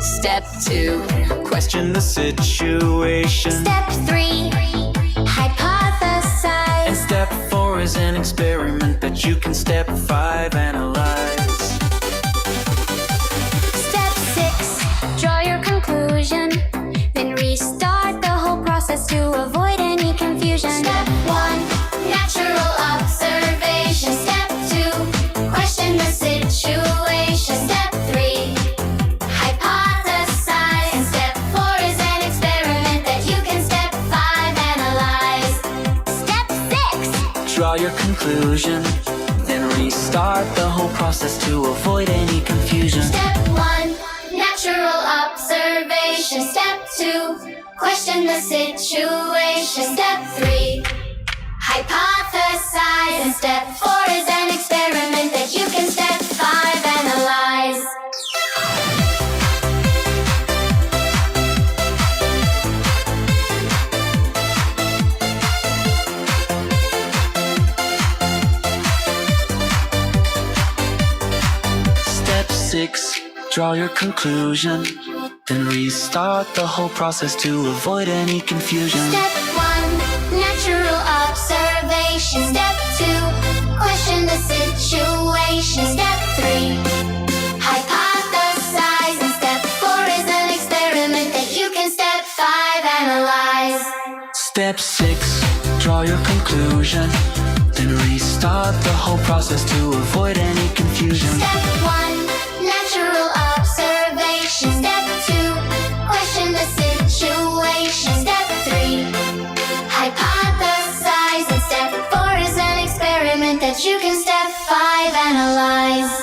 Step 2. Question the situation. Step 3. Hypothesize. And step 4 is an experiment that you can step 5 analyze. Step 6. Draw your conclusion. Then restart the whole process to avoid any confusion. Step 1. Natural observation. Step 2. Question the situation. Step 3. Hypothesize. And step 4 is an experiment that you can step 5 analyze. Step 6. Draw your conclusion. Then restart the whole process to avoid any confusion. Step 1. Natural observation. Step 2. Question the situation. Step 3. Hypothesize. And step 4 is an experiment that you can step 5 analyze. Step 6. Draw your conclusion. Then restart the whole process to avoid any confusion. Step 1. Natural observation. Step 2. Question the situation. Step 3. Hypothesize. And step 4 is an experiment that you can Step 6, draw your conclusion. Then restart the whole process to avoid any confusion. Step 1, natural observation. Step 2, question the situation. Step 3, hypothesize. And step 4 is an experiment that you can step 5 analyze.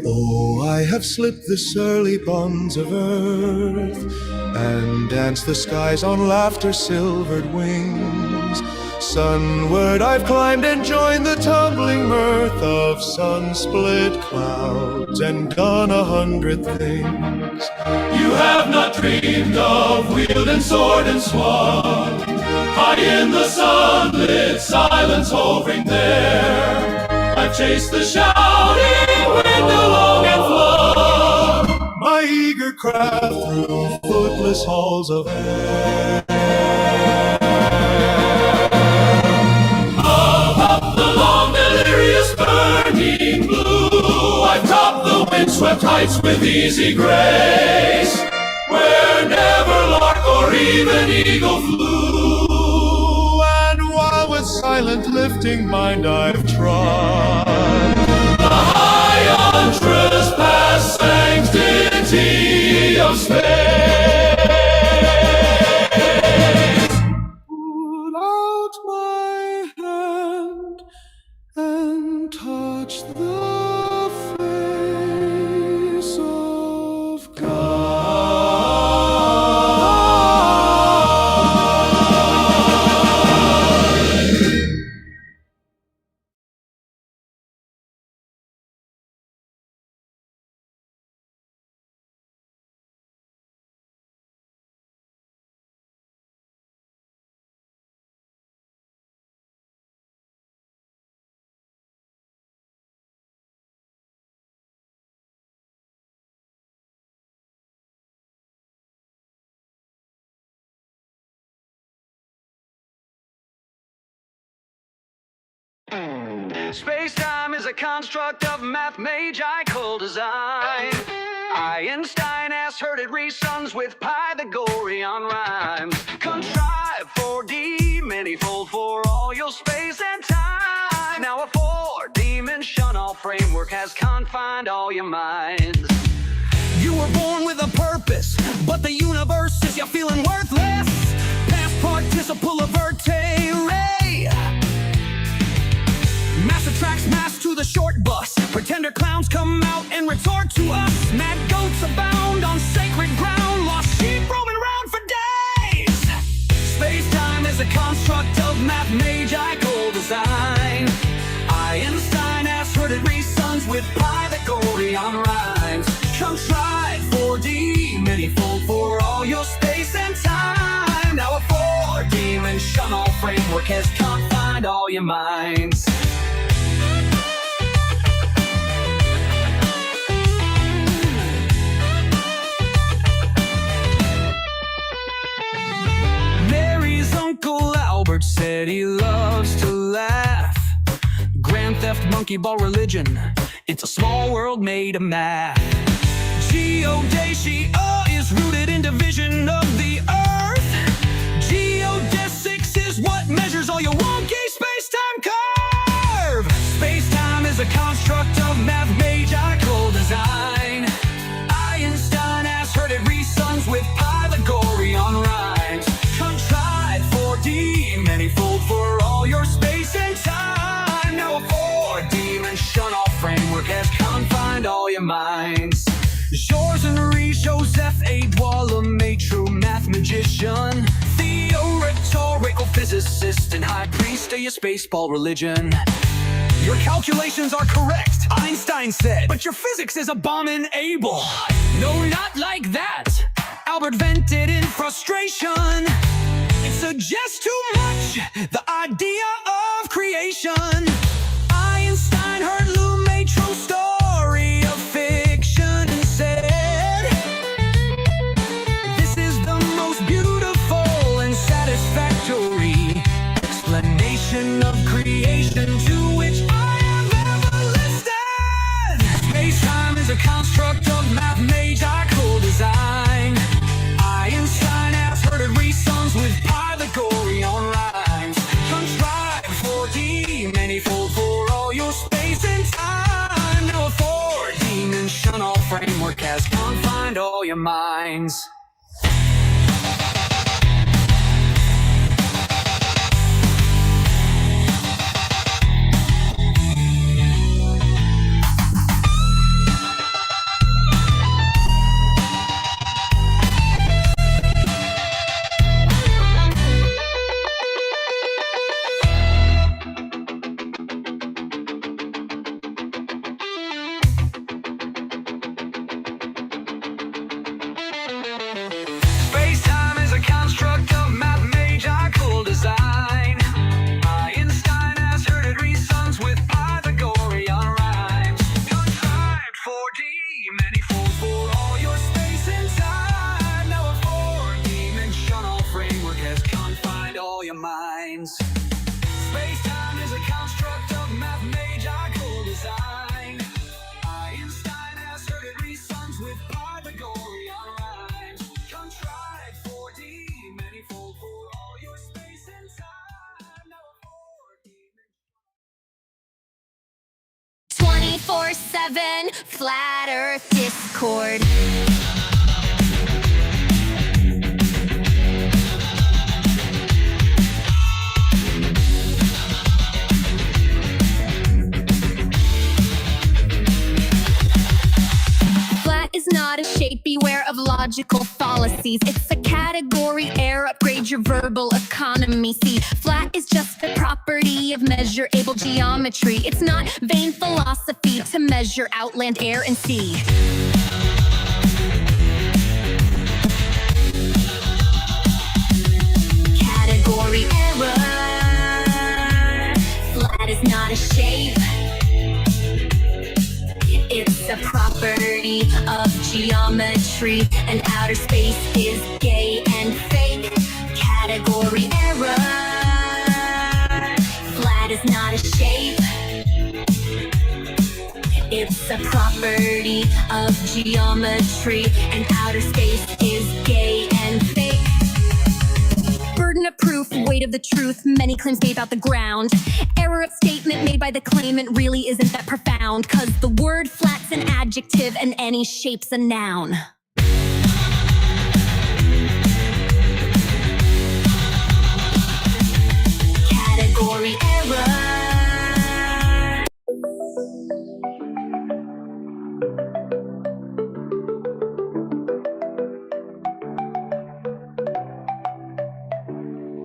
Oh, I have slipped the surly bonds of earth and danced the skies on laughter's silvered wings. Sunward I've climbed and joined the tumbling mirth of sun-split clouds and done 100 things. You have not dreamed of wheel and sword and swan, high in the sunlit silence hovering there. I've chased the shouting wind along and flood, my eager craft through footless halls of air. Up the long delirious burning blue, I've topped the windswept heights with easy grace, where never lark or even eagle flew. And while with silent lifting mind I've trod the high untrespassed sanctity of space, put out my hand and touch the face of Space-time is a construct of mathematical design. Einstein has herded reasons with Pythagorean rhymes. Contrive 4D manifold for all your space and time. Now a four-dimensional framework has confined all your minds. You were born with a purpose, but the universe says you're feeling worthless. Past participle of ray. Mass attracts mass to the short bus. Pretender clowns come out and retort to us. Mad goats abound on sacred ground. Lost sheep roaming around for days. Space-time is a construct of mathematical design. Einstein has herded reasons with Pythagorean rhymes. Contrived 4D, many-fold for all your space and time. Now a four-dimensional framework has confined all your minds. Mary's Uncle Albert said he loves to laugh. Grand theft, monkey ball, religion. It's a small world made of math. Geodesy is rooted in division of the earth. Geodesics is what measures all your wonky space-time curve. Space-time is a construct of mathematical design. Einstein has herded reasons with Pythagorean rhymes. Contrived 4D, many-fold for all your space and time. Now a four-dimensional framework has confined all your minds. Georges Henri Joseph Edouard Lemay, true math magician. Theo, rhetorical physicist, and high priest of your spaceball religion. Your calculations are correct, Einstein said, but your physics is abominable. No, not like that. Albert vented in frustration. It suggests too much, the idea of creation. Einstein heard Lemay, true story of fiction, and said, this is the most beautiful and satisfactory explanation of creation to which I have ever listed. Space-time is a construct of mathematical design. Einstein has herded reasons with Pythagorean rhymes. Contrived 4D, many-fold for all your space and time. Now a four-dimensional framework has confined all your minds. Space-time is a construct of mathematical design. Einstein has herded reasons with Pythagorean rhymes. Contrived 4D, many-fold for all your space and time. Now a four-dimensional framework has confined all your minds. Space-time is a construct of mathematical design. Einstein has herded reasons with Pythagorean rhymes. Contrived 4D, many-fold for all your space and time. Now a four-dimensional 24/7 Flat Earth Discord. Flat is not a shape, beware of logical fallacies. It's a category error, upgrade your verbal economy. See, flat is just a property of measurable geometry. It's not vain philosophy to measure out land, air, and sea. Category error. Flat is not a shape. It's a property of geometry, and outer space is gay and fake. Category error. Flat is not a shape. It's a property of geometry, and outer space is gay and fake. Burden of proof, weight of the truth, many claims made about the ground. Error of statement made by the claimant really isn't that profound, cause the word flat's an adjective and any shape's a noun. Category error.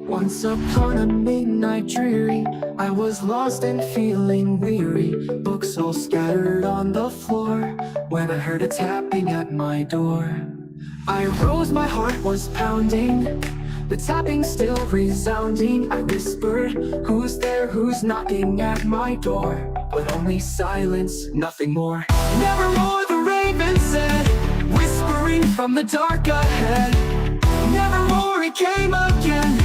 Once upon a midnight dreary, I was lost and feeling weary. Books all scattered on the floor, when I heard a tapping at my door. I rose, my heart was pounding, the tapping still resounding. I whispered, who's there, who's knocking at my door? But only silence, nothing more. Nevermore, the raven said, whispering from the dark ahead. Nevermore, it came again,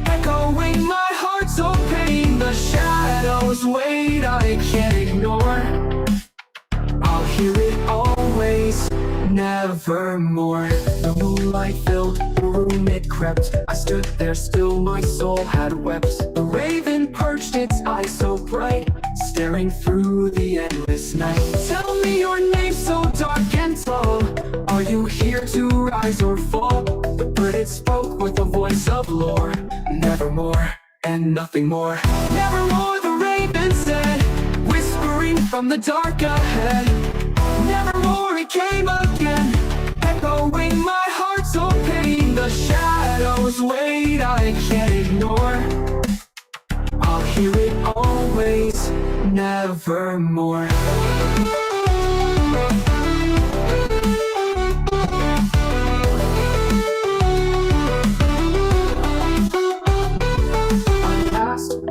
echoing my heart's old pain. The shadows wait, I can't ignore. I'll hear it always, nevermore. The moonlight filled the room, it crept. I stood there still, my soul had wept. The raven perched its eyes so bright, staring through the endless night. Tell me your name so dark and tall. Are you here to rise or fall? The bird it spoke with a voice of lore. Nevermore and nothing more. Nevermore, the raven said, whispering from the dark ahead. Nevermore, it came again, echoing my heart's old pain. The shadows wait, I can't ignore. I'll hear it always, nevermore.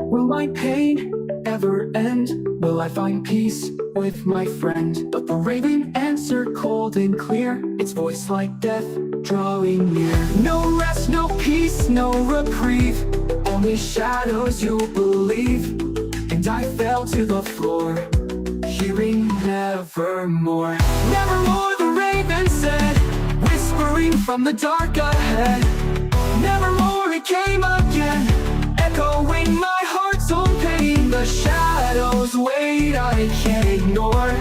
Will my pain ever end? Will I find peace with my friend? But the raven answered cold and clear, its voice like death drawing near. No rest, no peace, no reprieve, only shadows you'll believe. And I fell to the floor, hearing nevermore. Nevermore, the raven said, whispering from the dark ahead. Nevermore, it came again, echoing my heart's own pain. The shadows wait, I can't ignore.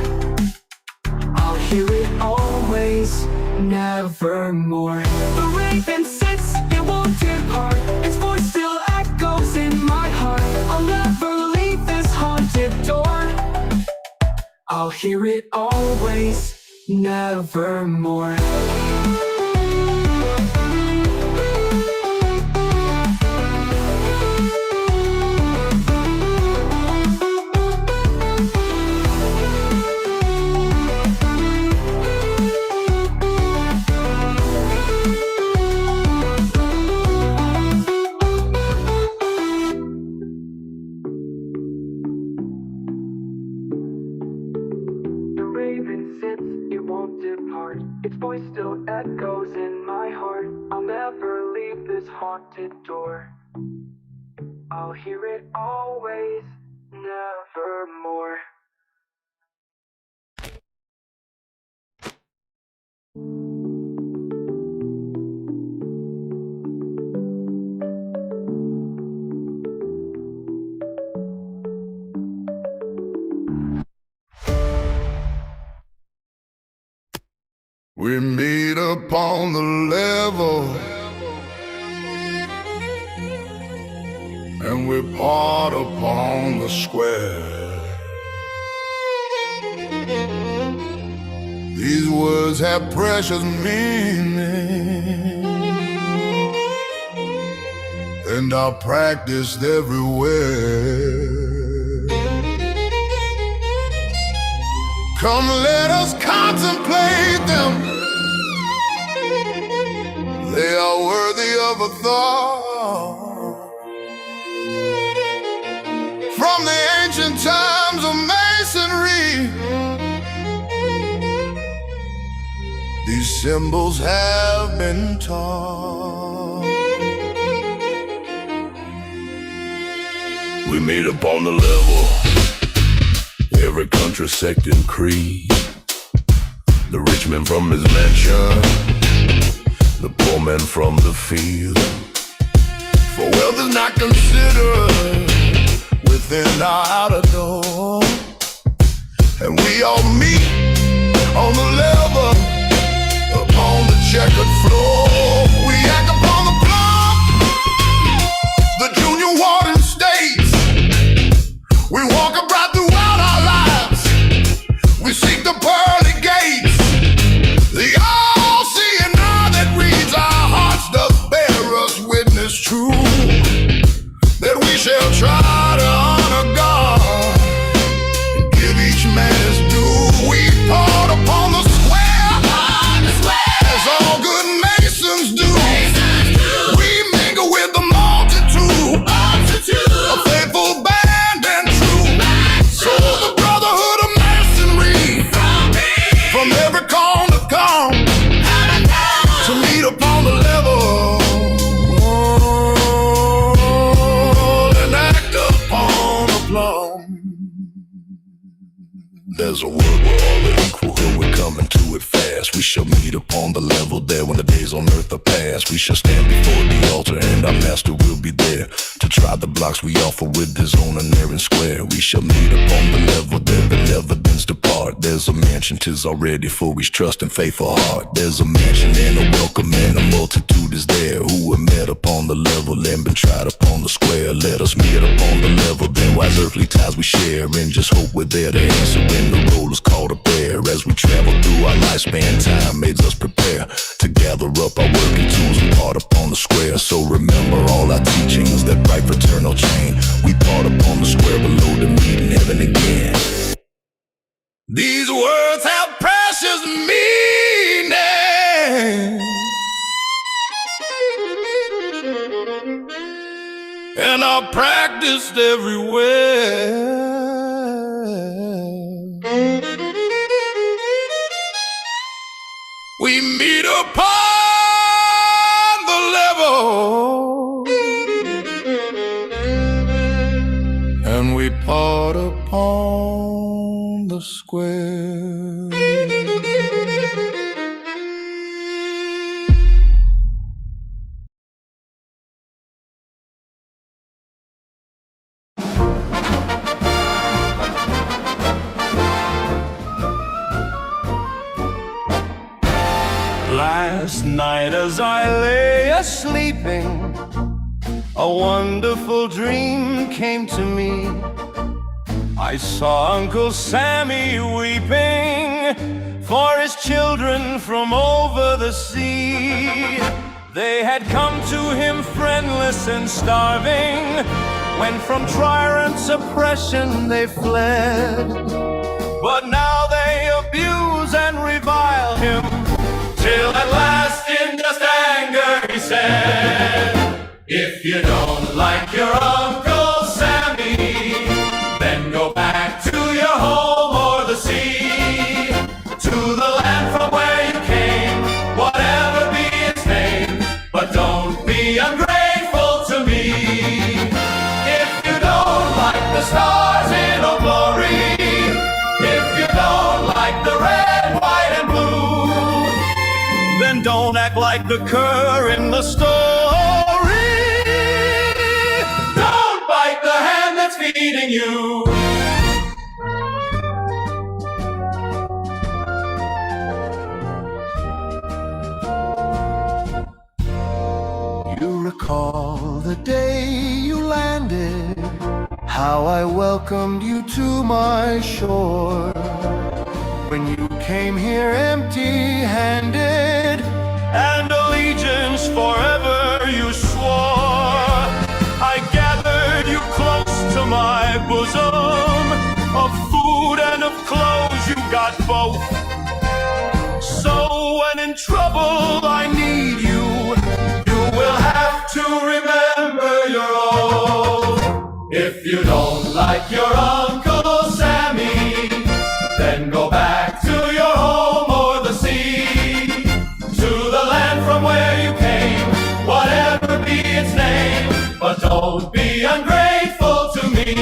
I'll hear it always, nevermore. The raven sits, it won't depart, its voice still echoes in my heart. I'll never leave this haunted door. I'll hear it always, nevermore. Its voice still echoes in my heart. I'll never leave this haunted door. I'll hear it always, nevermore. We meet upon the level, and we part upon the square. These words have precious meaning, and are practiced everywhere. Come, let us contemplate them. They are worthy of a thought. From the ancient times of masonry, these symbols have been taught. We meet upon the level, every country, sect, and creed. The rich man from his mansion, the poor man from the field. For wealth is not considered within our outer door. And we all meet on the level, upon the checkered floor. We act upon the block, the junior warden states. We walk upright throughout our lives. We seek the pearly gates. The all-seeing eye that reads our hearts doth bear us witness true, that we shall try to honor God and give each man his due. We part upon the square, as all good Masons do. We mingle with the multitude, a faithful band and true. So the brotherhood of masonry, from every corner come to meet upon the level and act upon a plumb. There's a world where all are equal, and we're coming to it fast. We shall meet upon the level there when the days on earth are past. We shall stand before the altar, and our master will be there to try the blocks we offer with his own unerring square. We shall meet upon the level there that never bends depart. There's a mansion, 'tis already for each trust and faithful heart. There's a mansion and a welcome, and a multitude is there who were met upon the level and been tried upon the square. Let us meet upon the level, then wise earthly ties we share, and just hope we're there to answer when the roll is called up there. As we travel through our lifespan, time made us prepare to gather up our working tools and part upon the square. So remember all our teachings, that bright fraternal chain. We part upon the square below to meet in heaven again. These words have precious meaning, and are practiced everywhere. We meet upon the level, and we part upon the square. Last night as I lay a-sleeping, a wonderful dream came to me. I saw Uncle Sammy weeping for his children from over the sea. They had come to him friendless and starving, when from tyrant's oppression they fled. But now they abuse and revile him, till at last in just anger he said, if you don't like your Uncle Sammy, then go back to your home or the sea, to the land from where you came, whatever be its name, but don't be ungrateful to me. If you don't like the stars in a glory, if you don't like the red, white, and blue, then don't act like the cur in the story. Don't bite the hand that's feeding you. You recall the day you landed, how I welcomed you to my shore. When you came here empty-handed, And allegiance forever you swore, I gathered you close to my bosom. Of food and of clothes you got both. So when in trouble I need you, you will have to remember your oath. If you don't like your Uncle Sammy, then go back to your home or the sea, to the land from where you came, whatever be its name, but don't be ungrateful to me.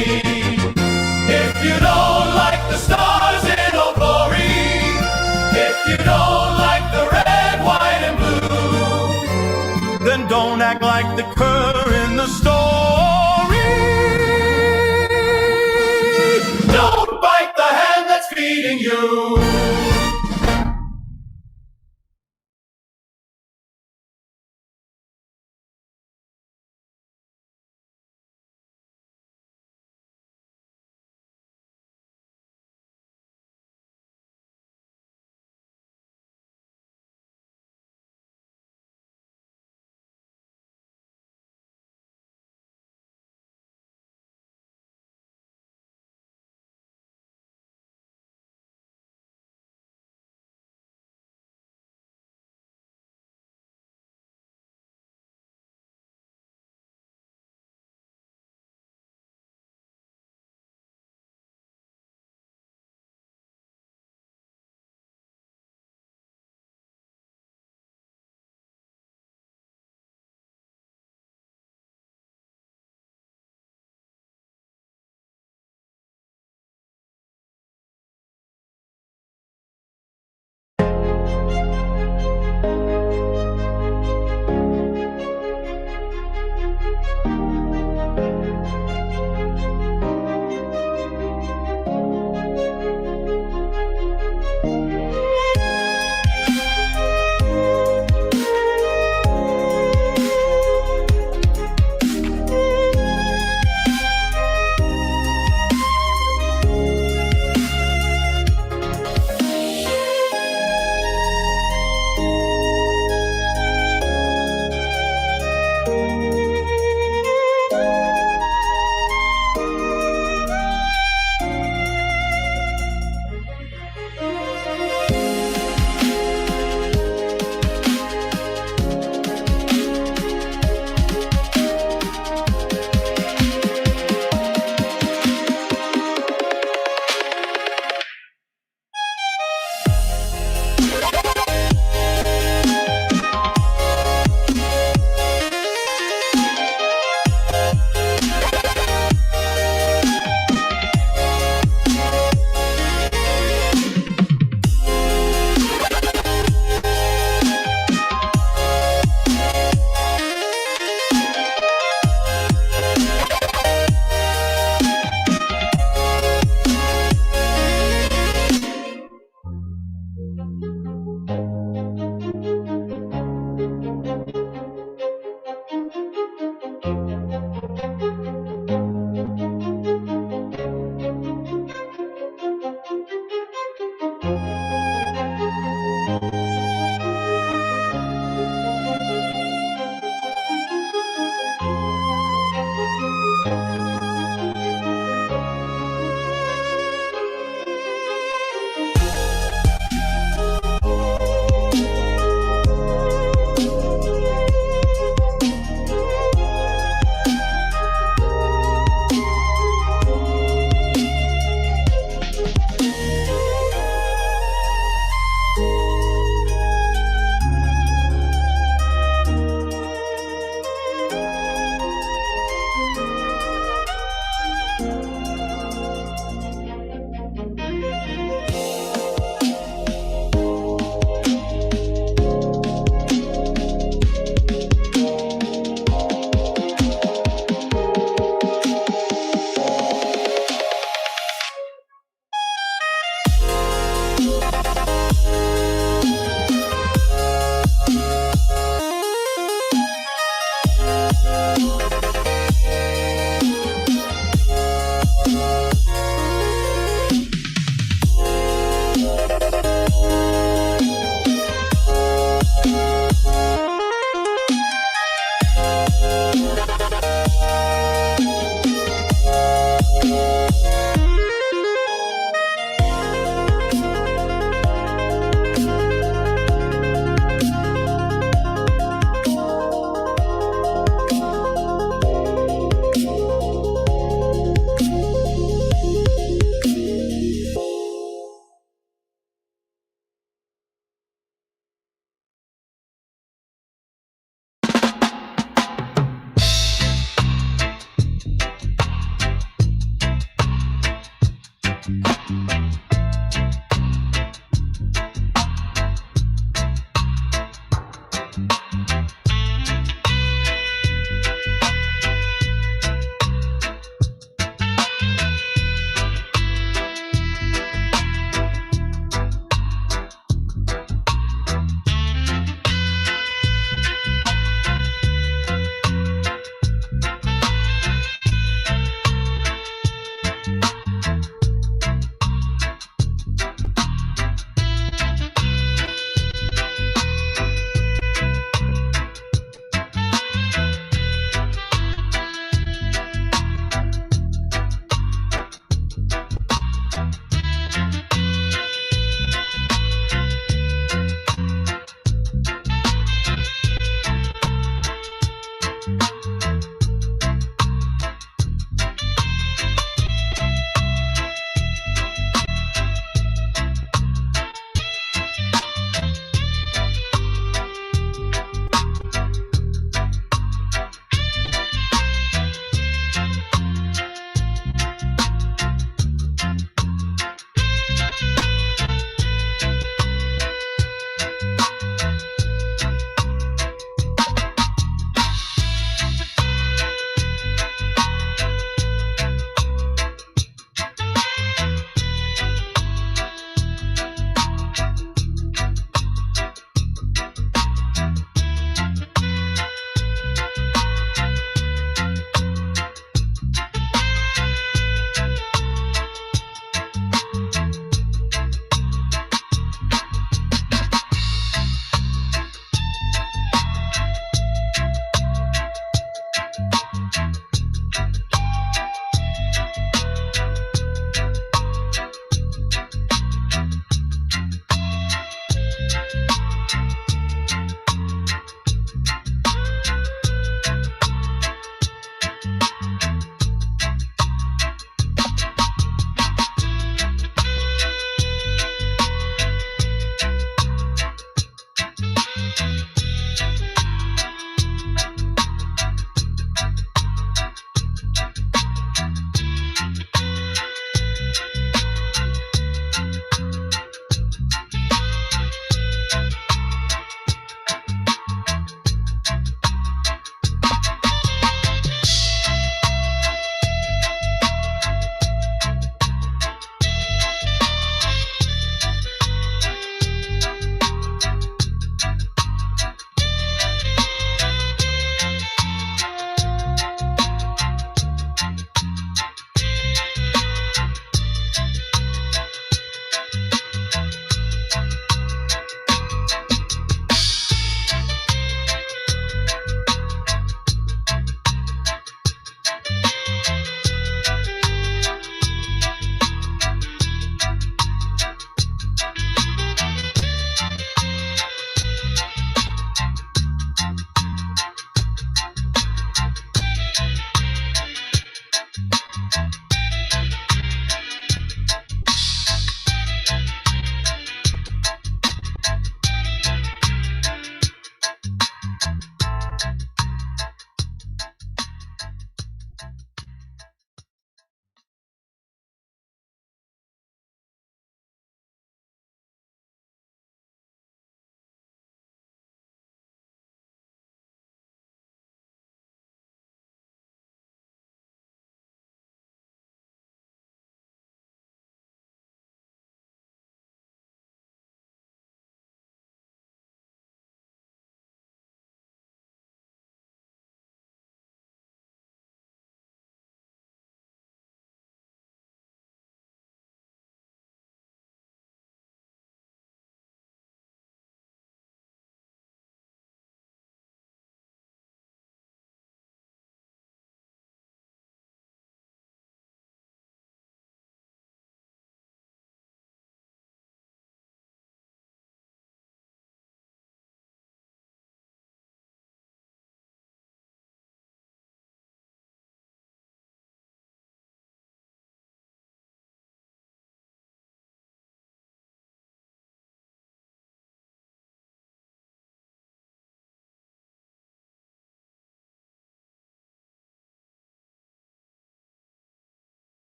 If you don't like the stars in Old Glory, if you don't like the red, white, and blue, then don't act like the cur in the the story. Don't bite the hand that's feeding you.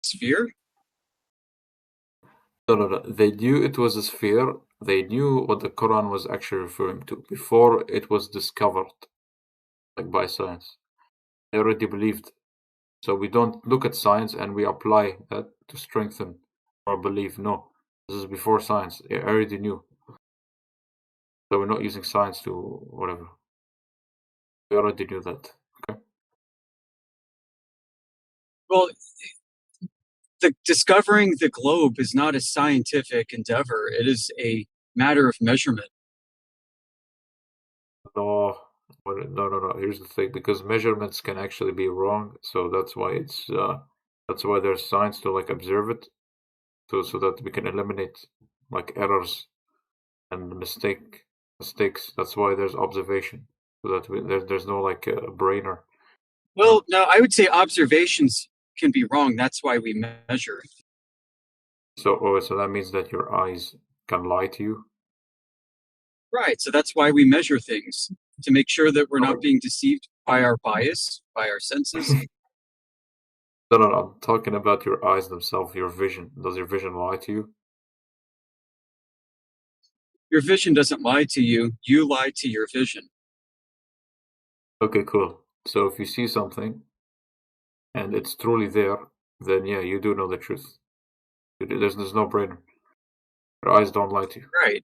sphere? No. They knew it was a sphere. They knew what the Quran was actually referring to before it was discovered, like by science. They already believed. So we don't look at science and we apply that to strengthen our belief. No, this is before science. They already knew. So we're not using science to whatever. We already knew that. Okay. Well, discovering the globe is not a scientific endeavor. It is a matter of measurement. No. Here's the thing, because measurements can actually be wrong, so that's why there's science to like observe it, so that we can eliminate like errors and mistakes. That's why there's observation, so that there's no like brainer. Well, no, I would say observations can be wrong. That's why we measure. So that means that your eyes can lie to you. Right. So that's why we measure things, to make sure that we're not being deceived by our bias, by our senses. No, I'm talking about your eyes themselves, your vision. Does your vision lie to you? Your vision doesn't lie to you. You lie to your vision. Okay, cool. So if you see something and it's truly there, then yeah, you do know the truth. There's no brainer. Your eyes don't lie to you. Right.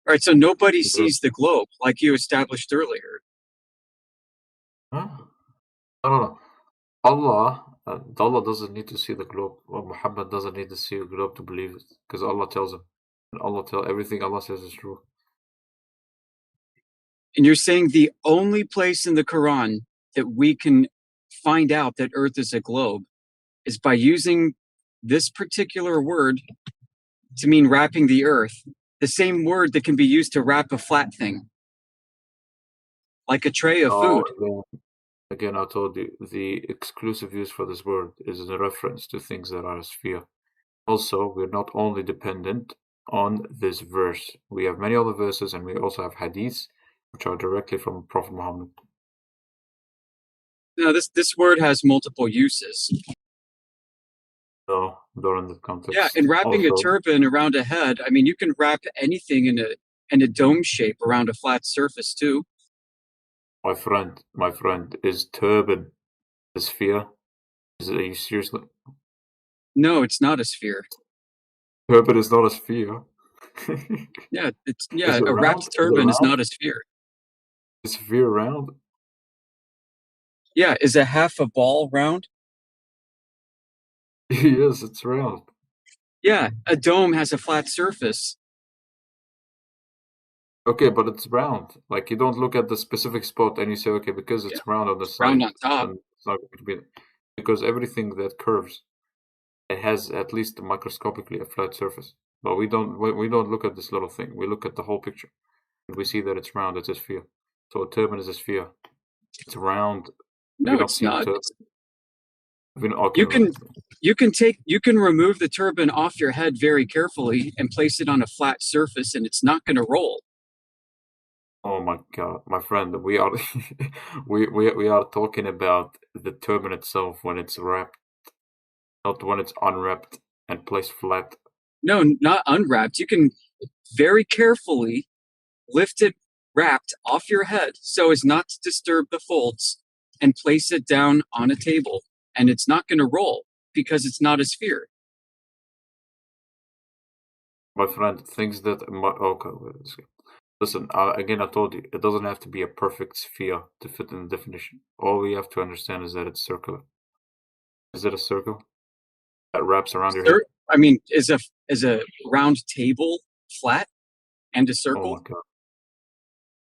Right. So nobody sees the globe, like you established earlier. Huh? No. Allah doesn't need to see the globe. Well, Muhammad doesn't need to see the globe to believe it, because Allah tells him. And everything Allah says is true. And you're saying the only place in the Quran that we can find out that Earth is a globe is by using this particular word to mean wrapping the Earth, the same word that can be used to wrap a flat thing, like a tray of food. Again, I told you, the exclusive use for this word is in reference to things that are a sphere. Also, we're not only dependent on this verse. We have many other verses, and we also have hadiths, which are directly from Prophet Muhammad. No, this word has multiple uses. No, during the context. Yeah, and wrapping a turban around a head, I mean, you can wrap anything in a dome shape around a flat surface too. My friend, is turban a sphere? Are you seriously? No, it's not a sphere. Turban is not a sphere. Yeah, a wrapped turban is not a sphere. Is a sphere round? Yeah, is a half a ball round? Yes, it's round. Yeah, a dome has a flat surface. Okay, but it's round. Like, you don't look at the specific spot and you say, okay, because it's round on the side, round on top. It's not going to be, because everything that curves, it has at least microscopically a flat surface. But we don't look at this little thing. We look at the whole picture, and we see that it's round. It's a sphere. So a turban is a sphere. It's round. No, it's not. Okay, you can remove the turban off your head very carefully and place it on a flat surface, and it's not going to roll. Oh my God, my friend, we are we are talking about the turban itself when it's wrapped, not when it's unwrapped and placed flat. No, not unwrapped. You can very carefully lift it wrapped off your head so as not to disturb the folds and place it down on a table, and it's not going to roll because it's not a sphere. My friend, things that okay. Listen, again, I told you, it doesn't have to be a perfect sphere to fit in the definition. All we have to understand is that it's circular. Is it a circle that wraps around your head? I mean, is a round table flat and a circle? Oh my God.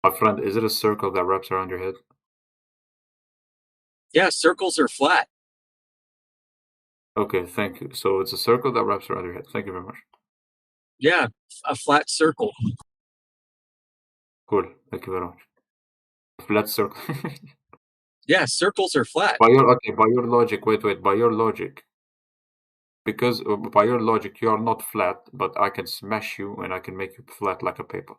My friend, is it a circle that wraps around your head? Yeah, circles are flat. Okay, thank you. So it's a circle that wraps around your head. Thank you very much. Yeah, a flat circle. Cool. Thank you very much. Flat circle. Yeah, circles are flat. By your logic, wait. By your logic, because by your logic, you are not flat, but I can smash you and I can make you flat like a paper.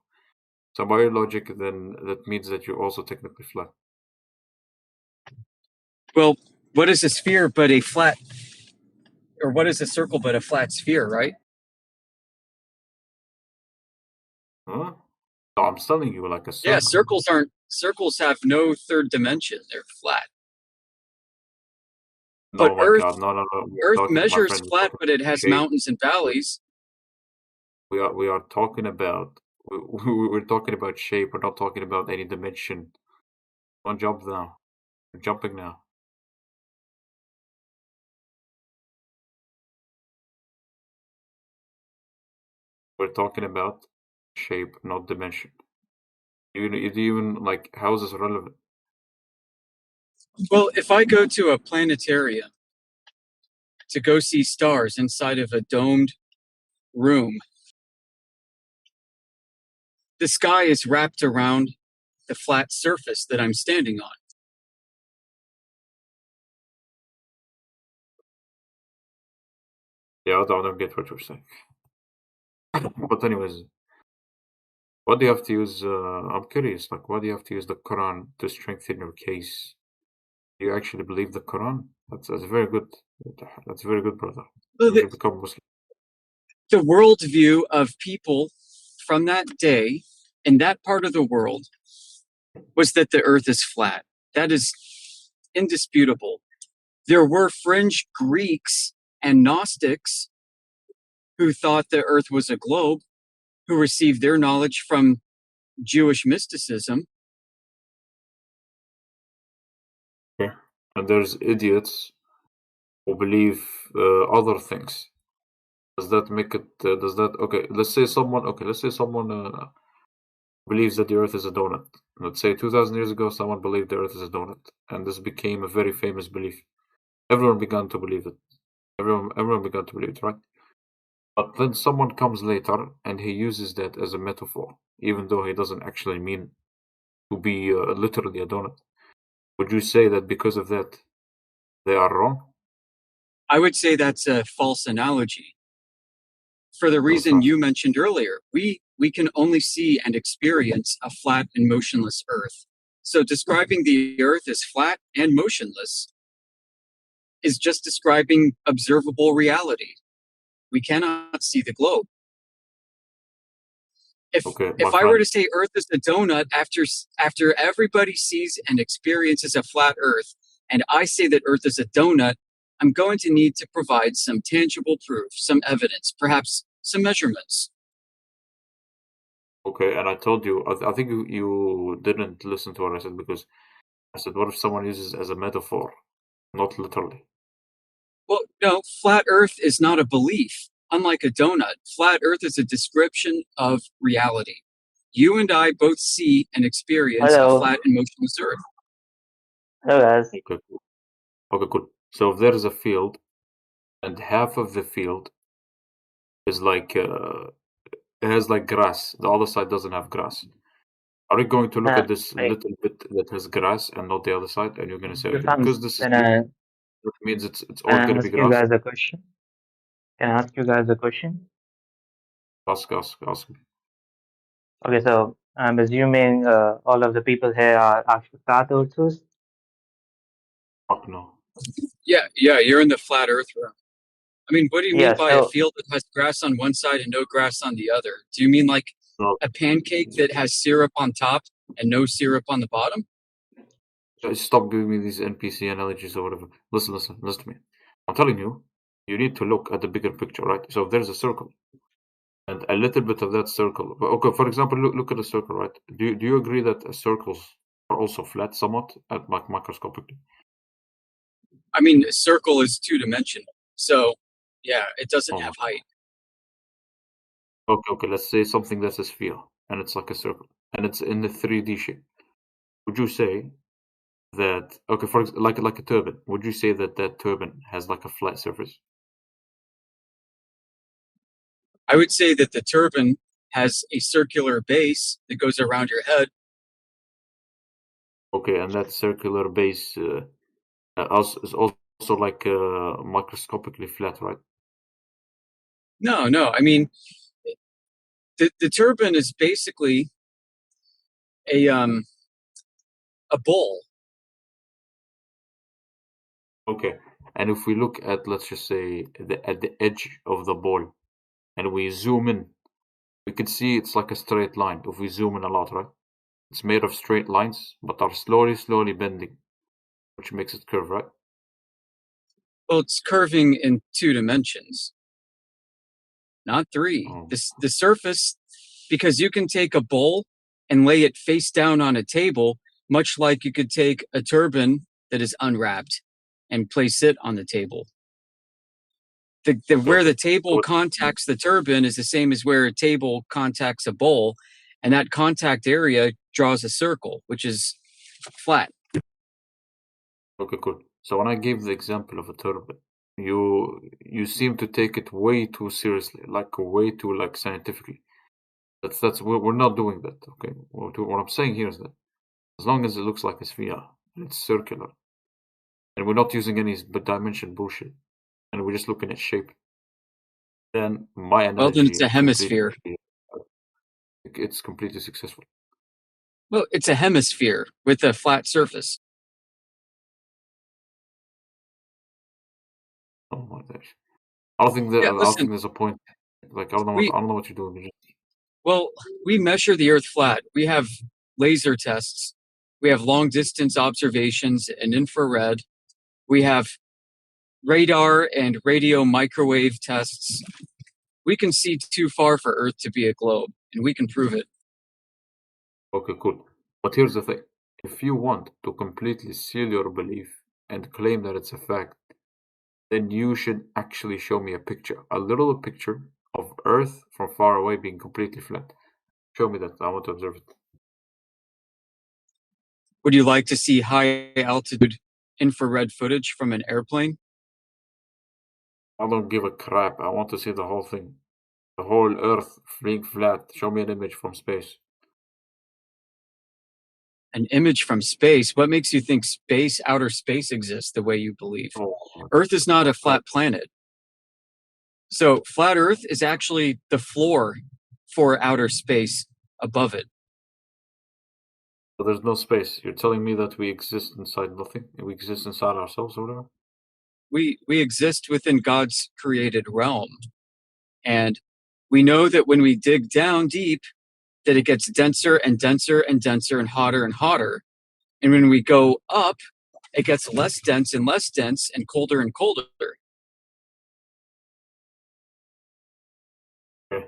So by your logic, then that means that you're also technically flat. Well, what is a sphere but a flat or what is a circle but a flat sphere, right? Huh? No, I'm telling you, like a circle. Yeah, circles have no third dimension. They're flat. No, But my Earth, God, no. We're Earth talking, my measures friend, we're flat, talking but it has shape. mountains and valleys. We are talking about we're talking about shape. We're not talking about any dimension. Don't jump now. We're jumping now. We're talking about shape, not dimension. You even like how is this relevant? Well, if I go to a planetarium to go see stars inside of a domed room, the sky is wrapped around the flat surface that I'm standing on. Yeah, I don't get what you're saying. But anyways, what do you have to use? I'm curious. Like, why do you have to use the Quran to strengthen your case? Do you actually believe the Quran? That's very good. That's very good, brother. Well, You should become Muslim. the worldview of people from that day in that part of the world was that the earth is flat. That is indisputable. There were fringe Greeks and Gnostics who thought the earth was a globe, who received their knowledge from Jewish mysticism. Okay. And there's idiots who believe other things. Does that make it? Does that okay? Let's say someone. Okay, let's say someone believes that the Earth is a donut. Let's say 2,000 years ago, someone believed the Earth is a donut, and this became a very famous belief. Everyone began to believe it. Everyone began to believe it, right? But then someone comes later and he uses that as a metaphor, even though he doesn't actually mean to be literally a donut. Would you say that because of that, they are wrong? I would say that's a false analogy. For the reason you mentioned earlier, we can only see and experience a flat and motionless Earth. So describing the Earth as flat and motionless is just describing observable reality. We cannot see the globe. If I were to say Earth is a donut after everybody sees and experiences a flat Earth, and I say that Earth is a donut, I'm going to need to provide some tangible proof, some evidence, perhaps some measurements. Okay, and I told you, I think you didn't listen to what I said, because I said, what if someone uses it as a metaphor, not literally? Well, no, flat Earth is not a belief. Unlike a donut, flat Earth is a description of reality. You and I both see and experience a flat and motionless Earth. Hello, guys. Okay, cool. Okay, cool. So if there is a field, and half of the field is like it has like grass, the other side doesn't have grass. Are you going to look at this little bit that has grass and not the other side, and you're going to say, okay, because this is that means it's all going to be ask you grass? guys a question? Can I ask you guys a question? Ask. Okay, so I'm assuming all of the people here are actual flat earthers. Fuck no. Yeah, you're in the flat Earth room. I mean, what do you mean Yeah, by a so field that has grass on one side and no grass on the other? Do you mean like a pancake that has syrup on top and no syrup on the bottom? Stop giving me these NPC analogies or whatever. Listen to me. I'm telling you, you need to look at the bigger picture, right? So if there's a circle, and a little bit of that circle. Okay, for example, look at a circle, right? Do you agree that circles are also flat somewhat at microscopically? I mean, a circle is two-dimensional, so yeah, it doesn't have height. Okay. Let's say something that's a sphere, and it's like a circle, and it's in the 3D shape. Would you say that for like a turban? Would you say that turban has like a flat surface? I would say that the turban has a circular base that goes around your head. Okay, and that circular base is also like microscopically flat, right? No. I mean, the turban is basically a bowl. Okay, And if we look at, let's just say, at the edge of the ball, and we zoom in, we can see it's like a straight line. If we zoom in a lot, right? It's made of straight lines, but are slowly bending, which makes it curve, right? Well, it's curving in 2 dimensions, not 3. The surface, because you can take a bowl and lay it face down on a table, much like you could take a turban that is unwrapped and place it on the table. Where the table contacts the turban is the same as where a table contacts a bowl, and that contact area draws a circle, which is flat. Okay, cool. So when I gave the example of a turban, you seem to take it way too seriously, like way too like scientifically. We're not doing that. Okay, what I'm saying here is that as long as it looks like a sphere and it's circular, and we're not using any dimension bullshit, and we're just looking at shape, then my analogy. Well, then it's a hemisphere. It's completely successful. Well, it's a hemisphere with a flat surface. Oh my gosh! I don't think that. I don't think there's a point. Like I don't know what you're doing. Well, we measure the Earth flat. We have laser tests. We have long distance observations and infrared. We have radar and radio microwave tests. We can see too far for Earth to be a globe, and we can prove it. Okay, cool. But here's the thing. If you want to completely seal your belief and claim that it's a fact, then you should actually show me a picture, a little picture of Earth from far away being completely flat. Show me that. I want to observe it. Would you like to see high altitude infrared footage from an airplane? I don't give a crap. I want to see the whole thing. The whole Earth being flat. Show me an image from space. An image from space? What makes you think outer space exists the way you believe? Earth is not a flat planet. So flat Earth is actually the floor for outer space above it. So there's no space. You're telling me that we exist inside nothing? We exist inside ourselves or whatever? We exist within God's created realm. And we know that when we dig down deep, that it gets denser and denser and denser and hotter. And when we go up, it gets less dense and colder and colder. Okay.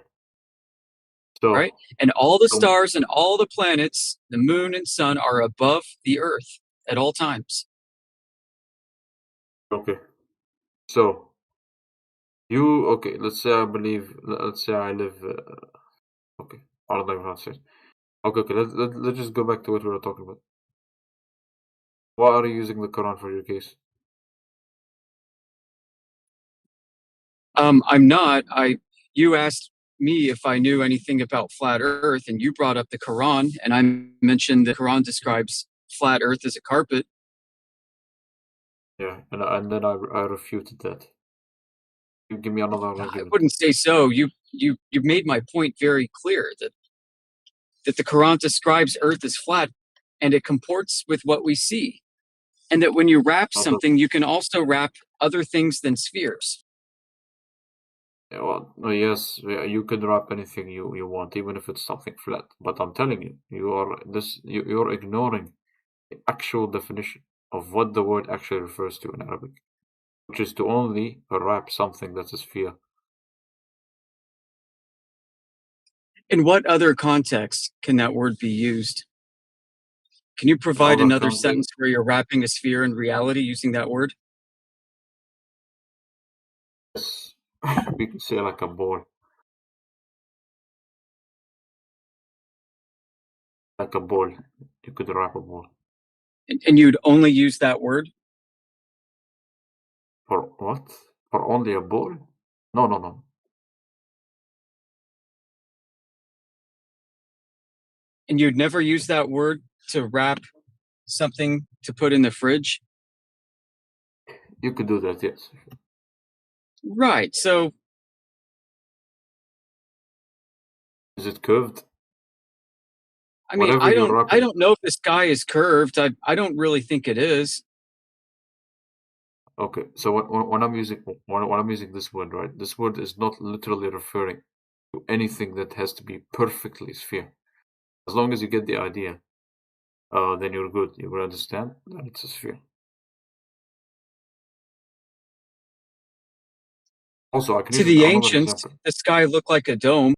So, right? And all the stars and all the planets, the moon and sun, are above the Earth at all times. Okay. So, let's say I live, okay, I don't know how to say it. Okay, let's just go back to what we were talking about. Why are you using the Quran for your case? I'm not. You asked me if I knew anything about flat Earth, and you brought up the Quran, and I mentioned the Quran describes flat Earth as a carpet. Yeah, and then I refuted that. You give me another argument. I wouldn't say so. You made my point very clear that the Quran describes Earth as flat, and it comports with what we see, and that when you wrap something, you can also wrap other things than spheres. Yeah, well, yes, you can wrap anything you want, even if it's something flat. But I'm telling you, you're ignoring the actual definition of what the word actually refers to in Arabic, which is to only wrap something that's a sphere. In what other context can that word be used? Can you provide another sentence where you're wrapping a sphere in reality using that word? Yes, we could say like a ball. Like a ball. You could wrap a ball. And you'd only use that word? For what? For only a ball? No. And you'd never use that word to wrap something to put in the fridge? You could do that, yes. Right, so... Is it curved? I mean, I don't know if the sky is curved. I don't really think it is. Okay, so when I'm using this word, right? This word is not literally referring to anything that has to be perfectly sphere. As long as you get the idea, then you're good. You will understand that it's a sphere. Also, I can To use the another ancients, example. the sky looked like a dome.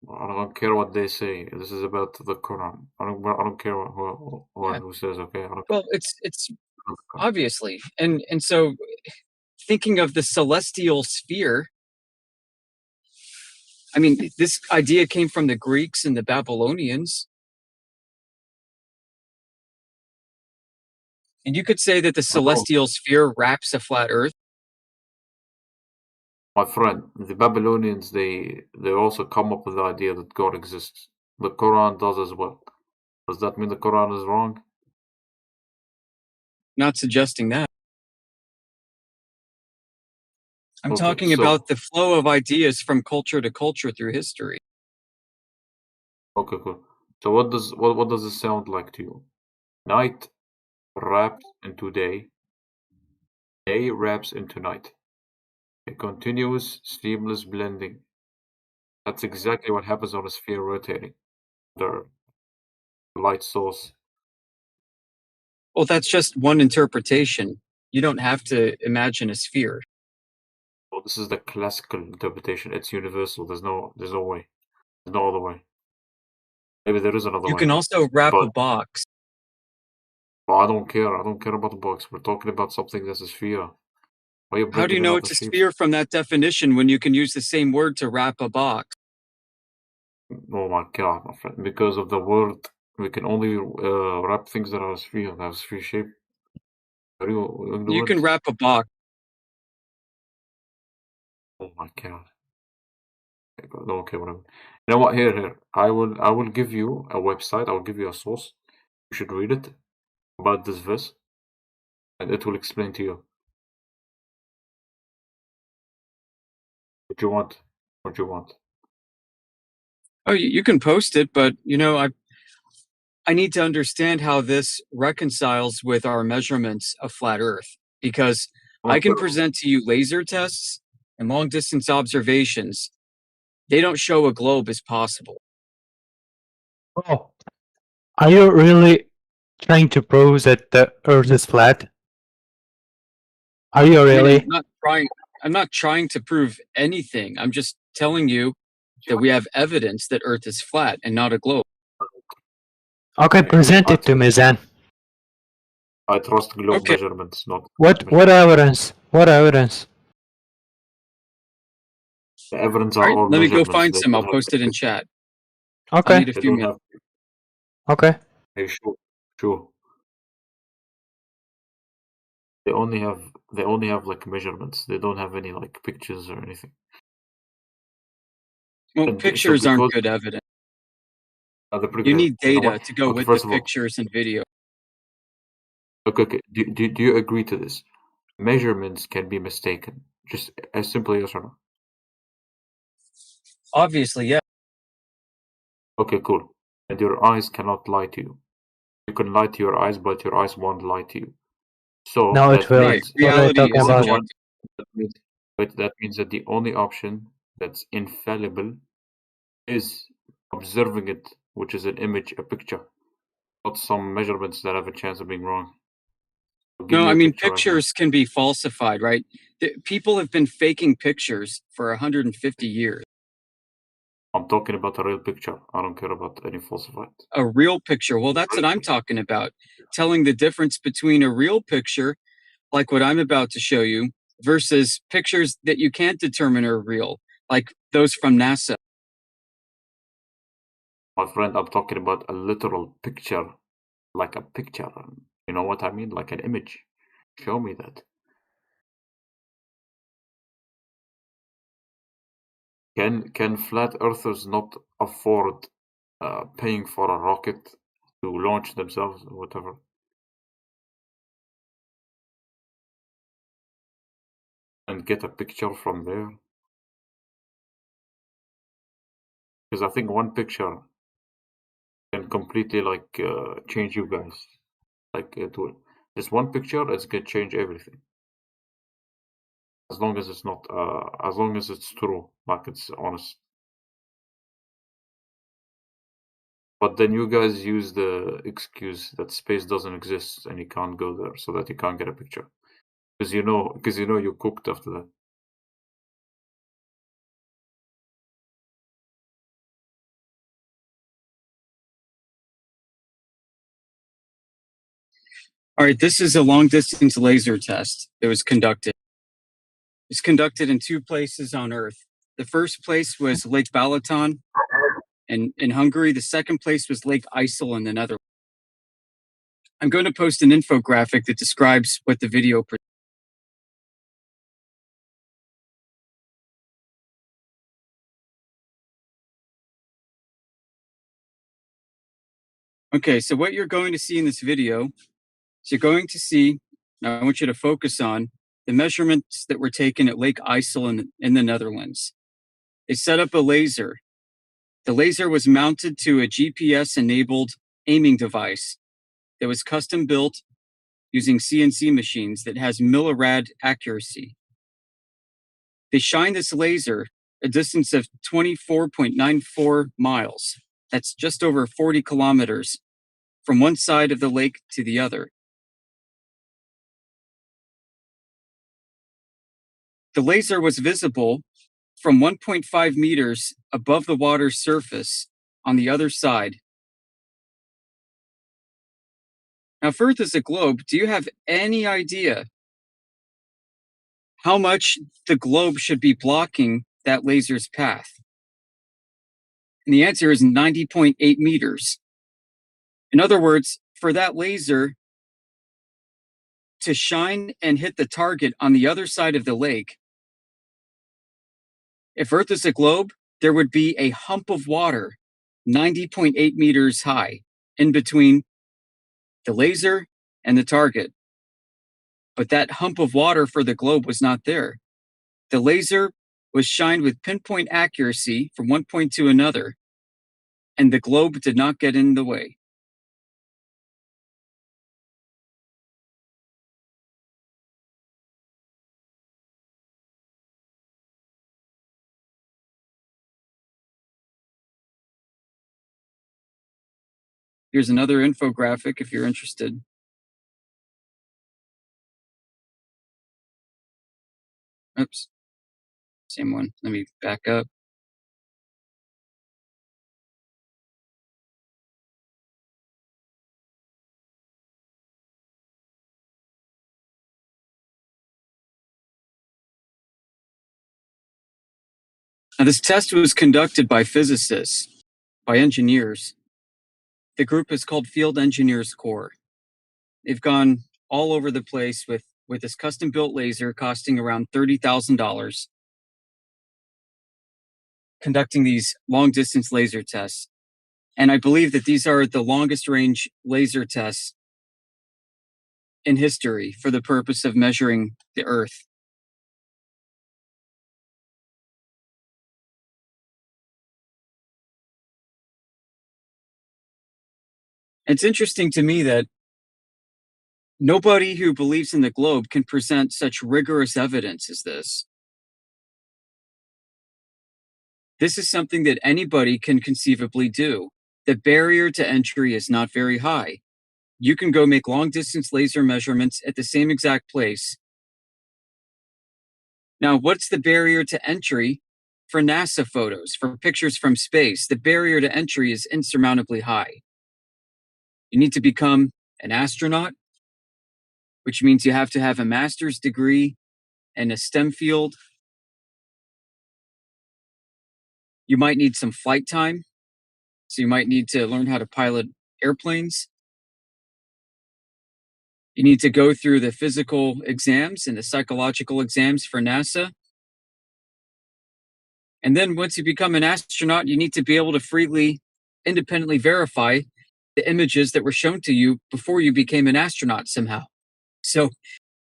I don't care what they say. This is about the Quran. I don't care who says. Okay. Well, it's obviously, and so thinking of the celestial sphere. I mean, this idea came from the Greeks and the Babylonians. And you could say that the celestial sphere wraps a flat earth. My friend, the Babylonians, they also come up with the idea that God exists. The Quran does as well. Does that mean the Quran is wrong? Not suggesting that. I'm Okay, talking so about the flow of ideas from culture to culture through history. okay, cool. So what does it sound like to you? Night wraps into day. Day wraps into night. A continuous, seamless blending. That's exactly what happens on a sphere rotating. The light source. Well, that's just one interpretation. You don't have to imagine a sphere. Well, this is the classical interpretation. It's universal. There's no way. There's no other way. Maybe there is another You way. can also wrap But a box. well, I don't care. I don't care about the box. We're talking about something that's a sphere. Why are you How do you bringing in know other it's a shapes? sphere from that definition when you can use the same word to wrap a box? Oh my god, my friend. Because of the word, we can only wrap things that are a sphere, that have sphere shape. Are you in the You can words? wrap a box. Oh my god. Okay, whatever. You know what? Here. I will give you a website. I will give you a source. You should read it about this verse, and it will explain to you. What you want? What you want? Oh, you can post it, but I need to understand how this reconciles with our measurements of flat Earth, because I can present to you laser tests and long distance observations. They don't show a globe is possible. Oh, are you really trying to prove that the Earth is flat? Are you I mean, really? I'm not trying to prove anything. I'm just telling you that we have evidence that Earth is flat and not a globe. Okay, present it to me then. I trust globe Okay. measurements, not What evidence? What evidence? the evidence All are right, all let me go measurements. find They some. don't I'll have post it in chat. Okay. I'll need a They few don't minutes. have. Okay. Hey, sure. They only have like measurements. They don't have any like pictures or anything. Well, And pictures aren't good evidence. they're pretty You good need You know data what? to go Okay, with first the of all, pictures and video. okay. Do you agree to this? Measurements can be mistaken. Just as simply yes or no. Obviously, yeah. Okay, cool. And your eyes cannot lie to you. You can lie to your eyes, but your eyes won't lie to you. So No, it that will. means What are you Reality talking is about? subjective. that means that the only option that's infallible is observing it, which is an image, a picture, not some measurements that have a chance of being wrong. Give No, me I a mean, picture right now. pictures can be falsified, right? People have been faking pictures for 150 years. I'm talking about a real picture. I don't care about any falsified. A real picture. Well, that's what I'm talking about. Telling the difference between a real picture, like what I'm about to show you, versus pictures that you can't determine are real, like those from NASA. My friend, I'm talking about a literal picture, like a picture. You know what I mean? Like an image. Show me that. Can flat earthers not afford paying for a rocket to launch themselves or whatever? And get a picture from there? Because I think one picture can completely like change you guys. Like it will. Just one picture, it's gonna change everything. As long as it's not, as long as it's true, like it's honest. But then you guys use the excuse that space doesn't exist and you can't go there, so that you can't get a picture, because you know you're cooked after that. All right, this is a long distance laser test that was conducted. It's conducted in 2 places on Earth. The first place was Lake Balaton in Hungary. The second place was Lake Isel in the Netherlands. I'm going to post an infographic that describes what the video. Okay, so what you're going to see in this video is you're going to see, I want you to focus on the measurements that were taken at Lake Isel in the Netherlands. They set up a laser. The laser was mounted to a GPS-enabled aiming device that was custom built using CNC machines that has millirad accuracy. They shine this laser a distance of 24.94 miles. That's just over 40 kilometers from one side of the lake to the other. The laser was visible from 1.5 meters above the water's surface on the other side. Now, if Earth is a globe, do you have any idea how much the globe should be blocking that laser's path? And the answer is 90.8 meters. In other words, for that laser to shine and hit the target on the other side of the lake, if Earth is a globe, there would be a hump of water 90.8 meters high in between the laser and the target. But that hump of water for the globe was not there. The laser was shined with pinpoint accuracy from one point to another, and the globe did not get in the way. Here's another infographic if you're interested. Oops. Same one. Let me back up. Now, this test was conducted by physicists, by engineers. The group is called Field Engineers Corps. They've gone all over the place with this custom-built laser costing around $30,000, conducting these long-distance laser tests. And I believe that these are the longest-range laser tests in history for the purpose of measuring the Earth. It's interesting to me that nobody who believes in the globe can present such rigorous evidence as this. This is something that anybody can conceivably do. The barrier to entry is not very high. You can go make long-distance laser measurements at the same exact place. Now, what's the barrier to entry for NASA photos, for pictures from space? The barrier to entry is insurmountably high. You need to become an astronaut, which means you have to have a master's degree in a STEM field. You might need some flight time, so you might need to learn how to pilot airplanes. You need to go through the physical exams and the psychological exams for NASA. And then once you become an astronaut, you need to be able to freely, independently verify the images that were shown to you before you became an astronaut somehow. So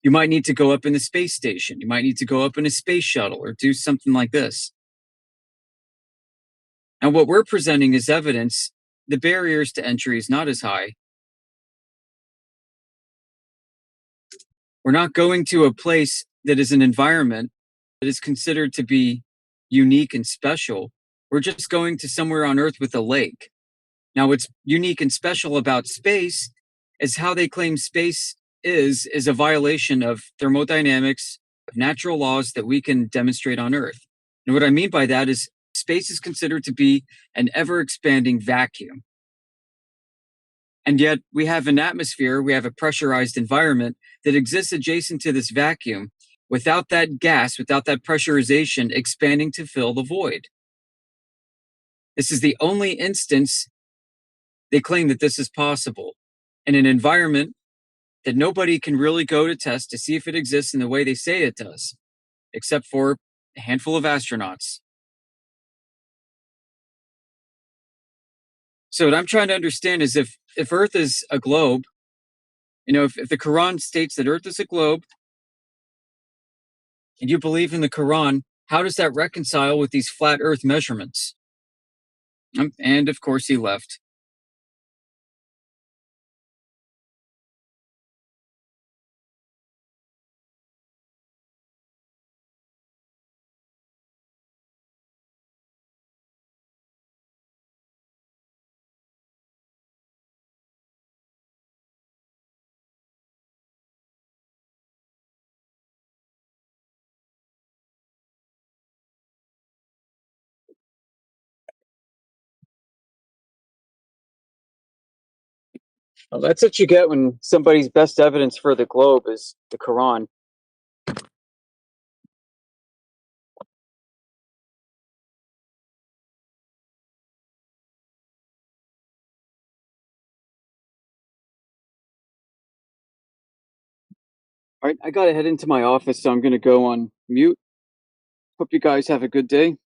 you might need to go up in the space station. You might need to go up in a space shuttle or do something like this. And what we're presenting is evidence. The barriers to entry is not as high. We're not going to a place that is an environment that is considered to be unique and special. We're just going to somewhere on Earth with a lake. Now, what's unique and special about space is how they claim space is a violation of thermodynamics, of natural laws that we can demonstrate on Earth. And what I mean by that is space is considered to be an ever-expanding vacuum. And yet we have an atmosphere, we have a pressurized environment that exists adjacent to this vacuum without that gas, without that pressurization expanding to fill the void. This is the only instance they claim that this is possible in an environment that nobody can really go to test to see if it exists in the way they say it does, except for a handful of astronauts. So what I'm trying to understand is if Earth is a globe, if the Quran states that Earth is a globe, and you believe in the Quran, how does that reconcile with these flat Earth measurements? And of course he left. Well, that's what you get when somebody's best evidence for the globe is the Quran. All right, I gotta head into my office, so I'm gonna go on mute. Hope you guys have a good day.